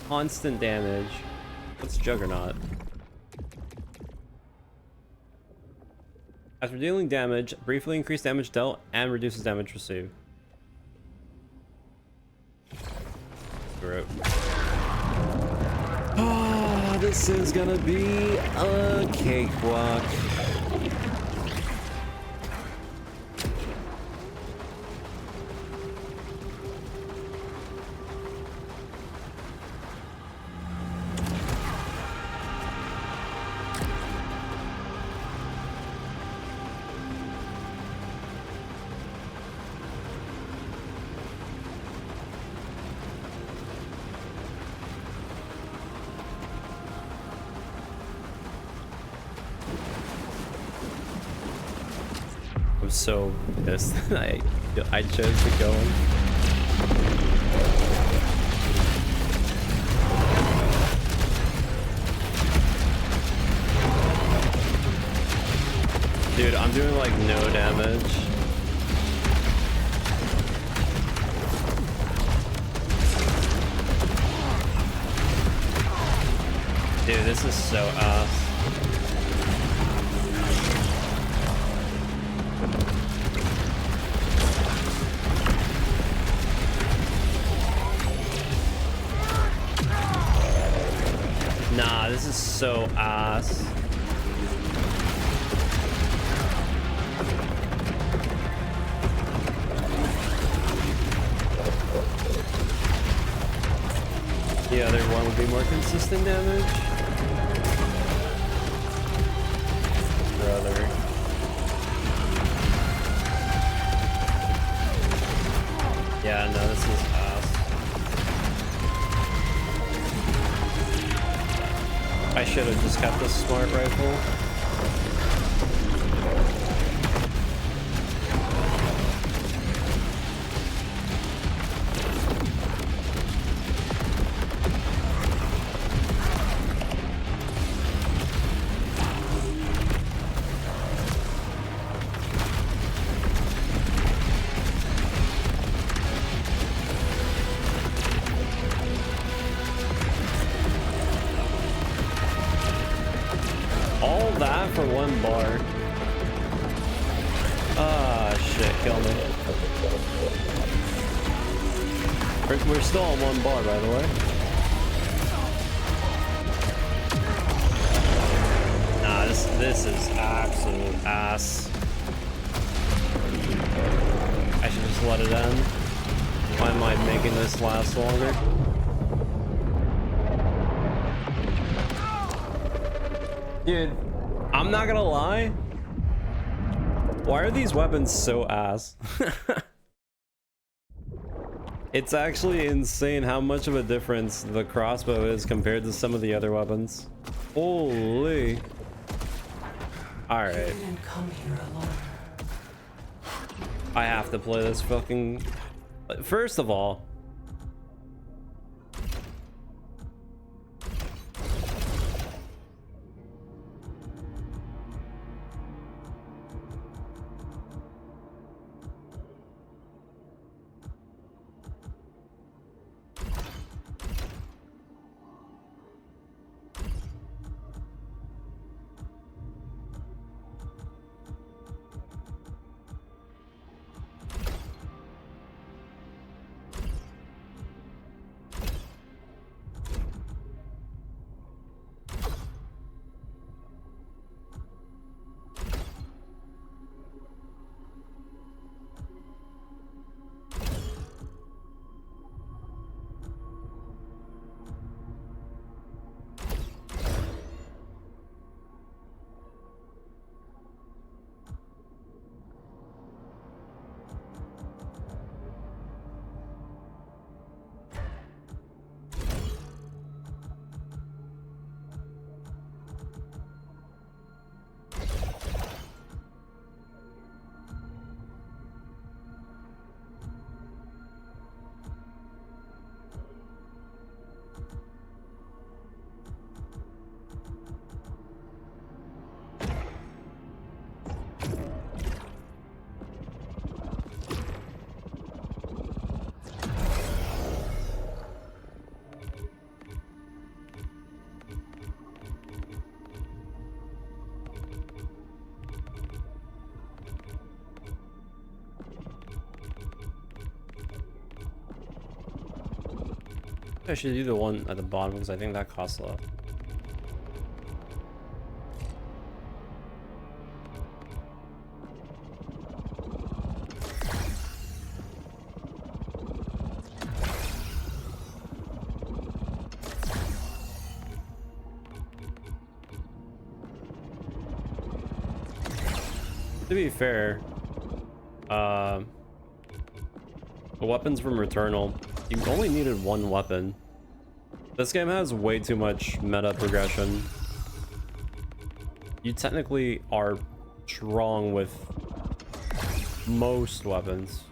constant damage. What's Juggernaut? After dealing damage, briefly increase damage dealt and reduces damage received. Screw it. Oh, this is gonna be a cakewalk. I'm so pissed that I chose to go in. Dude, I'm doing like no damage. Dude, this is so ass. Nah, this is so ass. The other one would be more consistent damage. Brother. Yeah, no, this is ass. I should have just kept the smart rifle. All that for 1 bar. Ah, shit, kill me. We're still on 1 bar, by the way. Nah, this is absolute ass. I should just let it end. Why am I making this last longer? Dude, I'm not gonna lie. Why are these weapons so ass? It's actually insane how much of a difference the crossbow is compared to some of the other weapons. Holy. Alright. Didn't come here alone. I have to play this fucking... First of all... I should do the one at the bottom because I think that costs a lot. To be fair, the weapons from Returnal, you only needed 1 weapon. This game has way too much meta progression. You technically are strong with most weapons,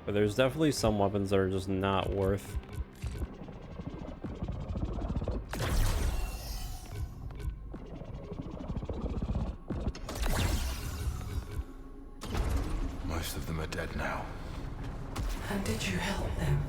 but there's definitely some weapons that are just not worth. Most of them are dead now. And did you help them?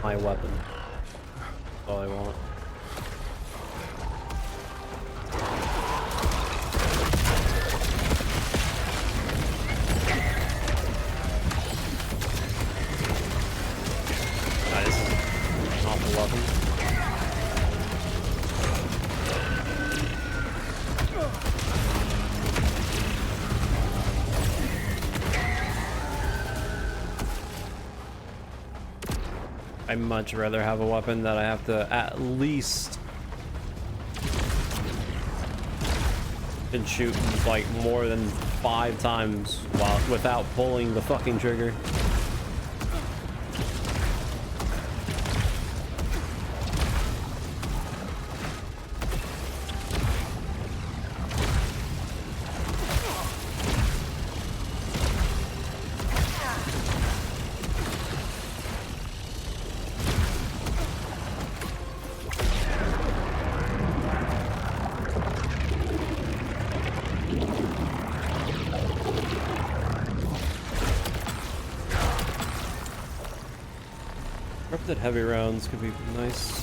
my weapon. That's all I want. Ah, this is an awful weapon. I'd much rather have a weapon that I have to at least can shoot like more than 5 times while without pulling the fucking trigger. Corrupted heavy rounds could be nice.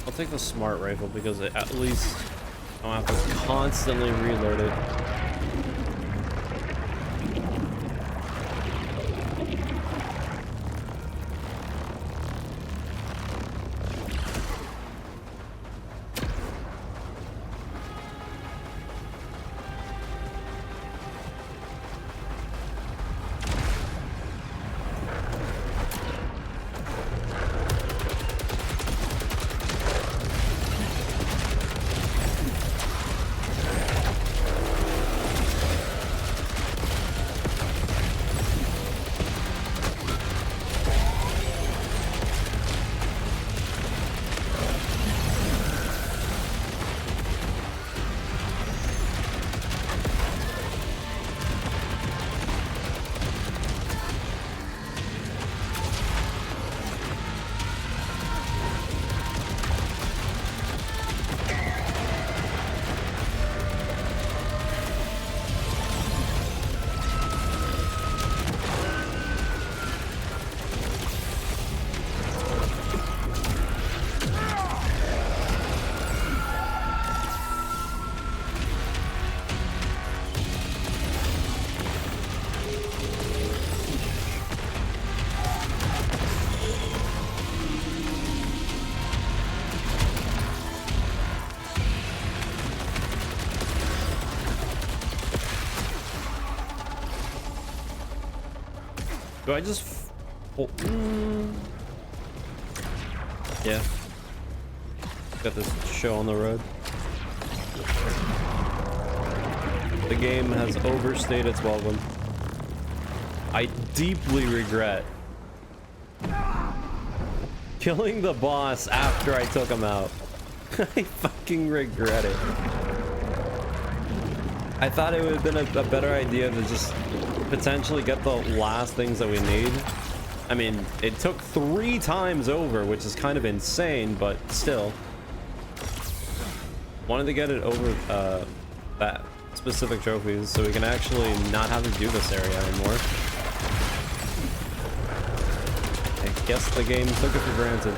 I'll take the smart rifle because at least I don't have to constantly reload it. Do I just... Oh, yeah. Got this show on the road. The game has overstayed its welcome. I deeply regret killing the boss after I took him out. I fucking regret it. I thought it would have been a better idea to just potentially get the last things that we need. I mean, it took 3 times over, which is kind of insane, but still. Wanted to get it over that specific trophies so we can actually not have to do this area anymore. I guess the game took it for granted.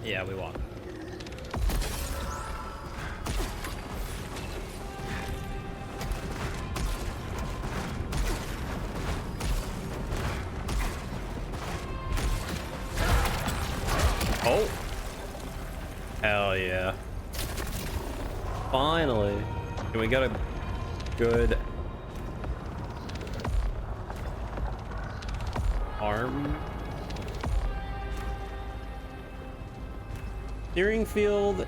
Yeah, we walk. Oh. Hell yeah. Finally. And we got a good arm. Steering field.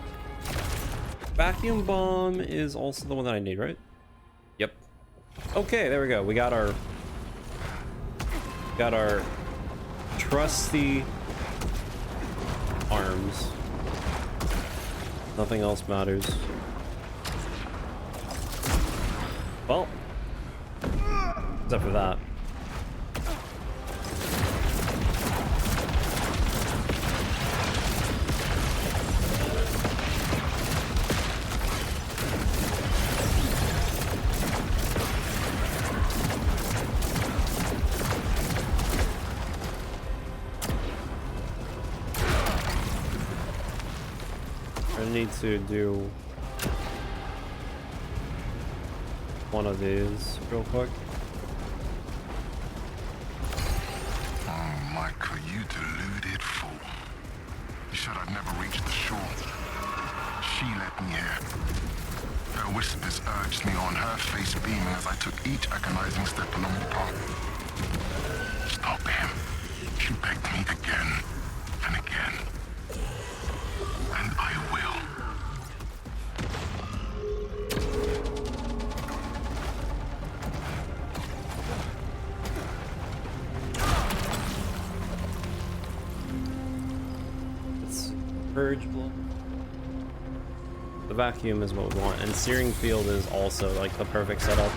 Vacuum bomb is also the one that I need, right? Yep. Okay, there we go. We got our trusty arms. Nothing else matters. Well, except for that. I need to do one of these real quick. Oh, Michael, you deluded fool. You said I'd never reach the shore. She led me here. Her whispers urged me on, her face beaming as I took each agonizing step along the path. Stop him. She begged me again and again. And I will. It's purge blood. The vacuum is what we want, and steering field is also like the perfect setup.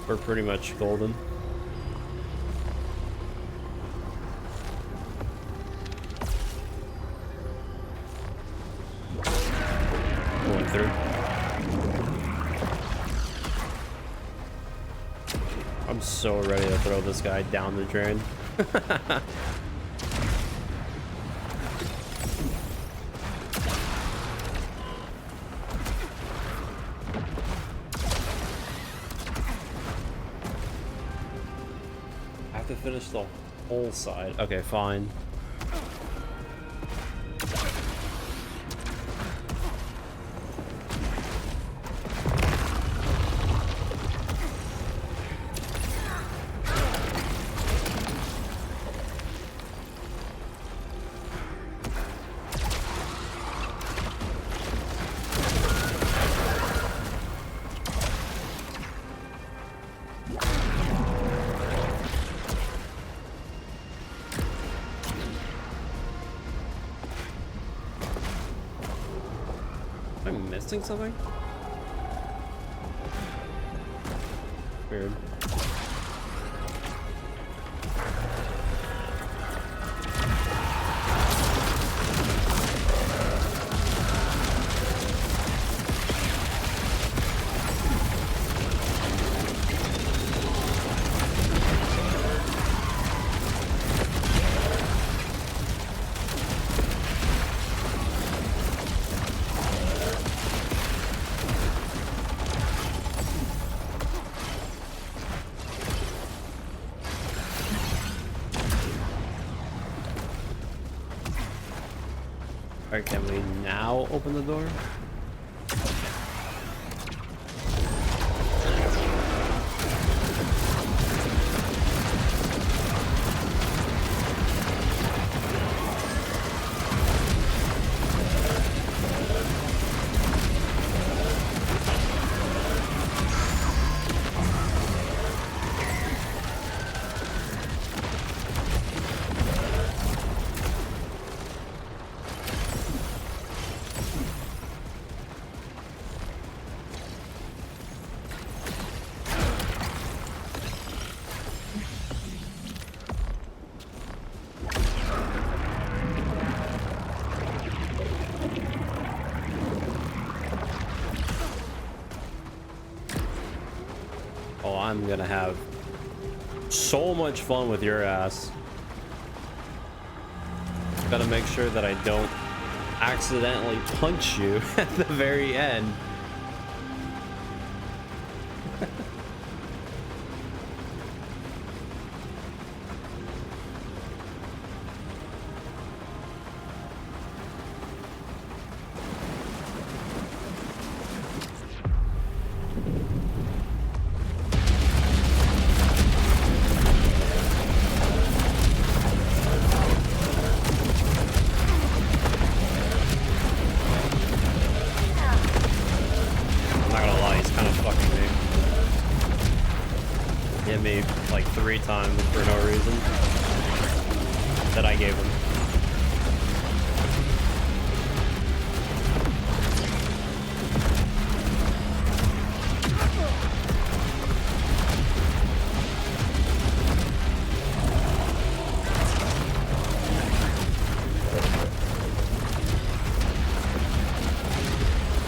We're pretty much golden. Going through. I'm so ready to throw this guy down the drain. I have to finish the whole side. Okay, fine. Am I missing something? Weird. Alright, can we now open the door? Oh, I'm gonna have so much fun with your ass. Gotta make sure that I don't accidentally punch you at the very end. Times for no reason that I gave him.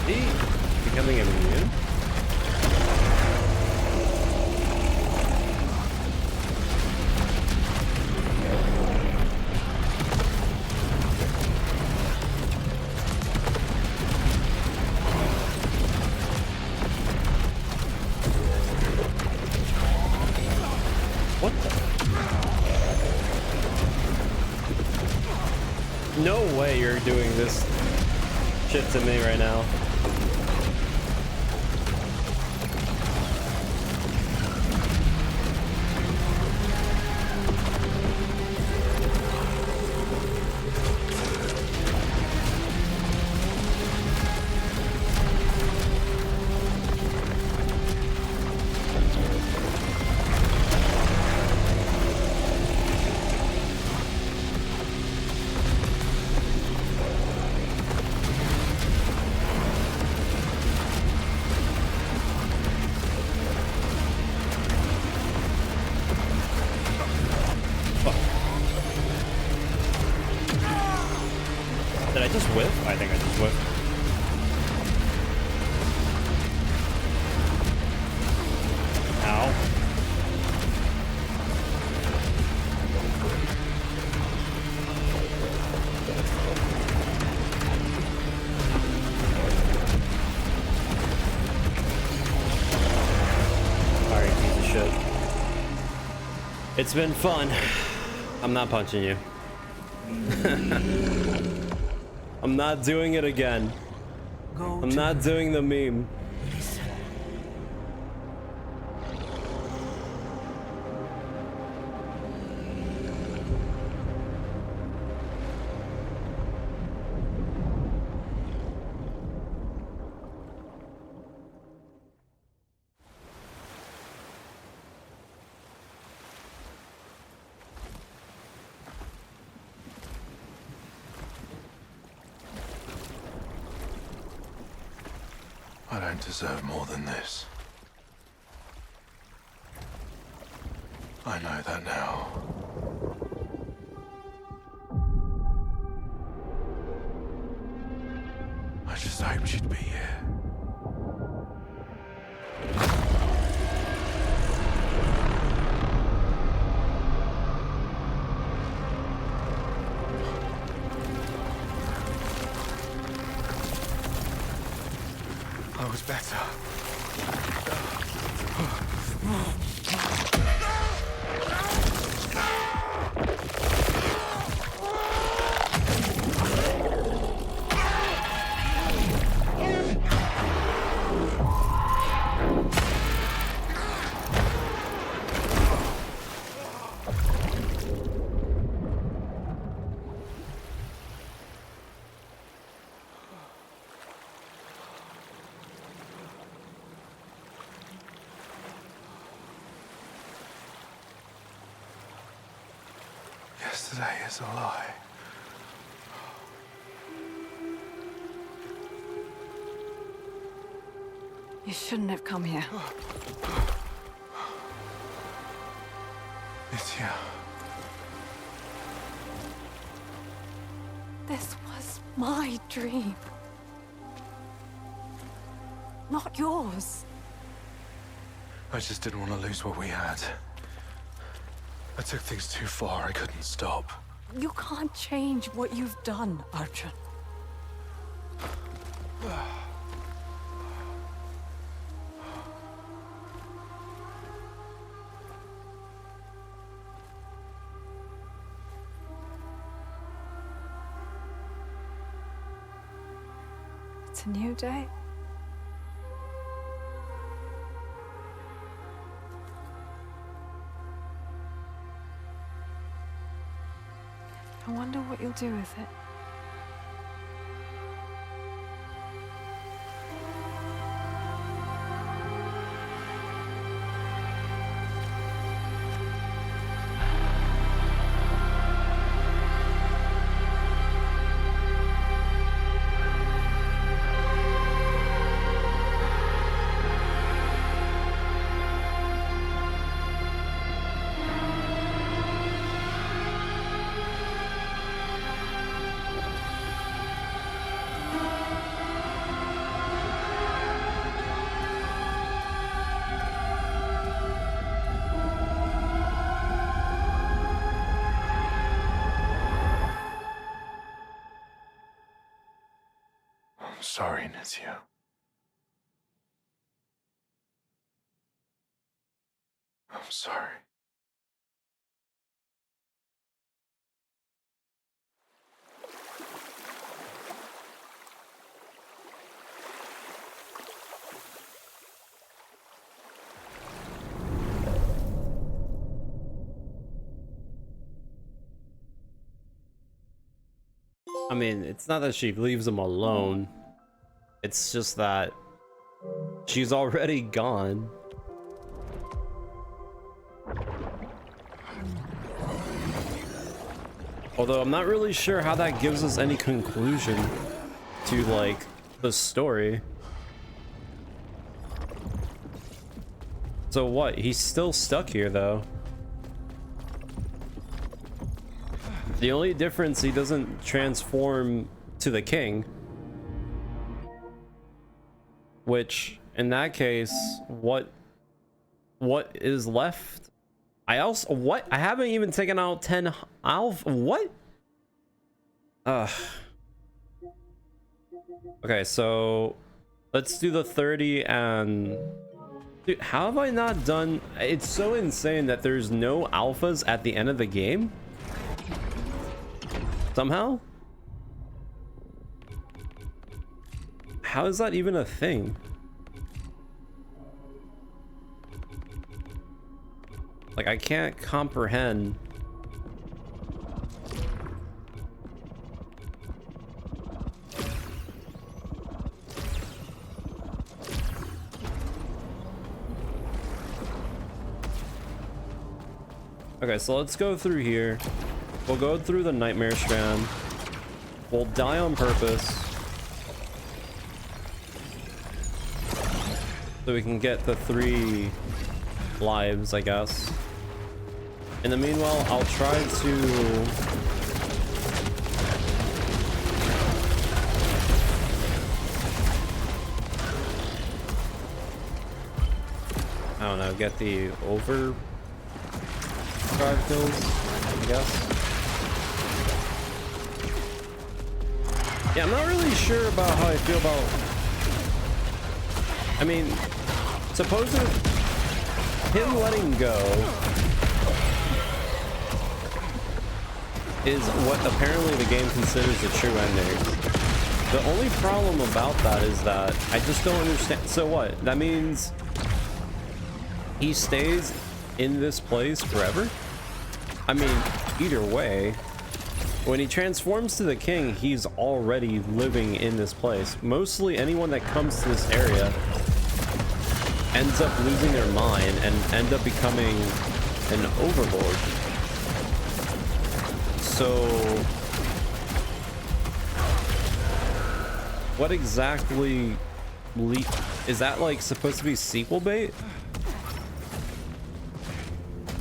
Is he becoming immune? No way you're doing this shit to me right now. Did I just whiff? I think I just whiffed. Ow. Alright, piece of shit. It's been fun. I'm not punching you. I'm not doing it again. I'm not doing the meme. I don't deserve more than this. I know that now. I just hoped you'd be here. I was better. Yesterday is a lie. You shouldn't have come here. Lydia. This was my dream. Not yours. I just didn't want to lose what we had. I took things too far. I couldn't stop. You can't change what you've done, Arjun. It's a new day. I wonder what you'll do with it. I'm sorry, Nizio. I'm sorry. I mean, it's not that she leaves him alone. It's just that she's already gone. Although I'm not really sure how that gives us any conclusion to, like, the story. So what? He's still stuck here, though. The only difference, he doesn't transform to the king. Which, in that case, what is left? I also, what? I haven't even taken out 10 alpha. What? Okay, so let's do the 30 and... Dude, how have I not done... It's so insane that there's no alphas at the end of the game. Somehow? How is that even a thing? Like, I can't comprehend. Okay, so let's go through here. We'll go through the Nightmare Strand. We'll die on purpose. So we can get the 3 lives, I guess. In the meanwhile, I'll try to... I don't know, get the overdrive kills, I guess. Yeah, I'm not really sure about how I feel about... I mean, supposing him letting go is what apparently the game considers a true ending. The only problem about that is that I just don't understand. So what? That means he stays in this place forever? I mean, either way, when he transforms to the king, he's already living in this place. Mostly anyone that comes to this area ends up losing their mind and end up becoming an overlord. So what exactly is that, like, supposed to be sequel bait?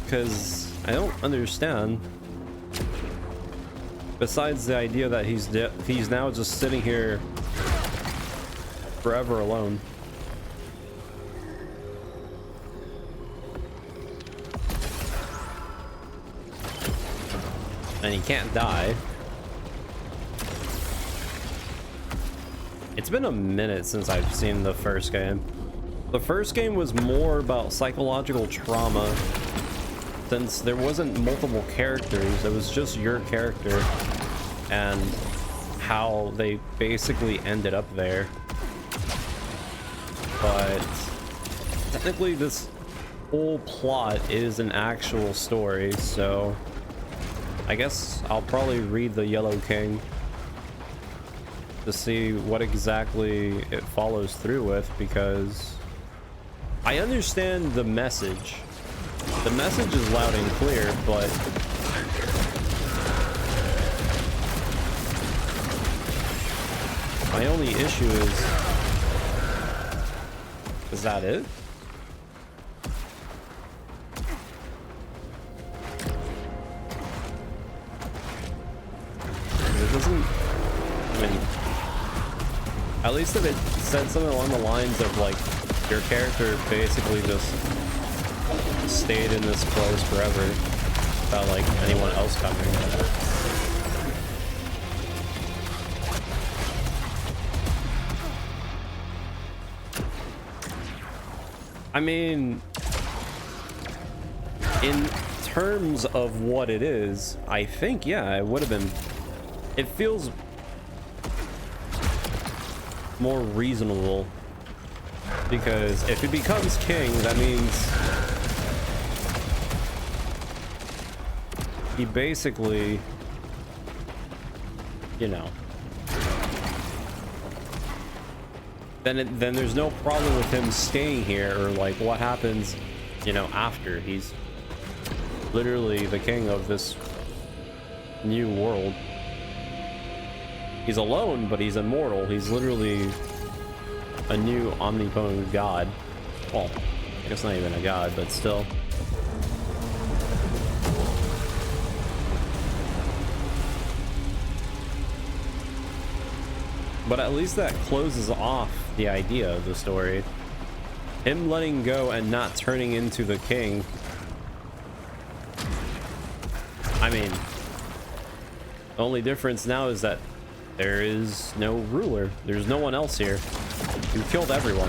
Because I don't understand. Besides the idea that he's now just sitting here forever alone. and he can't die. It's been a minute since I've seen the first game. The first game was more about psychological trauma, since there wasn't multiple characters, it was just your character and how they basically ended up there. But technically this whole plot is an actual story, so I guess I'll probably read the Yellow King to see what exactly it follows through with, because I understand the message. The message is loud and clear, but my only issue is that it? It doesn't, I mean, at least if it said something along the lines of like your character basically just stayed in this place forever without like anyone else coming. I mean, in terms of what it is, I think, yeah, it would have been, it feels more reasonable, because if he becomes king, that means he basically, you know, then there's no problem with him staying here, or like what happens, you know, after he's literally the king of this new world. He's alone, but he's immortal. He's literally a new omnipotent god. Well, I guess not even a god, but still. But at least that closes off the idea of the story. Him letting go and not turning into the king. I mean, the only difference now is that there is no ruler. There's no one else here. You killed everyone.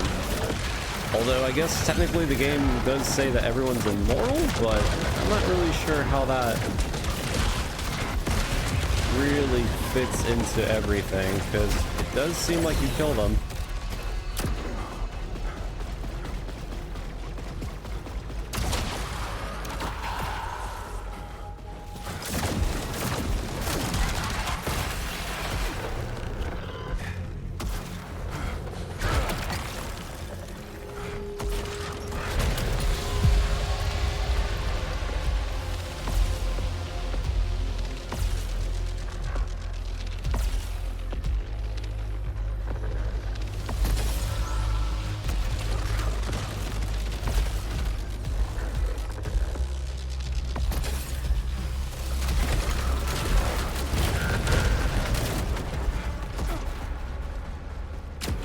Although I guess technically the game does say that everyone's immortal, but I'm not really sure how that really fits into everything, because it does seem like you kill them.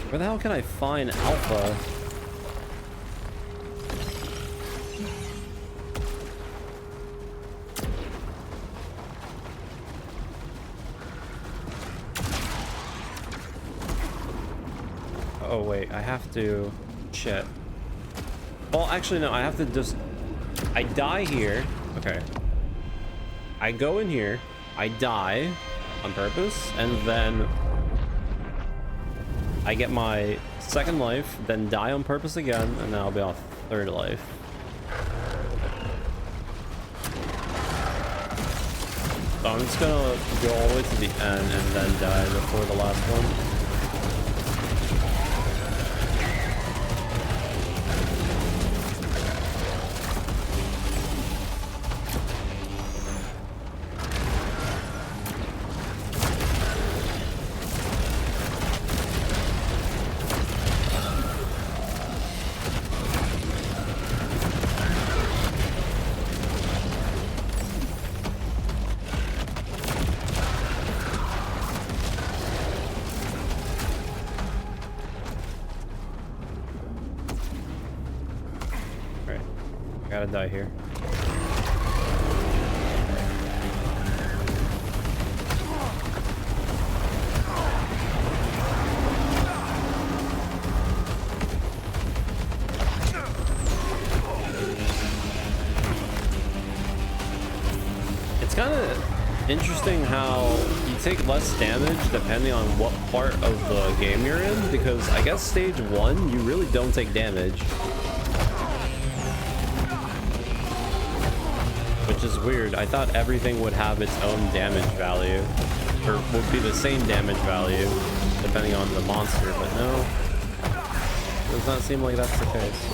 Where the hell can I find Alpha? Oh wait, I have to... Shit. Well, actually no, I have to just... I die here. Okay. I go in here, I die on purpose, and then I get my second life, then die on purpose again, and then I'll be off third life. So I'm just gonna go all the way to the end and then die before the last one. Gotta die here. It's kind of interesting how you take less damage depending on what part of the game you're in, because I guess stage 1 you really don't take damage, which is weird. I thought everything would have its own damage value, or would be the same damage value depending on the monster, but no, does not seem like that's the case.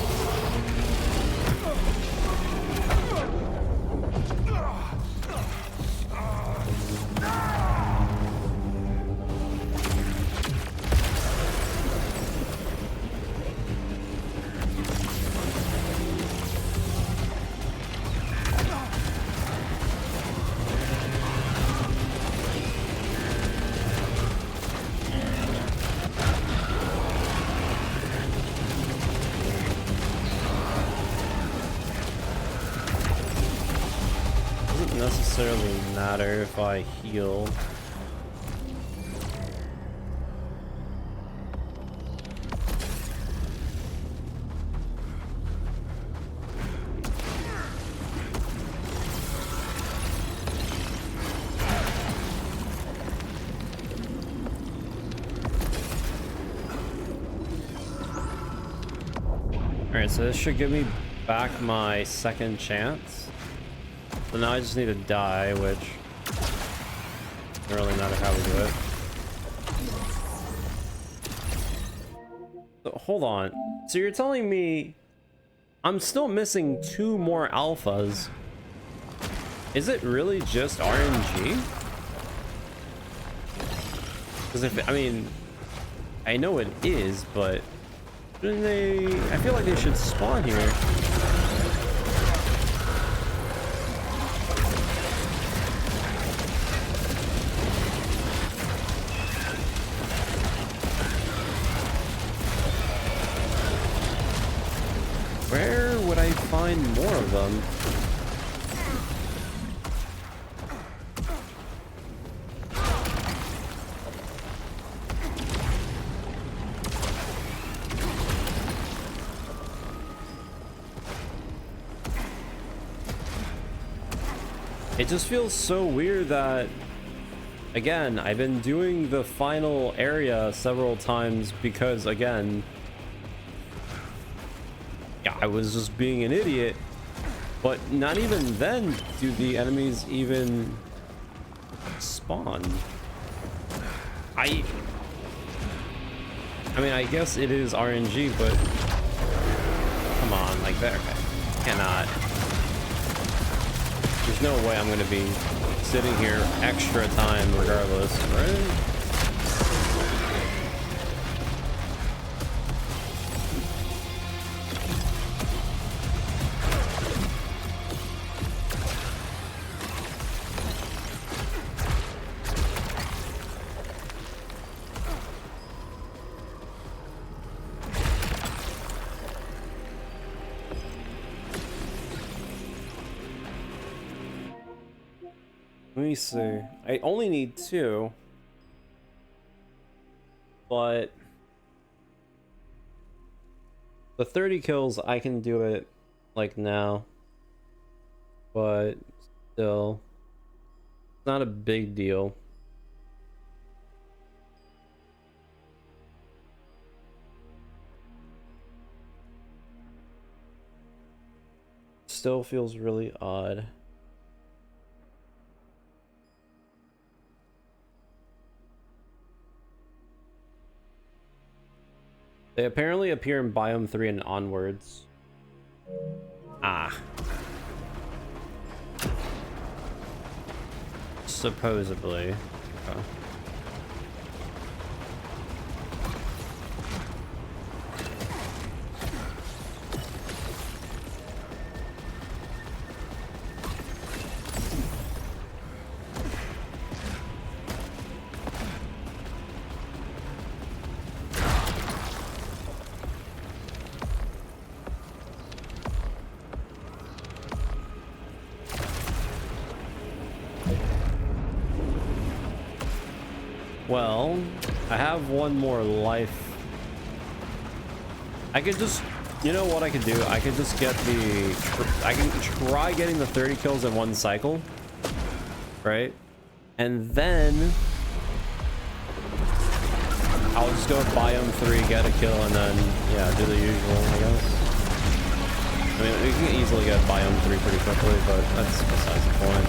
Necessarily matter if I heal. Alright, so this should give me back my second chance. So now I just need to die, which doesn't really matter how we do it. So, hold on. So you're telling me I'm still missing 2 more alphas? Is it really just RNG? Because if, I mean, I know it is, but shouldn't they? I feel like they should spawn here. Where would I find more of them? It just feels so weird that, again, I've been doing the final area several times because, again, I was just being an idiot, but not even then do the enemies even spawn. I mean, I guess it is RNG, but come on, like that, okay. Cannot. There's no way I'm gonna be sitting here extra time regardless, right? Let me see. I only need 2. But the 30 kills, I can do it like now. But still, it's not a big deal. Still feels really odd. They apparently appear in Biome 3 and onwards. Ah. Supposedly. Okay. Well, I have one more life. I could just, you know what I could do? I could just get the, I can try getting the 30 kills in one cycle. right? And then I'll just go with biome 3, get a kill, and then yeah, do the usual, I guess. I mean, we can easily get biome 3 pretty quickly, but that's besides the point.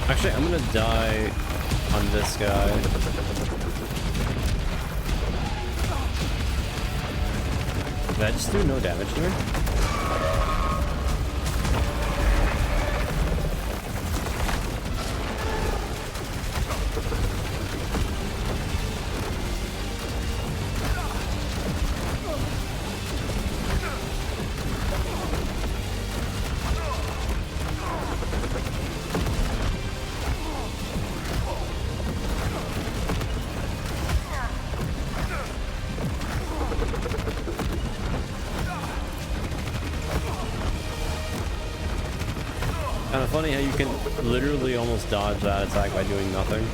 Actually, I'm gonna die on this guy. Did I just do no damage to her? Kind of funny how you can literally almost dodge that attack by doing nothing.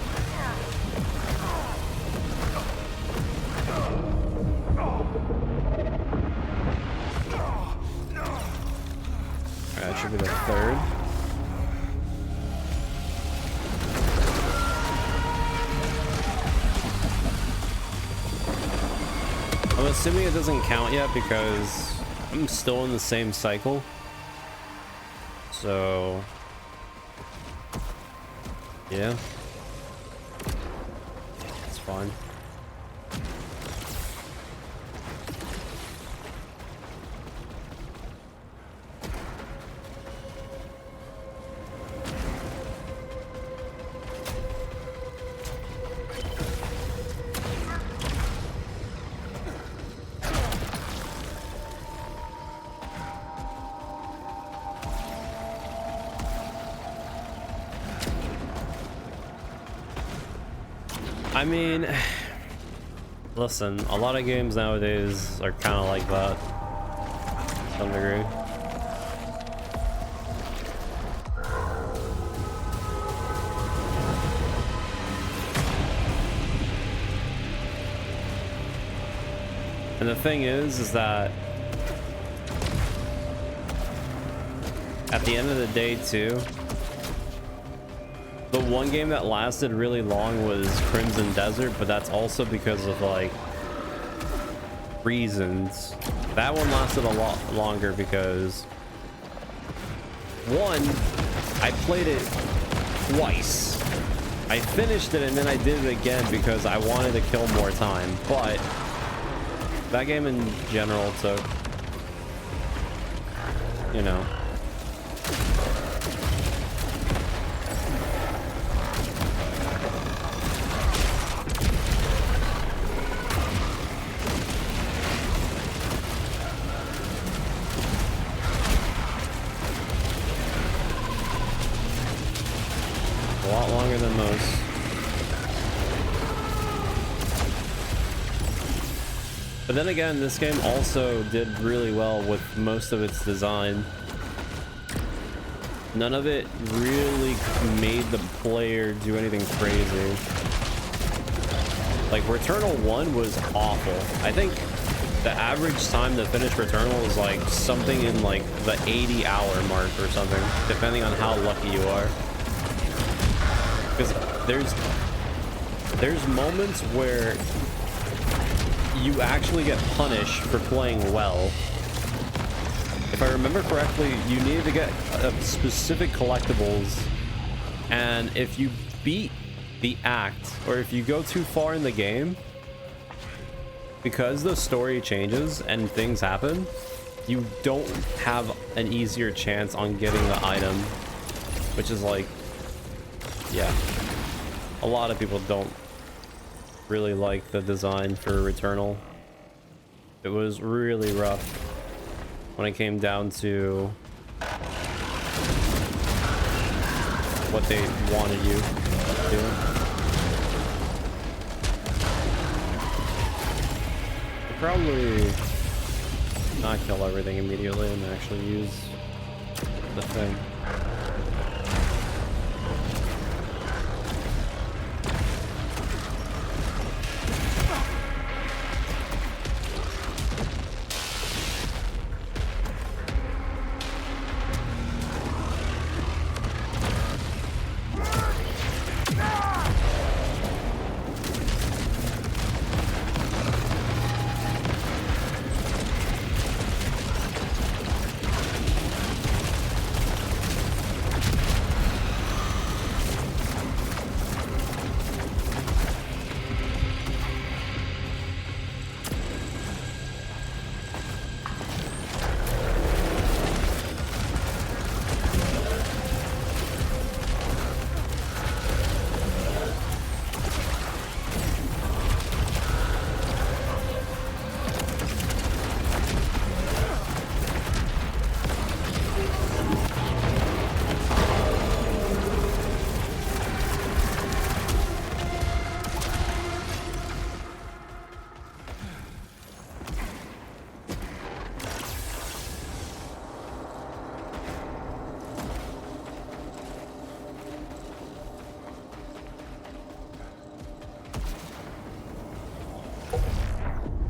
Alright, that should be the third. I'm assuming it doesn't count yet because I'm still in the same cycle. So, yeah, it's fine. I mean, listen, a lot of games nowadays are kind of like that, to some degree. And the thing is that at the end of the day too, the one game that lasted really long was Crimson Desert, but that's also because of like reasons. That one lasted a lot longer because one, I played it twice. I finished it and then I did it again because I wanted to kill more time, but that game in general took, you know, a lot longer than most. But then again, this game also did really well with most of its design. None of it really made the player do anything crazy. Like Returnal 1 was awful. I think the average time to finish Returnal is like something in like the 80-hour mark or something, depending on how lucky you are. Because there's moments where you actually get punished for playing well. If I remember correctly, you needed to get specific collectibles, and if you beat the act, or if you go too far in the game, because the story changes and things happen, you don't have an easier chance on getting the item, which is like, yeah, a lot of people don't really like the design for Returnal. It was really rough when it came down to what they wanted you to do. I'll probably not kill everything immediately and actually use the thing.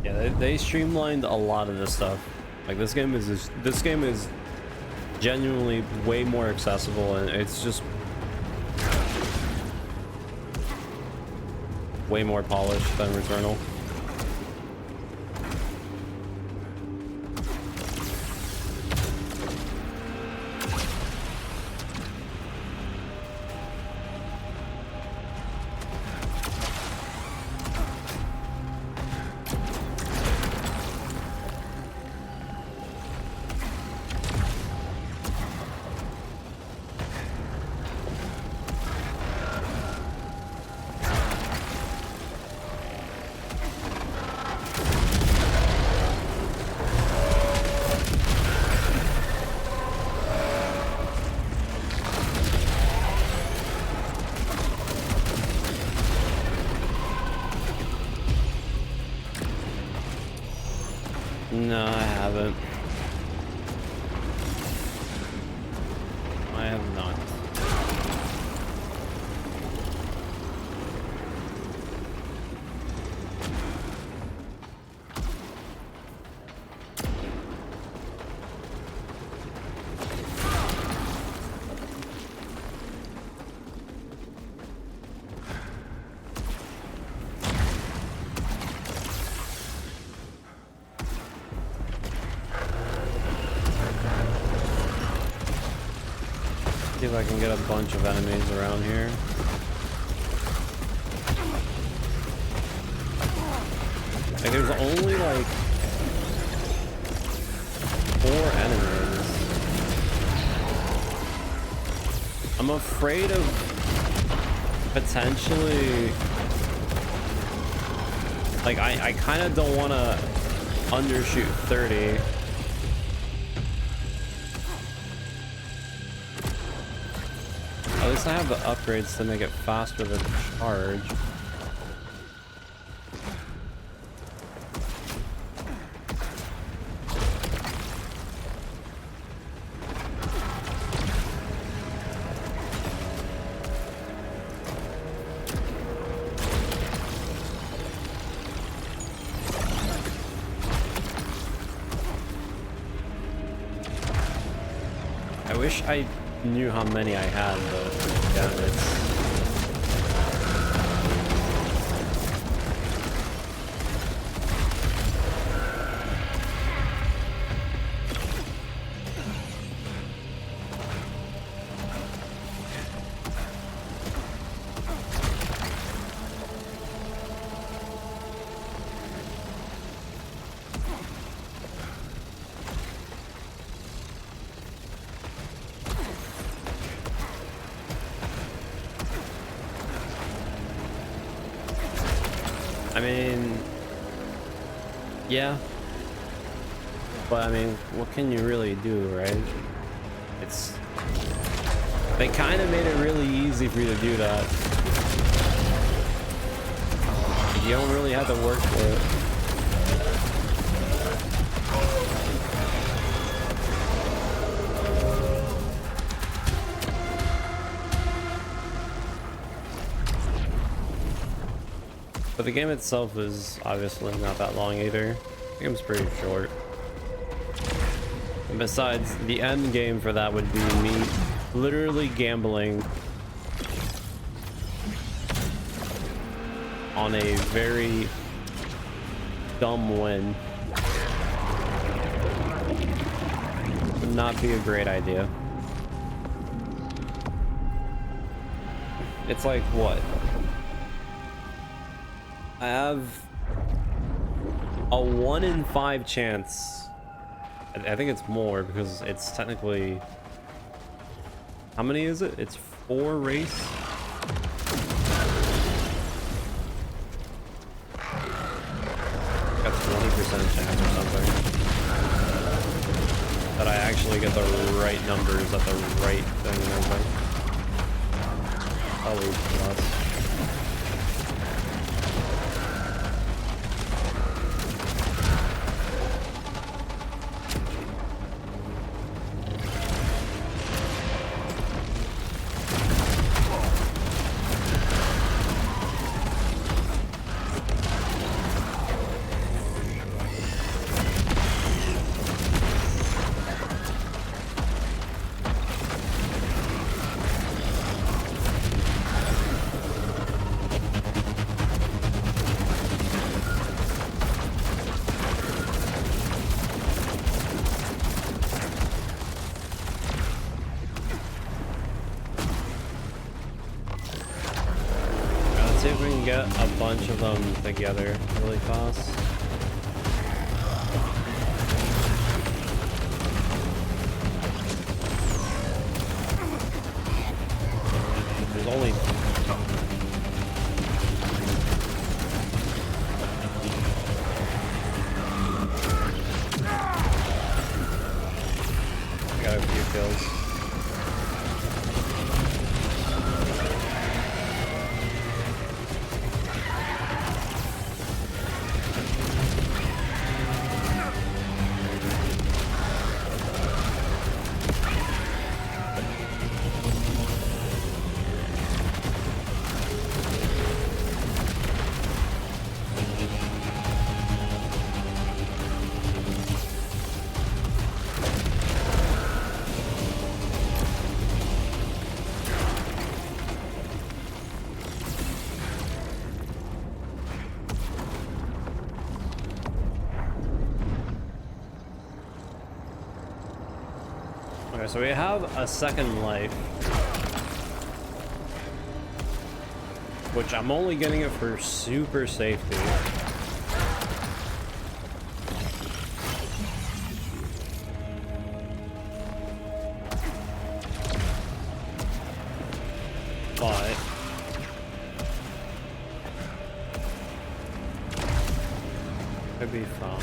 Yeah, they streamlined a lot of this stuff. Like this game is genuinely way more accessible, and it's just way more polished than Returnal. No, I haven't. I have not. See if I can get a bunch of enemies around here. Like, there's only like 4 enemies. I'm afraid of potentially, like, I kind of don't want to undershoot 30. At least I have the upgrades to make it faster to charge. I wish I knew how many I had, but yeah, I mean, yeah. But I mean, what can you really do, right? They kind of made it really easy for you to do that. You don't really have to work for it. But the game itself is obviously not that long either. The game's pretty short. And besides, the end game for that would be me literally gambling on a very dumb win. Would not be a great idea. It's like what? I have a 1 in 5 chance. I think it's more because it's technically, how many is it? It's 4 race. Got 20% chance or something that I actually get the right numbers at the right thing and everything. Probably less. See if we can get a bunch of them together really fast. There's only I got a few kills. Okay, so we have a second life, which I'm only getting it for super safety. But could be fun.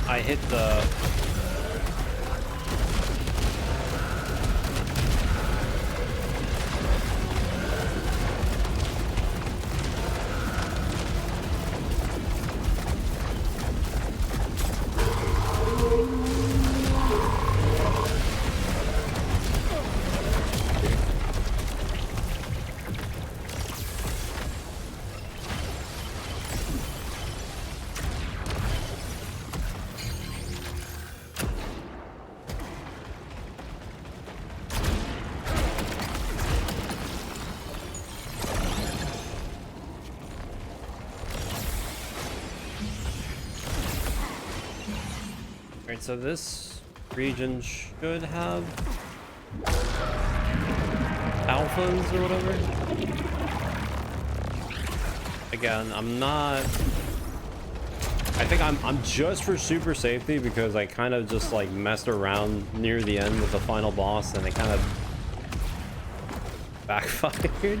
I hit the Right, so this region should have alphas or whatever. Again, I'm not. I think I'm just for super safety because I kind of just like messed around near the end with the final boss and it kind of backfired.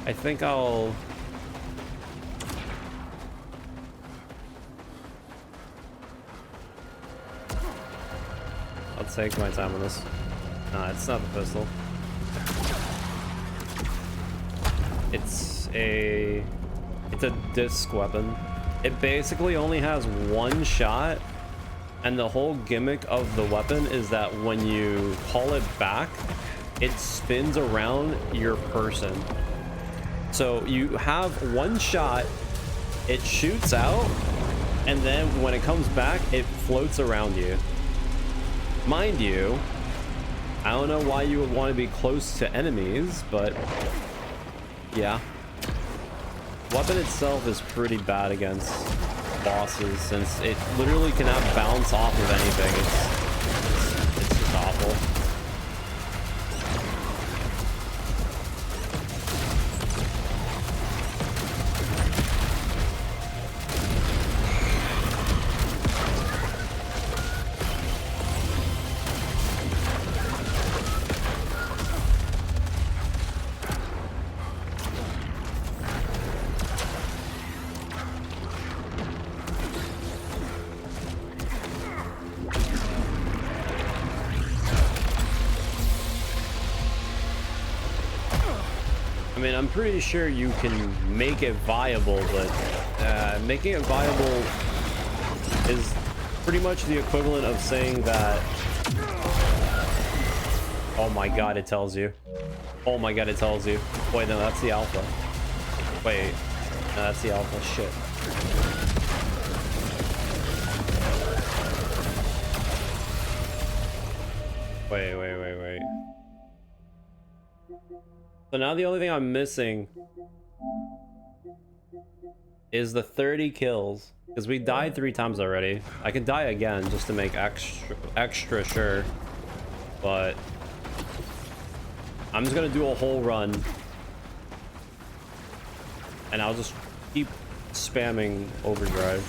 I think I'll take my time on this. Nah, it's not the pistol. It's a disc weapon. It basically only has one shot, and the whole gimmick of the weapon is that when you call it back, it spins around your person. So you have one shot, it shoots out, and then when it comes back, it floats around you. Mind you, I don't know why you would want to be close to enemies, but yeah. Weapon itself is pretty bad against bosses since it literally cannot bounce off of anything. It's just awful. I mean, I'm pretty sure you can make it viable, but making it viable is pretty much the equivalent of saying that... Oh my god, it tells you. Oh my god, it tells you. Wait, no, that's the alpha. Wait, no, that's the alpha. Shit. Wait. So now the only thing I'm missing is the 30 kills, because we died 3 times already. I can die again just to make extra sure, but I'm just gonna do a whole run and I'll just keep spamming overdrive.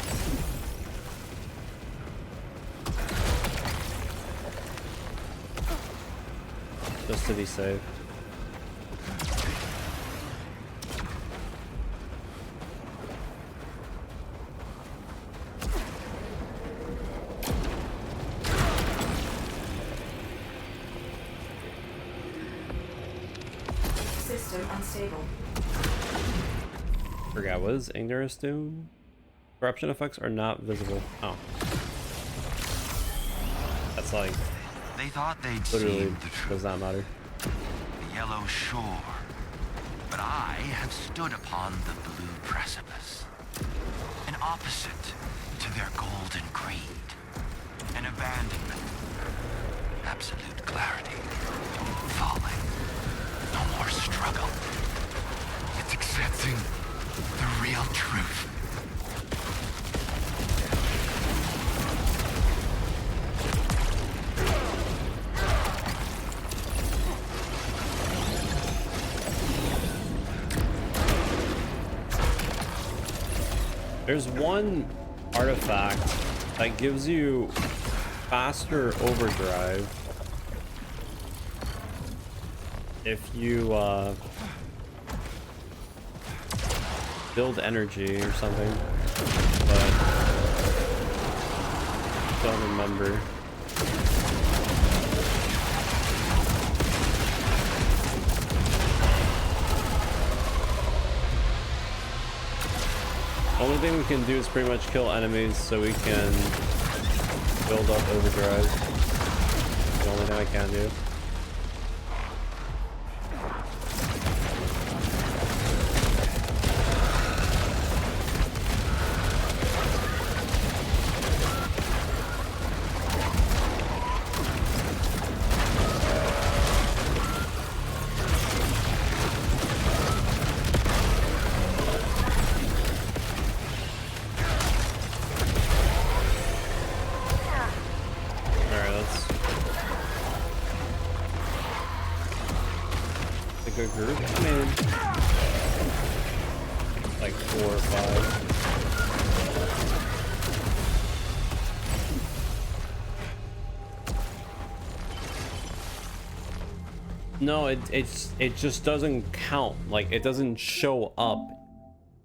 Just to be safe. System unstable. Forgot, what does ignorance do? Corruption effects are not visible. Oh. That's like... They thought they'd literally seen the truth. does not matter. The yellow shore. But I have stood upon the blue precipice. An opposite to their golden creed. An abandonment. Absolute clarity. Falling. No more struggle. It's accepting the real truth. There's one artifact that gives you faster overdrive if you build energy or something, but don't remember. Only thing we can do is pretty much kill enemies so we can build up overdrive. The only thing I can do. group? I mean, like 4 or 5. No, it just doesn't count. Like, it doesn't show up.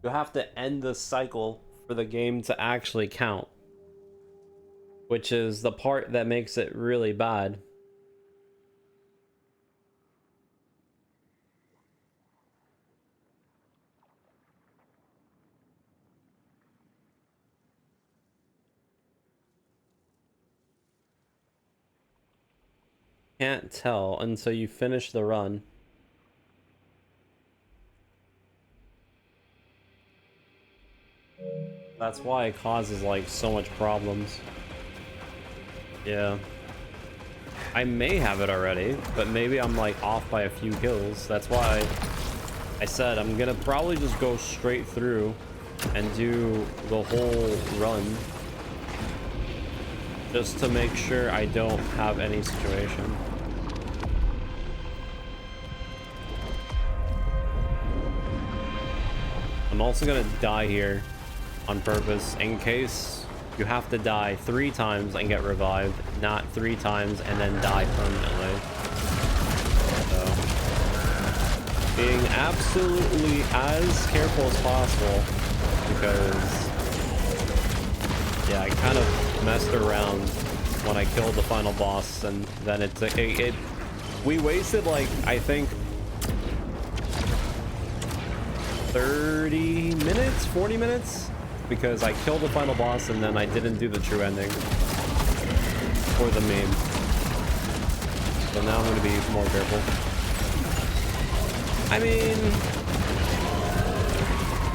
You have to end the cycle for the game to actually count, which is the part that makes it really bad. Can't tell until you finish the run. That's why it causes like so much problems. Yeah. I may have it already, but maybe I'm like off by a few kills. That's why I said I'm gonna probably just go straight through and do the whole run, just to make sure I don't have any situation. I'm also gonna die here on purpose in case you have to die 3 times and get revived, not 3 times and then die permanently. So, being absolutely as careful as possible, because yeah, I kind of messed around when I killed the final boss, and then we wasted like, I think 30 minutes, 40 minutes, because I killed the final boss and then I didn't do the true ending for the meme. So now I'm going to be more careful. I mean,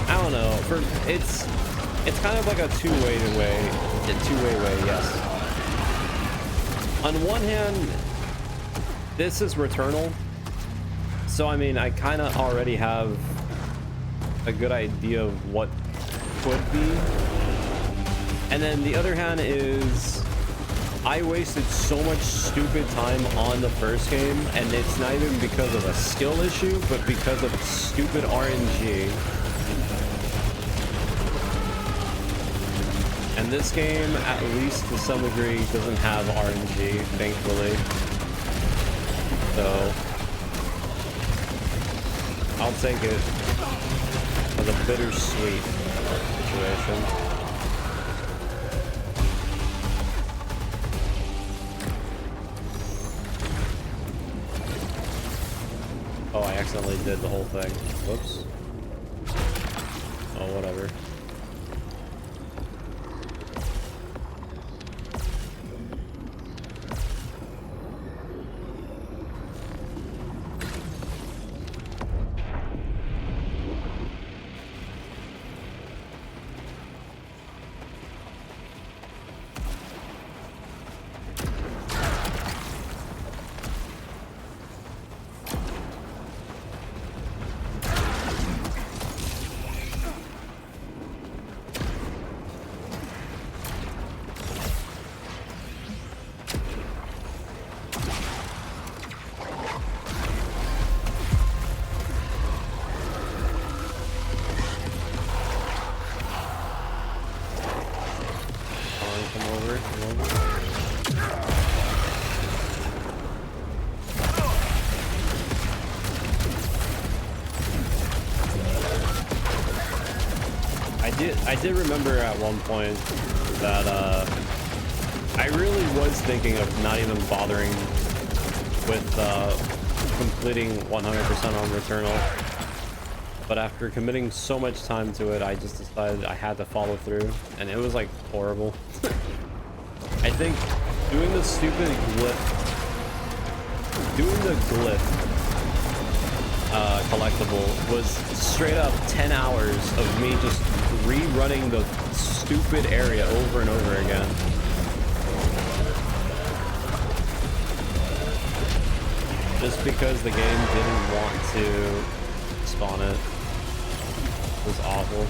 I don't know. It's kind of like a two-way way, yes. On one hand, this is Returnal, so I mean, I kind of already have a good idea of what could be. And then the other hand is I wasted so much stupid time on the first game, and it's not even because of a skill issue, but because of stupid RNG. And this game, at least to some degree, doesn't have RNG, thankfully. So I'll take it as a bittersweet situation. Oh, I accidentally did the whole thing. Whoops. Oh, whatever. I did remember at one point that I really was thinking of not even bothering with completing 100% on Returnal, but after committing so much time to it, I just decided I had to follow through, and it was like horrible. I think doing the stupid glyph collectible was straight up 10 hours of me just rerunning the stupid area over and over again. Just because the game didn't want to spawn it. It was awful.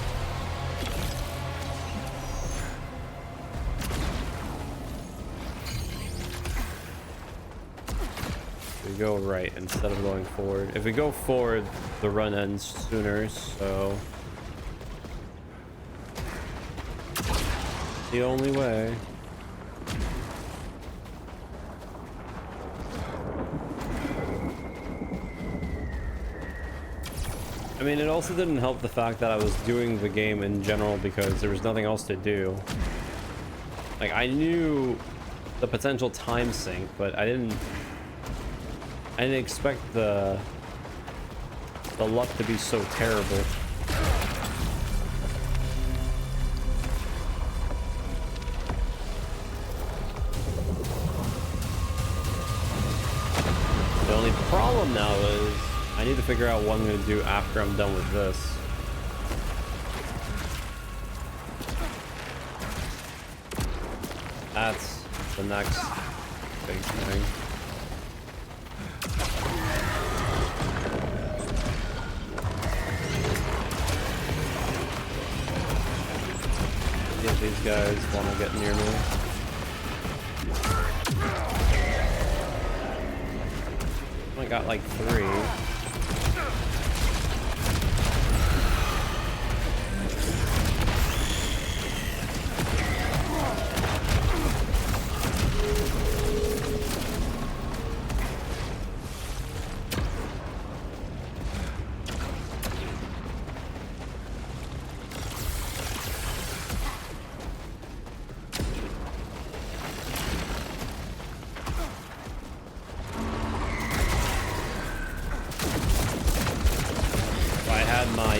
we go right instead of going forward. If we go forward, the run ends sooner, so the only way. I mean, it also didn't help the fact that I was doing the game in general because there was nothing else to do. Like, I knew the potential time sink, but I didn't expect the luck to be so terrible. The only problem now is I need to figure out what I'm going to do after I'm done with this. That's the next big thing. See if these guys want to get near me. I got like 3.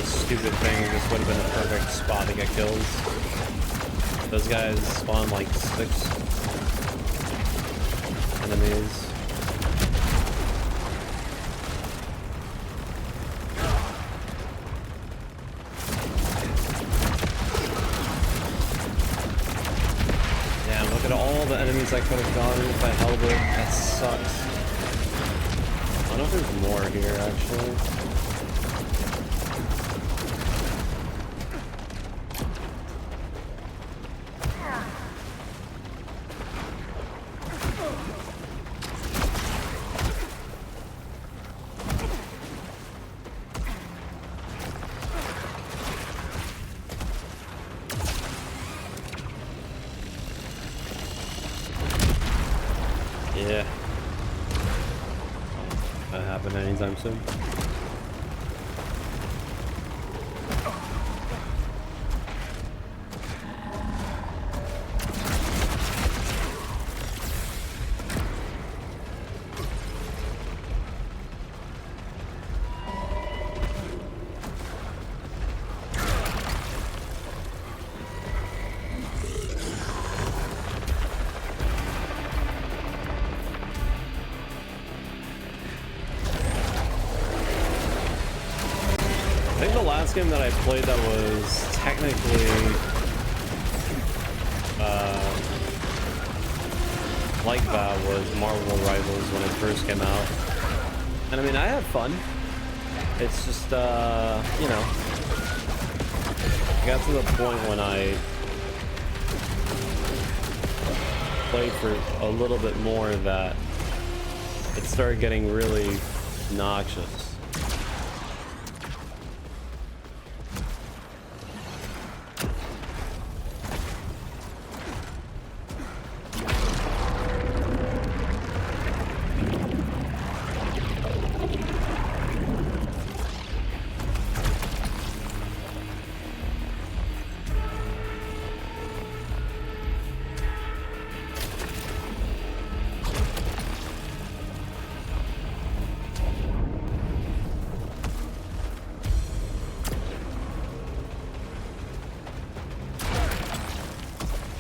Stupid thing, this would have been a perfect spot to get kills. Those guys spawn like 6 enemies. Damn, look at all the enemies I could have gotten if I held it. That sucks. I don't know if there's more here actually. Yeah. That'll happen anytime soon. I think the last game that I played that was technically like that was Marvel Rivals when it first came out. And I mean, I had fun. It's just, you know, I got to the point when I played for a little bit more that it started getting really obnoxious.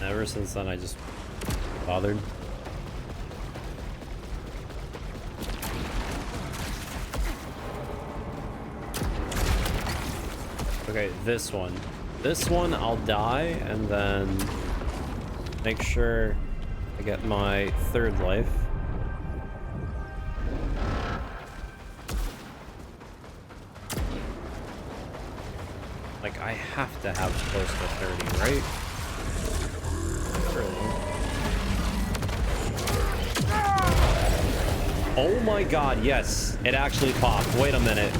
Ever since then, I just bothered. Okay, this one. This one, I'll die and then make sure I get my 3rd life. Like, I have to have close to 30, right? Oh my god, yes. It actually popped. Wait a minute.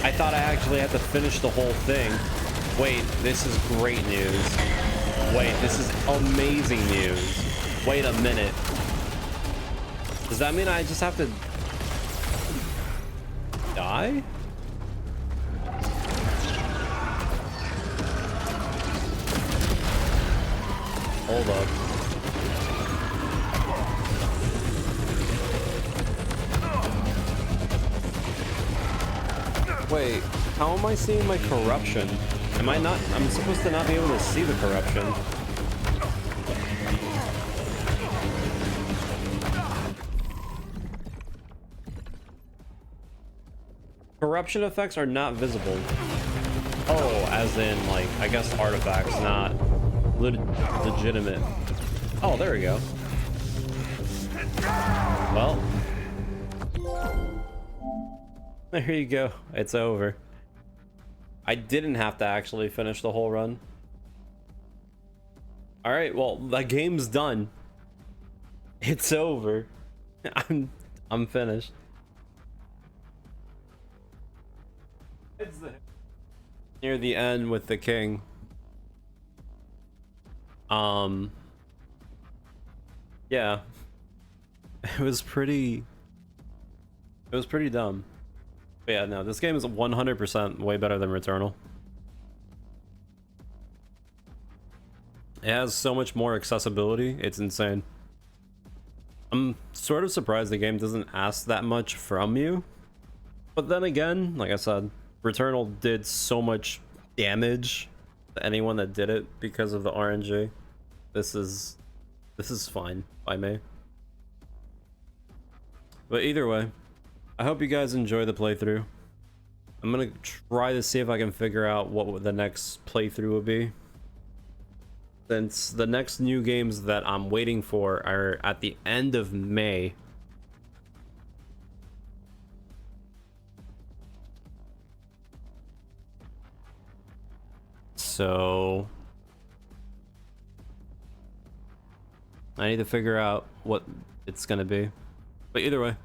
I thought I actually had to finish the whole thing. Wait, this is great news. Wait, this is amazing news. Wait a minute. Does that mean I just have to die? Hold up. Wait, how am I seeing my corruption? Am I not? I'm supposed to not be able to see the corruption. Corruption effects are not visible. Oh, as in, like, I guess artifacts, not legitimate. Oh, there we go. Well. There you go. It's over. I didn't have to actually finish the whole run. Alright, well, the game's done. It's over. I'm finished. It's near the end with the king. Yeah. It was pretty dumb. But yeah, no, this game is 100% way better than Returnal. It has so much more accessibility, it's insane. I'm sort of surprised the game doesn't ask that much from you. But then again, like I said, Returnal did so much damage to anyone that did it because of the RNG. This is fine by me. But either way, I hope you guys enjoy the playthrough. I'm gonna try to see if I can figure out what the next playthrough will be, since the next new games that I'm waiting for are at the end of May. So I need to figure out what it's gonna be. But either way,